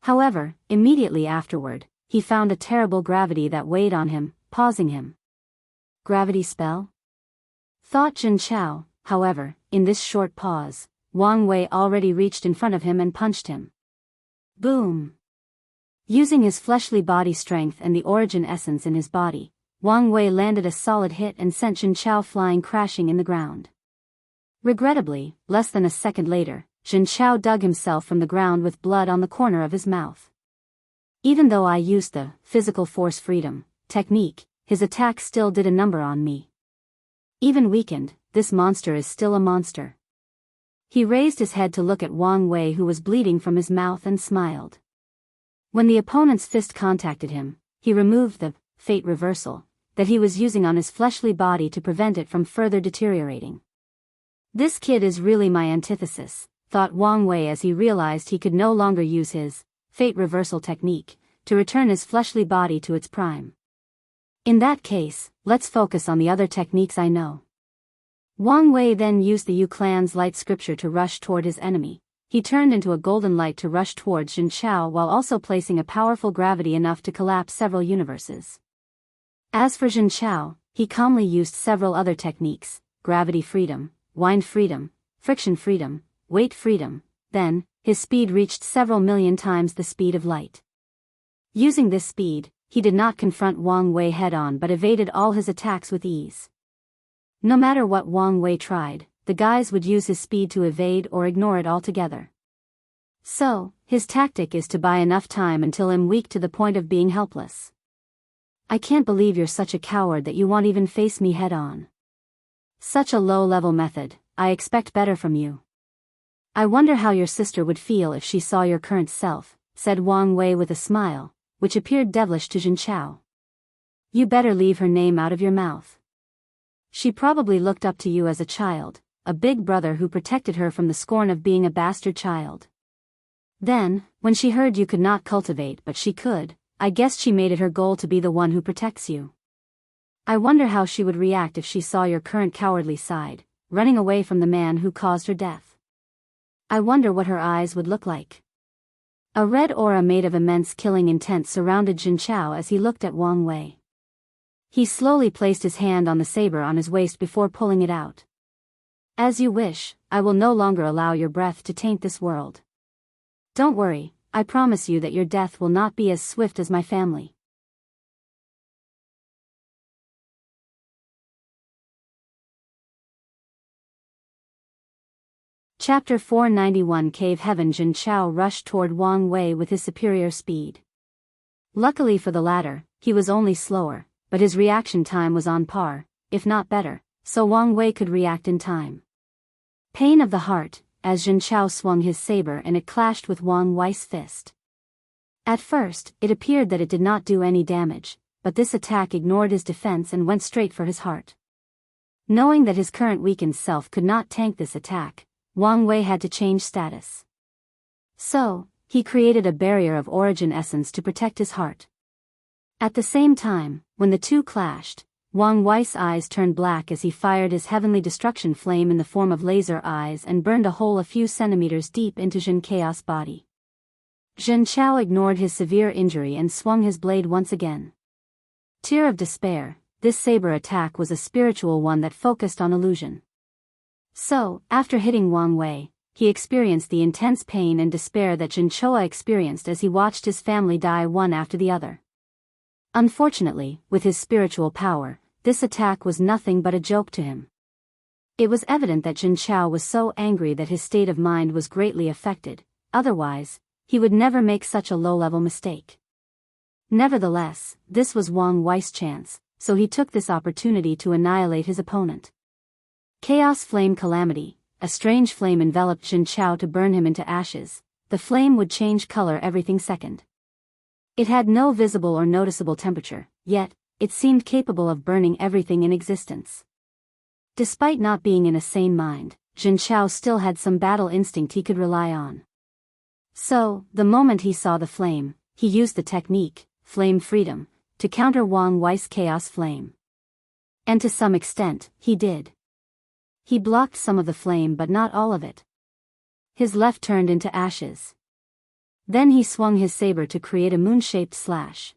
However, immediately afterward, he found a terrible gravity that weighed on him, pausing him. Gravity spell? thought Jin Chao. However, in this short pause, Wang Wei already reached in front of him and punched him. Boom! Using his fleshly body strength and the origin essence in his body, Wang Wei landed a solid hit and sent Jin Chao flying crashing in the ground. Regrettably, less than a second later, Jin Chao dug himself from the ground with blood on the corner of his mouth. Even though I used the physical force freedom technique, his attack still did a number on me. Even weakened, this monster is still a monster. He raised his head to look at Wang Wei, who was bleeding from his mouth, and smiled. When the opponent's fist contacted him, he removed the fate reversal that he was using on his fleshly body to prevent it from further deteriorating. This kid is really my antithesis, thought Wang Wei as he realized he could no longer use his fate reversal technique to return his fleshly body to its prime. In that case, let's focus on the other techniques I know. Wang Wei then used the Yu clan's light scripture to rush toward his enemy. He turned into a golden light to rush towards Jin Chao while also placing a powerful gravity enough to collapse several universes. As for Jin Chao, he calmly used several other techniques: gravity freedom, wind freedom, friction freedom, weight freedom. Then, his speed reached several million times the speed of light. Using this speed, he did not confront Wang Wei head-on but evaded all his attacks with ease. No matter what Wang Wei tried, the guys would use his speed to evade or ignore it altogether. So, his tactic is to buy enough time until I'm weak to the point of being helpless. I can't believe you're such a coward that you won't even face me head-on. Such a low-level method. I expect better from you. I wonder how your sister would feel if she saw your current self, said Wang Wei with a smile, which appeared devilish to Jin Chao. You better leave her name out of your mouth. She probably looked up to you as a child, a big brother who protected her from the scorn of being a bastard child. Then, when she heard you could not cultivate but she could, I guess she made it her goal to be the one who protects you. I wonder how she would react if she saw your current cowardly side, running away from the man who caused her death. I wonder what her eyes would look like. A red aura made of immense killing intent surrounded Jin Chao as he looked at Wang Wei. He slowly placed his hand on the saber on his waist before pulling it out. As you wish, I will no longer allow your breath to taint this world. Don't worry, I promise you that your death will not be as swift as my family. Chapter 491 Cave Heaven. Jin Chao rushed toward Wang Wei with his superior speed. Luckily for the latter, he was only slower, but his reaction time was on par, if not better, so Wang Wei could react in time. Pain of the heart, as Jin Chao swung his saber and it clashed with Wang Wei's fist. At first, it appeared that it did not do any damage, but this attack ignored his defense and went straight for his heart. Knowing that his current weakened self could not tank this attack, Wang Wei had to change status. So, he created a barrier of origin essence to protect his heart. At the same time, when the two clashed, Wang Wei's eyes turned black as he fired his heavenly destruction flame in the form of laser eyes and burned a hole a few centimeters deep into Jin Chaos' body. Jin Chao ignored his severe injury and swung his blade once again. Tear of despair, this saber attack was a spiritual one that focused on illusion. So, after hitting Wang Wei, he experienced the intense pain and despair that Jin Chao experienced as he watched his family die one after the other. Unfortunately, with his spiritual power, this attack was nothing but a joke to him. It was evident that Jin Chao was so angry that his state of mind was greatly affected, otherwise, he would never make such a low-level mistake. Nevertheless, this was Wang Wei's chance, so he took this opportunity to annihilate his opponent. Chaos Flame Calamity, a strange flame enveloped Jin Chao to burn him into ashes. The flame would change color every second. It had no visible or noticeable temperature, yet, it seemed capable of burning everything in existence. Despite not being in a sane mind, Jin Chao still had some battle instinct he could rely on. So, the moment he saw the flame, he used the technique, Flame Freedom, to counter Wang Wei's Chaos Flame. And to some extent, he did. He blocked some of the flame but not all of it. His left turned into ashes. Then he swung his saber to create a moon-shaped slash.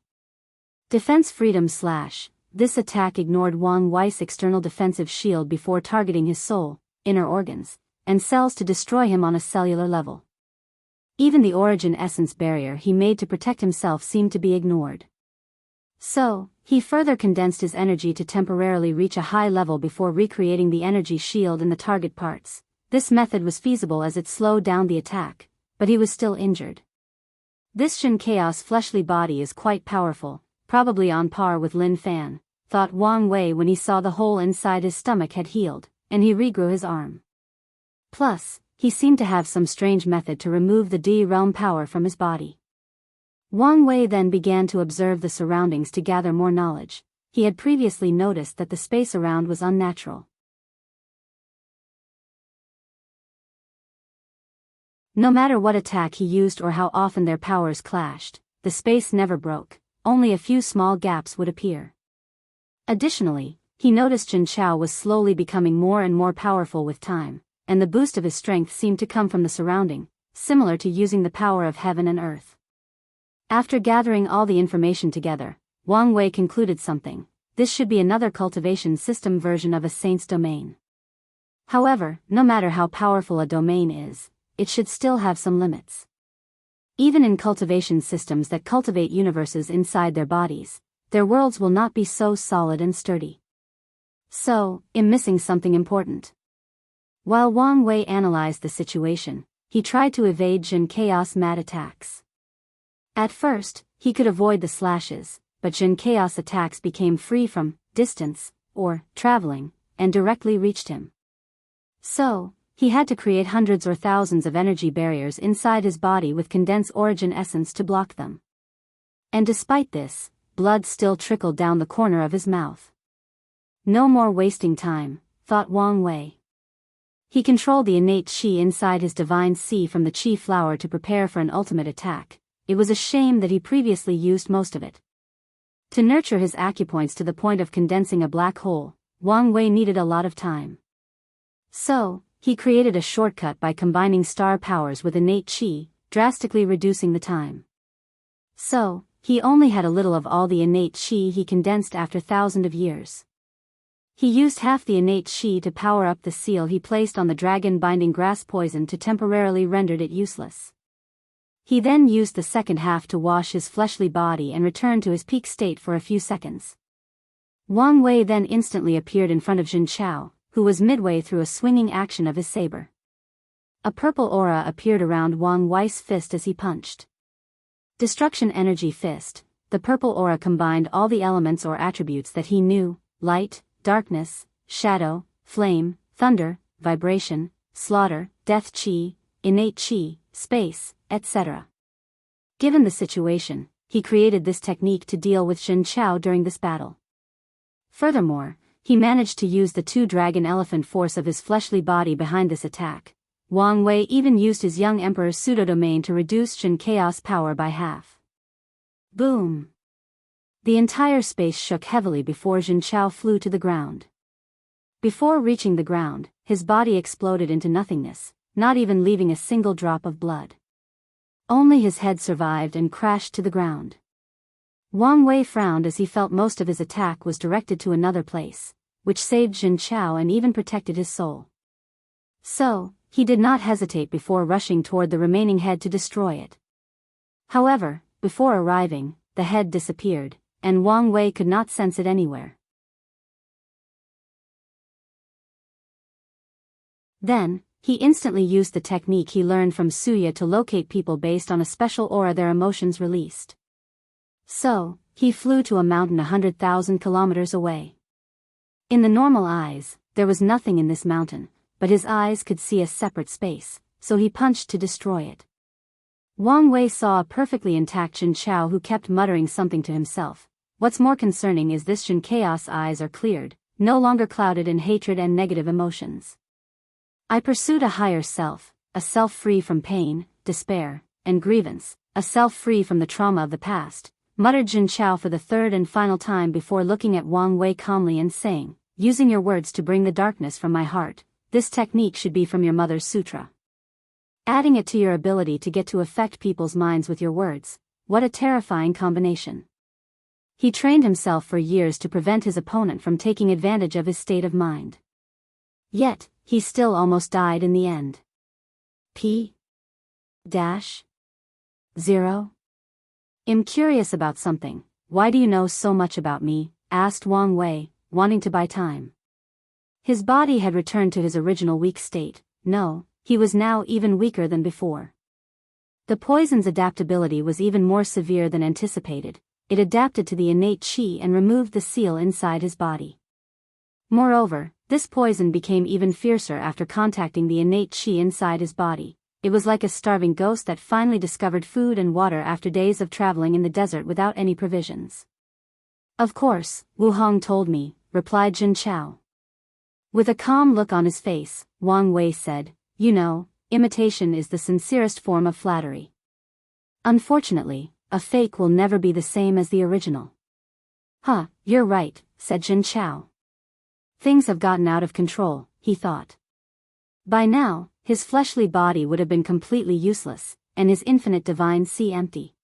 Defense Freedom Slash. This attack ignored Wang Wei's external defensive shield before targeting his soul, inner organs, and cells to destroy him on a cellular level. Even the origin essence barrier he made to protect himself seemed to be ignored. So, he further condensed his energy to temporarily reach a high level before recreating the energy shield in the target parts. This method was feasible as it slowed down the attack, but he was still injured. This Xianxia's fleshly body is quite powerful, probably on par with Lin Fan, thought Wang Wei when he saw the hole inside his stomach had healed, and he regrew his arm. Plus, he seemed to have some strange method to remove the D-realm power from his body. Wang Wei then began to observe the surroundings to gather more knowledge. He had previously noticed that the space around was unnatural. No matter what attack he used or how often their powers clashed, the space never broke, only a few small gaps would appear. Additionally, he noticed Jin Chao was slowly becoming more and more powerful with time, and the boost of his strength seemed to come from the surrounding, similar to using the power of heaven and earth. After gathering all the information together, Wang Wei concluded something: this should be another cultivation system version of a saint's domain. However, no matter how powerful a domain is, it should still have some limits. Even in cultivation systems that cultivate universes inside their bodies, their worlds will not be so solid and sturdy. So, I'm missing something important. While Wang Wei analyzed the situation, he tried to evade Jin Chaos mad attacks. At first, he could avoid the slashes, but Jin Chaos attacks became free from distance, or traveling, and directly reached him. So, he had to create hundreds or thousands of energy barriers inside his body with condensed origin essence to block them. And despite this, blood still trickled down the corner of his mouth. No more wasting time, thought Wang Wei. He controlled the innate qi inside his divine sea from the qi flower to prepare for an ultimate attack. It was a shame that he previously used most of it. To nurture his acupoints to the point of condensing a black hole, Wang Wei needed a lot of time. So, he created a shortcut by combining star powers with innate qi, drastically reducing the time. So, he only had a little of all the innate qi he condensed after thousands of years. He used half the innate qi to power up the seal he placed on the dragon-binding grass poison to temporarily render it useless. He then used the second half to wash his fleshly body and return to his peak state for a few seconds. Wang Wei then instantly appeared in front of Jin Chao, who was midway through a swinging action of his saber. A purple aura appeared around Wang Wei's fist as he punched. Destruction Energy Fist. The purple aura combined all the elements or attributes that he knew: light, darkness, shadow, flame, thunder, vibration, slaughter, death qi, innate qi, space, etc. Given the situation, he created this technique to deal with Jin Chao during this battle. Furthermore, he managed to use the two dragon elephant force of his fleshly body behind this attack. Wang Wei even used his young emperor's pseudo-domain to reduce Jin Chaos power by half. Boom! The entire space shook heavily before Jin Chao flew to the ground. Before reaching the ground, his body exploded into nothingness, not even leaving a single drop of blood. Only his head survived and crashed to the ground. Wang Wei frowned as he felt most of his attack was directed to another place, which saved Jin Chao and even protected his soul. So, he did not hesitate before rushing toward the remaining head to destroy it. However, before arriving, the head disappeared, and Wang Wei could not sense it anywhere. Then, he instantly used the technique he learned from Suya to locate people based on a special aura their emotions released. So, he flew to a mountain 100,000 kilometers away. In the normal eyes, there was nothing in this mountain, but his eyes could see a separate space, so he punched to destroy it. Wang Wei saw a perfectly intact Jin Chao who kept muttering something to himself. What's more concerning is this: Jin Chaos eyes are cleared, no longer clouded in hatred and negative emotions. I pursued a higher self, a self free from pain, despair, and grievance, a self free from the trauma of the past, muttered Jin Chao for the third and final time before looking at Wang Wei calmly and saying, using your words to bring the darkness from my heart. This technique should be from your mother's sutra. Adding it to your ability to get to affect people's minds with your words, what a terrifying combination. He trained himself for years to prevent his opponent from taking advantage of his state of mind. Yet, he still almost died in the end. P-0. I'm curious about something. Why do you know so much about me? Asked Wang Wei, wanting to buy time. His body had returned to his original weak state. No, he was now even weaker than before. The poison's adaptability was even more severe than anticipated. It adapted to the innate qi and removed the seal inside his body. Moreover, this poison became even fiercer after contacting the innate qi inside his body. It was like a starving ghost that finally discovered food and water after days of traveling in the desert without any provisions. Of course, Wu Hong told me, replied Jin Chao. With a calm look on his face, Wang Wei said, you know, imitation is the sincerest form of flattery. Unfortunately, a fake will never be the same as the original. Huh, you're right, said Jin Chao. Things have gotten out of control, he thought. By now, his fleshly body would have been completely useless, and his infinite divine sea empty.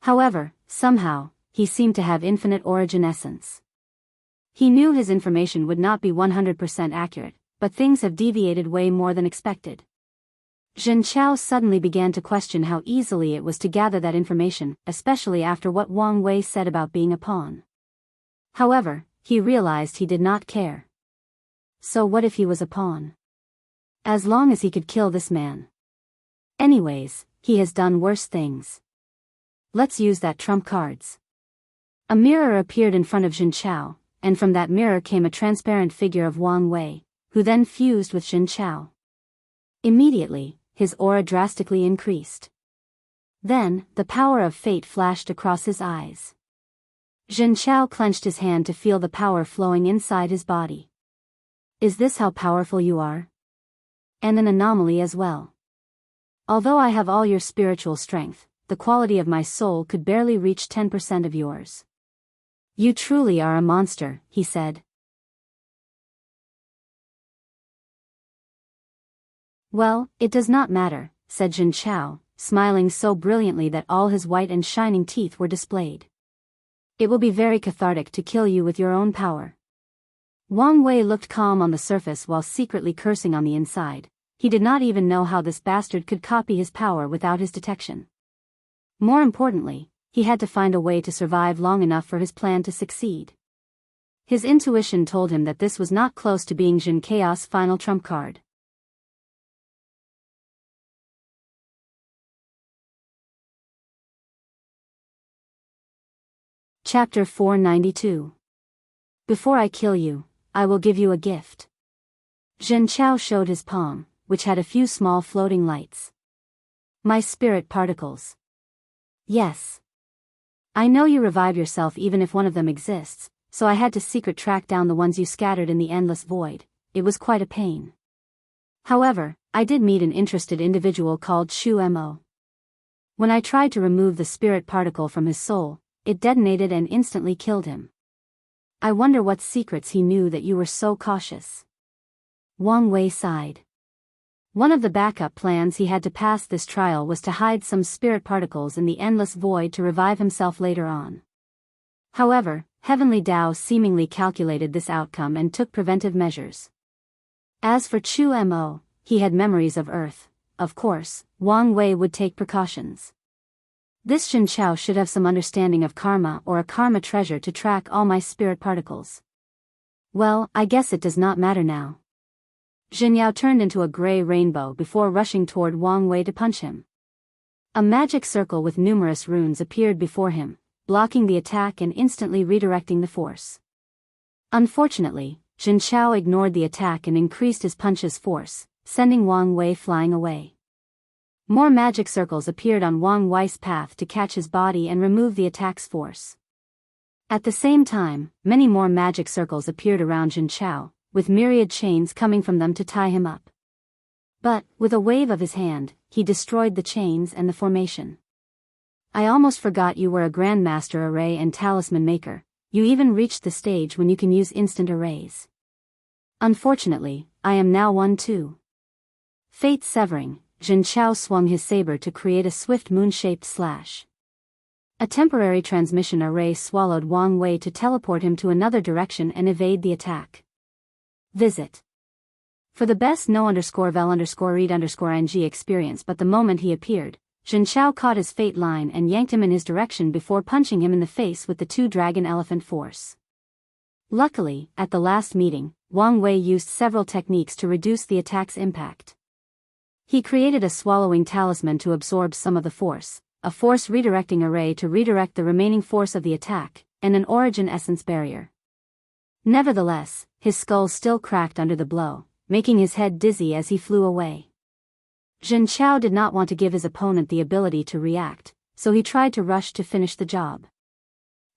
However, somehow, he seemed to have infinite origin essence. He knew his information would not be 100% accurate, but things have deviated way more than expected. Jin Chao suddenly began to question how easily it was to gather that information, especially after what Wang Wei said about being a pawn. However, he realized he did not care. So what if he was a pawn? As long as he could kill this man. Anyways, he has done worse things. Let's use that trump cards. A mirror appeared in front of Jin Chao, and from that mirror came a transparent figure of Wang Wei, who then fused with Jin Chao. Immediately, his aura drastically increased. Then, the power of fate flashed across his eyes. Jin Chao clenched his hand to feel the power flowing inside his body. Is this how powerful you are? And an anomaly as well. Although I have all your spiritual strength, the quality of my soul could barely reach 10% of yours. You truly are a monster, he said. Well, it does not matter, said Jin Chao, smiling so brilliantly that all his white and shining teeth were displayed. It will be very cathartic to kill you with your own power. Wang Wei looked calm on the surface while secretly cursing on the inside. He did not even know how this bastard could copy his power without his detection. More importantly, he had to find a way to survive long enough for his plan to succeed. His intuition told him that this was not close to being Jin Chaos' final trump card. Chapter 492. Before I kill you, I will give you a gift. Jin Chao showed his palm, which had a few small floating lights. My spirit particles. Yes. I know you revive yourself even if one of them exists, so I had to secret track down the ones you scattered in the endless void. It was quite a pain. However, I did meet an interested individual called Shu Mo. When I tried to remove the spirit particle from his soul, it detonated and instantly killed him. I wonder what secrets he knew that you were so cautious. Wang Wei sighed. One of the backup plans he had to pass this trial was to hide some spirit particles in the endless void to revive himself later on. However, Heavenly Dao seemingly calculated this outcome and took preventive measures. As for Chu Mo, he had memories of Earth. Of course, Wang Wei would take precautions. This Jin Chao should have some understanding of karma or a karma treasure to track all my spirit particles. Well, I guess it does not matter now. Jin Yao turned into a gray rainbow before rushing toward Wang Wei to punch him. A magic circle with numerous runes appeared before him, blocking the attack and instantly redirecting the force. Unfortunately, Jin Chao ignored the attack and increased his punch's force, sending Wang Wei flying away. More magic circles appeared on Wang Wei's path to catch his body and remove the attack's force. At the same time, many more magic circles appeared around Jin Chao, with myriad chains coming from them to tie him up. But, with a wave of his hand, he destroyed the chains and the formation. I almost forgot you were a Grandmaster Array and Talisman Maker. You even reached the stage when you can use instant arrays. Unfortunately, I am now one too. Fate severing, Jin Chao swung his saber to create a swift moon-shaped slash. A temporary transmission array swallowed Wang Wei to teleport him to another direction and evade the attack. Visit. For the best no_vel_read_ng experience, but the moment he appeared, Xianxia caught his fate line and yanked him in his direction before punching him in the face with the 2-dragon elephant force. Luckily, at the last meeting, Wang Wei used several techniques to reduce the attack's impact. He created a swallowing talisman to absorb some of the force, a force redirecting array to redirect the remaining force of the attack, and an origin essence barrier. Nevertheless, his skull still cracked under the blow, making his head dizzy as he flew away. Xianxia did not want to give his opponent the ability to react, so he tried to rush to finish the job.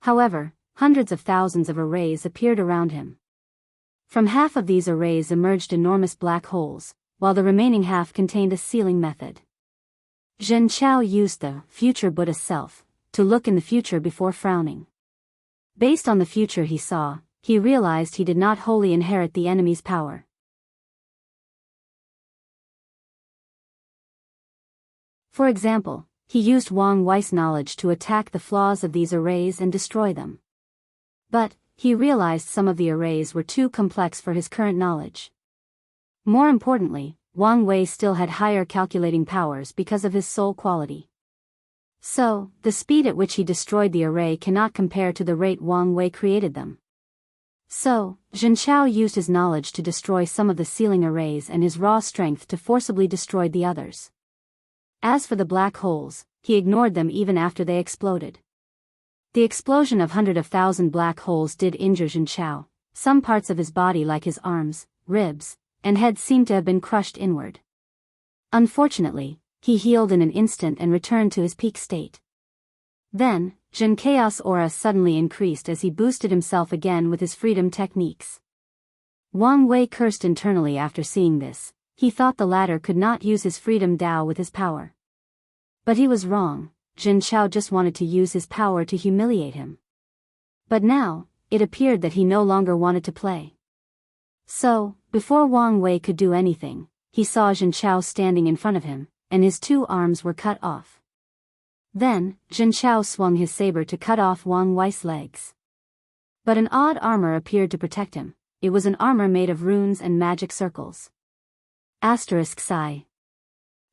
However, hundreds of thousands of arrays appeared around him. From half of these arrays emerged enormous black holes, while the remaining half contained a sealing method. Xianxia used the future Buddha self to look in the future before frowning. Based on the future he saw, he realized he did not wholly inherit the enemy's power. For example, he used Wang Wei's knowledge to attack the flaws of these arrays and destroy them. But, he realized some of the arrays were too complex for his current knowledge. More importantly, Wang Wei still had higher calculating powers because of his soul quality. So, the speed at which he destroyed the array cannot compare to the rate Wang Wei created them. So, Xianxia used his knowledge to destroy some of the sealing arrays and his raw strength to forcibly destroy the others. As for the black holes, he ignored them even after they exploded. The explosion of hundreds of thousand black holes did injure Xianxia. Some parts of his body like his arms, ribs, and head seemed to have been crushed inward. Unfortunately, he healed in an instant and returned to his peak state. Then, Xianxia's aura suddenly increased as he boosted himself again with his freedom techniques. Wang Wei cursed internally after seeing this. He thought the latter could not use his freedom Dao with his power. But he was wrong. Xianxia just wanted to use his power to humiliate him. But now, it appeared that he no longer wanted to play. So, before Wang Wei could do anything, he saw Xianxia standing in front of him, and his 2 arms were cut off. Then, Xianxia swung his saber to cut off Wang Wei's legs. But an odd armor appeared to protect him. It was an armor made of runes and magic circles. Psi.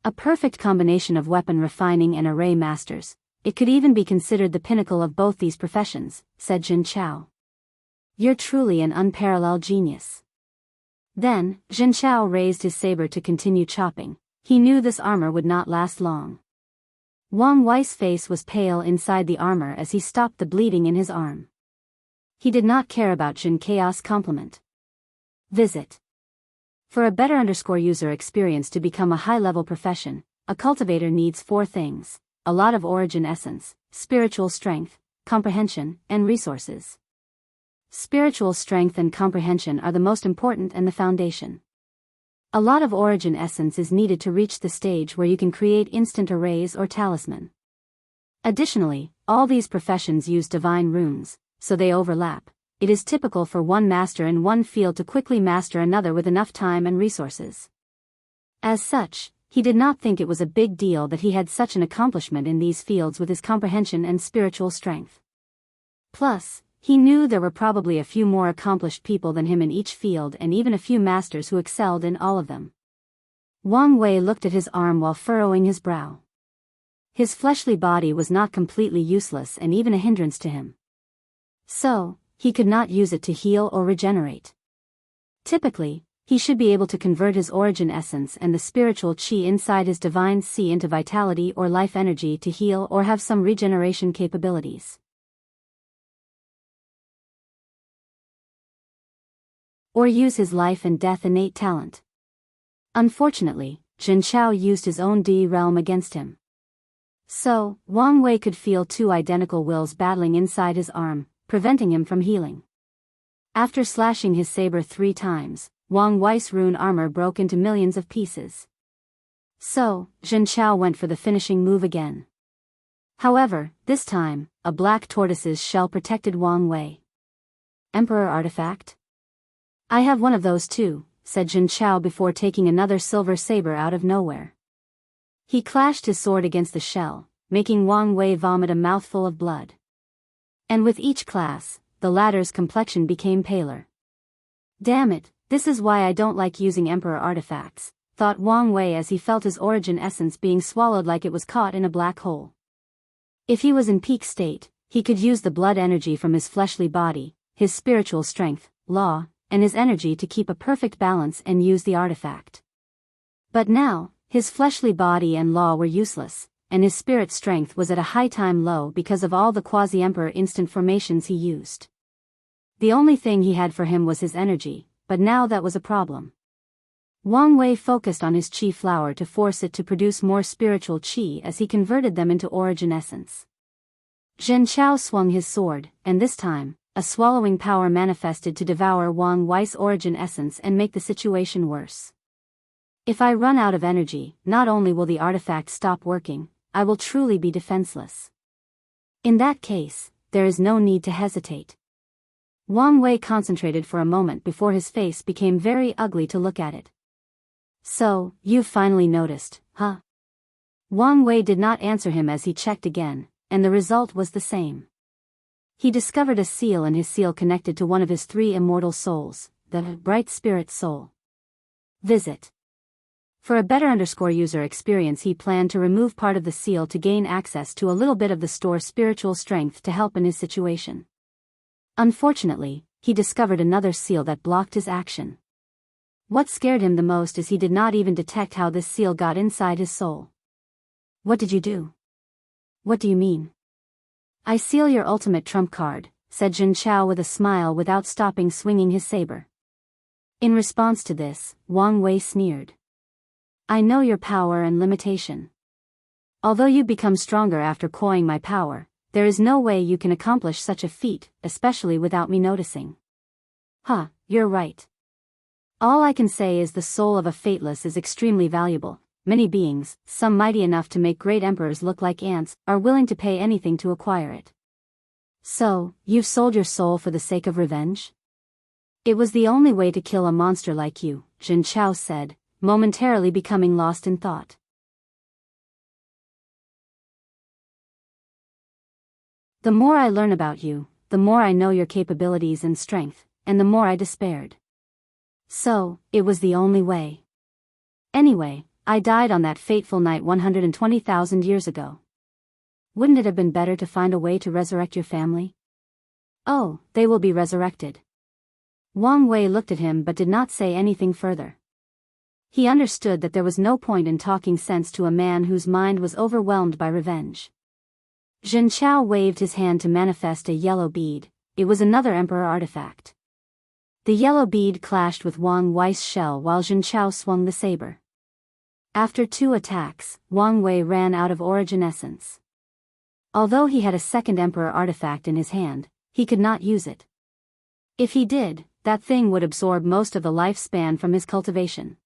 A perfect combination of weapon refining and array masters. It could even be considered the pinnacle of both these professions, said Xianxia. You're truly an unparalleled genius. Then, Xianxia raised his saber to continue chopping. He knew this armor would not last long. Wang Wei's face was pale inside the armor as he stopped the bleeding in his arm. He did not care about Xianxia's compliment. Visit. For a better user experience to become a high-level profession, a cultivator needs 4 things: a lot of origin essence, spiritual strength, comprehension, and resources. Spiritual strength and comprehension are the most important and the foundation. A lot of origin essence is needed to reach the stage where you can create instant arrays or talisman. Additionally, all these professions use divine runes, so they overlap. It is typical for one master in one field to quickly master another with enough time and resources. As such, he did not think it was a big deal that he had such an accomplishment in these fields with his comprehension and spiritual strength. Plus, he knew there were probably a few more accomplished people than him in each field and even a few masters who excelled in all of them. Wang Wei looked at his arm while furrowing his brow. His fleshly body was not completely useless and even a hindrance to him. So, he could not use it to heal or regenerate. Typically, he should be able to convert his origin essence and the spiritual qi inside his divine si into vitality or life energy to heal or have some regeneration capabilities. Or use his life and death innate talent. Unfortunately, Xianxia used his own D realm against him. So, Wang Wei could feel 2 identical wills battling inside his arm, preventing him from healing. After slashing his saber 3 times, Wang Wei's rune armor broke into millions of pieces. So, Xianxia went for the finishing move again. However, this time, a black tortoise's shell protected Wang Wei. Emperor artifact? I have one of those too, said Xianxia before taking another silver saber out of nowhere. He clashed his sword against the shell, making Wang Wei vomit a mouthful of blood. And with each class, the latter's complexion became paler. Damn it, this is why I don't like using Emperor artifacts, thought Wang Wei as he felt his origin essence being swallowed like it was caught in a black hole. If he was in peak state, he could use the blood energy from his fleshly body, his spiritual strength, law, and his energy to keep a perfect balance and use the artifact. But now, his fleshly body and law were useless, and his spirit strength was at a high time low because of all the quasi-emperor instant formations he used. The only thing he had for him was his energy, but now that was a problem. Wang Wei focused on his qi flower to force it to produce more spiritual qi as he converted them into origin essence. Zhen Chao swung his sword, and this time, a swallowing power manifested to devour Wang Wei's origin essence and make the situation worse. If I run out of energy, not only will the artifact stop working, I will truly be defenseless. In that case, there is no need to hesitate. Wang Wei concentrated for a moment before his face became very ugly to look at it. So, you've finally noticed, huh? Wang Wei did not answer him as he checked again, and the result was the same. He discovered a seal, and his seal connected to one of his 3 immortal souls, the bright spirit soul. Visit. For a better user experience, he planned to remove part of the seal to gain access to a little bit of the store spiritual strength to help in his situation. Unfortunately, he discovered another seal that blocked his action. What scared him the most is he did not even detect how this seal got inside his soul. What did you do? What do you mean? I seal your ultimate trump card, said Zhen Chao with a smile without stopping swinging his saber. In response to this, Wang Wei sneered. I know your power and limitation. Although you become stronger after coining my power, there is no way you can accomplish such a feat, especially without me noticing. Huh, you're right. All I can say is the soul of a fateless is extremely valuable. Many beings, some mighty enough to make great emperors look like ants, are willing to pay anything to acquire it. So, you've sold your soul for the sake of revenge? It was the only way to kill a monster like you, Zhen Chao said, momentarily becoming lost in thought. The more I learn about you, the more I know your capabilities and strength, and the more I despaired. So, it was the only way. Anyway, I died on that fateful night 120,000 years ago. Wouldn't it have been better to find a way to resurrect your family? Oh, they will be resurrected. Wang Wei looked at him but did not say anything further. He understood that there was no point in talking sense to a man whose mind was overwhelmed by revenge. Zhen Chao waved his hand to manifest a yellow bead. It was another emperor artifact. The yellow bead clashed with Wang Wei's shell while Zhen Chao swung the saber. After 2 attacks, Wang Wei ran out of origin essence. Although he had a second emperor artifact in his hand, he could not use it. If he did, that thing would absorb most of the lifespan from his cultivation.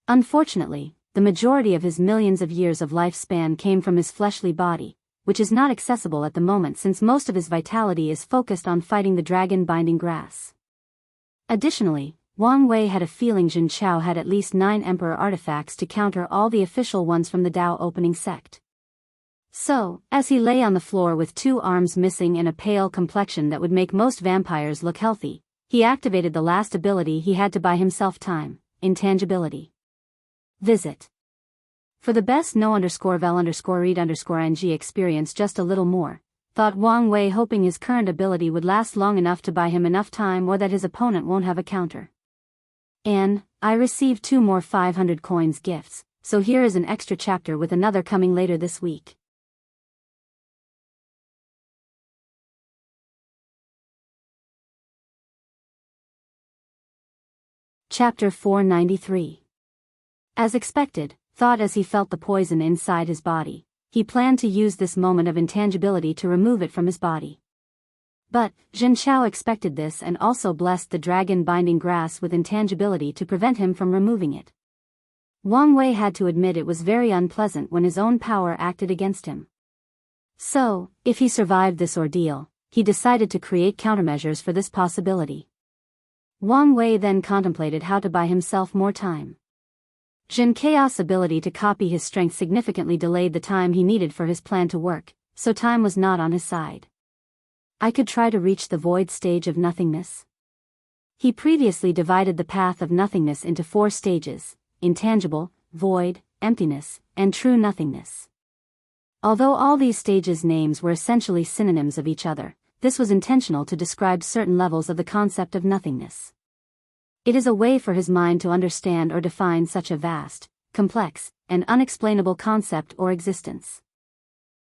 Unfortunately, the majority of his millions of years of lifespan came from his fleshly body, which is not accessible at the moment since most of his vitality is focused on fighting the dragon binding grass. Additionally, Wang Wei had a feeling Zhen Chao had at least 9 emperor artifacts to counter all the official ones from the Dao opening sect. So, as he lay on the floor with 2 arms missing and a pale complexion that would make most vampires look healthy, he activated the last ability he had to buy himself time, intangibility. Visit. For the best no_vel_read_ng experience just a little more, thought Wang Wei, hoping his current ability would last long enough to buy him enough time or that his opponent won't have a counter. And, I received 2 more 500 coins gifts, so here is an extra chapter with another coming later this week. Chapter 493. As expected, thought as he felt the poison inside his body, he planned to use this moment of intangibility to remove it from his body. But, Zhen Chao expected this and also blessed the dragon binding grass with intangibility to prevent him from removing it. Wang Wei had to admit it was very unpleasant when his own power acted against him. So, if he survived this ordeal, he decided to create countermeasures for this possibility. Wang Wei then contemplated how to buy himself more time. Xianxia's ability to copy his strength significantly delayed the time he needed for his plan to work, so time was not on his side. I could try to reach the void stage of nothingness. He previously divided the path of nothingness into 4 stages: intangible, void, emptiness, and true nothingness. Although all these stages' names were essentially synonyms of each other, this was intentional to describe certain levels of the concept of nothingness. It is a way for his mind to understand or define such a vast, complex, and unexplainable concept or existence.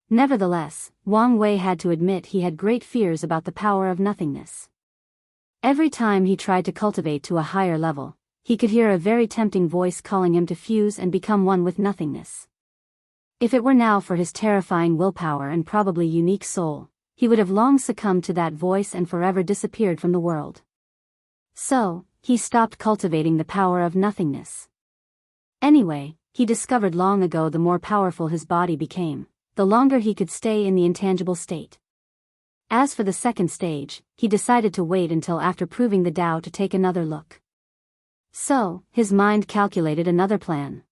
Nevertheless, Wang Wei had to admit he had great fears about the power of nothingness. Every time he tried to cultivate to a higher level, he could hear a very tempting voice calling him to fuse and become one with nothingness. If it were now for his terrifying willpower and probably unique soul, he would have long succumbed to that voice and forever disappeared from the world. So, he stopped cultivating the power of nothingness. Anyway, he discovered long ago the more powerful his body became, the longer he could stay in the intangible state. As for the second stage, he decided to wait until after proving the Tao to take another look. So, his mind calculated another plan.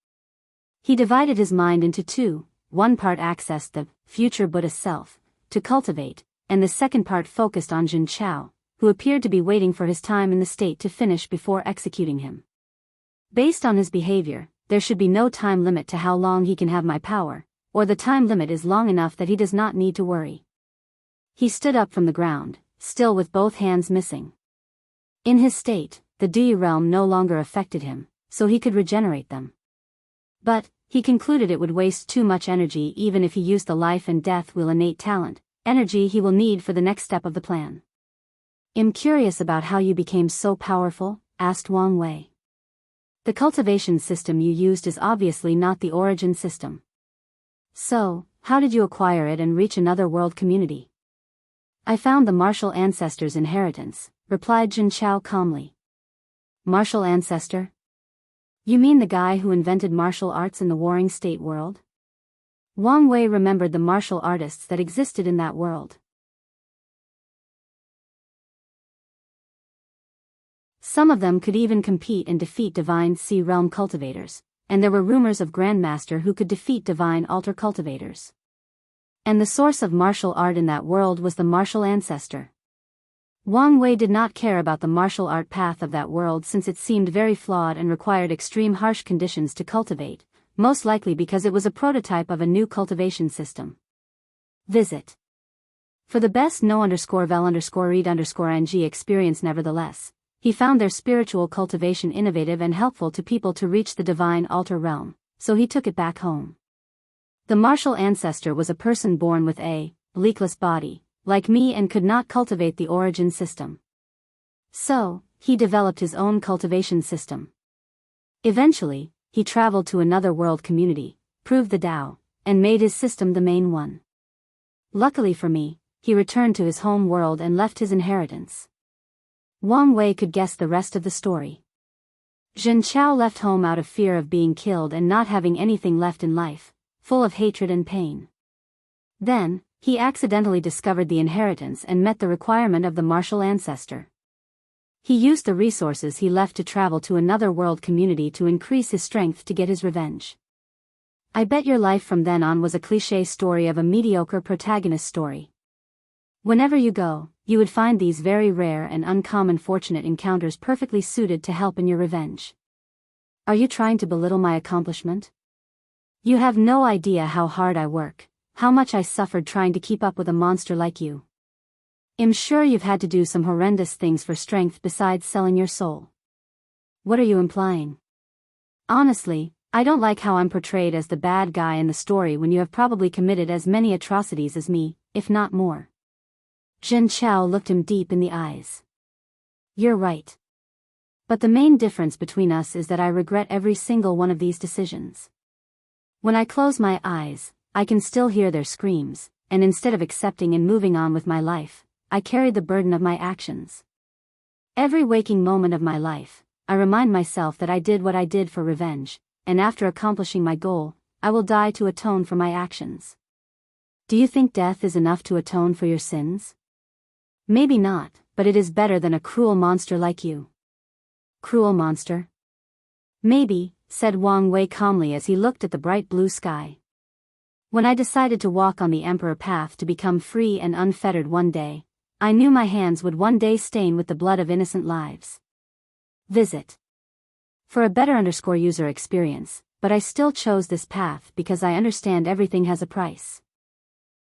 He divided his mind into 2, one part accessed the future Buddha self, to cultivate, and the second part focused on Jin Chao, who appeared to be waiting for his time in the state to finish before executing him. Based on his behavior, there should be no time limit to how long he can have my power, or the time limit is long enough that he does not need to worry. He stood up from the ground, still with both hands missing. In his state, the Dui realm no longer affected him, so he could regenerate them. But, he concluded it would waste too much energy even if he used the life and death wheel innate talent, energy he will need for the next step of the plan. "I'm curious about how you became so powerful," asked Wang Wei. "The cultivation system you used is obviously not the origin system. So, how did you acquire it and reach another world community?" "I found the martial ancestor's inheritance," replied Jin Chao calmly. "Martial ancestor? You mean the guy who invented martial arts in the warring state world?" Wang Wei remembered the martial artists that existed in that world. Some of them could even compete and defeat divine sea realm cultivators, and there were rumors of grandmaster who could defeat divine altar cultivators. And the source of martial art in that world was the martial ancestor. Wang Wei did not care about the martial art path of that world since it seemed very flawed and required extreme harsh conditions to cultivate, most likely because it was a prototype of a new cultivation system. Visit. For the best no_vel_read_ng experience. Nevertheless, he found their spiritual cultivation innovative and helpful to people to reach the divine altar realm, so he took it back home. The martial ancestor was a person born with a leakless body, like me, and could not cultivate the origin system. So, he developed his own cultivation system. Eventually, he traveled to another world community, proved the Tao, and made his system the main one. Luckily for me, he returned to his home world and left his inheritance. Wang Wei could guess the rest of the story. Jin Chao left home out of fear of being killed and not having anything left in life, full of hatred and pain. Then, he accidentally discovered the inheritance and met the requirement of the martial ancestor. He used the resources he left to travel to another world community to increase his strength to get his revenge. I bet your life from then on was a cliché story of a mediocre protagonist story. Whenever you go, you would find these very rare and uncommon fortunate encounters perfectly suited to help in your revenge. Are you trying to belittle my accomplishment? You have no idea how hard I work, how much I suffered trying to keep up with a monster like you. I'm sure you've had to do some horrendous things for strength besides selling your soul. What are you implying? Honestly, I don't like how I'm portrayed as the bad guy in the story when you have probably committed as many atrocities as me, if not more. Jin Chao looked him deep in the eyes. You're right. But the main difference between us is that I regret every single one of these decisions. When I close my eyes, I can still hear their screams, and instead of accepting and moving on with my life, I carry the burden of my actions. Every waking moment of my life, I remind myself that I did what I did for revenge, and after accomplishing my goal, I will die to atone for my actions. Do you think death is enough to atone for your sins? Maybe not, but it is better than a cruel monster like you. Cruel monster? Maybe, said Wang Wei calmly as he looked at the bright blue sky. When I decided to walk on the emperor path to become free and unfettered one day, I knew my hands would one day stain with the blood of innocent lives. Visit. For a better user experience, but I still chose this path because I understand everything has a price.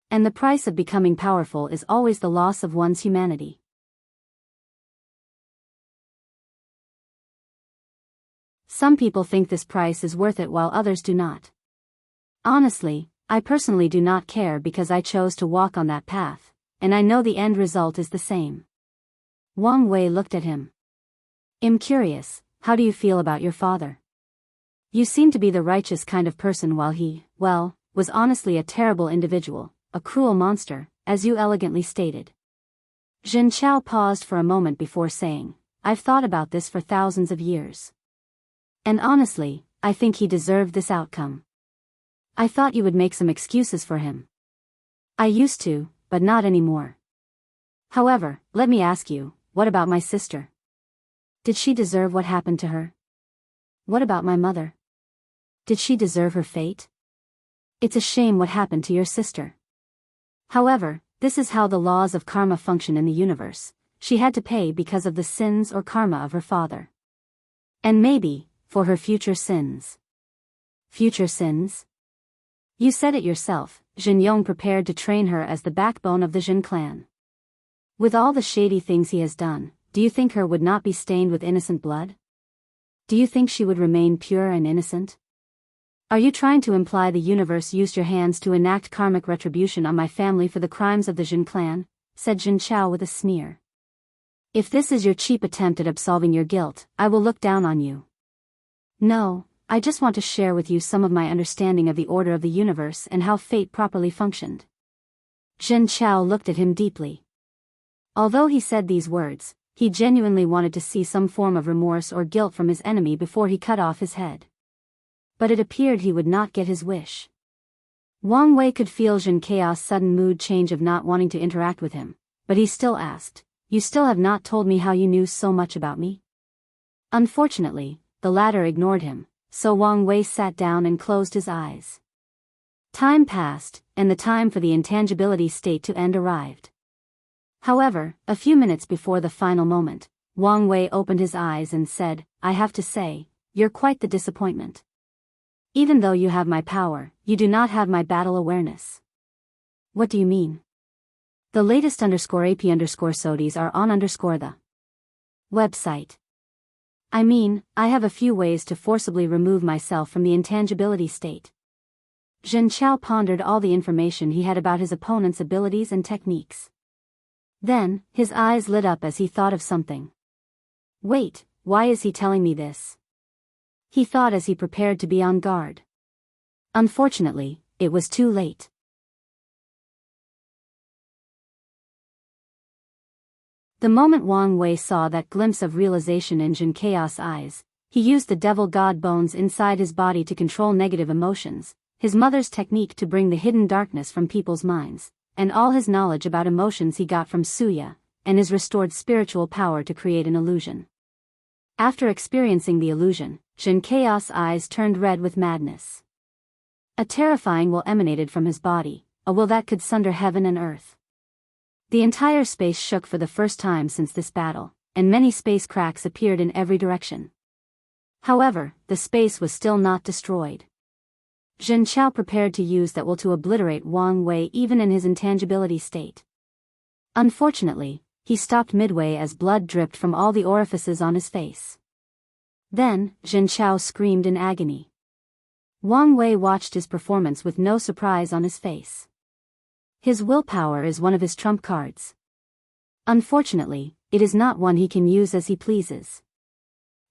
And the price of becoming powerful is always the loss of one's humanity. Some people think this price is worth it while others do not. Honestly, I personally do not care because I chose to walk on that path, and I know the end result is the same. Wang Wei looked at him. I'm curious, how do you feel about your father? You seem to be the righteous kind of person while he, well, was honestly a terrible individual, a cruel monster, as you elegantly stated. Zhen Chao paused for a moment before saying, I've thought about this for thousands of years. And honestly, I think he deserved this outcome. I thought you would make some excuses for him. I used to, but not anymore. However, let me ask you, what about my sister? Did she deserve what happened to her? What about my mother? Did she deserve her fate? It's a shame what happened to your sister. However, this is how the laws of karma function in the universe. She had to pay because of the sins or karma of her father. And maybe, for her future sins. Future sins? You said it yourself, Zhen Yong prepared to train her as the backbone of the Zhen clan. With all the shady things he has done, do you think her would not be stained with innocent blood? Do you think she would remain pure and innocent? Are you trying to imply the universe used your hands to enact karmic retribution on my family for the crimes of the Zhen clan? Said Zhen Chao with a sneer. If this is your cheap attempt at absolving your guilt, I will look down on you. No, I just want to share with you some of my understanding of the order of the universe and how fate properly functioned. Zhen Chao looked at him deeply. Although he said these words, he genuinely wanted to see some form of remorse or guilt from his enemy before he cut off his head. But it appeared he would not get his wish. Wang Wei could feel Zhen Chaos' sudden mood change of not wanting to interact with him, but he still asked, You still have not told me how you knew so much about me? Unfortunately, the latter ignored him. So Wang Wei sat down and closed his eyes. Time passed, and the time for the intangibility state to end arrived. However, a few minutes before the final moment, Wang Wei opened his eyes and said, I have to say, you're quite the disappointment. Even though you have my power, you do not have my battle awareness. What do you mean? The latest _AP_SODIs are on the website. I mean, I have a few ways to forcibly remove myself from the intangibility state. Zhen Chao pondered all the information he had about his opponent's abilities and techniques. Then, his eyes lit up as he thought of something. Wait, why is he telling me this? He thought as he prepared to be on guard. Unfortunately, it was too late. The moment Wang Wei saw that glimpse of realization in Zhen Chaos' eyes, he used the devil god bones inside his body to control negative emotions, his mother's technique to bring the hidden darkness from people's minds, and all his knowledge about emotions he got from Suya, and his restored spiritual power to create an illusion. After experiencing the illusion, Zhen Chaos' eyes turned red with madness. A terrifying will emanated from his body, a will that could sunder heaven and earth. The entire space shook for the first time since this battle, and many space cracks appeared in every direction. However, the space was still not destroyed. Zhen Chao prepared to use that will to obliterate Wang Wei even in his intangibility state. Unfortunately, he stopped midway as blood dripped from all the orifices on his face. Then, Zhen Chao screamed in agony. Wang Wei watched his performance with no surprise on his face. His willpower is one of his trump cards. Unfortunately, it is not one he can use as he pleases.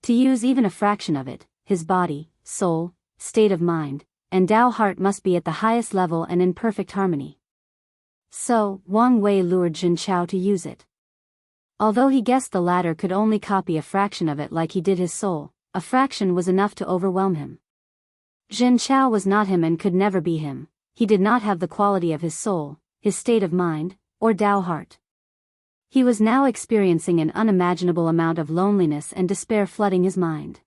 To use even a fraction of it, his body, soul, state of mind, and Dao heart must be at the highest level and in perfect harmony. So, Wang Wei lured Zhen Chao to use it. Although he guessed the latter could only copy a fraction of it like he did his soul, a fraction was enough to overwhelm him. Zhen Chao was not him and could never be him. He did not have the quality of his soul, his state of mind, or Dao heart. He was now experiencing an unimaginable amount of loneliness and despair flooding his mind.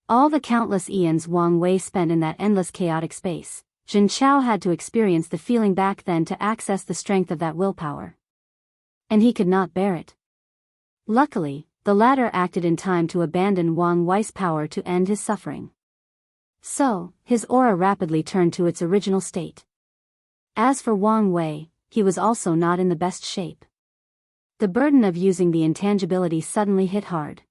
All the countless eons Wang Wei spent in that endless chaotic space, Jin Chao had to experience the feeling back then to access the strength of that willpower. And he could not bear it. Luckily, the latter acted in time to abandon Wang Wei's power to end his suffering. So, his aura rapidly turned to its original state. As for Wang Wei, he was also not in the best shape. The burden of using the intangibility suddenly hit hard.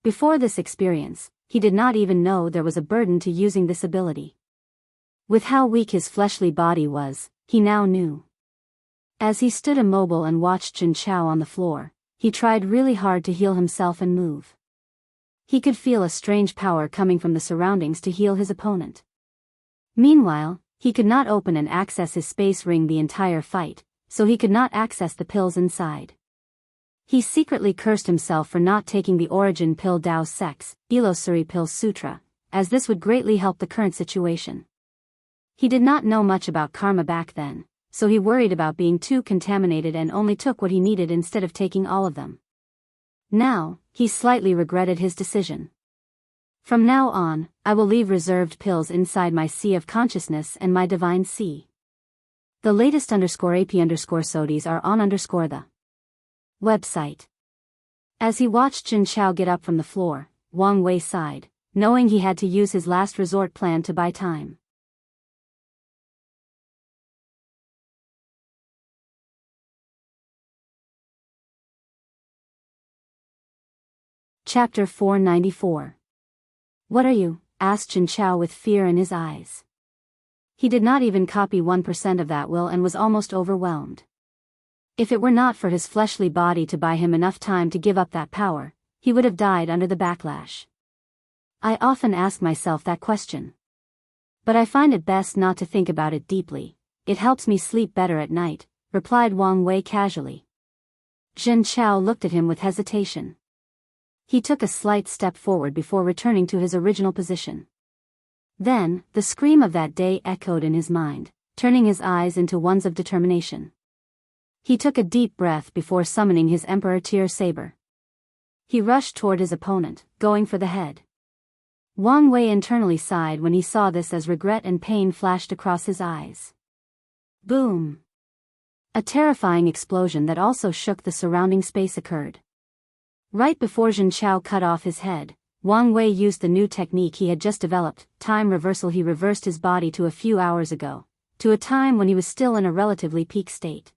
Before this experience, he did not even know there was a burden to using this ability. With how weak his fleshly body was, he now knew. As he stood immobile and watched Jin Chao on the floor, he tried really hard to heal himself and move. He could feel a strange power coming from the surroundings to heal his opponent. Meanwhile, he could not open and access his space ring the entire fight, so he could not access the pills inside. He secretly cursed himself for not taking the origin pill Dao Sex, Illusory Pill Sutra, as this would greatly help the current situation. He did not know much about karma back then, so he worried about being too contaminated and only took what he needed instead of taking all of them. Now, he slightly regretted his decision. From now on, I will leave reserved pills inside my sea of consciousness and my divine sea. The latest _AP_SODIES are on the website. As he watched Jin Chao get up from the floor, Wang Wei sighed, knowing he had to use his last resort plan to buy time. Chapter 494. What are you? Asked Jin Chao with fear in his eyes. He did not even copy 1% of that will and was almost overwhelmed. If it were not for his fleshly body to buy him enough time to give up that power, he would have died under the backlash. I often ask myself that question. But I find it best not to think about it deeply. It helps me sleep better at night, replied Wang Wei casually. Jin Chao looked at him with hesitation. He took a slight step forward before returning to his original position. Then, the scream of that day echoed in his mind, turning his eyes into ones of determination. He took a deep breath before summoning his Emperor Tier Saber. He rushed toward his opponent, going for the head. Wang Wei internally sighed when he saw this as regret and pain flashed across his eyes. Boom! A terrifying explosion that also shook the surrounding space occurred. Right before Jin Chao cut off his head, Wang Wei used the new technique he had just developed, time reversal. He reversed his body to a few hours ago, to a time when he was still in a relatively peak state.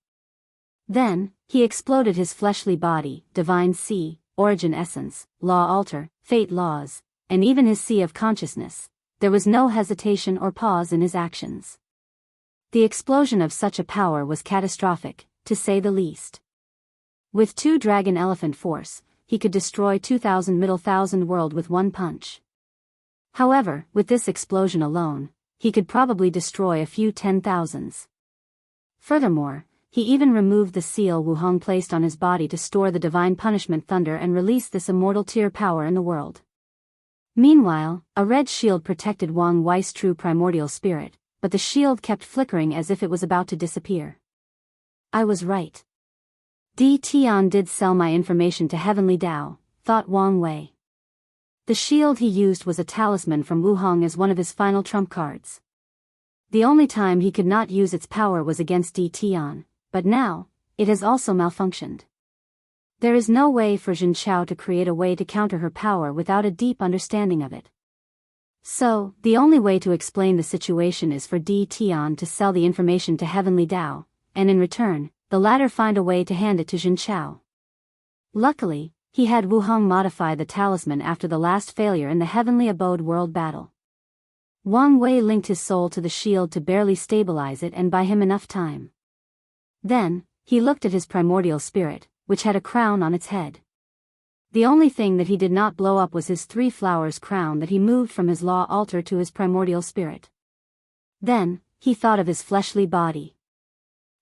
Then, he exploded his fleshly body, divine sea, origin essence, law altar, fate laws, and even his sea of consciousness. There was no hesitation or pause in his actions. The explosion of such a power was catastrophic, to say the least. With 2 dragon elephant force, he could destroy 2,000 middle thousand world with one punch. However, with this explosion alone, he could probably destroy a few 10,000s. Furthermore, he even removed the seal Wuhong placed on his body to store the divine punishment thunder and release this immortal tier power in the world. Meanwhile, a red shield protected Wang Wei's true primordial spirit, but the shield kept flickering as if it was about to disappear. I was right. Di Tian did sell my information to Heavenly Dao, thought Wang Wei. The shield he used was a talisman from Wuhong as one of his final trump cards. The only time he could not use its power was against Di Tian, but now, it has also malfunctioned. There is no way for Jin Chao to create a way to counter her power without a deep understanding of it. So, the only way to explain the situation is for Di Tian to sell the information to Heavenly Dao, and in return, the latter find a way to hand it to Jin Chao. Luckily, he had Wuhong modify the talisman after the last failure in the Heavenly Abode world battle. Wang Wei linked his soul to the shield to barely stabilize it and buy him enough time. Then, he looked at his primordial spirit, which had a crown on its head. The only thing that he did not blow up was his 3 flowers crown that he moved from his law altar to his primordial spirit. Then, he thought of his fleshly body.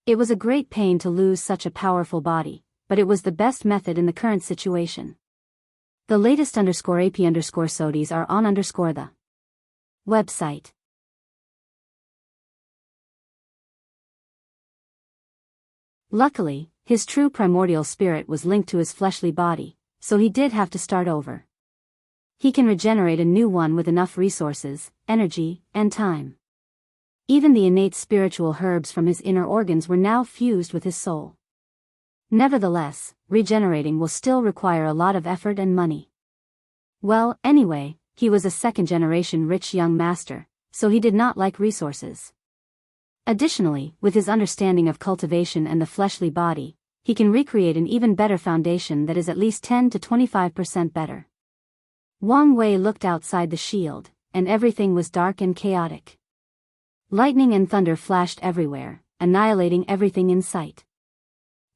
It was a great pain to lose such a powerful body, but it was the best method in the current situation. The latest _AP_SODIES are on the website. Luckily, his true primordial spirit was linked to his fleshly body, so he did have to start over. he can regenerate a new one with enough resources, energy, and time. Even the innate spiritual herbs from his inner organs were now fused with his soul. Nevertheless, regenerating will still require a lot of effort and money. Well, anyway, he was a second-generation rich young master, so he did not like resources. Additionally, with his understanding of cultivation and the fleshly body, he can recreate an even better foundation that is at least 10 to 25% better. Wang Wei looked outside the shield, and everything was dark and chaotic. Lightning and thunder flashed everywhere, annihilating everything in sight.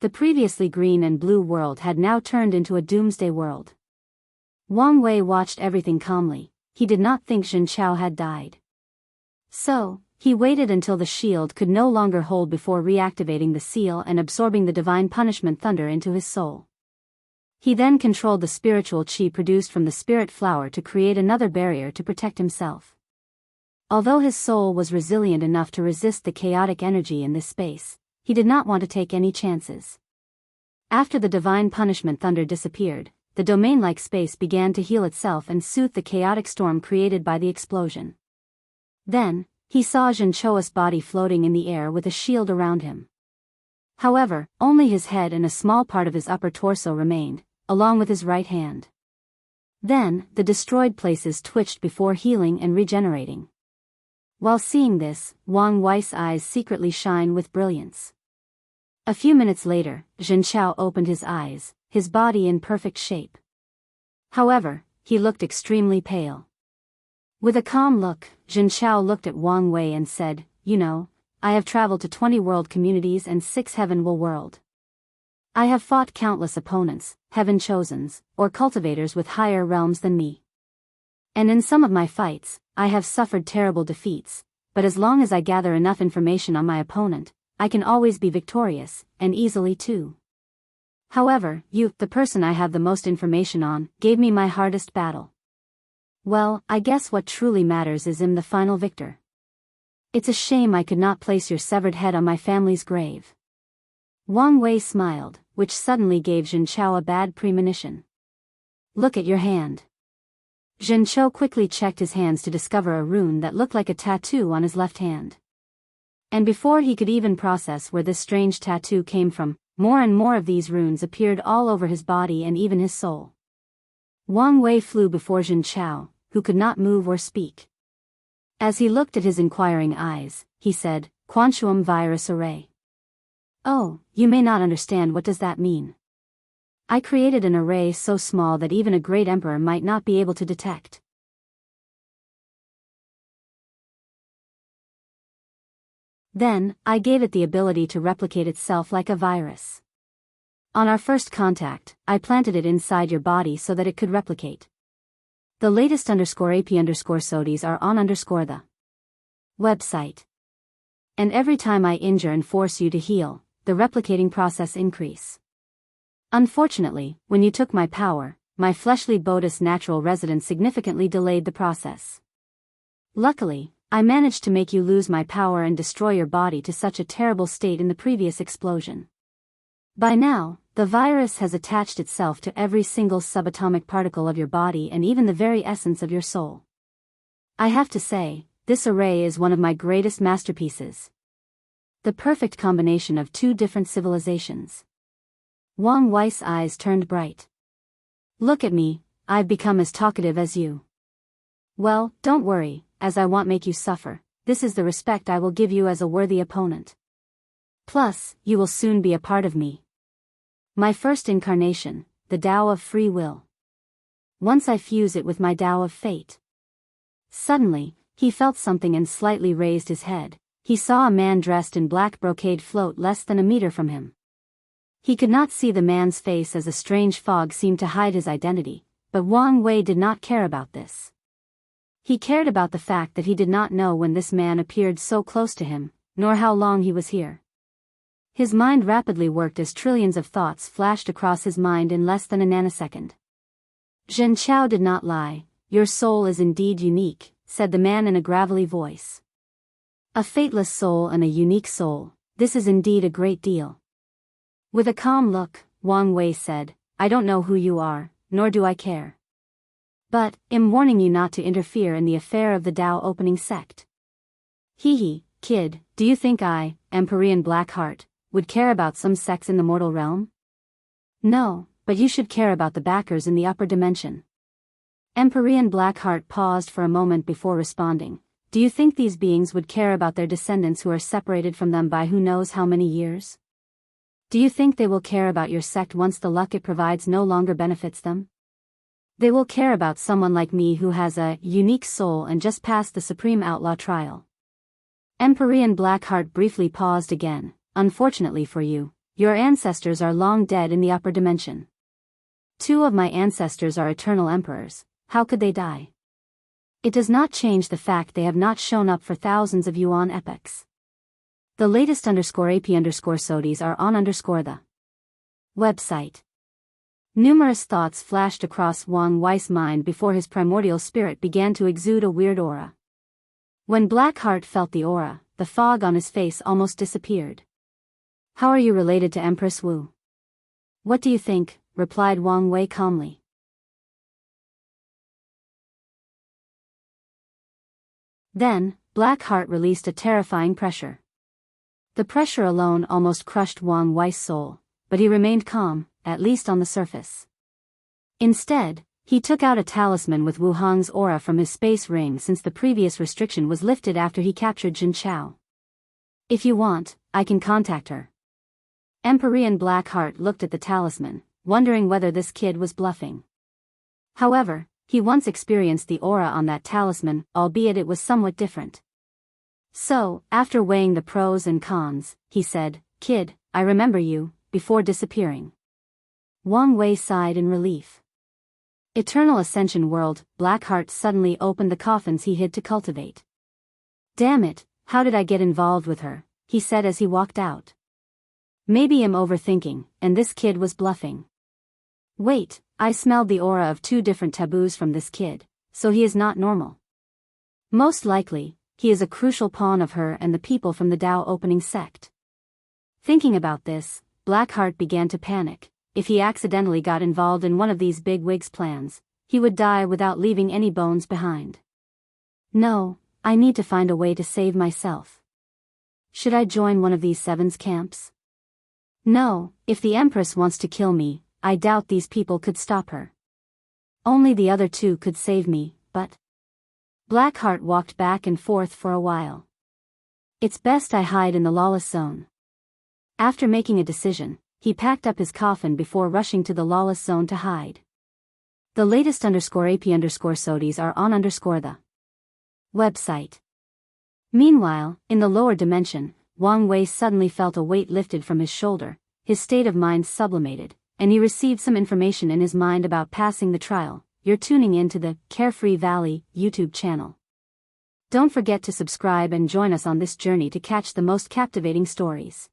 The previously green and blue world had now turned into a doomsday world. Wang Wei watched everything calmly. He did not think Xianxiao had died. So, he waited until the shield could no longer hold before reactivating the seal and absorbing the divine punishment thunder into his soul. He then controlled the spiritual qi produced from the spirit flower to create another barrier to protect himself. Although his soul was resilient enough to resist the chaotic energy in this space, he did not want to take any chances. After the divine punishment thunder disappeared, the domain-like space began to heal itself and soothe the chaotic storm created by the explosion. Then, he saw Xianxiao's body floating in the air with a shield around him. However, only his head and a small part of his upper torso remained, along with his right hand. Then, the destroyed places twitched before healing and regenerating. While seeing this, Wang Wei's eyes secretly shine with brilliance. A few minutes later, Xianxiao opened his eyes, his body in perfect shape. However, he looked extremely pale. With a calm look, Xianxiao looked at Wang Wei and said, "You know, I have traveled to 20 world communities and 6 heavenly world. I have fought countless opponents, heaven chosens, or cultivators with higher realms than me. And in some of my fights, I have suffered terrible defeats, but as long as I gather enough information on my opponent, I can always be victorious, and easily too. However, you, the person I have the most information on, gave me my hardest battle. Well, I guess what truly matters is the final victor. It's a shame I could not place your severed head on my family's grave." Wang Wei smiled, which suddenly gave Xianxiao a bad premonition. "Look at your hand." Xianxiao quickly checked his hands to discover a rune that looked like a tattoo on his left hand. And before he could even process where this strange tattoo came from, more and more of these runes appeared all over his body and even his soul. Wang Wei flew before Xianxiao, who could not move or speak. As he looked at his inquiring eyes, he said, "Quantum virus array." "Oh, you may not understand what does that mean. I created an array so small that even a great emperor might not be able to detect. Then, I gave it the ability to replicate itself like a virus. On our first contact, I planted it inside your body so that it could replicate. The latest _AP_SODIs are on the website. And every time I injure and force you to heal, the replicating process increase. Unfortunately, when you took my power, my fleshly Bodhi's natural residence significantly delayed the process. Luckily, I managed to make you lose my power and destroy your body to such a terrible state in the previous explosion. By now, the virus has attached itself to every single subatomic particle of your body and even the very essence of your soul. I have to say, this array is one of my greatest masterpieces. The perfect combination of 2 different civilizations." Wang Wei's eyes turned bright. "Look at me, I've become as talkative as you. Well, don't worry, as I won't make you suffer. This is the respect I will give you as a worthy opponent. Plus, you will soon be a part of me. My first incarnation, the Tao of free will. Once I fuse it with my Tao of fate." Suddenly, he felt something and slightly raised his head. He saw a man dressed in black brocade float less than a meter from him. He could not see the man's face as a strange fog seemed to hide his identity, but Wang Wei did not care about this. He cared about the fact that he did not know when this man appeared so close to him, nor how long he was here. His mind rapidly worked as trillions of thoughts flashed across his mind in less than a nanosecond. "Xianxiao did not lie, your soul is indeed unique," said the man in a gravelly voice. "A fateless soul and a unique soul, this is indeed a great deal." With a calm look, Wang Wei said, "I don't know who you are, nor do I care. But, I'm warning you not to interfere in the affair of the Dao opening sect. Hee, kid, do you think I, Empyrean Blackheart, would care about some sects in the mortal realm? No, but you should care about the backers in the upper dimension. Empyrean Blackheart paused for a moment before responding. Do you think these beings would care about their descendants who are separated from them by who knows how many years? Do you think they will care about your sect once the luck it provides no longer benefits them? They will care about someone like me who has a unique soul and just passed the Supreme Outlaw trial. Empyrean Blackheart briefly paused again. Unfortunately for you, your ancestors are long dead in the upper dimension. 2 of my ancestors are eternal emperors. How could they die? It does not change the fact they have not shown up for thousands of yuan epochs. The latest _AP_SODIs are on the website. Numerous thoughts flashed across Wang Wei's mind before his primordial spirit began to exude a weird aura. When Blackheart felt the aura, the fog on his face almost disappeared. How are you related to Empress Wu? What do you think? Replied Wang Wei calmly. Then, Blackheart released a terrifying pressure. The pressure alone almost crushed Wang Wei's soul, but he remained calm, at least on the surface. Instead, he took out a talisman with Wu Hong's aura from his space ring since the previous restriction was lifted after he captured Jin Chao. If you want, I can contact her. Empyrean Blackheart looked at the talisman, wondering whether this kid was bluffing. However, he once experienced the aura on that talisman, albeit it was somewhat different. So, after weighing the pros and cons, he said, Kid, I remember you, before disappearing. Wang Wei sighed in relief. Eternal Ascension World, Blackheart suddenly opened the coffins he hid to cultivate. Damn it, how did I get involved with her, he said as he walked out. Maybe I'm overthinking, and this kid was bluffing. Wait, I smelled the aura of 2 different taboos from this kid, so he is not normal. Most likely, he is a crucial pawn of her and the people from the Dao opening sect. Thinking about this, Blackheart began to panic. If he accidentally got involved in one of these big wigs' plans, he would die without leaving any bones behind. No, I need to find a way to save myself. Should I join one of these 7's camps? No, if the Empress wants to kill me, I doubt these people could stop her. Only the other 2 could save me, but... Blackheart walked back and forth for a while. It's best I hide in the lawless zone. After making a decision, he packed up his coffin before rushing to the lawless zone to hide. The latest _AP_SODIs are on the website. Meanwhile, in the lower dimension, Wang Wei suddenly felt a weight lifted from his shoulder, his state of mind sublimated, and he received some information in his mind about passing the trial. You're tuning in to the Carefree Valley YouTube channel. Don't forget to subscribe and join us on this journey to catch the most captivating stories.